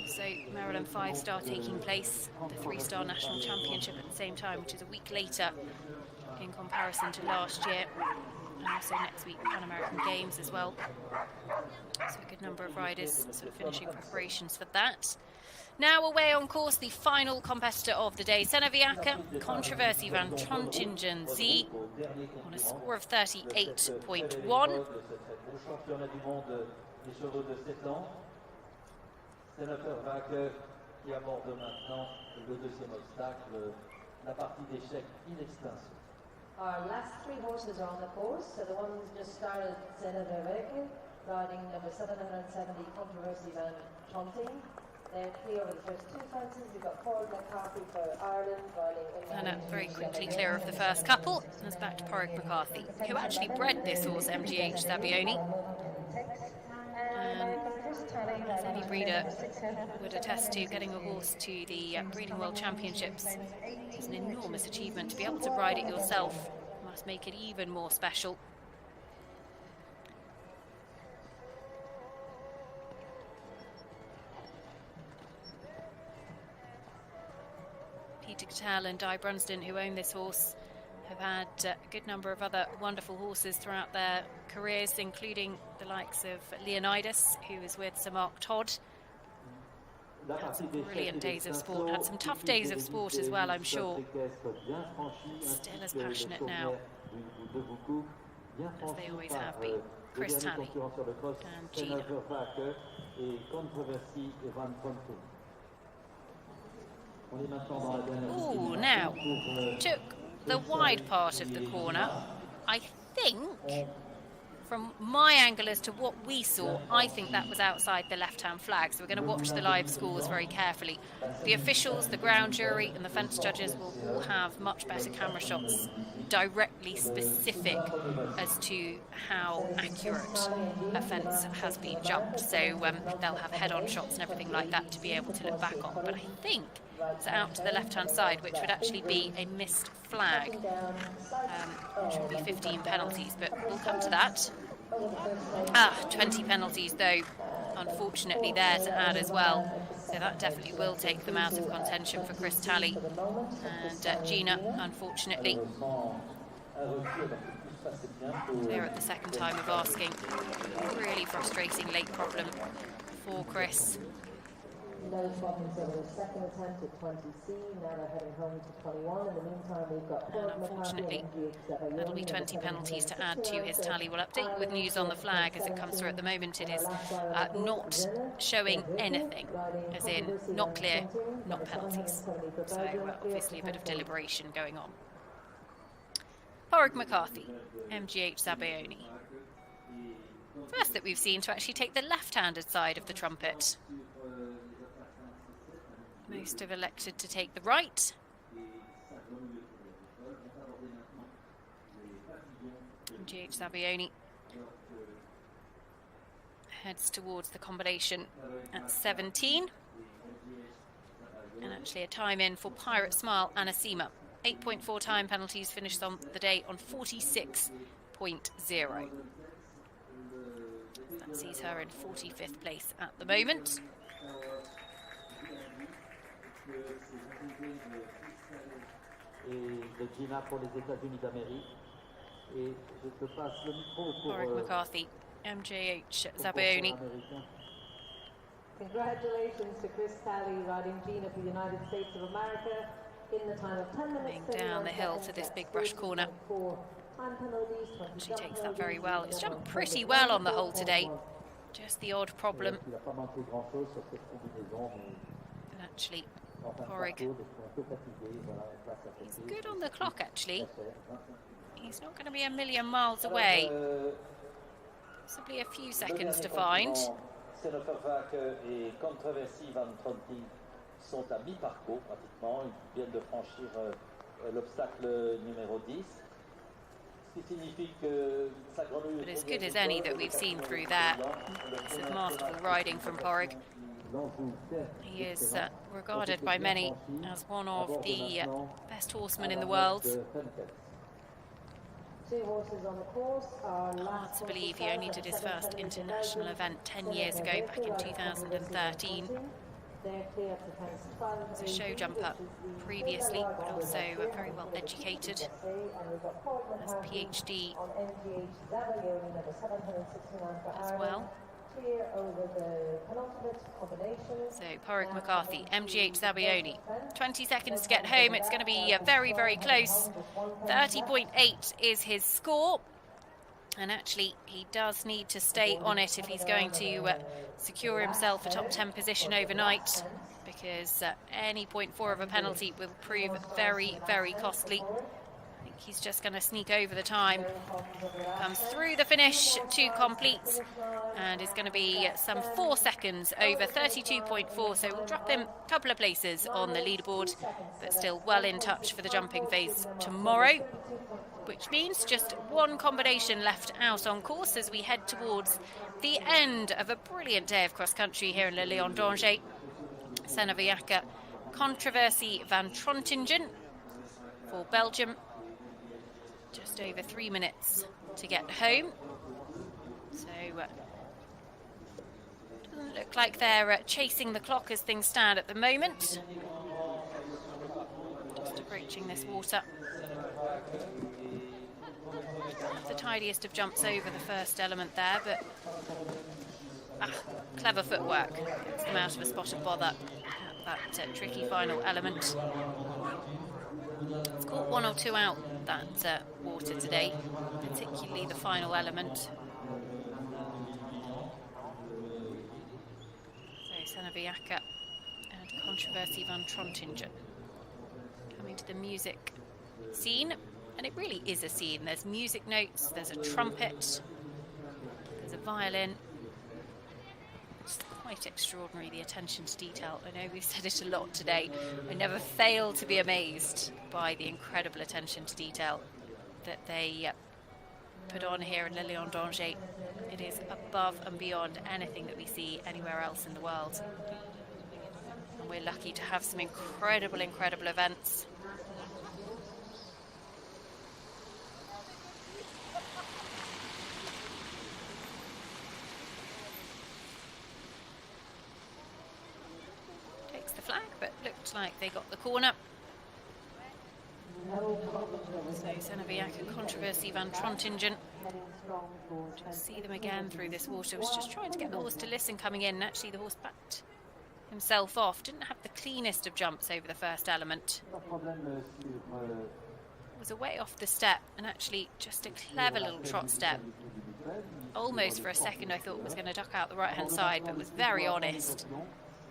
so Maryland 5-star taking place, the 3-star national championship at the same time, which is a week later in comparison to last year, and also next week Pan American Games as well. So a good number of riders sort of finishing preparations for that. Now away on course, the final competitor of the day, Seneviaka, Controversy van Trontingen Z, on a score of 38.1. Qui aborde maintenant le deuxième obstacle, la partie d'échecs in extenso. Our last three horses are on the course, so the ones just started Seneviaka, riding number 770 Controversy van Trontingen. They're clear over the first two fences. We've got Paul McCarthy for Ireland riding And very quickly clear of the first couple. It's back to Porrick McCarthy, who actually bred this horse, MGH Zabioni. As any breeder would attest to, getting a horse to the Breeding World Championships is an enormous achievement. To be able to ride it yourself must make it even more special. Peter Cattell and Di Brunsden, who own this horse, have had a good number of other wonderful horses throughout their careers, including the likes of Leonidas, who was with Sir Mark Todd. Had some brilliant days of sport, had some tough days of sport as well, I'm sure. Still as passionate now as they always have been. Chris Talley and Gina. Ooh, now took the wide part of the corner. I think, from my angle as to what we saw, I think that was outside the left-hand flag. So we're going to watch the live scores very carefully. The officials, the ground jury and the fence judges will all have much better camera shots directly specific as to how accurate a fence has been jumped. So they'll have head-on shots and everything like that to be able to look back on. But I think it's out to the left-hand side, which would actually be a missed flag, which would be 15 penalties, but we'll come to that. 20 penalties, though, unfortunately, there to add as well. So that definitely will take them out of contention for Chris Talley and Gina, unfortunately. They're at the second time of asking. Really frustrating late problem for Chris. No problems over the second attempt at 20C. Now they're heading home to 21. In the meantime, we've got unfortunately, that'll be 20 penalties to add to his tally. We'll update with news on the flag as it comes through. At the moment, it is not showing anything, as in not clear, not penalties. So obviously a bit of deliberation going on. Porrick McCarthy, MGH Zabioni. First that we've seen to actually take the left-handed side of the trumpet. Most have elected to take the right. MGH Zabioni heads towards the combination at 17. And actually a time in for Pirate Smile Anasima. 8.4 time penalties, finished on the day on 46.0. That sees her in 45th place at the moment. Porrick McCarthy, MGH Zabioni. Congratulations to Chris Talley riding Gina for the United States of America in the time of 10 minutes. Coming down the hill to this big brush corner. She takes that very well. It's jumped pretty well on the whole today. Just the odd problem. And actually, Porrick, he's good on the clock actually. He's not going to be a million miles away. Possibly a few seconds to find. Seneviaka et Controversy van Trontingen sont à mi-parcours pratiquement. Ils viennent de franchir l'obstacle numéro 10. But as good as any that we've seen through that. It's a masterful riding from Porrick. He is regarded by many as one of the best horsemen in the world. Hard to believe he only did his first international event 10 years ago, back in 2013. As a show jumper previously, but also very well educated. Has a PhD as well. clear over the penultimate combination. So Porrick McCarthy, MGH Zabioni, 20 seconds to get home. It's going to be very, very close. 30.8 is his score. And actually, he does need to stay on it if he's going to secure himself a top 10 position overnight, because any 0.4 of a penalty will prove very, very costly. I think he's just going to sneak over the time. Comes through the finish to complete, and is going to be some 4 seconds over 32.4. So we'll drop him a couple of places on the leaderboard, but still well in touch for the jumping phase tomorrow, which means just one combination left out on course as we head towards the end of a brilliant day of cross-country here in Le Lion d'Angers. Senneviaca, Controversy van Trontingen for Belgium. Just over 3 minutes to get home. So doesn't look like they're chasing the clock as things stand at the moment. Just approaching this water. The tidiest of jumps over the first element there, but clever footwork gets them out of a spot of bother at that tricky final element. It's caught 1 or 2 out, that water today, particularly the final element. So Senneviaca and Controversy van Trontingen coming to the music scene. And it really is a scene. There's music notes, there's a trumpet, there's a violin. It's quite extraordinary, the attention to detail. I know we've said it a lot today. I never fail to be amazed by the incredible attention to detail that they put on here in Le Lion d'Angers. It is above and beyond anything that we see anywhere else in the world. And we're lucky to have some incredible, incredible events. Flag, but looked like they got the corner. So Senneviaca, Controversy van Trontingen. Just see them again through this water. Was just trying to get the horse to listen coming in, and actually the horse backed himself off. Didn't have the cleanest of jumps over the first element. Was away off the step, and actually just a clever little trot step. Almost for a second I thought was going to duck out the right hand side, but was very honest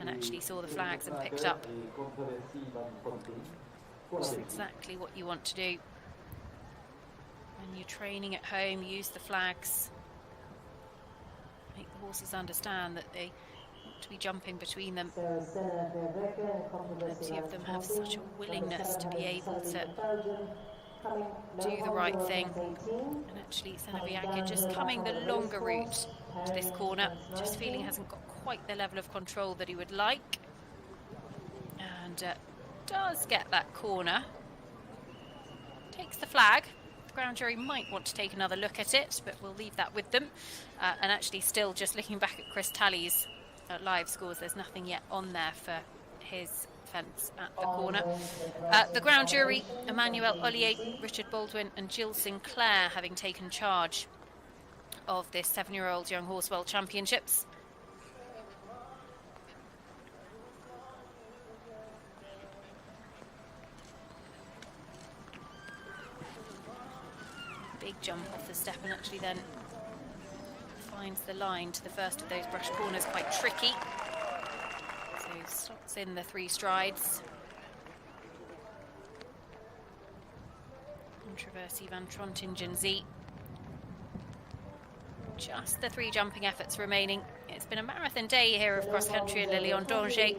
and actually saw the flags and picked up. Which is exactly what you want to do when you're training at home. Use the flags, make the horses understand that they want to be jumping between them. Plenty of them have such a willingness to be able to do the right thing. And actually Senneviaca just coming the longer route to this corner, just feeling he hasn't got quite the level of control that he would like, and does get that corner. Takes the flag. The ground jury might want to take another look at it, but we'll leave that with them. And actually still just looking back at Chris Talley's live scores, there's nothing yet on there for his fence at the corner. The ground jury, Emmanuel Ollier, Richard Baldwin and Jill Sinclair, having taken charge of this 7-year-old Young Horse World Championships. Big jump off the step, and actually then finds the line to the first of those brush corners quite tricky. So slots in the 3 strides. Controversy van Trontingen Z. Just the 3 jumping efforts remaining. It's been a marathon day here of cross country in Le Lion d'Angers.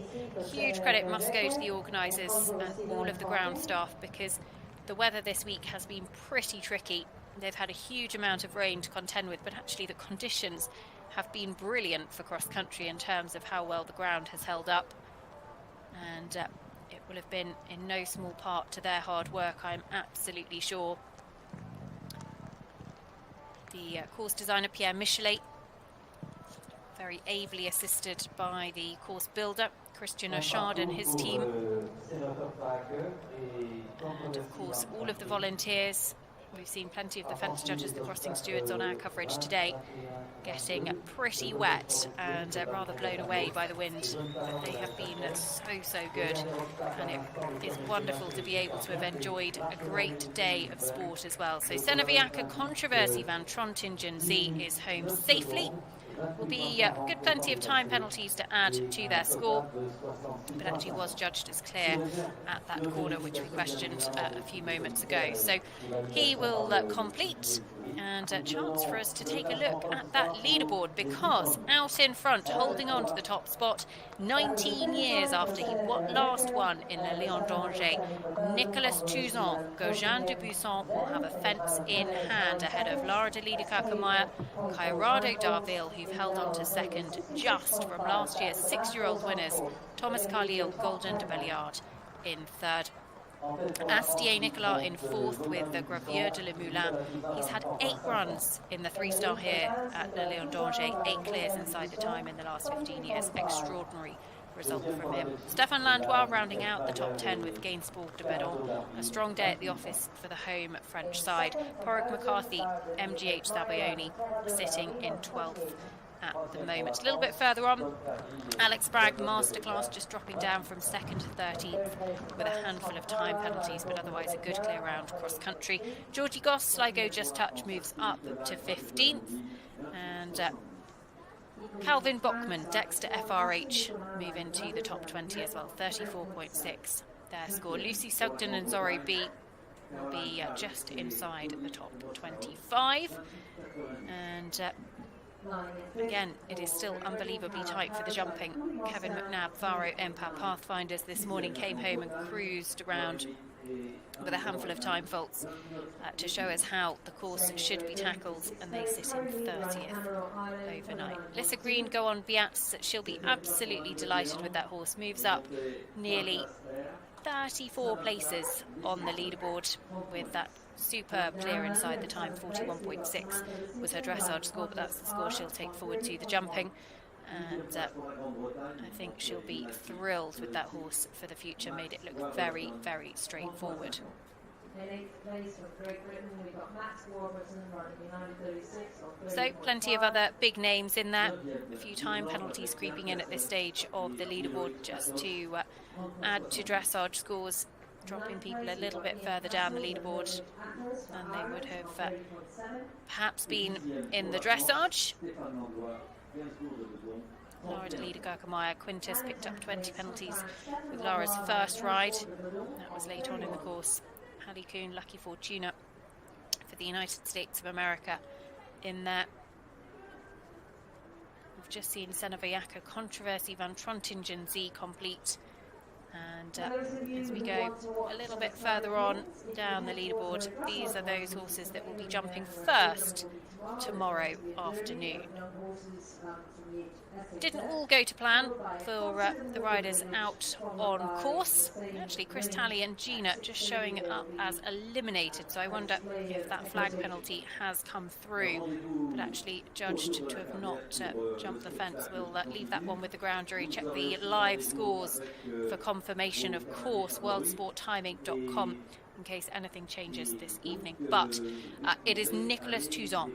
Huge credit must go to the organisers and all of the ground staff, because the weather this week has been pretty tricky. They've had a huge amount of rain to contend with, but actually the conditions have been brilliant for cross country in terms of how well the ground has held up. And it will have been in no small part to their hard work, I'm absolutely sure. The course designer Pierre Michelet, very ably assisted by the course builder Christian Achard and his team, and of course all of the volunteers We've seen plenty of the fence judges, the crossing stewards on our coverage today, getting pretty wet and rather blown away by the wind. But they have been so good, and it is wonderful to be able to have enjoyed a great day of sport as well. So Seneviaca Controversy van Trontingen Zee is home safely. Will be good plenty of time penalties to add to their score, but actually was judged as clear at that corner, which we questioned a few moments ago. So he will complete, and a chance for us to take a look at that leaderboard, because out in front, holding on to the top spot, 19 years after he last won in Le Lion d'Angers, Nicolas Touzon. Gaujean de Busson will have a fence in hand ahead of Lara de Liederkirkenmaier, Cairado Darville, who've held on to second just from last year's 6-year-old winners, Thomas Carlile, Golden de Belliard in third. Astier Nicolas in fourth with the Gravier de Le Moulin. He's had 8 runs in the 3-star here at Le Lion d'Angers, 8 clears inside the time in the last 15 years. Extraordinary result from him. Stéphane Landois rounding out the top 10 with Gainsbourg de Bedon. A strong day at the office for the home French side. Porrick McCarthy, MGH Sabayoni sitting in 12th at the moment. A little bit further on, Alex Bragg, masterclass, just dropping down from 2nd to 13th with a handful of time penalties, but otherwise a good clear round cross country. Georgie Goss, Sligo Just Touch, moves up to 15th, and Calvin Bockman, Dexter FRH move into the top 20 as well, 34.6 their score. Lucy Sugden and Zorro B will be just inside the top 25, and again, it is still unbelievably tight for the jumping. Kevin McNabb, Varo Empire Pathfinders this morning came home and cruised around with a handful of time faults to show us how the course should be tackled, and they sit in 30th overnight. Lissa Green go on Biats. She'll be absolutely delighted with that horse. Moves up nearly 34 places on the leaderboard with that superb clear inside the time. 41.6 was her dressage score, but that's the score she'll take forward to the jumping, and I think she'll be thrilled with that horse for the future. Made it look very, very straightforward. So plenty of other big names in there. A few time penalties creeping in at this stage of the leaderboard, just to add to dressage scores, dropping people a little bit further down the leaderboard than they would have perhaps been in the dressage. Lara de Liederkirkenmaier, Quintus picked up 20 penalties with Lara's first ride. That was late on in the course. Hallie Coon, Lucky Fortuna for the United States of America in there. We've just seen Seneviaca Controversy van Trontingen Zee complete. And as we go a little bit further on down the leaderboard, these are those horses that will be jumping first tomorrow afternoon. Didn't all go to plan for the riders out on course. Actually, Chris Talley and Gina just showing up as eliminated, so I wonder if that flag penalty has come through, but actually judged to have not jumped the fence. We'll leave that one with the ground jury. Check the live scores for confirmation, of course, worldsporttiming.com, in case anything changes this evening. But it is Nicolas Touzon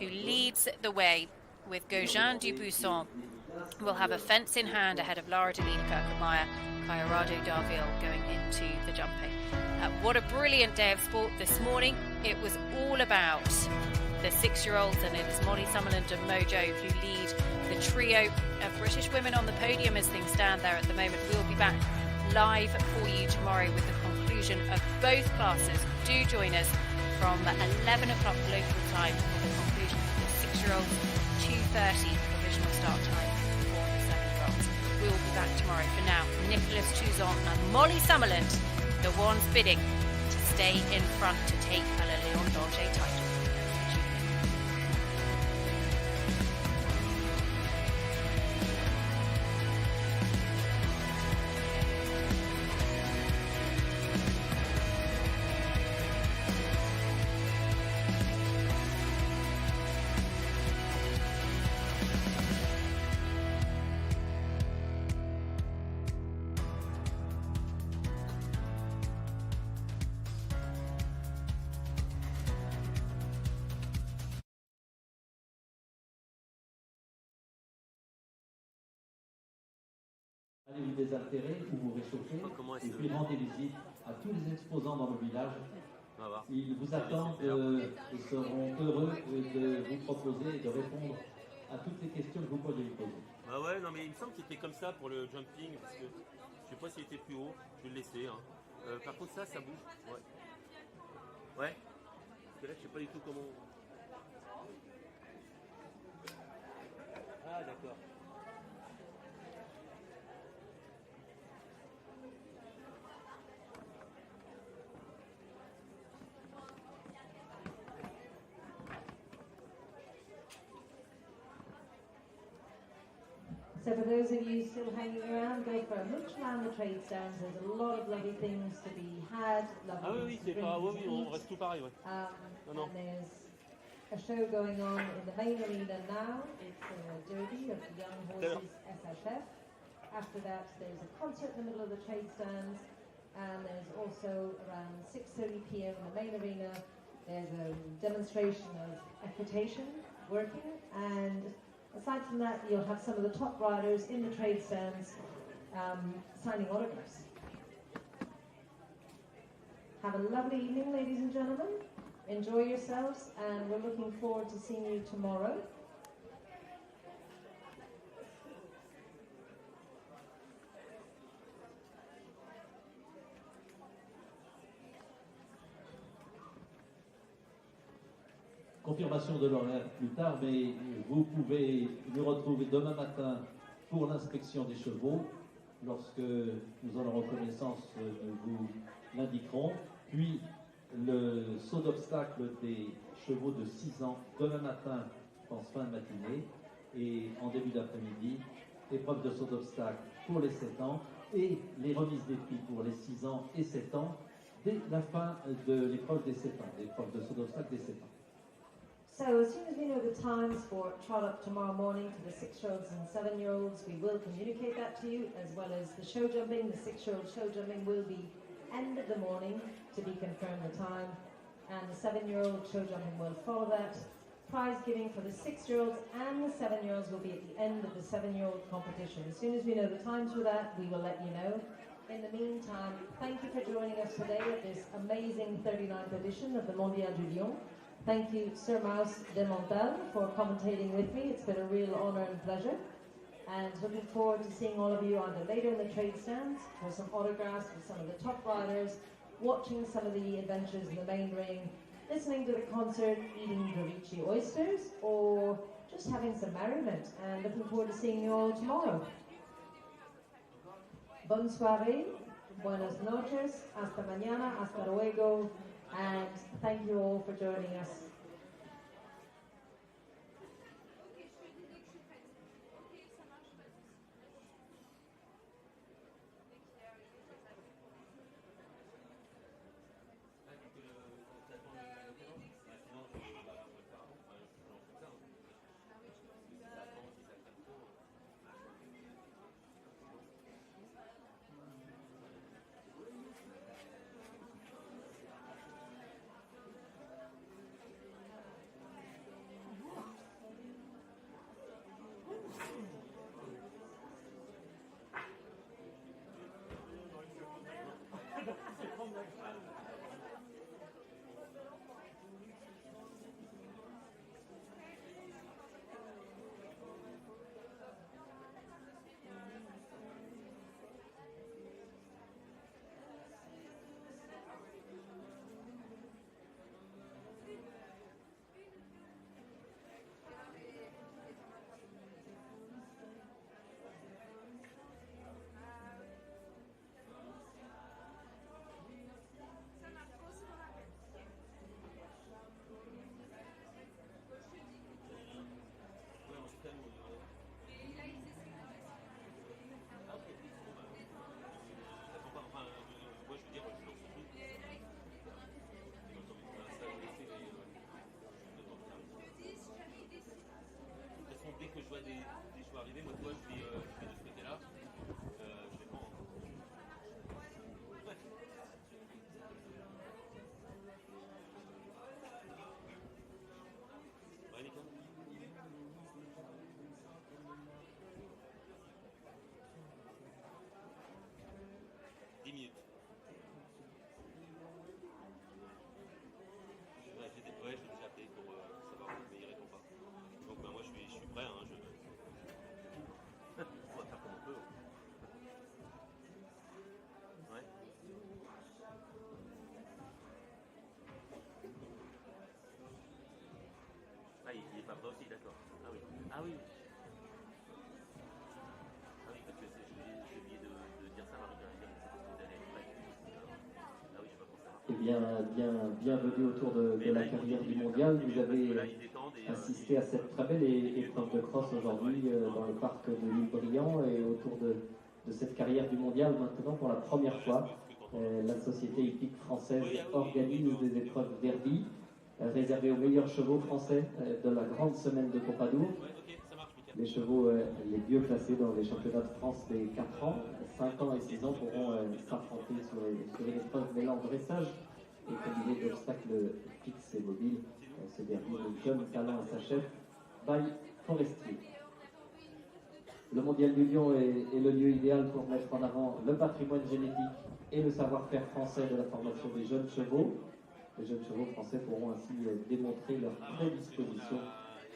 who leads the way, with Gaujean du Busson will have a fence in hand ahead of Lara de Liederkirkenmaier, Cairado Darville going into the jumping. What a brilliant day of sport this morning. It was all about the 6-year-olds, and it is Molly Summerland and Mojo who lead the trio of British women on the podium as things stand there at the moment. We'll be back live for you tomorrow with the conclusion of both classes. Do join us from 11 o'clock local time for the conclusion of the 6-year-olds, 2:30 provisional start time for the 7-year-olds. We will be back tomorrow. For now, Nicolas Touzon and Molly Summerland, the ones bidding to stay in front to take a Le Lion d'Angers title. Allez vous désaltérer ou vous réchauffer et puis rendez visite à tous les exposants dans le village. Ils vous attendent et seront heureux de vous proposer et de répondre à toutes les questions que vous pourriez lui poser. Ah ouais, non mais il me semble qu'il était comme ça pour le jumping, parce que je sais pas s'il était plus haut, je vais le laisser. Hein. Par contre ça bouge. Ouais. Ouais. Parce que là je sais pas du tout comment. Ah d'accord. So for those of you still hanging around, go for a mooch around the trade stands. There's a lot of lovely things to be had. Ah oui, c'est pas. Oui, on reste tout pareil, ouais. Non. And there's a show going on in the main arena now. It's a derby of the Young Horses SHF. After that, there's a concert in the middle of the trade stands. And there's also around 6:30 p.m. in the main arena, there's a demonstration of equitation working. And aside from that, you'll have some of the top riders in the trade stands signing autographs. Have a lovely evening, ladies and gentlemen. Enjoy yourselves, and we're looking forward to seeing you tomorrow. Confirmation de l'horaire plus tard, mais vous pouvez nous retrouver demain matin pour l'inspection des chevaux. Lorsque nous en aurons connaissance, nous vous l'indiquerons. Puis le saut d'obstacle des chevaux de 6 ans demain matin, je pense fin de matinée, et en début d'après-midi, épreuve de saut d'obstacle pour les 7 ans et les remises des prix pour les 6 ans et 7 ans dès la fin de l'épreuve des 7 ans, l'épreuve de saut d'obstacle des 7 ans. So as soon as we know the times for trot up tomorrow morning to the 6-year-olds and 7-year-olds, we will communicate that to you, as well as the show jumping. The 6-year-old show jumping will be end of the morning to be confirmed the time, and the 7-year-old show jumping will follow that. Prize giving for the 6-year-olds and the 7-year-olds will be at the end of the 7-year-old competition. As soon as we know the times for that, we will let you know. In the meantime, thank you for joining us today at this amazing 39th edition of the Mondial du Lion. Thank you, Sir Mouse de Montal, for commentating with me. It's been a real honour and pleasure. And looking forward to seeing all of you either later in the trade stands for some autographs with some of the top riders, watching some of the adventures in the main ring, listening to the concert, eating Dorici oysters, or just having some merriment. And looking forward to seeing you all tomorrow. Bonne soirée, buenas noches, hasta mañana, hasta luego. And thank you all for joining us. Dès que je vois des chevaux arriver, moi, toi, je vais de ce côté-là. Je les prends. Ouais. Ouais, Nicolas. après aussi, d'accord. Ah oui. Ah oui. Ah oui, parce que j'ai oublié de dire ça, Marie-Pierre, c'était des années après. Ah oui, je sais pas pour ça. Eh bien, bienvenue autour de la carrière du mondial. Vous avez assisté à cette très belle épreuve de cross aujourd'hui dans le parc de l'île Briand et autour de cette carrière du mondial maintenant pour la première fois. La société hippique française organise des épreuves derby réservées aux meilleurs chevaux français de la grande semaine de Pompadour. Les chevaux les mieux classés dans les championnats de France des 4 ans, 5 ans et 6 ans pourront s'affronter sur une épreuve mêlant dressage et combiné d'obstacles fixes et mobiles. Ce derby de Jeune Talent SHF by Forestier. Le Mondial du Lion est le lieu idéal pour mettre en avant le patrimoine génétique et le savoir-faire français de la formation des jeunes chevaux. Les jeunes chevaux français pourront ainsi démontrer leur prédisposition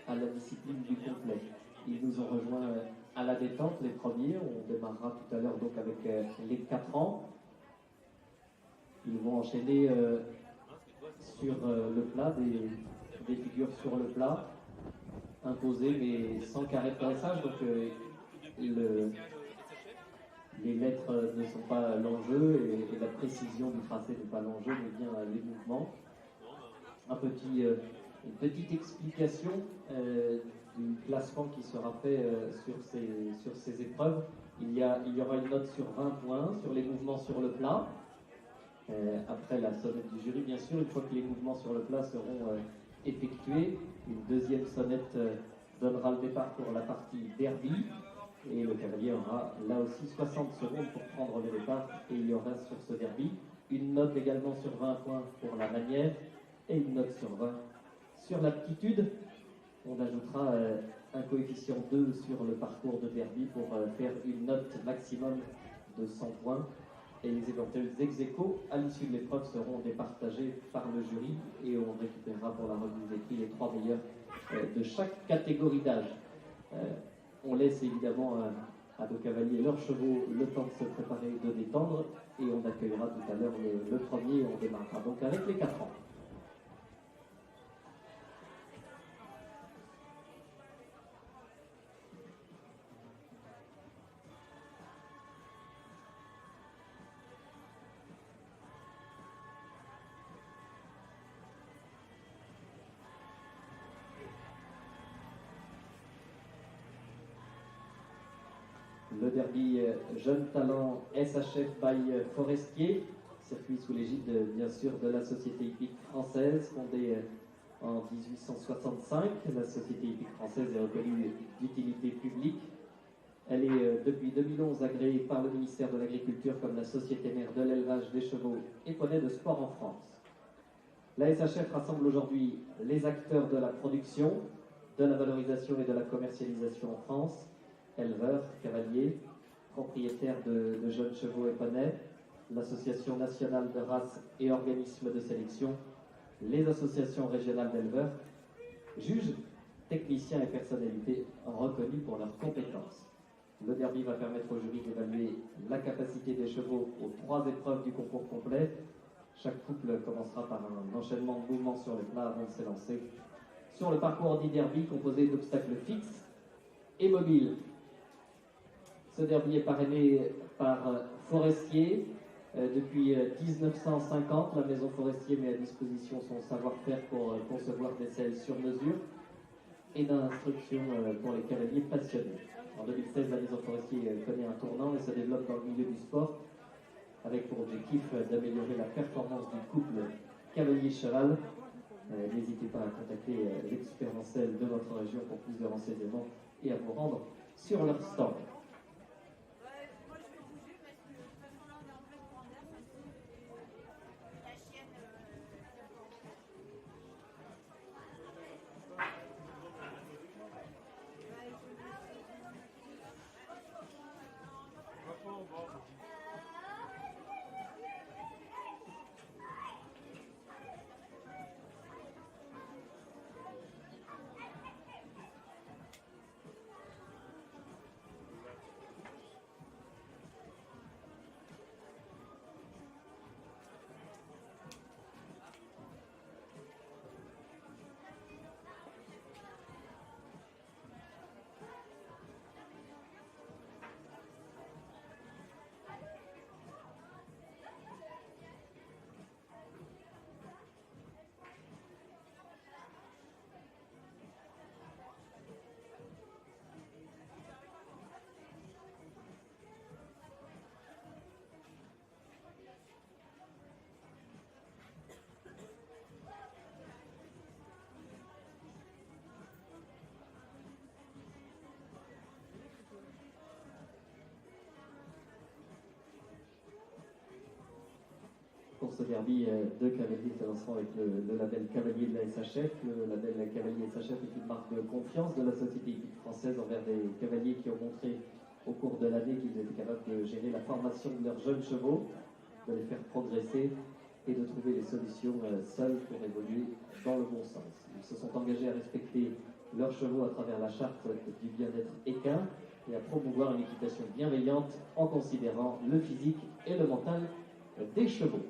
à la discipline du complet. Ils nous ont rejoints à la détente, les premiers. On démarrera tout à l'heure donc avec les 4 ans. Ils vont enchaîner sur le plat, des figures sur le plat, imposées mais sans carré de dressage. Donc les lettres ne sont pas l'enjeu et la précision du tracé n'est pas l'enjeu, mais bien les mouvements. Une petite explication du classement qui sera fait sur ces épreuves. Il y aura une note sur 20 points sur les mouvements sur le plat. Après la sonnette du jury, bien sûr, une fois que les mouvements sur le plat seront effectués, une deuxième sonnette donnera le départ pour la partie derby. Et le cavalier aura là aussi 60 secondes pour prendre le départ. Et il y aura sur ce derby une note également sur 20 points pour la manière et une note sur 20 sur l'aptitude. On ajoutera un coefficient 2 sur le parcours de derby pour faire une note maximum de 100 points. Et les éventuels ex-aequo à l'issue de l'épreuve seront départagés par le jury et on récupérera pour la remise des prix les 3 meilleurs de chaque catégorie d'âge. On laisse évidemment à nos cavaliers leurs chevaux le temps de se préparer, de détendre et on accueillera tout à l'heure le premier et on démarrera donc avec les 4 ans. Le derby Jeune Talent SHF by Forestier, circuit sous l'égide bien sûr de la Société hippique française, fondée en 1865. La Société hippique française est reconnue d'utilité publique. Elle est depuis 2011 agréée par le ministère de l'Agriculture comme la société mère de l'élevage des chevaux et poneys de sport en France. La SHF rassemble aujourd'hui les acteurs de la production, de la valorisation et de la commercialisation en France, éleveurs, cavaliers, propriétaires de jeunes chevaux et poneys, l'Association nationale de races et organismes de sélection, les associations régionales d'éleveurs, juges, techniciens et personnalités reconnus pour leurs compétences. Le derby va permettre au jury d'évaluer la capacité des chevaux aux 3 épreuves du concours complet. Chaque couple commencera par un enchaînement de mouvements sur le plat avant de s'élancer sur le parcours dit derby composé d'obstacles fixes et mobiles. Ce derby est parrainé par Forestier. Depuis 1950, la maison Forestier met à disposition son savoir-faire pour concevoir des selles sur mesure et d'instruction pour les cavaliers passionnés. En 2016, la maison Forestier connaît un tournant et se développe dans le milieu du sport avec pour objectif d'améliorer la performance du couple cavalier-cheval. N'hésitez pas à contacter l'expérientiel de votre région pour plus de renseignements et à vous rendre sur leur stand. ce derby de cavaliers se lanceront avec le label Cavalier de la SHF. Le label Cavalier SHF est une marque de confiance de la société française envers des cavaliers qui ont montré au cours de l'année qu'ils étaient capables de gérer la formation de leurs jeunes chevaux, de les faire progresser et de trouver des solutions seuls pour évoluer dans le bon sens. Ils se sont engagés à respecter leurs chevaux à travers la charte du bien-être équin et à promouvoir une équitation bienveillante en considérant le physique et le mental des chevaux.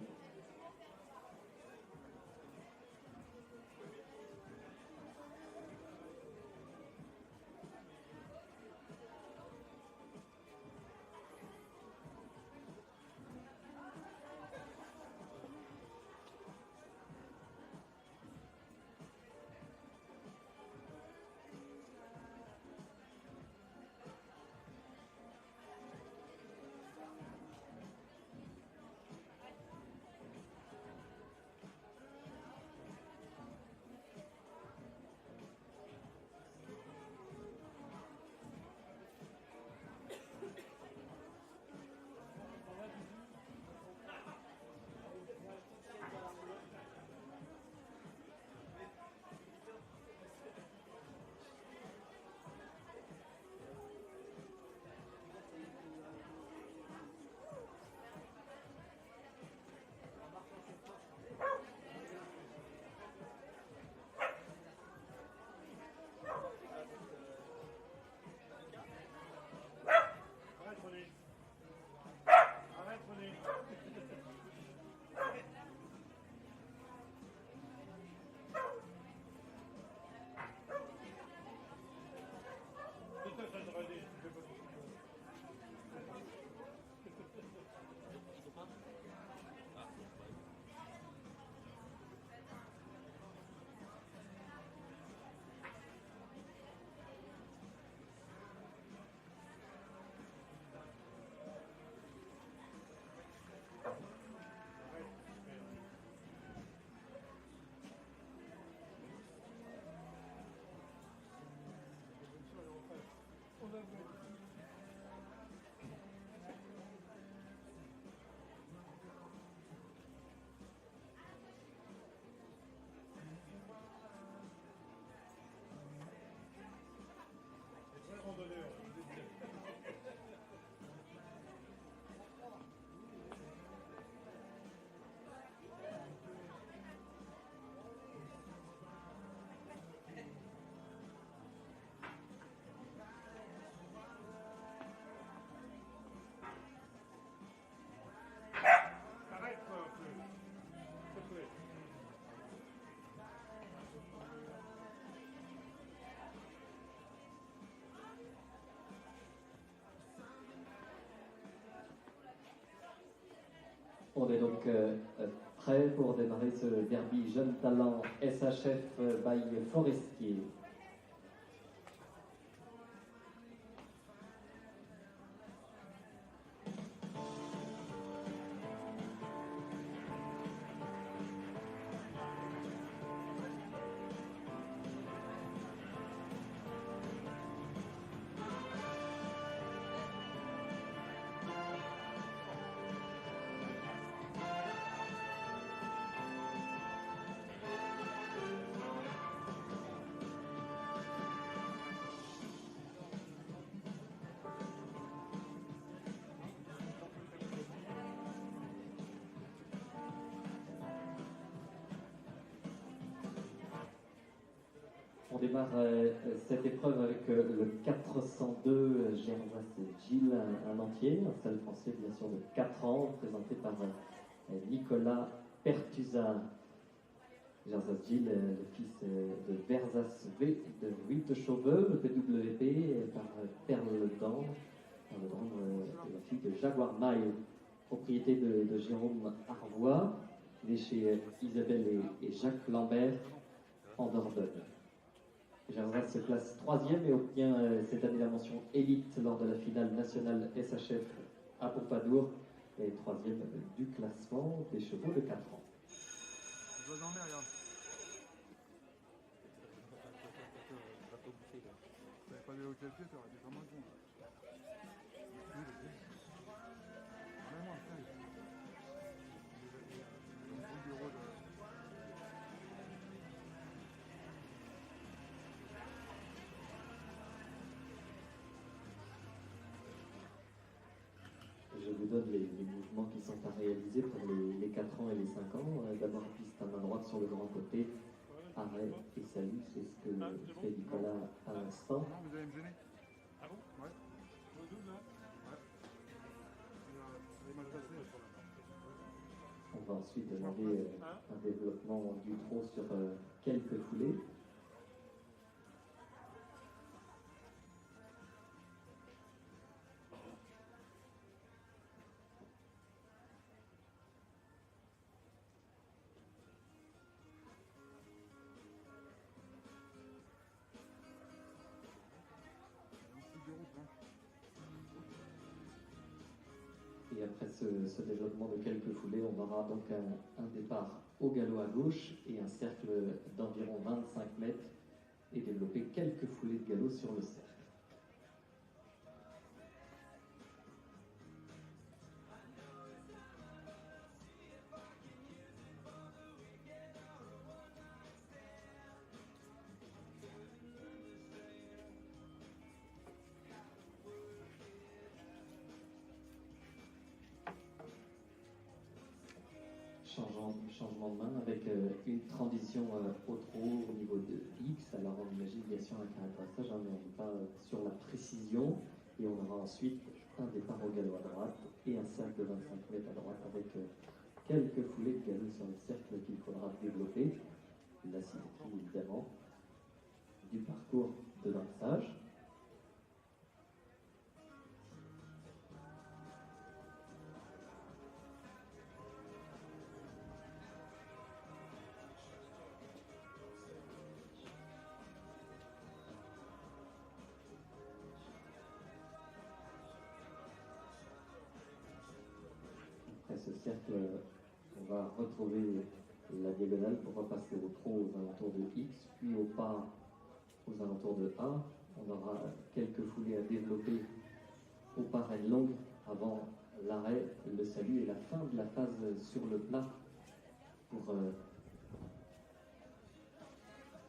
On est donc prêt pour démarrer ce derby Jeune Talent SHF by Forestier. On démarre cette épreuve avec le 402 Gervas Gilles, un entier, un seul français bien sûr de 4 ans, présenté par Nicolas Pertusa. Gervas Gilles, le fils de Versas V de Witteschauve, PWP, par Perle d'An, la fille de Jaguar Maille, propriété de Jérôme Arvois. Il est chez Isabelle et Jacques Lambert en Dordogne. Gervas se classe 3e et obtient cette année la mention élite lors de la finale nationale SHF à Pompadour et 3e du classement des chevaux de 4 ans. Je dois dormir, regarde. T'avais pas de hôtel pied, t'aurais été comme un con. Vraiment, vous donne les mouvements qui sont à réaliser pour les 4 ans et les 5 ans. D'abord, piste à main droite sur le grand côté, arrêt et salut, c'est ce que fait Nicolas à l'instant. Non, vous allez me gêner. Ah bon? Ouais. Le double là? Ouais. Il est mal passé. On va ensuite demander un développement du trot sur quelques foulées. Et après ce développement de quelques foulées, on aura donc un départ au galop à gauche et un cercle d'environ 25 mètres et développer quelques foulées de galop sur le cercle. Changement de main avec une transition au trot au niveau de X. Alors on imagine bien sûr un caractère, mais on n'est pas sur la précision. Et on aura ensuite un départ au galop à droite et un cercle de 25 mètres à droite avec quelques foulées de galop sur le cercle qu'il faudra développer. La symétrie évidemment du parcours de lançage. Après ce cercle, on va retrouver la diagonale pour repasser au trot aux alentours de X, puis au pas aux alentours de A. On aura quelques foulées à développer au pas reine longue avant l'arrêt, le salut et la fin de la phase sur le plat pour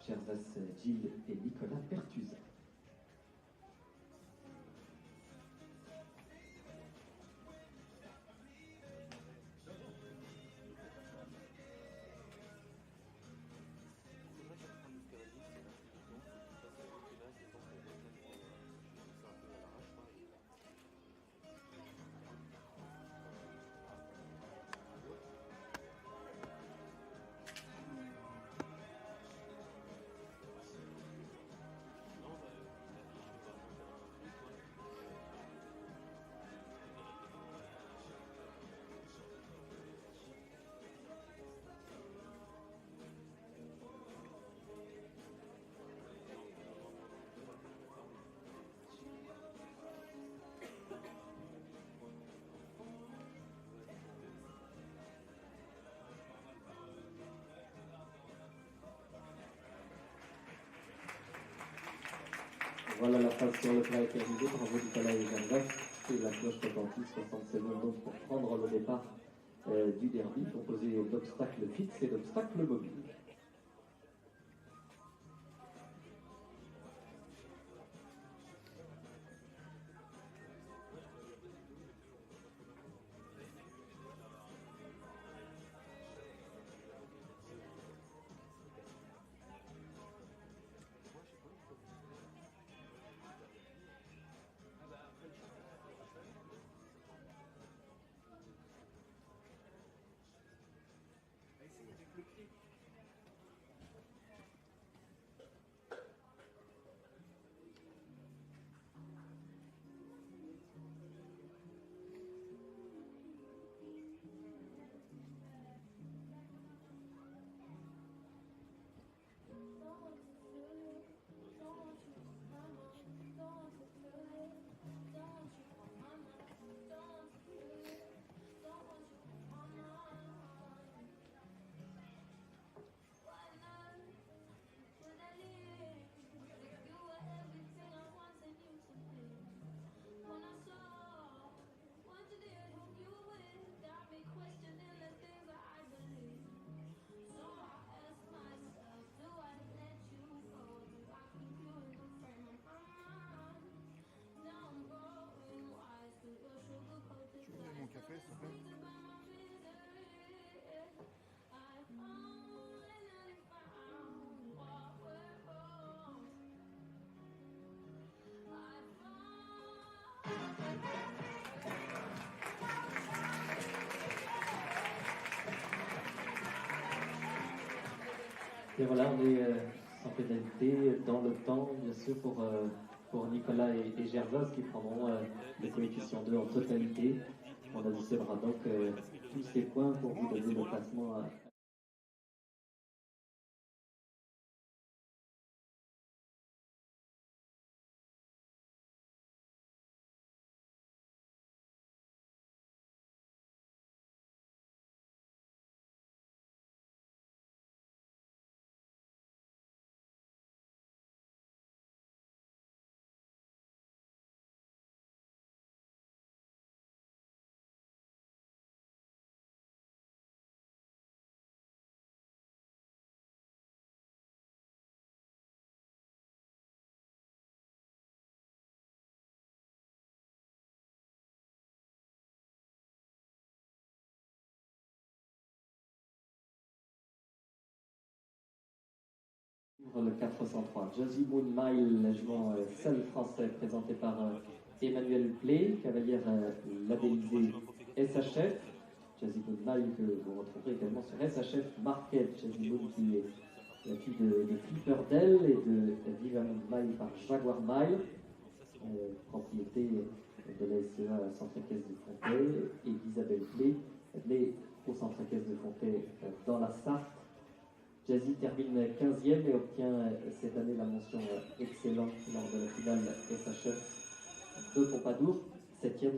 Jersas Gilles et Nicolas Pertuzan. Voilà, la phase sur le plat est terminée. Bravo Nicolas et Jean-Jacques. Et la cloche retentit, 60 secondes donc pour prendre le départ du derby, composé d'obstacles fixes et d'obstacles mobiles. Et voilà, on est sans pénalité dans le temps, bien sûr, pour Nicolas et Gervase qui prendront le coefficient 2 en totalité. On additionnera donc tous ces points pour vous donner le classement à le 403. Josie Moon Mile, jouant seul français, présenté par Emmanuel Play, cavalière labellisée SHF. Josie Moon Mile que vous retrouverez également sur SHF Market. Josie Moon qui est la fille de Flipper Dell et de Viva Moon Mile par Jaguar Mile, propriété de la SEA Centre Caisse de Fontaine, et d'Isabelle Play, née au Centre Caisse de Fontaine dans la Sarthe. Jazzy termine 15e et obtient cette année la mention excellente lors de la finale SHF de Pompadour, 7e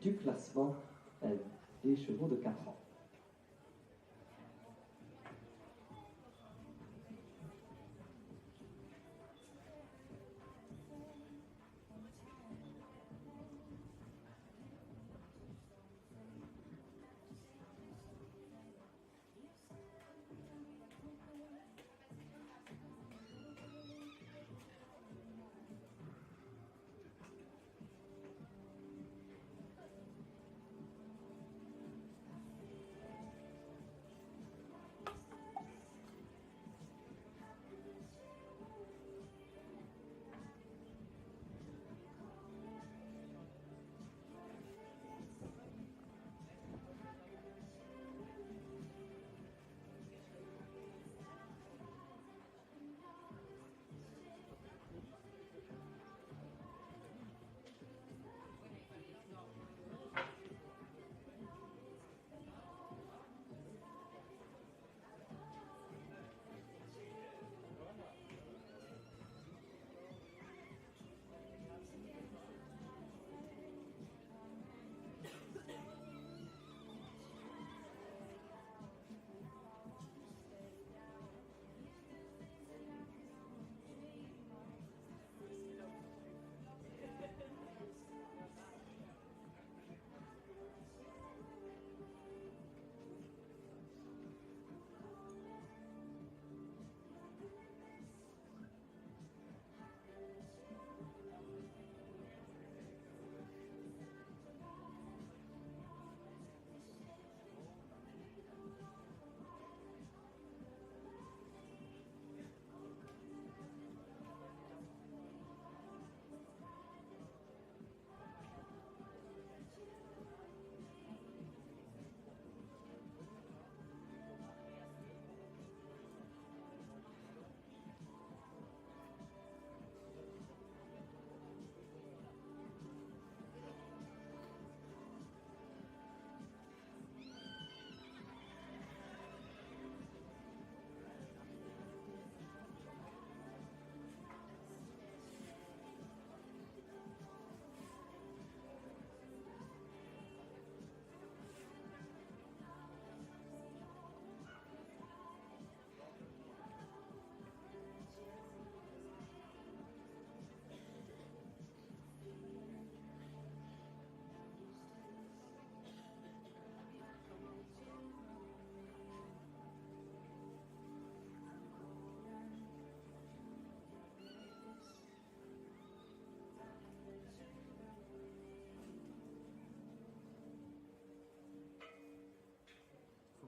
du classement des chevaux de 4 ans.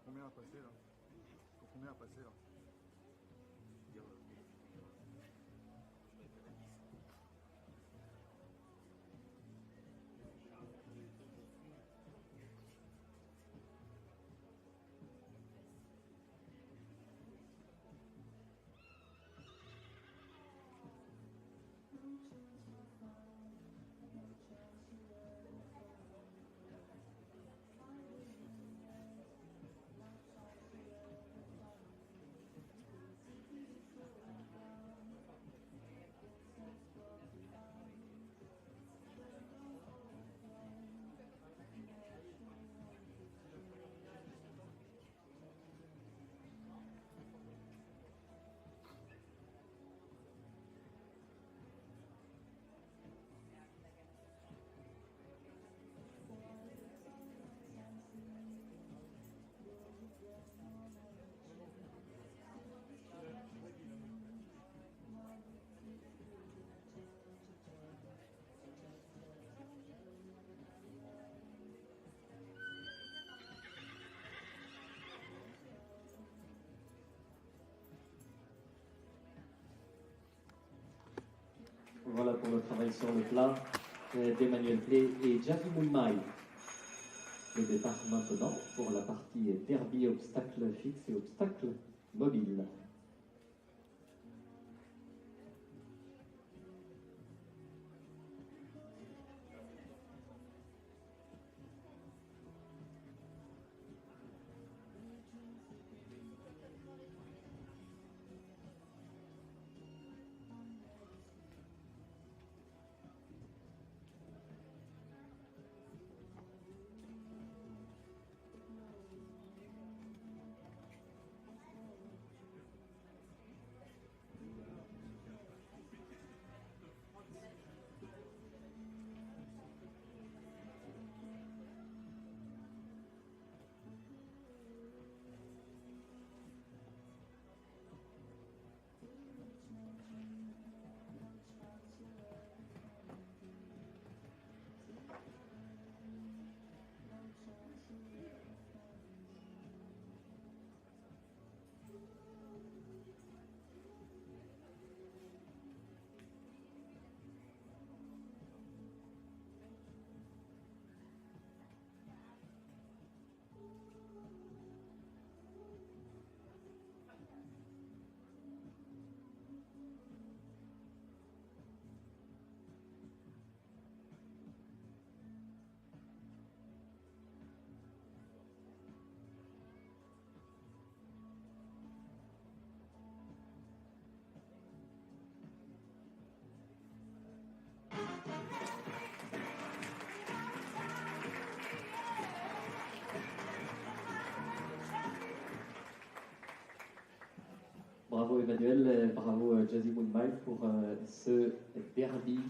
Combien à passer là? Combien à passer là? Voilà pour le travail sur le plat d'Emmanuel Play et Javi Moulmaï. Le départ maintenant pour la partie derby obstacle fixe et obstacle mobile. Bravo Emmanuel, bravo Jazzy Moonmile pour ce derby.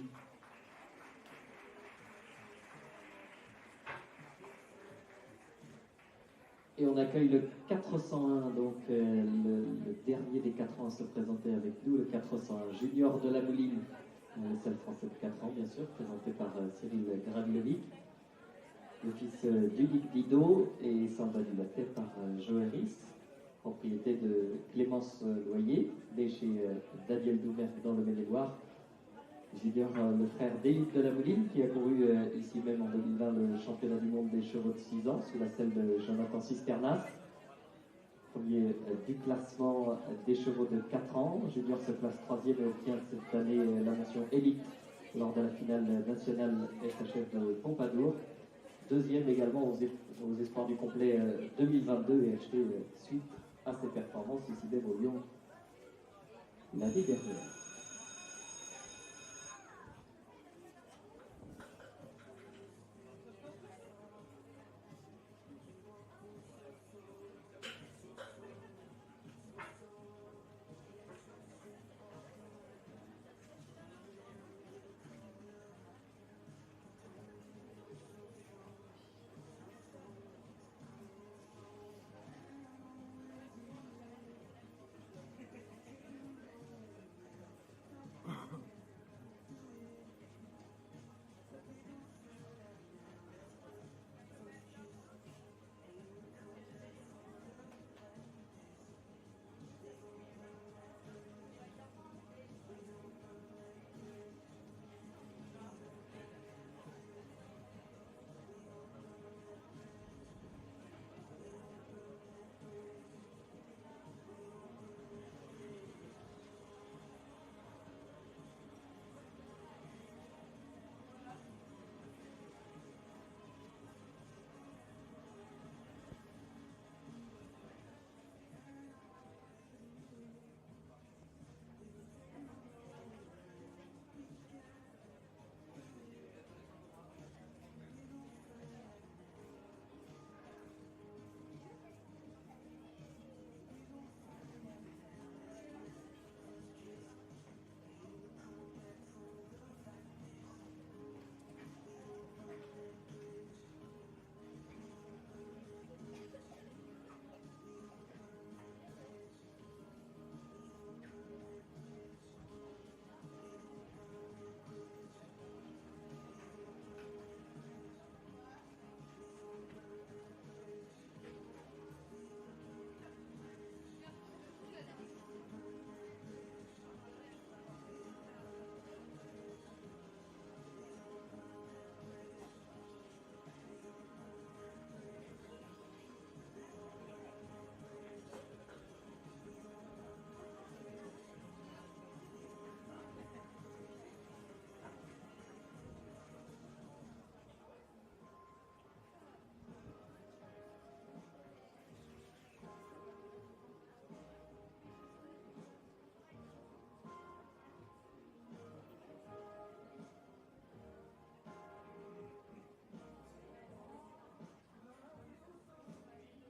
Et on accueille le 401, donc le dernier des 4 ans à se présenter avec nous, le 401 junior de la Mouline, celle français de 4 ans bien sûr, présenté par Cyril Gravilovic, le fils d'Unique Dido et Samba du Latte par Joëris, propriété de Clémence Loyer, né chez Daniel Doumer dans le Maine-et-Loire. Junior, le frère d'Élite de la Mouline, qui a couru ici même en 2020 le championnat du monde des chevaux de 6 ans, sous la selle de Jonathan Cisternas. Premier du classement des chevaux de 4 ans. Junior se place 3e et obtient cette année la mention Élite lors de la finale nationale FHF de Pompadour. 2e également aux espoirs du complet 2022 et acheté suite à ses performances ici même au Lyon l'année dernière.